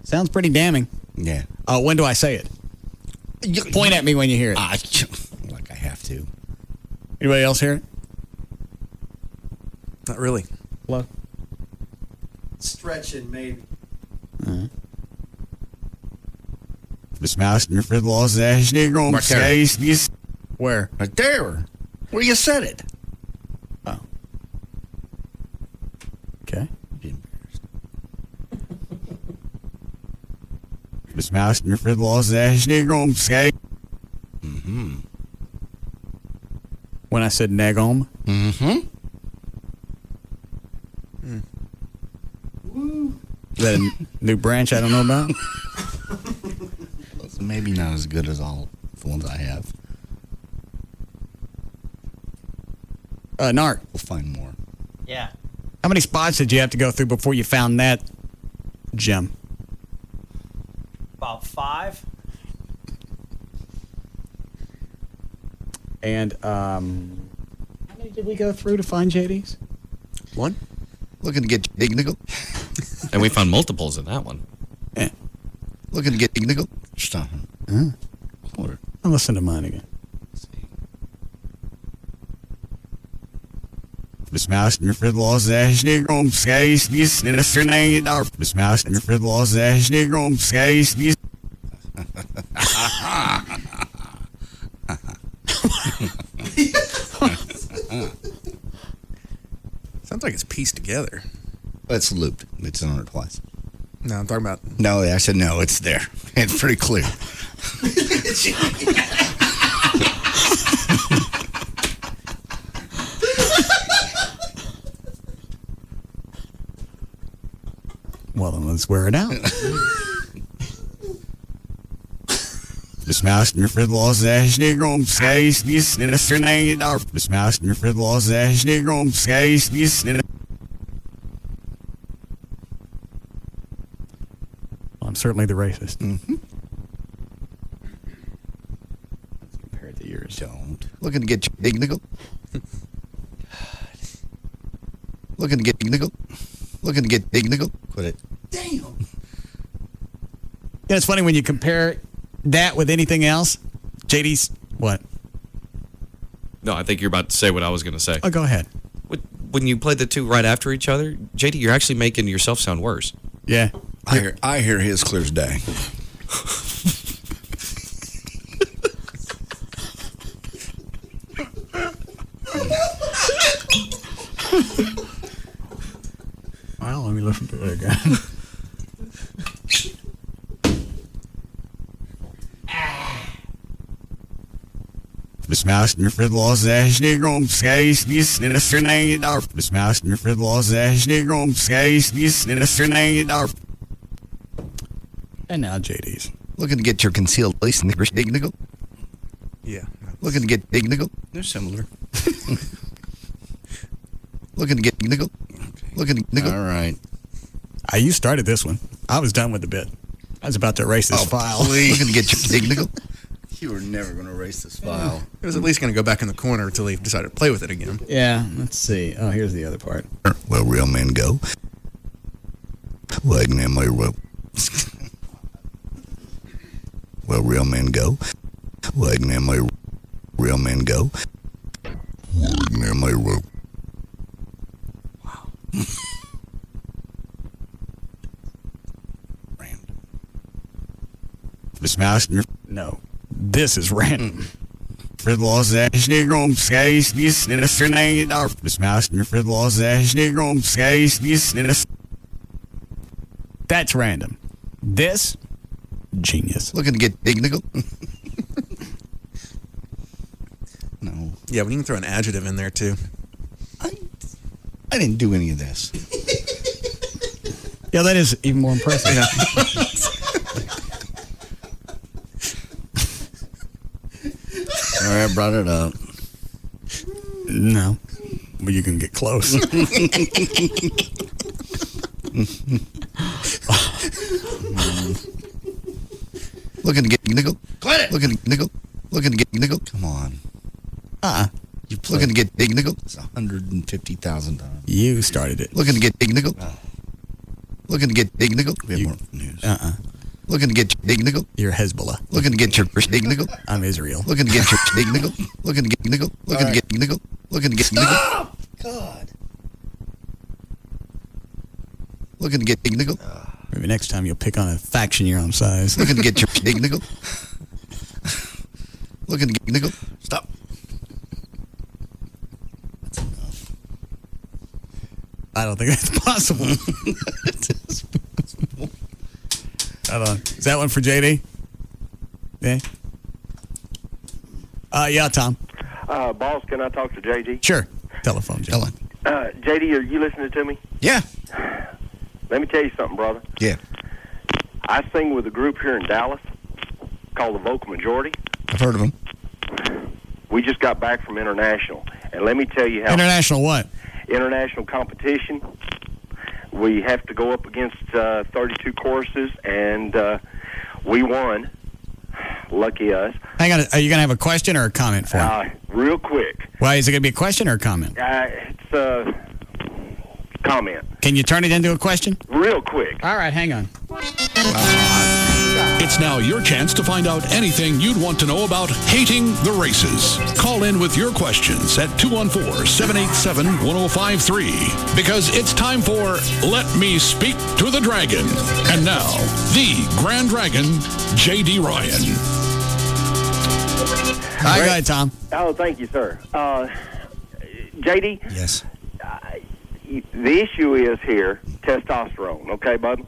Speaker 10: Sounds pretty damning.
Speaker 7: Yeah.
Speaker 10: When do I say it? Point at me when you hear it.
Speaker 7: Like I have to.
Speaker 10: Anybody else hear it?
Speaker 26: Not really.
Speaker 10: Hello?
Speaker 11: Stretching, maybe.
Speaker 10: Besmaster för låsasnigom skajsvis. Where?
Speaker 7: Right there. Where you said it.
Speaker 10: Oh. Okay. Besmaster för låsasnigom skaj.
Speaker 7: Mm-hmm.
Speaker 10: When I said negom.
Speaker 7: Mm-hmm.
Speaker 10: Is that a new branch I don't know about?
Speaker 7: Maybe not as good as all the ones I have.
Speaker 10: Narc.
Speaker 7: We'll find more.
Speaker 11: Yeah.
Speaker 10: How many spots did you have to go through before you found that gem?
Speaker 11: About 5.
Speaker 10: And how many did we go through to find JD's?
Speaker 7: One. Looking to get big nickel.
Speaker 12: And we found multiples in that one.
Speaker 10: Yeah.
Speaker 7: Looking to get big nickel. Stop.
Speaker 10: I'll listen to mine again. Besmaster för låsäsning om skejsvis när det stränger där. Besmaster för låsäsning om skejsvis.
Speaker 13: Sounds like it's pieced together.
Speaker 16: It's looped. It's on it twice.
Speaker 13: No, I'm talking about...
Speaker 16: No, I said no, it's there. It's pretty clear.
Speaker 10: Well, then let's wear it out. Besmaster för låsäsning om skejsvis när det stränger där. Besmaster för låsäsning om skejsvis när det... I'm certainly the racist.
Speaker 16: Mm-hmm.
Speaker 10: Compare the years.
Speaker 16: Don't. Looking to get your big nickel. Looking to get big nickel. Looking to get big nickel. Quit it.
Speaker 10: Damn. Yeah, it's funny when you compare that with anything else. JD's what?
Speaker 12: No, I think you're about to say what I was going to say.
Speaker 10: Oh, go ahead.
Speaker 12: When you play the two right after each other, JD, you're actually making yourself sound worse.
Speaker 10: Yeah.
Speaker 16: I hear his clear as day.
Speaker 10: Well, let me listen to it again. Besmaster för låsäsning om skejsvis när det stränger där. Besmaster för låsäsning om skejsvis när det stränger där. And now JD's.
Speaker 16: Looking to get your concealed lace and the big nickel?
Speaker 13: Yeah.
Speaker 16: Looking to get big nickel?
Speaker 13: They're similar.
Speaker 16: Looking to get big nickel? Looking to get nickel?
Speaker 10: All right. You started this one. I was done with the bit. I was about to erase this file.
Speaker 16: Please. Looking to get your big nickel?
Speaker 13: You were never going to erase this file. It was at least going to go back in the corner until he decided to play with it again.
Speaker 10: Yeah, let's see. Oh, here's the other part.
Speaker 16: Well, real men go. Wagging in my rope. Well, real men go. Wagging in my real men go. Wagging in my rope. Wow. Random.
Speaker 10: Besmaster. No. This is random. För låsäsning om skejsvis när det stränger där. Besmaster för låsäsning om skejsvis när det... That's random. This? Genius.
Speaker 16: Looking to get big nickel? No.
Speaker 13: Yeah, we can throw an adjective in there, too.
Speaker 16: I didn't do any of this.
Speaker 10: Yeah, that is even more impressive.
Speaker 16: Yeah. All right, I brought it up.
Speaker 10: No. But you can get close.
Speaker 16: Looking to get nickel? Quit it! Looking to nickel? Looking to get nickel? Come on. You looking to get big nickel? It's 150,000 times.
Speaker 10: You started it.
Speaker 16: Looking to get big nickel? Looking to get big nickel? We have more news. Looking to get your big nickel?
Speaker 10: You're Hezbollah.
Speaker 16: Looking to get your big nickel?
Speaker 10: I'm Israel.
Speaker 16: Looking to get your big nickel? Looking to get nickel? Looking to get nickel? Looking to get nickel? God. Looking to get big nickel?
Speaker 10: Maybe next time you'll pick on a faction your own size.
Speaker 16: Looking to get your big nickel? Looking to get nickel? Stop. That's enough.
Speaker 10: I don't think that's possible. Hold on. Is that one for JD? Yeah. Yeah, Tom.
Speaker 17: Boss, can I talk to JD?
Speaker 10: Sure. Telephone, JD.
Speaker 17: JD, are you listening to me?
Speaker 16: Yeah.
Speaker 17: Let me tell you something, brother.
Speaker 16: Yeah.
Speaker 17: I sing with a group here in Dallas called the Vocal Majority.
Speaker 16: I've heard of them.
Speaker 17: We just got back from international, and let me tell you how...
Speaker 10: International what?
Speaker 17: International competition. We have to go up against 32 choruses, and we won. Lucky us.
Speaker 10: Hang on. Are you going to have a question or a comment for him?
Speaker 17: Real quick.
Speaker 10: Well, is it going to be a question or a comment?
Speaker 17: It's a comment.
Speaker 10: Can you turn it into a question?
Speaker 17: Real quick.
Speaker 10: All right, hang on.
Speaker 17: God.
Speaker 14: It's now your chance to find out anything you'd want to know about hating the races. Call in with your questions at 214-787-1053 because it's time for Let Me Speak to the Dragon. And now, the Grand Dragon, J.D. Ryan.
Speaker 10: Hi, go ahead, Tom.
Speaker 17: Oh, thank you, sir. JD?
Speaker 16: Yes.
Speaker 17: The issue is here, testosterone. Okay, bud?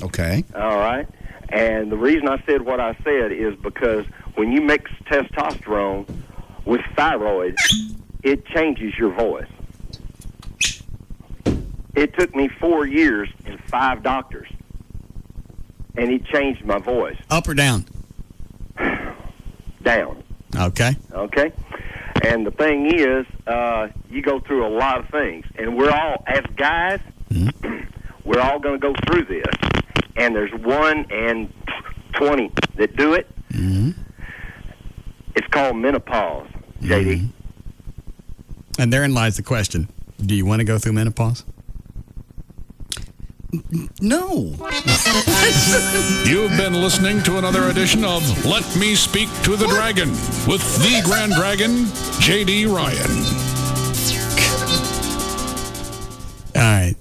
Speaker 16: Okay.
Speaker 17: All right. And the reason I said what I said is because when you mix testosterone with thyroid, it changes your voice. It took me 4 years and 5 doctors, and it changed my voice.
Speaker 10: Up or down?
Speaker 17: Down.
Speaker 10: Okay.
Speaker 17: Okay? And the thing is, you go through a lot of things. And we're all, as guys, we're all going to go through this. And there's 1 in 20 that do it.
Speaker 10: Mm-hmm.
Speaker 17: It's called menopause, JD.
Speaker 10: And therein lies the question. Do you want to go through menopause?
Speaker 16: No.
Speaker 14: You've been listening to another edition of Let Me Speak to the Dragon with the Grand Dragon, J.D. Ryan.
Speaker 10: All right.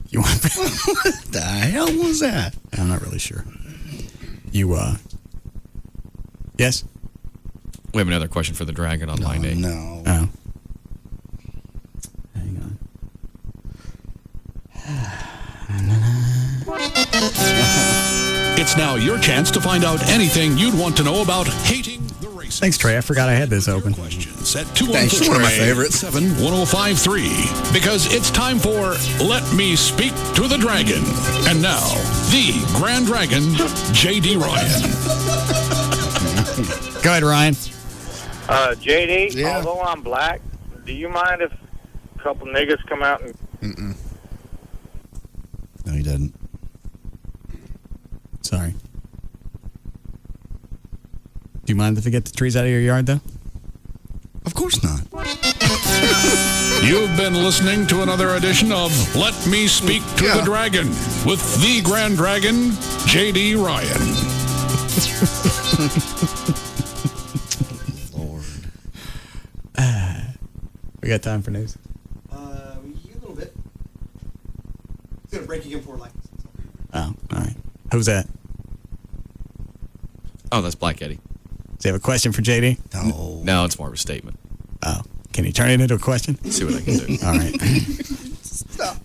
Speaker 10: You want
Speaker 16: What the hell was that?
Speaker 10: I'm not really sure. You, yes?
Speaker 12: We have another question for the Dragon on line 8.
Speaker 16: No.
Speaker 10: Oh. Hang on.
Speaker 14: It's now your chance to find out anything you'd want to know about hating the races.
Speaker 10: Thanks, Trey. I forgot I had this open.
Speaker 14: Questions at
Speaker 16: Thanks. One of my favorites.
Speaker 14: 214-71053 because it's time for Let Me Speak to the Dragon. And now, the Grand Dragon, J.D. Ryan.
Speaker 10: Go ahead, Ryan.
Speaker 18: JD, although I'm black, do you mind if a couple niggas come out and...
Speaker 16: Mm-mm. No, he doesn't.
Speaker 10: Sorry. Do you mind if I get the trees out of your yard, though?
Speaker 16: Of course not.
Speaker 14: You've been listening to another edition of Let Me Speak to the Dragon with the Grand Dragon, J.D. Ryan.
Speaker 16: Lord.
Speaker 10: We got time for news?
Speaker 13: A little bit. It's going to break again for like.
Speaker 10: Oh, all right. Who's that?
Speaker 12: Oh, that's Black Eddie.
Speaker 10: Does he have a question for JD?
Speaker 16: No.
Speaker 12: No, it's more of a statement.
Speaker 10: Oh. Can he turn it into a question?
Speaker 12: See what I can do.
Speaker 10: All right.
Speaker 16: Stop.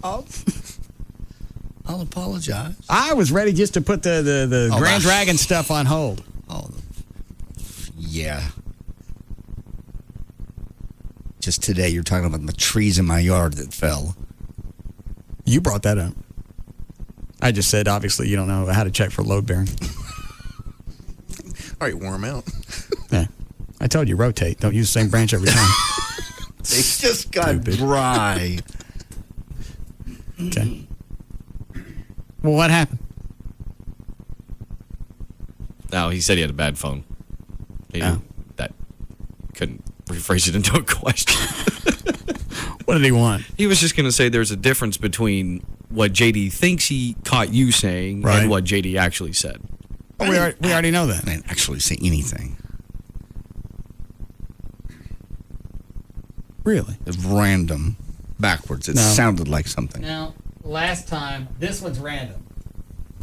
Speaker 16: I'll apologize.
Speaker 10: I was ready just to put the Grand Dragon stuff on hold.
Speaker 16: Oh, yeah. Just today, you're talking about the trees in my yard that fell.
Speaker 10: You brought that up. I just said, obviously, you don't know how to check for load bearing.
Speaker 13: All right, warm out.
Speaker 10: Yeah. I told you, rotate. Don't use the same branch every time.
Speaker 16: They just got dry.
Speaker 10: Okay. Well, what happened?
Speaker 12: No, he said he had a bad phone. That couldn't rephrase it into a question.
Speaker 10: What did he want?
Speaker 12: He was just going to say there's a difference between what JD thinks he caught you saying and what JD actually said.
Speaker 10: Oh, we already know that.
Speaker 16: I didn't actually say anything.
Speaker 10: Really?
Speaker 16: It's random. Backwards. It
Speaker 10: No.
Speaker 16: sounded like something.
Speaker 10: Now, last time, this one's random.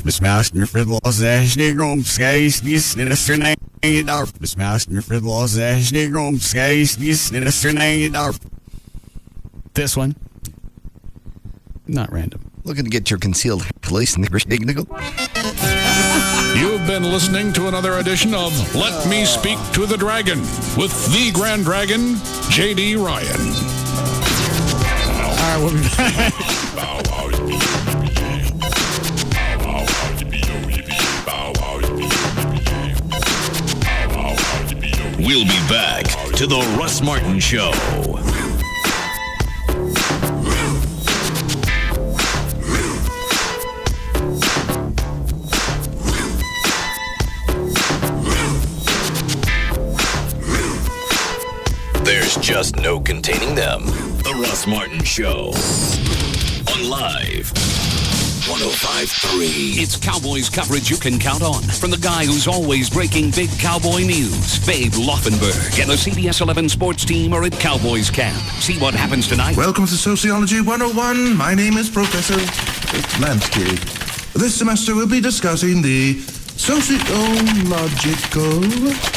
Speaker 10: Miss Master for the Los Angeles skies, this minister name dark. Miss Master for the Los Angeles skies, this minister name dark. This one, not random.
Speaker 16: Looking to get your concealed police nickel.
Speaker 14: You've been listening to another edition of Let Me Speak to the Dragon with the Grand Dragon, J.D. Ryan.
Speaker 10: All right, we'll be back.
Speaker 8: We'll be back to the Russ Martin Show. There's just no containing them. The Russ Martin Show. On Live.
Speaker 7: 105.3. It's Cowboys coverage you can count on. From the guy who's always breaking big Cowboy news, Babe Loffenberg, and the CBS 11 sports team are at Cowboys camp. See what happens tonight.
Speaker 19: Welcome to Sociology 101. My name is Professor Lansky. This semester we'll be discussing the sociological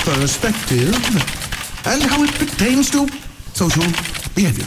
Speaker 19: perspective and how it pertains to social behavior.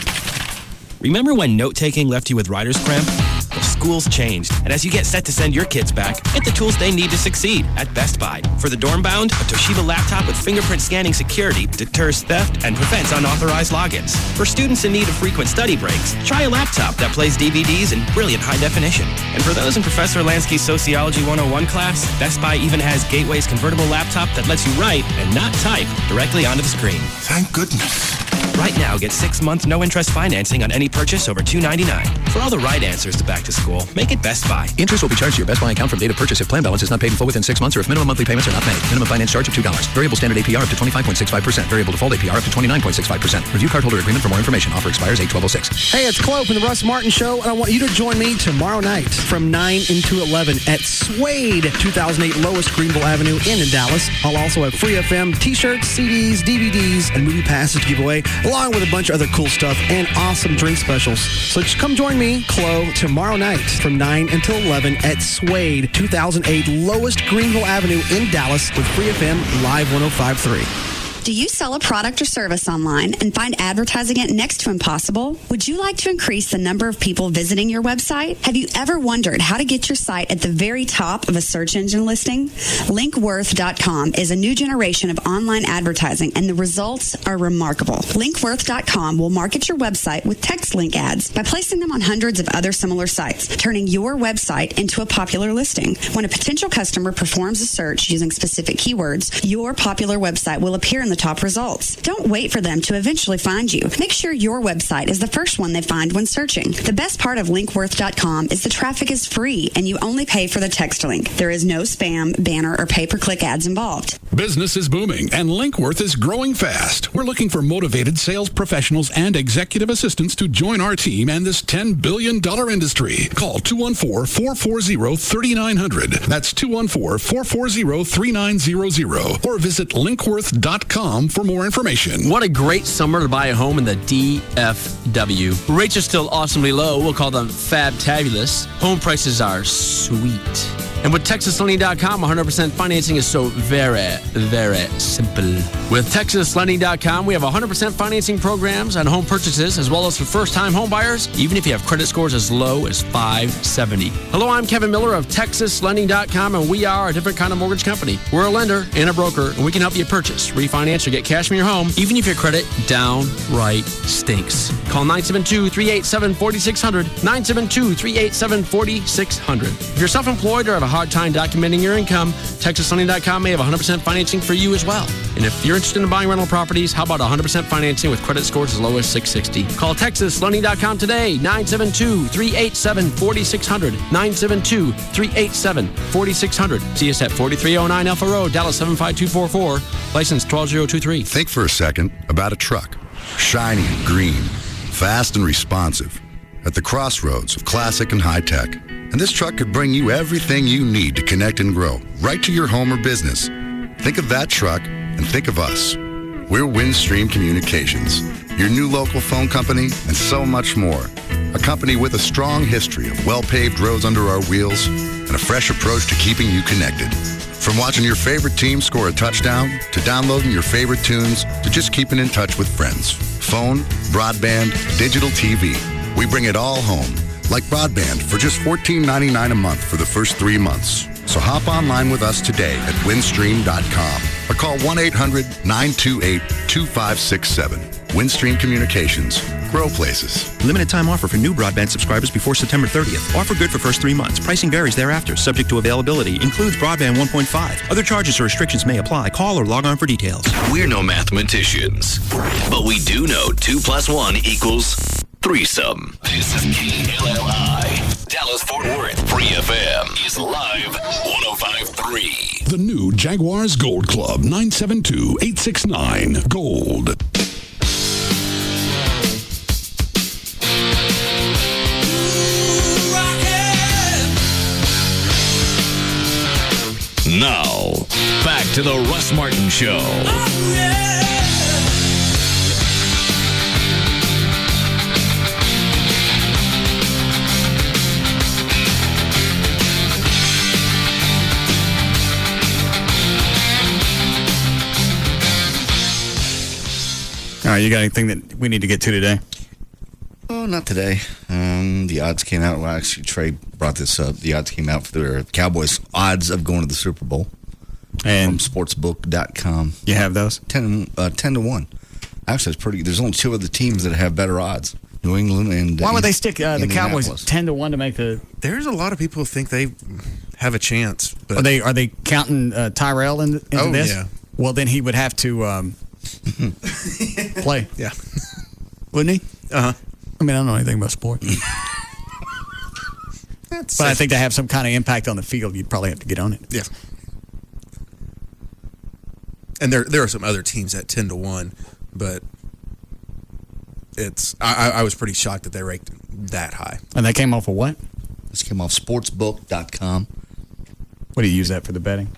Speaker 20: Remember when note-taking left you with writer's cramp? Well, school's changed, and as you get set to send your kids back, get the tools they need to succeed at Best Buy. For the dorm-bound, a Toshiba laptop with fingerprint scanning security deters theft and prevents unauthorized logins. For students in need of frequent study breaks, try a laptop that plays DVDs in brilliant high definition. And for those in Professor Lansky's Sociology 101 class, Best Buy even has Gateway's convertible laptop that lets you write and not type directly onto the screen.
Speaker 19: Thank goodness.
Speaker 20: Right now, get 6-month no-interest financing on any purchase over $299. For all the right answers to back to school, make it Best Buy.
Speaker 21: Interest will be charged to your Best Buy account from date of purchase if plan balance is not paid in full within 6 months or if minimum monthly payments are not made. Minimum finance charge of $2. Variable standard APR up to 25.65%. Variable default APR up to 29.65%. Review cardholder agreement for more information. Offer expires 8/12/06.
Speaker 22: Hey, it's Chloe from the Russ Martin Show, and I want you to join me tomorrow night from 9 until 11 at Suede, 2008 Lowest Greenville Avenue in Dallas. I'll also have free FM t-shirts, CDs, DVDs, and movie passes to give away, along with a bunch of other cool stuff and awesome drink specials. So just come join me, Chloe, tomorrow night from 9 until 11 at Suede, 2008 Lowest Greenville Avenue in Dallas with Free FM Live 105.3.
Speaker 23: Do you sell a product or service online and find advertising it next to impossible? Would you like to increase the number of people visiting your website? Have you ever wondered how to get your site at the very top of a search engine listing? Linkworth.com is a new generation of online advertising, and the results are remarkable. Linkworth.com will market your website with text link ads by placing them on hundreds of other similar sites, turning your website into a popular listing. When a potential customer performs a search using specific keywords, your popular website will appear in the top results. Don't wait for them to eventually find you. Make sure your website is the first one they find when searching. The best part of Linkworth.com is the traffic is free and you only pay for the text link. There is no spam, banner, or pay-per-click ads involved.
Speaker 14: Business is booming and Linkworth is growing fast. We're looking for motivated sales professionals and executive assistants to join our team and this $10 billion industry. Call 214-440-3900. That's 214-440-3900. Or visit Linkworth.com for more information.
Speaker 24: What a great summer to buy a home in the DFW. Rates are still awesomely low. We'll call them fabtabulous. Home prices are sweet. And with TexasLending.com, 100% financing is so very, very simple. With TexasLending.com, we have 100% financing programs on home purchases, as well as for first-time home buyers, even if you have credit scores as low as 570. Hello, I'm Kevin Miller of TexasLending.com, and we are a different kind of mortgage company. We're a lender and a broker, and we can help you purchase, refinance, or get cash from your home, even if your credit downright stinks. Call 972-387-4600, 972-387-4600. If you're self-employed or have a hard time documenting your income, TexasLending.com may have 100% financing for you as well. And if you're interested in buying rental properties, how about 100% financing with credit scores as low as 660? Call TexasLending.com today, 972-387-4600, 972-387-4600. See us at 4309 Alpha Road, Dallas 75244, license 12023.
Speaker 25: Think for a second about a truck. Shiny and green, fast and responsive, at the crossroads of classic and high tech. And this truck could bring you everything you need to connect and grow, right to your home or business. Think of that truck and think of us. We're Windstream Communications, your new local phone company, and so much more. A company with a strong history of well-paved roads under our wheels and a fresh approach to keeping you connected. From watching your favorite team score a touchdown, to downloading your favorite tunes, to just keeping in touch with friends. Phone, broadband, digital TV. We bring it all home. Like broadband for just $14.99 a month for the first 3 months. So hop online with us today at windstream.com or call 1-800-928-2567. Windstream Communications. Grow places.
Speaker 28: Limited time offer for new broadband subscribers before September 30th. Offer good for first 3 months. Pricing varies thereafter, subject to availability. Includes broadband 1.5. Other charges or restrictions may apply. Call or log on for details.
Speaker 8: We're no mathematicians, but we do know 2 + 1 = threesome. This is KLLI. Dallas-Fort Worth. Free FM is live 105.3.
Speaker 14: The new Jaguars Gold Club, 972-869 Gold.
Speaker 8: Now, back to the Russ Martin Show.
Speaker 10: All right, you got anything that we need to get to today?
Speaker 16: Oh, not today. The odds came out. Well, actually, Trey brought this up. The odds came out for the Cowboys' odds of going to the Super Bowl.
Speaker 10: And
Speaker 16: from sportsbook.com.
Speaker 10: You have those?
Speaker 16: 10 to 1. Actually, it's pretty. There's only two other teams that have better odds. New England and
Speaker 10: why would they stick the Cowboys 10 to 1 to make the?
Speaker 13: There's a lot of people who think they have a chance. But
Speaker 10: Are they counting Tyrell into this?
Speaker 13: Yeah.
Speaker 10: Well, then he would have to play.
Speaker 13: Yeah.
Speaker 10: Wouldn't he?
Speaker 13: Uh-huh.
Speaker 10: I mean, I don't know anything about sports. But I think to have some kind of impact on the field, you'd probably have to get on it.
Speaker 13: Yeah. And there are some other teams at 10 to 1, but it's I was pretty shocked that they ranked that high.
Speaker 10: And that came off of what?
Speaker 16: This came off sportsbook.com.
Speaker 10: What do you use that for, the betting?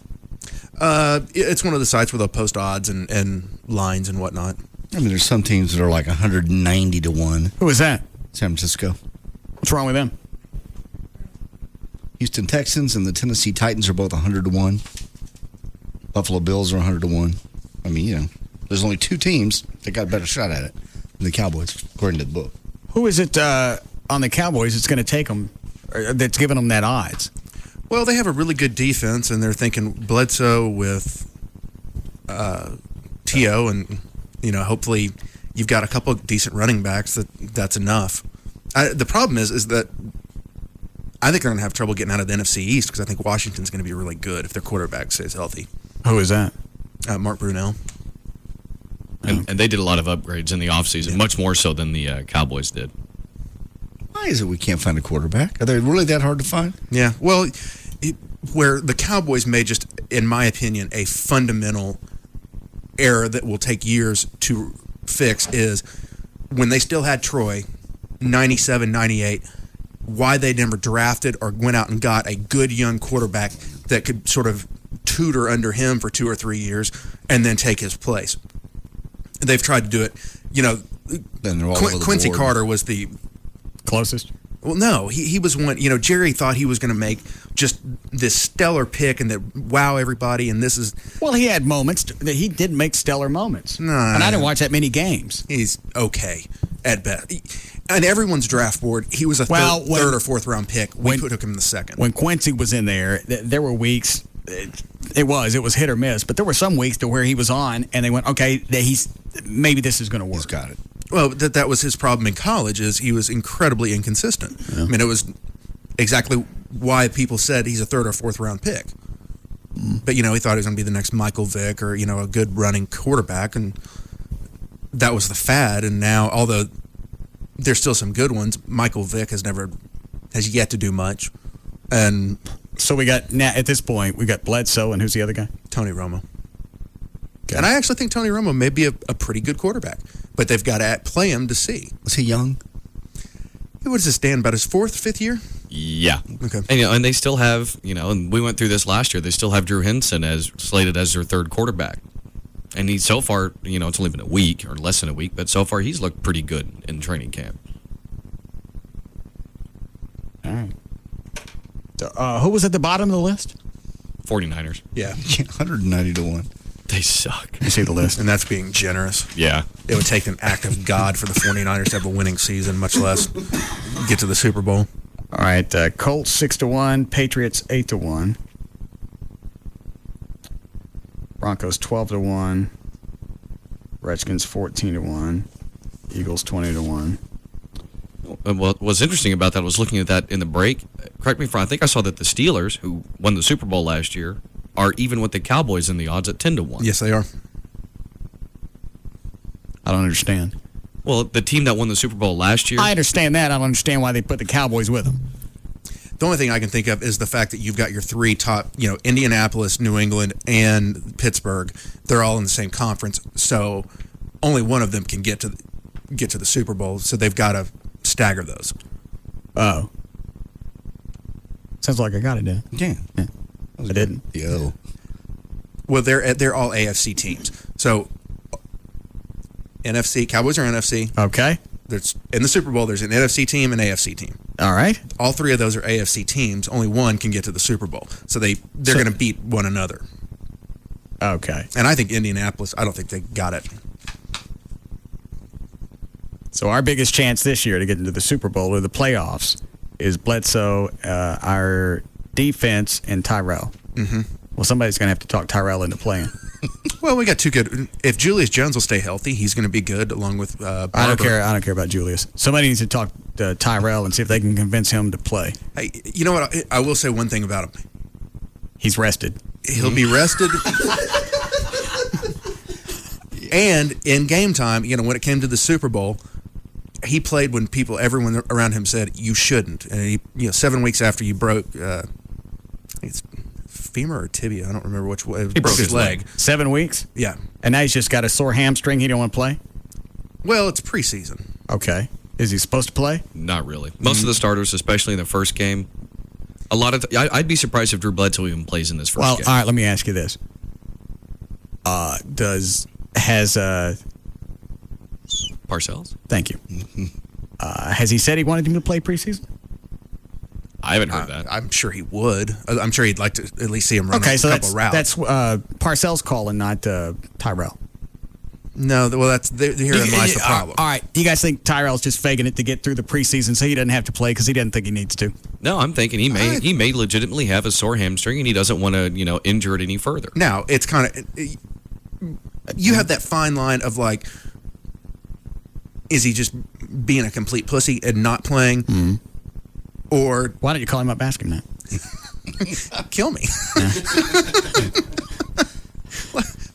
Speaker 13: It's one of the sites where they'll post odds and lines and whatnot.
Speaker 16: I mean, there's some teams that are like 190 to 1.
Speaker 10: Who is that?
Speaker 16: San Francisco.
Speaker 10: What's wrong with them?
Speaker 16: Houston Texans and the Tennessee Titans are both 100 to 1. Buffalo Bills are 100 to 1. I mean, there's only two teams that got a better shot at it than the Cowboys, according to the book.
Speaker 10: Who is it on the Cowboys that's going to take them, or that's giving them that odds?
Speaker 13: Well, they have a really good defense, and they're thinking Bledsoe with T.O., and, hopefully you've got a couple of decent running backs. That's enough. The problem is that I think they're going to have trouble getting out of the NFC East because I think Washington's going to be really good if their quarterback stays healthy.
Speaker 10: Who is that?
Speaker 13: Mark Brunell.
Speaker 12: And they did a lot of upgrades in the offseason, much more so than the Cowboys did.
Speaker 16: Why is it we can't find a quarterback? Are they really that hard to find?
Speaker 13: Yeah, well, where the Cowboys made just, in my opinion, a fundamental error that will take years to fix is when they still had Troy, 97, 98, why they never drafted or went out and got a good young quarterback that could sort of tutor under him for 2 or 3 years and then take his place. They've tried to do it. Quincy Carter was the
Speaker 10: closest.
Speaker 13: Well, no, he was one. Jerry thought he was going to make just this stellar pick and that wow everybody. And this is
Speaker 10: he had moments. He did make stellar moments.
Speaker 13: No,
Speaker 10: and I didn't watch that many games.
Speaker 13: He's okay at best. On everyone's draft board, he was a third or fourth round pick. We took him in the second.
Speaker 10: When Quincy was in there, there were weeks. It was hit or miss, but there were some weeks to where he was on, and they went, okay, maybe this is going to work.
Speaker 16: He's got it.
Speaker 13: Well, that was his problem in college, is he was incredibly inconsistent. Yeah. I mean, it was exactly why people said he's a third or fourth round pick. But, he thought he was going to be the next Michael Vick or, a good running quarterback, and that was the fad. And now, although there's still some good ones, Michael Vick has yet to do much. And
Speaker 10: so we got, now at this point, we got Bledsoe, and who's the other guy?
Speaker 13: Tony Romo. Okay. And I actually think Tony Romo may be a pretty good quarterback, but they've got to play him to see.
Speaker 16: Was he young?
Speaker 13: What does this stand, about his 4th, 5th year?
Speaker 12: Yeah.
Speaker 13: Okay.
Speaker 12: And they still have, and we went through this last year, they still have Drew Henson slated as their third quarterback. And he so far, it's only been a week or less than a week, but so far he's looked pretty good in training camp.
Speaker 10: All right. Who was at the bottom of the list?
Speaker 12: 49ers.
Speaker 13: Yeah.
Speaker 16: 190 to 1.
Speaker 12: They suck.
Speaker 10: You see the list.
Speaker 13: And that's being generous.
Speaker 12: Yeah.
Speaker 13: It would take an act of God for the 49ers to have a winning season, much less get to the Super Bowl.
Speaker 10: All right. Colts 6 to 1. Patriots 8 to 1. Broncos 12 to 1. Redskins 14 to 1. Eagles 20 to 1.
Speaker 12: Well, what's interesting about that was looking at that in the break. Correct me if I'm wrong. I think I saw that the Steelers, who won the Super Bowl last year, are even with the Cowboys in the odds at 10 to 1.
Speaker 13: Yes, they are.
Speaker 10: I don't understand.
Speaker 12: Well, the team that won the Super Bowl last year.
Speaker 10: I understand that. I don't understand why they put the Cowboys with them.
Speaker 13: The only thing I can think of is the fact that you've got your 3 top, Indianapolis, New England, and Pittsburgh. They're all in the same conference, so only one of them can get to the Super Bowl. So they've got to stagger those.
Speaker 10: Oh. Sounds like I got it, Dan.
Speaker 16: Yeah.
Speaker 10: I didn't.
Speaker 16: Yo.
Speaker 13: Well, they're all AFC teams. So NFC, Cowboys are NFC.
Speaker 10: Okay.
Speaker 13: There's in the Super Bowl. There's an NFC team and AFC team.
Speaker 10: All right.
Speaker 13: All three of those are AFC teams. Only one can get to the Super Bowl. So they're going to beat one another.
Speaker 10: Okay.
Speaker 13: And I think Indianapolis. I don't think they got it.
Speaker 10: So our biggest chance this year to get into the Super Bowl or the playoffs is Bledsoe, our defense, and Tyrell.
Speaker 13: Mm-hmm.
Speaker 10: Well, somebody's going to have to talk Tyrell into playing.
Speaker 13: Well, we got two good. If Julius Jones will stay healthy, he's going to be good along with Barber.
Speaker 10: I don't care about Julius. Somebody needs to talk to Tyrell and see if they can convince him to play.
Speaker 13: Hey, you know what? I will say one thing about him.
Speaker 10: He's rested.
Speaker 13: He'll be rested. And in game time, when it came to the Super Bowl, he played when everyone around him said you shouldn't. And he, 7 weeks after you broke, it's femur or tibia. I don't remember which way. He broke his leg.
Speaker 10: 7 weeks?
Speaker 13: Yeah.
Speaker 10: And now he's just got a sore hamstring. He don't want to play?
Speaker 13: Well, it's preseason.
Speaker 10: Okay. Is he supposed to play?
Speaker 12: Not really. Most of the starters, especially in the first game, I'd be surprised if Drew Bledsoe even plays in this first game.
Speaker 10: All right, let me ask you this. Has
Speaker 12: Parcells?
Speaker 10: Thank you. Has he said he wanted him to play preseason?
Speaker 12: I haven't heard that.
Speaker 13: I'm sure he would. I'm sure he'd like to at least see him run a couple routes.
Speaker 10: That's Parcells calling, not Tyrell.
Speaker 13: No, well, herein lies the problem.
Speaker 10: All right, you guys think Tyrell's just faking it to get through the preseason so he doesn't have to play because he doesn't think he needs to?
Speaker 12: No, I'm thinking he may legitimately have a sore hamstring and he doesn't want to injure it any further.
Speaker 13: Now it's kind of you have that fine line of like, is he just being a complete pussy and not playing, or
Speaker 10: why don't you call him up, ask him that?
Speaker 13: Kill me.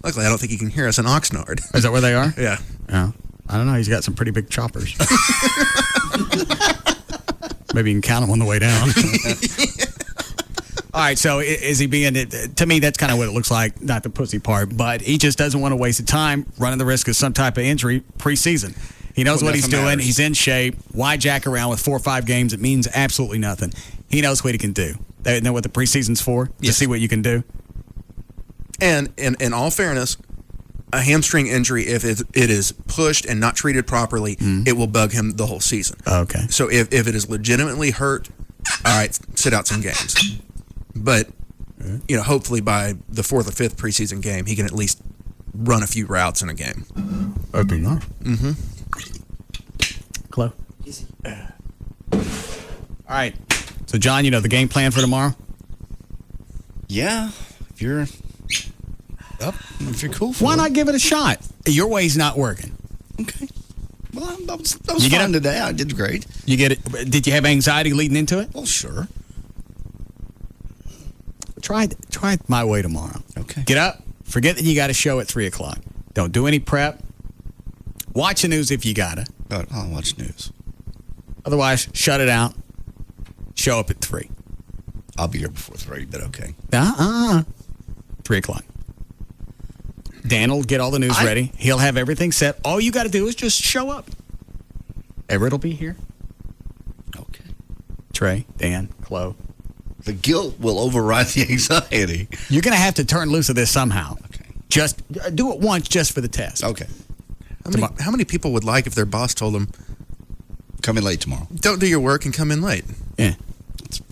Speaker 13: Luckily, I don't think he can hear us in Oxnard.
Speaker 10: Is that where they are?
Speaker 13: Yeah.
Speaker 10: Oh, I don't know. He's got some pretty big choppers. Maybe you can count them on the way down. All right, so is he being, to me, that's kind of what it looks like, not the pussy part, but he just doesn't want to waste the time running the risk of some type of injury preseason. He knows what he's doing. He's in shape. Why jack around with 4 or 5 games? It means absolutely nothing. He knows what he can do. They know what the preseason's for, to see what you can do.
Speaker 13: And in all fairness, a hamstring injury, if it is pushed and not treated properly, it will bug him the whole season.
Speaker 10: Okay.
Speaker 13: So if it is legitimately hurt, all right, sit out some games. But, hopefully by the 4th or 5th preseason game, he can at least run a few routes in a game.
Speaker 10: That'd be nice.
Speaker 13: Mm-hmm.
Speaker 10: Chloe? All right. So, John, the game plan for tomorrow?
Speaker 16: Yeah. If you're up, if you're cool for
Speaker 10: Why
Speaker 16: it.
Speaker 10: not give it a shot? Your way's not working.
Speaker 16: Okay. Well, that was fun today. I did great.
Speaker 10: You get it? Did you have anxiety leading into it?
Speaker 16: Well, sure.
Speaker 10: Try my way tomorrow.
Speaker 16: Okay.
Speaker 10: Get up. Forget that you got a show at 3 o'clock. Don't do any prep. Watch the news if you got to.
Speaker 16: I'll watch news.
Speaker 10: Otherwise, shut it out. Show up at 3.
Speaker 16: I'll be here before 3, but okay.
Speaker 10: 3 o'clock. Dan will get all the news ready. He'll have everything set. All you got to do is just show up. Everett will be here.
Speaker 16: Okay.
Speaker 10: Trey, Dan, Chloe.
Speaker 16: The guilt will override the anxiety.
Speaker 10: You're going to have to turn loose of this somehow.
Speaker 16: Okay.
Speaker 10: Just do it once just for the test.
Speaker 16: Okay.
Speaker 13: How many people would like if their boss told them,
Speaker 16: come in late tomorrow?
Speaker 13: Don't do your work and come in late.
Speaker 10: Yeah.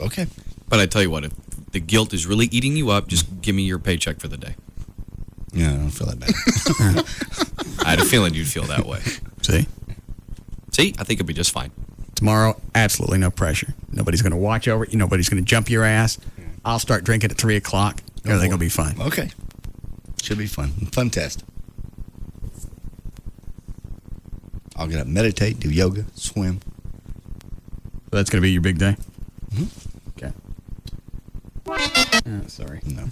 Speaker 16: Okay.
Speaker 12: But I tell you what, if the guilt is really eating you up, just give me your paycheck for the day.
Speaker 16: Yeah, I don't feel that bad.
Speaker 12: I had a feeling you'd feel that way.
Speaker 10: See,
Speaker 12: I think it'll be just fine.
Speaker 10: Tomorrow, absolutely no pressure. Nobody's going to watch over you. Nobody's going to jump your ass. I'll start drinking at 3 o'clock. Everything will be fine.
Speaker 16: Okay. Should be fun. Fun test. I'll get up, meditate, do yoga, swim.
Speaker 10: So that's going to be your big day?
Speaker 16: Mm-hmm.
Speaker 10: Okay. Sorry.
Speaker 16: No.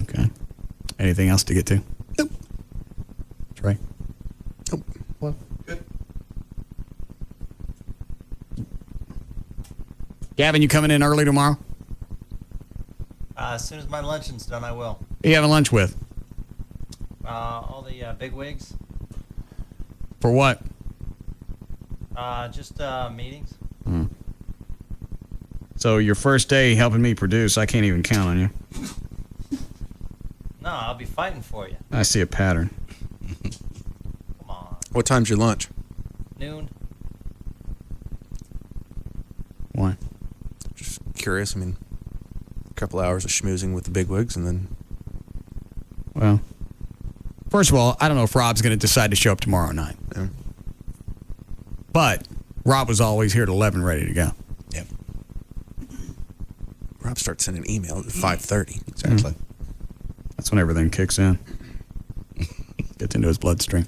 Speaker 10: Okay. Anything else to get to?
Speaker 16: Nope.
Speaker 10: Trey?
Speaker 13: Nope.
Speaker 10: What?
Speaker 13: Good.
Speaker 10: Gavin, you coming in early tomorrow?
Speaker 11: As soon as my luncheon's done, I will.
Speaker 10: Who you having lunch with?
Speaker 11: All the big wigs.
Speaker 10: For what?
Speaker 11: Just meetings.
Speaker 10: So your first day helping me produce, I can't even count on you.
Speaker 11: No, I'll be fighting for you.
Speaker 10: I see a pattern.
Speaker 13: What time's your lunch?
Speaker 11: Noon.
Speaker 10: Why?
Speaker 13: Just curious. I mean, a couple hours of schmoozing with the bigwigs, and then.
Speaker 10: Well, first of all, I don't know if Rob's going to decide to show up tomorrow night.
Speaker 13: Yeah.
Speaker 10: But Rob was always here at 11, ready to go.
Speaker 16: Yep.
Speaker 13: Rob starts sending emails at 5:30.
Speaker 16: Exactly.
Speaker 10: That's when everything kicks in. Gets into his bloodstream.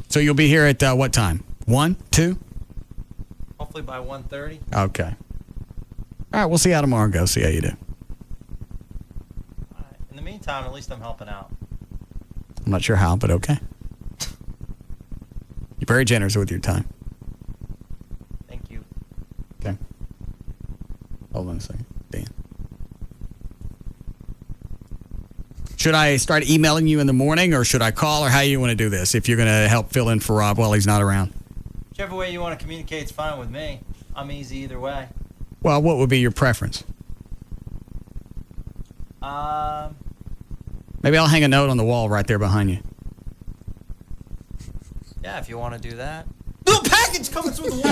Speaker 10: So you'll be here at what time? 1, 2?
Speaker 11: Hopefully by 1:30.
Speaker 10: Okay. All right, we'll see how tomorrow goes. See how you do.
Speaker 11: In the meantime, at least I'm helping out.
Speaker 10: I'm not sure how, but okay. You're very generous with your time.
Speaker 11: Thank you.
Speaker 10: Okay. Hold on a second. Dan. Should I start emailing you in the morning, or should I call, or how you want to do this, if you're going to help fill in for Rob while he's not around?
Speaker 11: Whichever way you want to communicate is fine with me. I'm easy either way.
Speaker 10: Well, what would be your preference? Maybe I'll hang a note on the wall right there behind you.
Speaker 11: Yeah, if you want to do that. Little package coming through the wall.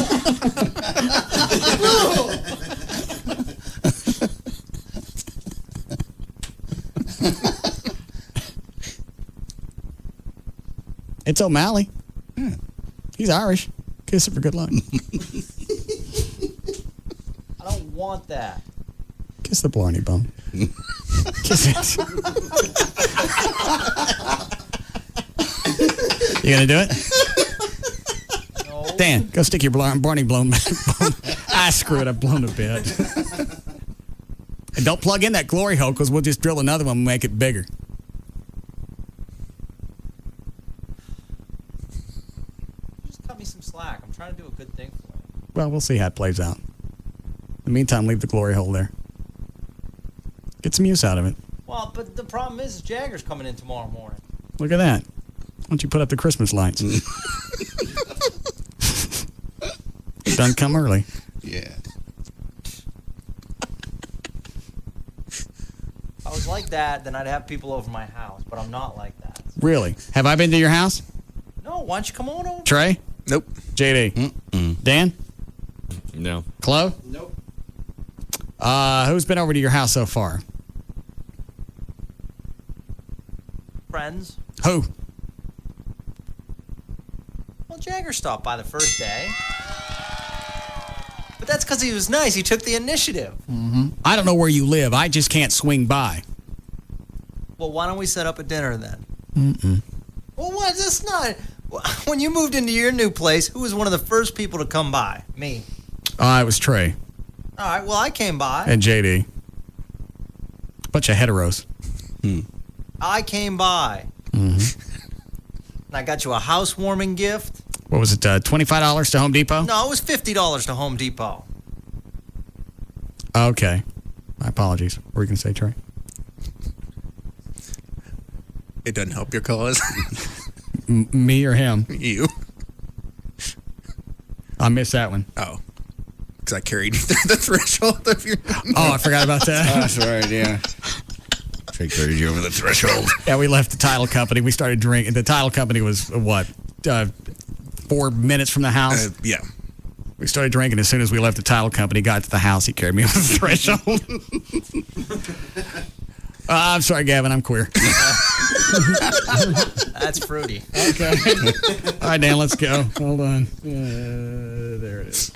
Speaker 10: It's O'Malley. Yeah. He's Irish. Kiss it for good luck.
Speaker 11: I don't want that.
Speaker 10: Kiss the blarney bone. Kiss it. You gonna do it?
Speaker 11: No.
Speaker 10: Dan, go stick your Barney blown. I screw it. I've blown a bit. And don't plug in that glory hole, because we'll just drill another one and make it bigger.
Speaker 11: Just cut me some slack. I'm trying to do a good thing for you.
Speaker 10: Well, we'll see how it plays out. In the meantime, leave the glory hole there. Get some use out of it.
Speaker 11: Well, but the problem is Jagger's coming in tomorrow morning.
Speaker 10: Look at that. Why don't you put up the Christmas lights? Done come early.
Speaker 16: Yeah.
Speaker 11: If I was like that, then I'd have people over my house, but I'm not like that.
Speaker 10: Really? Have I been to your house?
Speaker 11: No, why don't you come on over?
Speaker 10: Trey?
Speaker 13: Nope.
Speaker 10: JD?
Speaker 16: Mm-mm.
Speaker 10: Dan?
Speaker 12: No.
Speaker 10: Chloe?
Speaker 11: Nope.
Speaker 10: Who's been over to your house so far?
Speaker 11: Friends.
Speaker 10: Who?
Speaker 11: Well, Jagger stopped by the first day. But that's because he was nice. He took the initiative.
Speaker 10: Mm-hmm. I don't know where you live. I just can't swing by.
Speaker 11: Well, why don't we set up a dinner then?
Speaker 10: Mm-mm.
Speaker 11: Well, what? That's not... When you moved into your new place, who was one of the first people to come by? Me.
Speaker 10: It was Trey.
Speaker 11: All right, well, I came by.
Speaker 10: And JD. Bunch of heteros.
Speaker 11: I came by.
Speaker 10: Mm-hmm.
Speaker 11: And I got you a housewarming gift.
Speaker 10: What was it, $25 to Home Depot?
Speaker 11: No, it was $50 to Home Depot.
Speaker 10: Okay. My apologies. What were you going to say, Trey?
Speaker 13: It doesn't help your cause.
Speaker 10: Me or him?
Speaker 13: You.
Speaker 10: I missed that one.
Speaker 13: Oh. Because I carried you through the threshold of your...
Speaker 10: Oh, I forgot about that.
Speaker 16: That's right, yeah. Trey carried you over the threshold.
Speaker 10: Yeah, we left the title company. We started drinking. The title company was, 4 minutes from the house?
Speaker 13: Yeah.
Speaker 10: We started drinking as soon as we left the title company. Got to the house. He carried me over the threshold. I'm sorry, Gavin. I'm queer.
Speaker 11: That's fruity.
Speaker 10: Okay. All right, Dan, let's go. Hold on. There it is.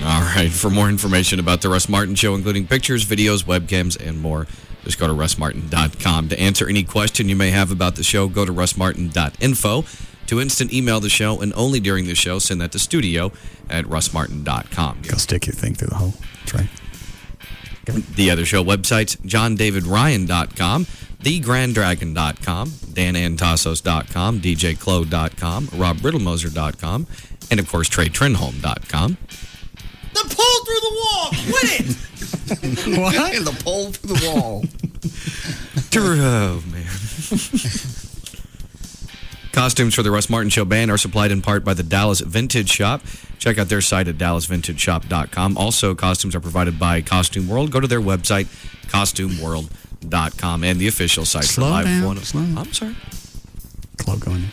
Speaker 12: All right. For more information about the Russ Martin Show, including pictures, videos, webcams, and more, just go to russmartin.com. To answer any question you may have about the show, go to russmartin.info. To instant email the show, and only during the show, send that to studio@russmartin.com.
Speaker 10: Go stick your thing through the hole, Trey.
Speaker 12: The other show websites, johndavidryan.com, thegrandragon.com, danantasos.com, djclo.com, robbriddlemoser.com, and, of course, TreyTrinholm.com.
Speaker 11: The pole through the wall! Quit it!
Speaker 10: What?
Speaker 16: The pole through the wall.
Speaker 12: Oh, man. Costumes for the Russ Martin Show band are supplied in part by the Dallas Vintage Shop. Check out their site at dallasvintageshop.com. Also, costumes are provided by Costume World. Go to their website, costumeworld.com, and the official site for Live
Speaker 10: down,
Speaker 12: 105. I'm sorry.
Speaker 10: Club going.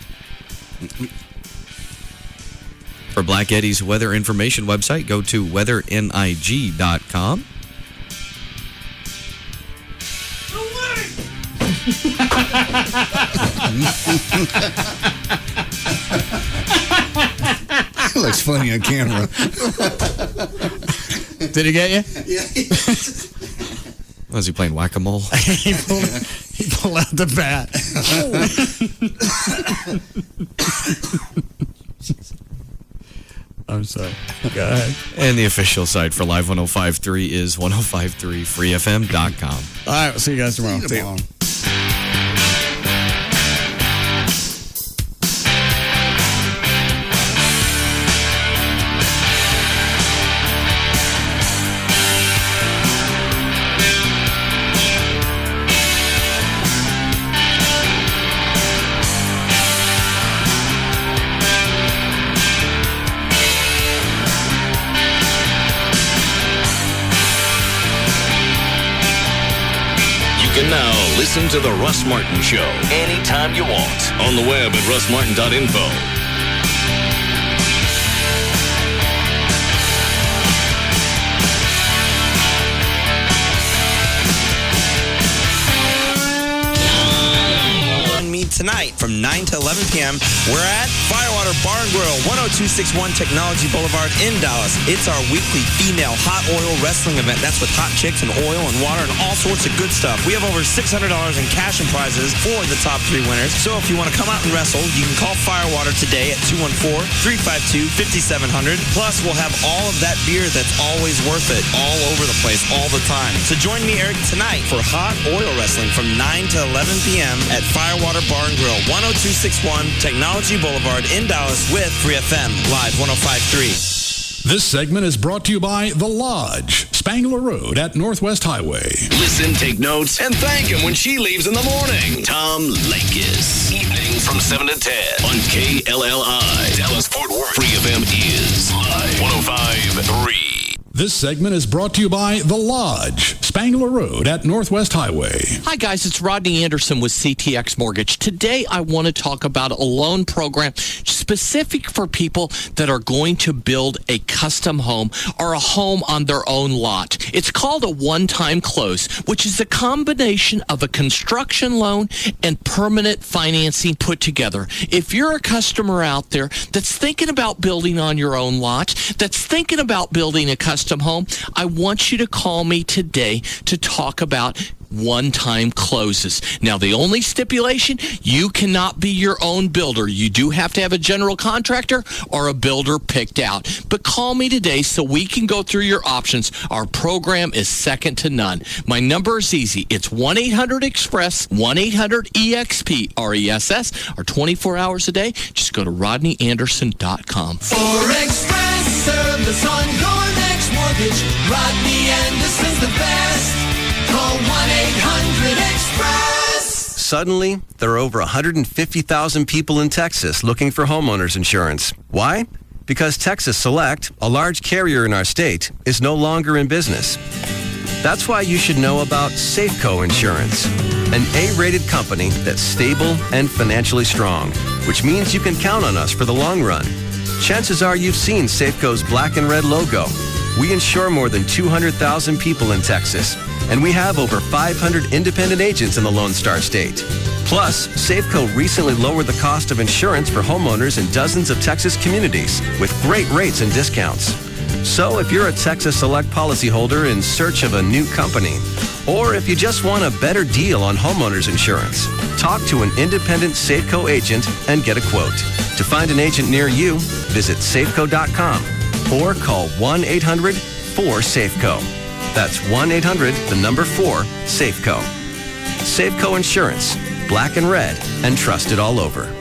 Speaker 12: For Black Eddie's weather information website, go to weathernig.com.
Speaker 16: It looks funny on camera.
Speaker 10: Did he get you?
Speaker 16: Yeah.
Speaker 12: Was he playing whack-a-mole?
Speaker 10: he pulled out the bat. I'm sorry. Go ahead.
Speaker 12: And the official site for Live 105.3 is 1053freefm.com.
Speaker 10: All right, we'll see you guys tomorrow.
Speaker 16: See you tomorrow.
Speaker 8: You can now listen to The Russ Martin Show anytime you want on the web at russmartin.info.
Speaker 1: Tonight from 9 to 11 p.m. We're at Firewater Bar and Grill, 10261 Technology Boulevard in Dallas. It's our weekly female hot oil wrestling event. That's with hot chicks and oil and water and all sorts of good stuff. We have over $600 in cash and prizes for the top 3 winners. So if you want to come out and wrestle, you can call Firewater today at 214-352-5700. Plus, we'll have all of that beer that's always worth it all over the place all the time. So join me, Eric, tonight for hot oil wrestling from 9 to 11 p.m. at Firewater Bar and Grill, 10261 Technology Boulevard in Dallas with Free FM Live 105.3.
Speaker 14: This segment is brought to you by The Lodge, Spangler Road at Northwest Highway.
Speaker 8: Listen, take notes, and thank him when she leaves in the morning. Tom Lakis. Evenings from 7 to 10 on KLLI. Dallas Fort Worth. Free FM is Live 105.3.
Speaker 14: This segment is brought to you by The Lodge, Spangler Road at Northwest Highway.
Speaker 28: Hi, guys. It's Rodney Anderson with CTX Mortgage. Today, I want to talk about a loan program specific for people that are going to build a custom home or a home on their own lot. It's called a one-time close, which is a combination of a construction loan and permanent financing put together. If you're a customer out there that's thinking about building on your own lot, that's thinking about building a custom home, I want you to call me today to talk about one-time closes. Now, the only stipulation, you cannot be your own builder. You do have to have a general contractor or a builder picked out. But call me today so we can go through your options. Our program is second to none. My number is easy. It's 1-800-EXPRESS, 1-800-EXP-RESS, or 24 hours a day. Just go to rodneyanderson.com.
Speaker 15: For Express service on your next mortgage, Rodney Anderson's the best. Call 1-800-EXPRESS.
Speaker 2: Suddenly, there are over 150,000 people in Texas looking for homeowners insurance. Why? Because Texas Select, a large carrier in our state, is no longer in business. That's why you should know about Safeco Insurance, an A-rated company that's stable and financially strong, which means you can count on us for the long run. Chances are you've seen Safeco's black and red logo. We insure more than 200,000 people in Texas, and we have over 500 independent agents in the Lone Star State. Plus, Safeco recently lowered the cost of insurance for homeowners in dozens of Texas communities with great rates and discounts. So if you're a Texas Select policyholder in search of a new company, or if you just want a better deal on homeowners insurance, talk to an independent Safeco agent and get a quote. To find an agent near you, visit safeco.com or call 1-800-4SAFECO. That's 1-800-4-SAFECO. Safeco Insurance, black and red, and trusted all over.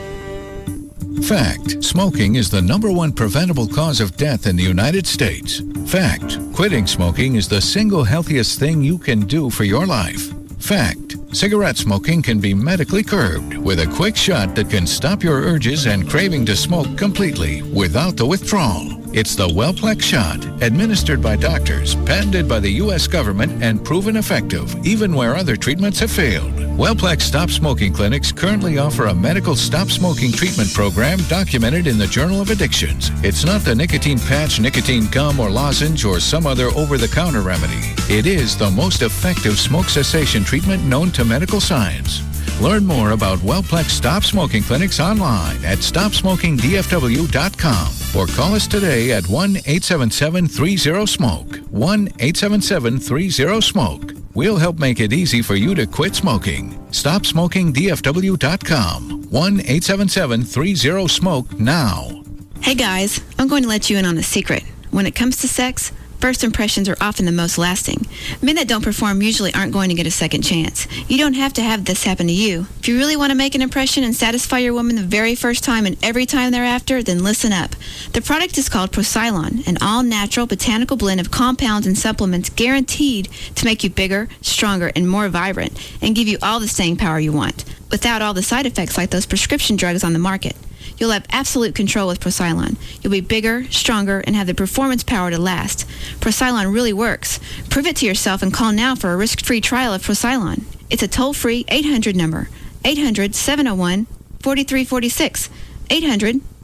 Speaker 3: Fact. Smoking is the #1 preventable cause of death in the United States. Fact. Quitting smoking is the single healthiest thing you can do for your life. Fact, cigarette smoking can be medically curbed with a quick shot that can stop your urges and craving to smoke completely without the withdrawal. It's the Wellplex shot, administered by doctors, patented by the U.S. government, and proven effective, even where other treatments have failed. Wellplex Stop Smoking Clinics currently offer a medical stop smoking treatment program documented in the Journal of Addictions. It's not the nicotine patch, nicotine gum, or lozenge, or some other over-the-counter remedy. It is the most effective smoke cessation treatment known to medical science. Learn more about Wellplex Stop Smoking Clinics online at stopsmokingdfw.com or call us today at 1-877-30-SMOKE. 1-877-30-SMOKE. We'll help make it easy for you to quit smoking. StopSmokingDFW.com. 1-877-30-SMOKE now.
Speaker 4: Hey guys, I'm going to let you in on a secret. When it comes to sex, first impressions are often the most lasting. Men that don't perform usually aren't going to get a second chance. You don't have to have this happen to you. If you really want to make an impression and satisfy your woman the very first time and every time thereafter, then listen up. The product is called Procylon, an all-natural botanical blend of compounds and supplements guaranteed to make you bigger, stronger, and more vibrant, and give you all the staying power you want, without all the side effects like those prescription drugs on the market. You'll have absolute control with Procylon. You'll be bigger, stronger, and have the performance power to last. Procylon really works. Prove it to yourself and call now for a risk-free trial of Procylon. It's a toll-free 800 number, 800-701-4346,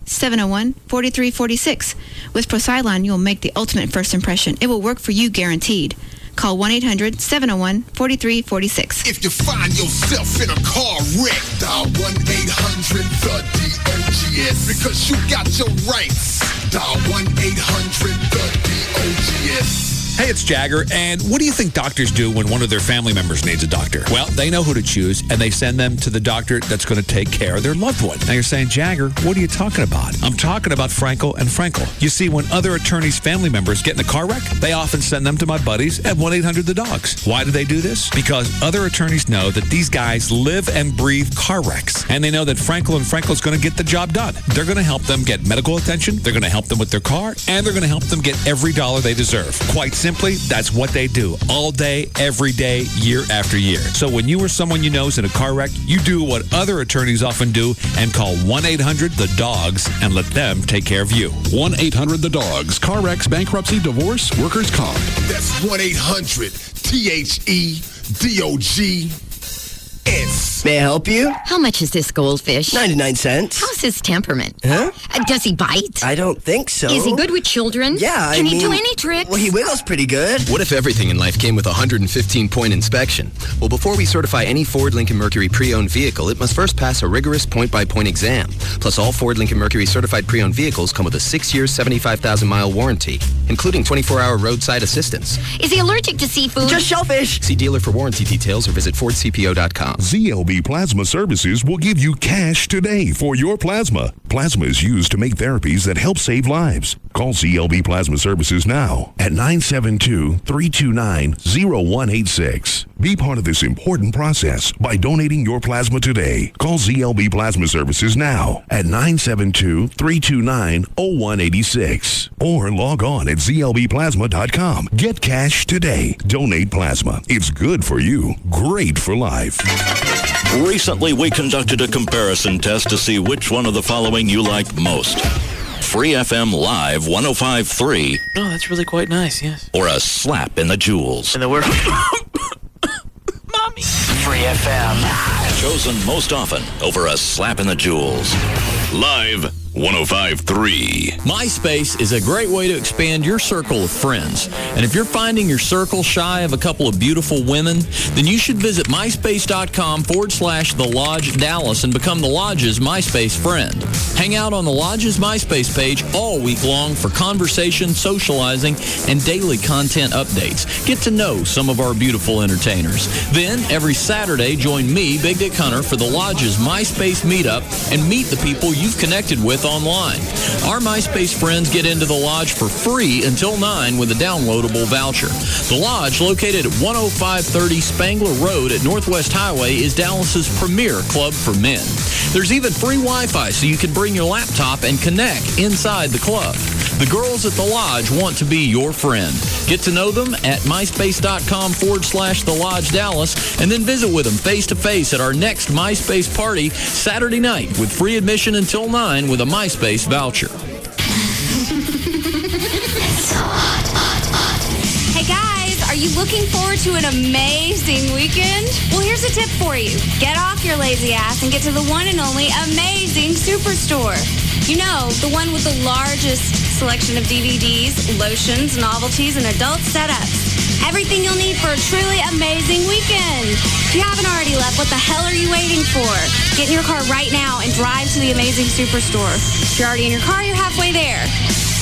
Speaker 4: 800-701-4346. With Procylon, you'll make the ultimate first impression. It will work for you, guaranteed. Call 1-800-701-4346.
Speaker 5: If you find yourself in a car wreck, dial 1-800-THE-DOGS. Because you got your rights. Dial 1-800-THE-DOGS.
Speaker 6: Hey, it's Jagger, and what do you think doctors do when one of their family members needs a doctor? Well, they know who to choose, and they send them to the doctor that's going to take care of their loved one. Now you're saying, Jagger, what are you talking about? I'm talking about Frankel and Frankel. You see, when other attorneys' family members get in a car wreck, they often send them to my buddies at 1-800-THE-DOGS. Why do they do this? Because other attorneys know that these guys live and breathe car wrecks, and they know that Frankel and Frankel is going to get the job done. They're going to help them get medical attention, they're going to help them with their car, and they're going to help them get every dollar they deserve. Quite simply, that's what they do all day, every day, year after year. So when you or someone you know is in a car wreck, you do what other attorneys often do and call 1-800-THE-DOGS and let them take care of you.
Speaker 14: 1-800-THE-DOGS. Car wrecks, bankruptcy, divorce, workers' comp.
Speaker 5: That's 1-800-THE-DOGS.
Speaker 9: May I help you? How much is this goldfish? 99 cents.
Speaker 17: How's his temperament?
Speaker 9: Huh?
Speaker 17: Does he bite?
Speaker 9: I don't think so.
Speaker 17: Is he good with children?
Speaker 9: Yeah,
Speaker 17: Can he do any tricks?
Speaker 9: Well, he wiggles pretty good.
Speaker 2: What if everything in life came with a 115-point inspection? Well, before we certify any Ford Lincoln Mercury pre-owned vehicle, it must first pass a rigorous point-by-point exam. Plus, all Ford Lincoln Mercury certified pre-owned vehicles come with a 6-year, 75,000-mile warranty, including 24-hour roadside assistance.
Speaker 17: Is he allergic to seafood?
Speaker 9: Just shellfish.
Speaker 2: See dealer for warranty details or visit FordCPO.com.
Speaker 18: ZLB Plasma Services will give you cash today for your plasma. Plasma is used to make therapies that help save lives. Call ZLB Plasma Services now at 972-329-0186. Be part of this important process by donating your plasma today. Call ZLB Plasma Services now at 972-329-0186. Or log on at zlbplasma.com. Get cash today. Donate plasma. It's good for you. Great for life.
Speaker 26: Recently, we conducted a comparison test to see which one of the following you liked most. Free FM Live 105.3.
Speaker 20: Oh, that's really quite nice, yes.
Speaker 26: Or a slap in the jewels.
Speaker 20: And the word...
Speaker 26: Mommy. Free FM. Chosen most often over a slap in the jewels. Live 105.3.
Speaker 28: MySpace is a great way to expand your circle of friends. And if you're finding your circle shy of a couple of beautiful women, then you should visit myspace.com/The Lodge Dallas and become The Lodge's MySpace friend. Hang out on The Lodge's MySpace page all week long for conversation, socializing, and daily content updates. Get to know some of our beautiful entertainers. Then, every Saturday, join me, Big Dick Hunter, for The Lodge's MySpace meetup and meet the people you've connected with online. Our MySpace friends get into the Lodge for free until 9 with a downloadable voucher. The Lodge, located at 10530 Spangler Road at Northwest Highway, is Dallas's premier club for men. There's even free Wi-Fi so you can bring your laptop and connect inside the club. The girls at the Lodge want to be your friend.
Speaker 7: Get to know them at myspace.com/The Lodge Dallas, and then visit with them face-to-face at our next MySpace party Saturday night with free admission until 9 with a MySpace voucher.
Speaker 19: Hey guys, are you looking forward to an amazing weekend? Well, here's a tip for you. Get off your lazy ass and get to the one and only Amazing Superstore. You know, the one with the largest selection of DVDs, lotions, novelties, and adult setups. Everything you'll need for a truly amazing weekend. If you haven't already left, what the hell are you waiting for? Get in your car right now and drive to the Amazing Superstore. If you're already in your car, you're halfway there.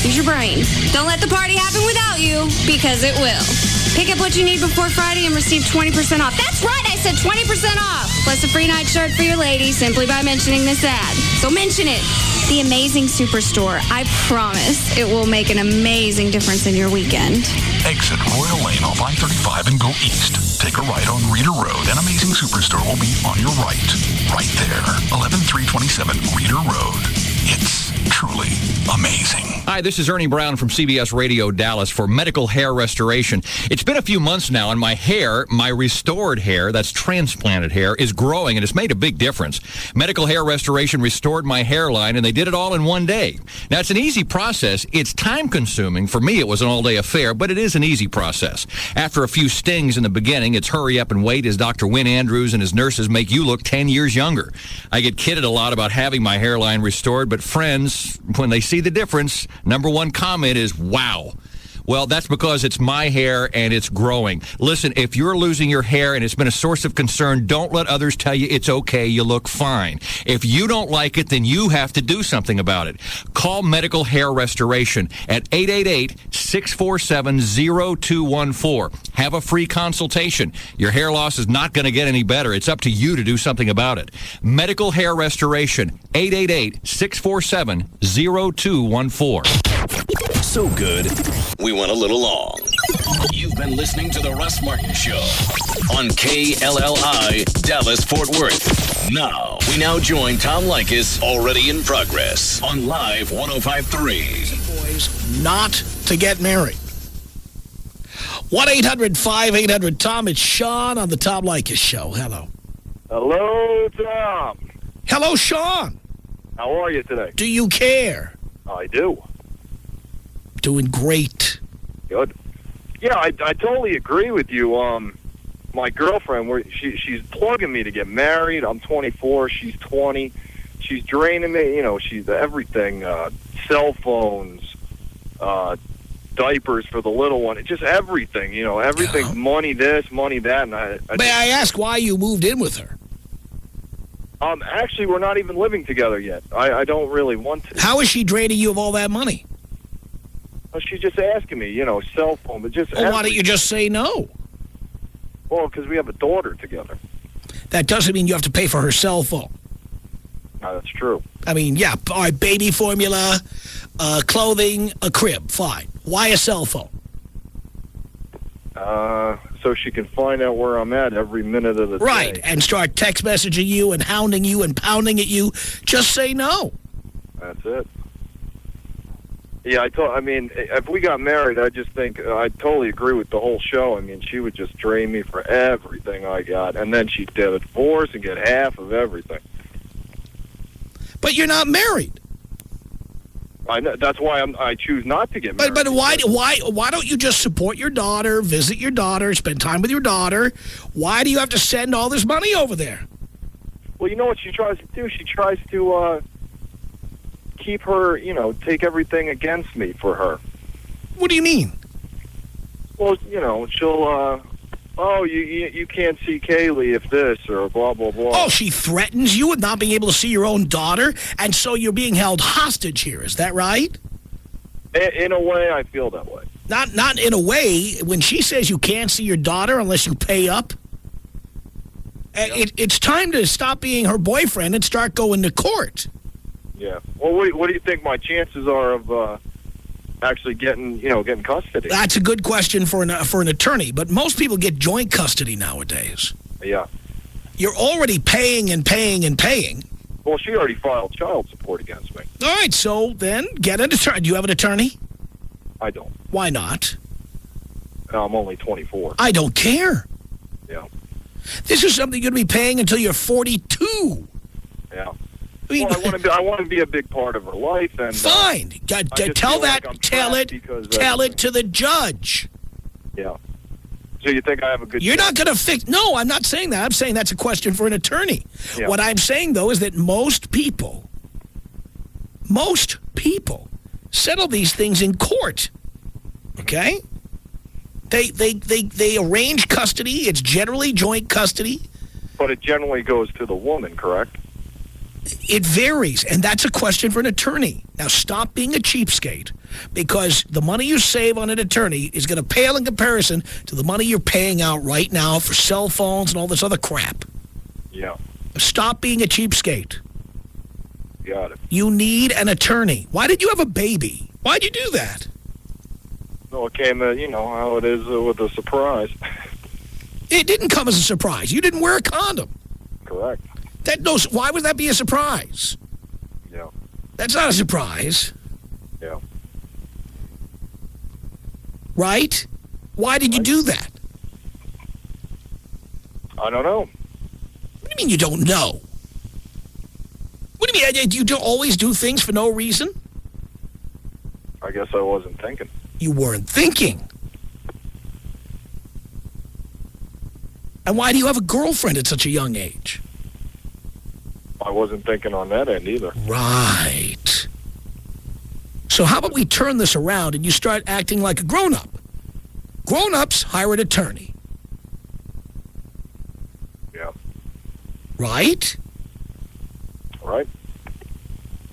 Speaker 19: Use your brain. Don't let the party happen without you, because it will. Pick up what you need before Friday and receive 20% off. That's right, I said 20% off. Plus a free night shirt for your lady simply by mentioning this ad. So mention it. The Amazing Superstore. I promise it will make an amazing difference in your weekend.
Speaker 14: Exit Royal Lane off I-35 and go east. Take a right on Reeder Road, and Amazing Superstore will be on your right. Right there. 11327 Reeder Road. It's truly amazing.
Speaker 21: Hi, this is Ernie Brown from CBS Radio Dallas for Medical Hair Restoration. It's been a few months now, and my hair, my restored hair, that's transplanted hair, is growing, and it's made a big difference. Medical Hair Restoration restored my hairline, and they did it all in one day. Now, it's an easy process. It's time-consuming. For me, it was an all-day affair, but it is an easy process. After a few stings in the beginning, it's hurry up and wait as Dr. Wynn Andrews and his nurses make you look 10 years younger. I get kidded a lot about having my hairline restored, but friends, when they see the difference, number one comment is, wow. Well, that's because it's my hair and it's growing. Listen, if you're losing your hair and it's been a source of concern, don't let others tell you it's okay, you look fine. If you don't like it, then you have to do something about it. Call Medical Hair Restoration at 888-647-0214. Have a free consultation. Your hair loss is not going to get any better. It's up to you to do something about it. Medical Hair Restoration, 888-647-0214.
Speaker 8: So good, we went a little long. You've been listening to The Russ Martin Show on KLLI, Dallas-Fort Worth. Now, we join Tom Likas, already in progress, on Live 105.3.
Speaker 22: Boys, not to get married. 1-800-5800-TOM. It's Sean on the Tom Likas Show. Hello.
Speaker 23: Hello, Tom.
Speaker 22: Hello, Sean.
Speaker 23: How are you today?
Speaker 22: Do you care?
Speaker 23: I do.
Speaker 22: Doing great.
Speaker 23: Good. Yeah, I totally agree with you. My girlfriend, she's plugging me to get married. I'm 24. She's 20. She's draining me. You know, she's everything. Cell phones, diapers for the little one. It's just everything. You know, everything's money this, money that. And
Speaker 22: May I ask why you moved in with her?
Speaker 23: Actually, we're not even living together yet. I don't really want to.
Speaker 22: How is she draining you of all that money?
Speaker 23: Well, she's just asking me, you know, cell phone, but just.
Speaker 22: Well, why don't you just say no?
Speaker 23: Well, because we have a daughter together.
Speaker 22: That doesn't mean you have to pay for her cell phone.
Speaker 23: No, that's true.
Speaker 22: I mean, yeah, all right, baby formula, clothing, a crib, fine. Why a cell phone?
Speaker 23: So she can find out where I'm at every minute of the day.
Speaker 22: Right, and start text messaging you and hounding you and pounding at you. Just say no.
Speaker 23: That's it. Yeah, I mean, if we got married, I just think I totally agree with the whole show. I mean, she would just drain me for everything I got, and then she'd get a divorce and get half of everything.
Speaker 22: But you're not married.
Speaker 23: I know, that's why I choose not to get married.
Speaker 22: But why don't you just support your daughter, visit your daughter, spend time with your daughter? Why do you have to send all this money over there?
Speaker 23: Well, you know what she tries to do? She tries to keep her, you know, take everything against me for her.
Speaker 22: What do you mean?
Speaker 23: Well, you know, she'll, you can't see Kaylee if this, or blah, blah, blah.
Speaker 22: Oh, she threatens you with not being able to see your own daughter, and so you're being held hostage here. Is that right?
Speaker 23: In a way, I feel that way.
Speaker 22: Not in a way. When she says you can't see your daughter unless you pay up, it's time to stop being her boyfriend and start going to court.
Speaker 23: Yeah. Well, what do you think my chances are of actually getting custody?
Speaker 22: That's a good question for an attorney, but most people get joint custody nowadays.
Speaker 23: Yeah.
Speaker 22: You're already paying and paying and paying.
Speaker 23: Well, she already filed child support against me.
Speaker 22: All right, so then get an attorney. Do you have an attorney?
Speaker 23: I don't.
Speaker 22: Why not?
Speaker 23: I'm only 24.
Speaker 22: I don't care.
Speaker 23: Yeah.
Speaker 22: This is something you're going to be paying until you're 42.
Speaker 23: Yeah.
Speaker 22: I mean,
Speaker 23: well, I want to be a big part of her life. And
Speaker 22: fine. Tell it to the judge.
Speaker 23: Yeah. So you think I have a good
Speaker 22: You're not going to fix... No, I'm not saying that. I'm saying that's a question for an attorney.
Speaker 23: Yeah.
Speaker 22: What I'm saying, though, is that most people settle these things in court. Okay? They arrange custody. It's generally joint custody.
Speaker 23: But it generally goes to the woman, correct?
Speaker 22: It varies, and that's a question for an attorney. Now, stop being a cheapskate, because the money you save on an attorney is going to pale in comparison to the money you're paying out right now for cell phones and all this other crap.
Speaker 23: Yeah.
Speaker 22: Stop being a cheapskate.
Speaker 23: Got it.
Speaker 22: You need an attorney. Why did you have a baby? Why'd you do that?
Speaker 23: No, it came, you know, how it is with a surprise.
Speaker 22: It didn't come as a surprise. You didn't wear a condom.
Speaker 23: Correct.
Speaker 22: Why would that be a surprise?
Speaker 23: Yeah.
Speaker 22: That's not a surprise.
Speaker 23: Yeah.
Speaker 22: Right? Why did you do that?
Speaker 23: I don't know.
Speaker 22: What do you mean you don't know? What do you mean? You don't always do things for no reason?
Speaker 23: I guess I wasn't thinking.
Speaker 22: You weren't thinking. And why do you have a girlfriend at such a young age?
Speaker 23: I wasn't thinking on that end either.
Speaker 22: Right. So how about we turn this around and you start acting like a grown-up? Grown-ups hire an attorney.
Speaker 23: Yeah.
Speaker 22: Right?
Speaker 23: Right.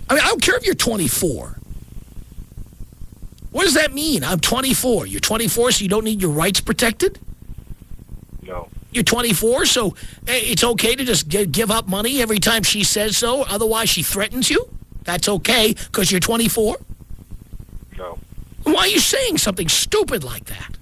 Speaker 22: I mean, I don't care if you're 24. What does that mean? I'm 24. You're 24, so you don't need your rights protected?
Speaker 23: No.
Speaker 22: You're 24, so it's okay to just give up money every time she says so, otherwise she threatens you? That's okay because you're 24?
Speaker 23: No.
Speaker 22: Why are you saying something stupid like that?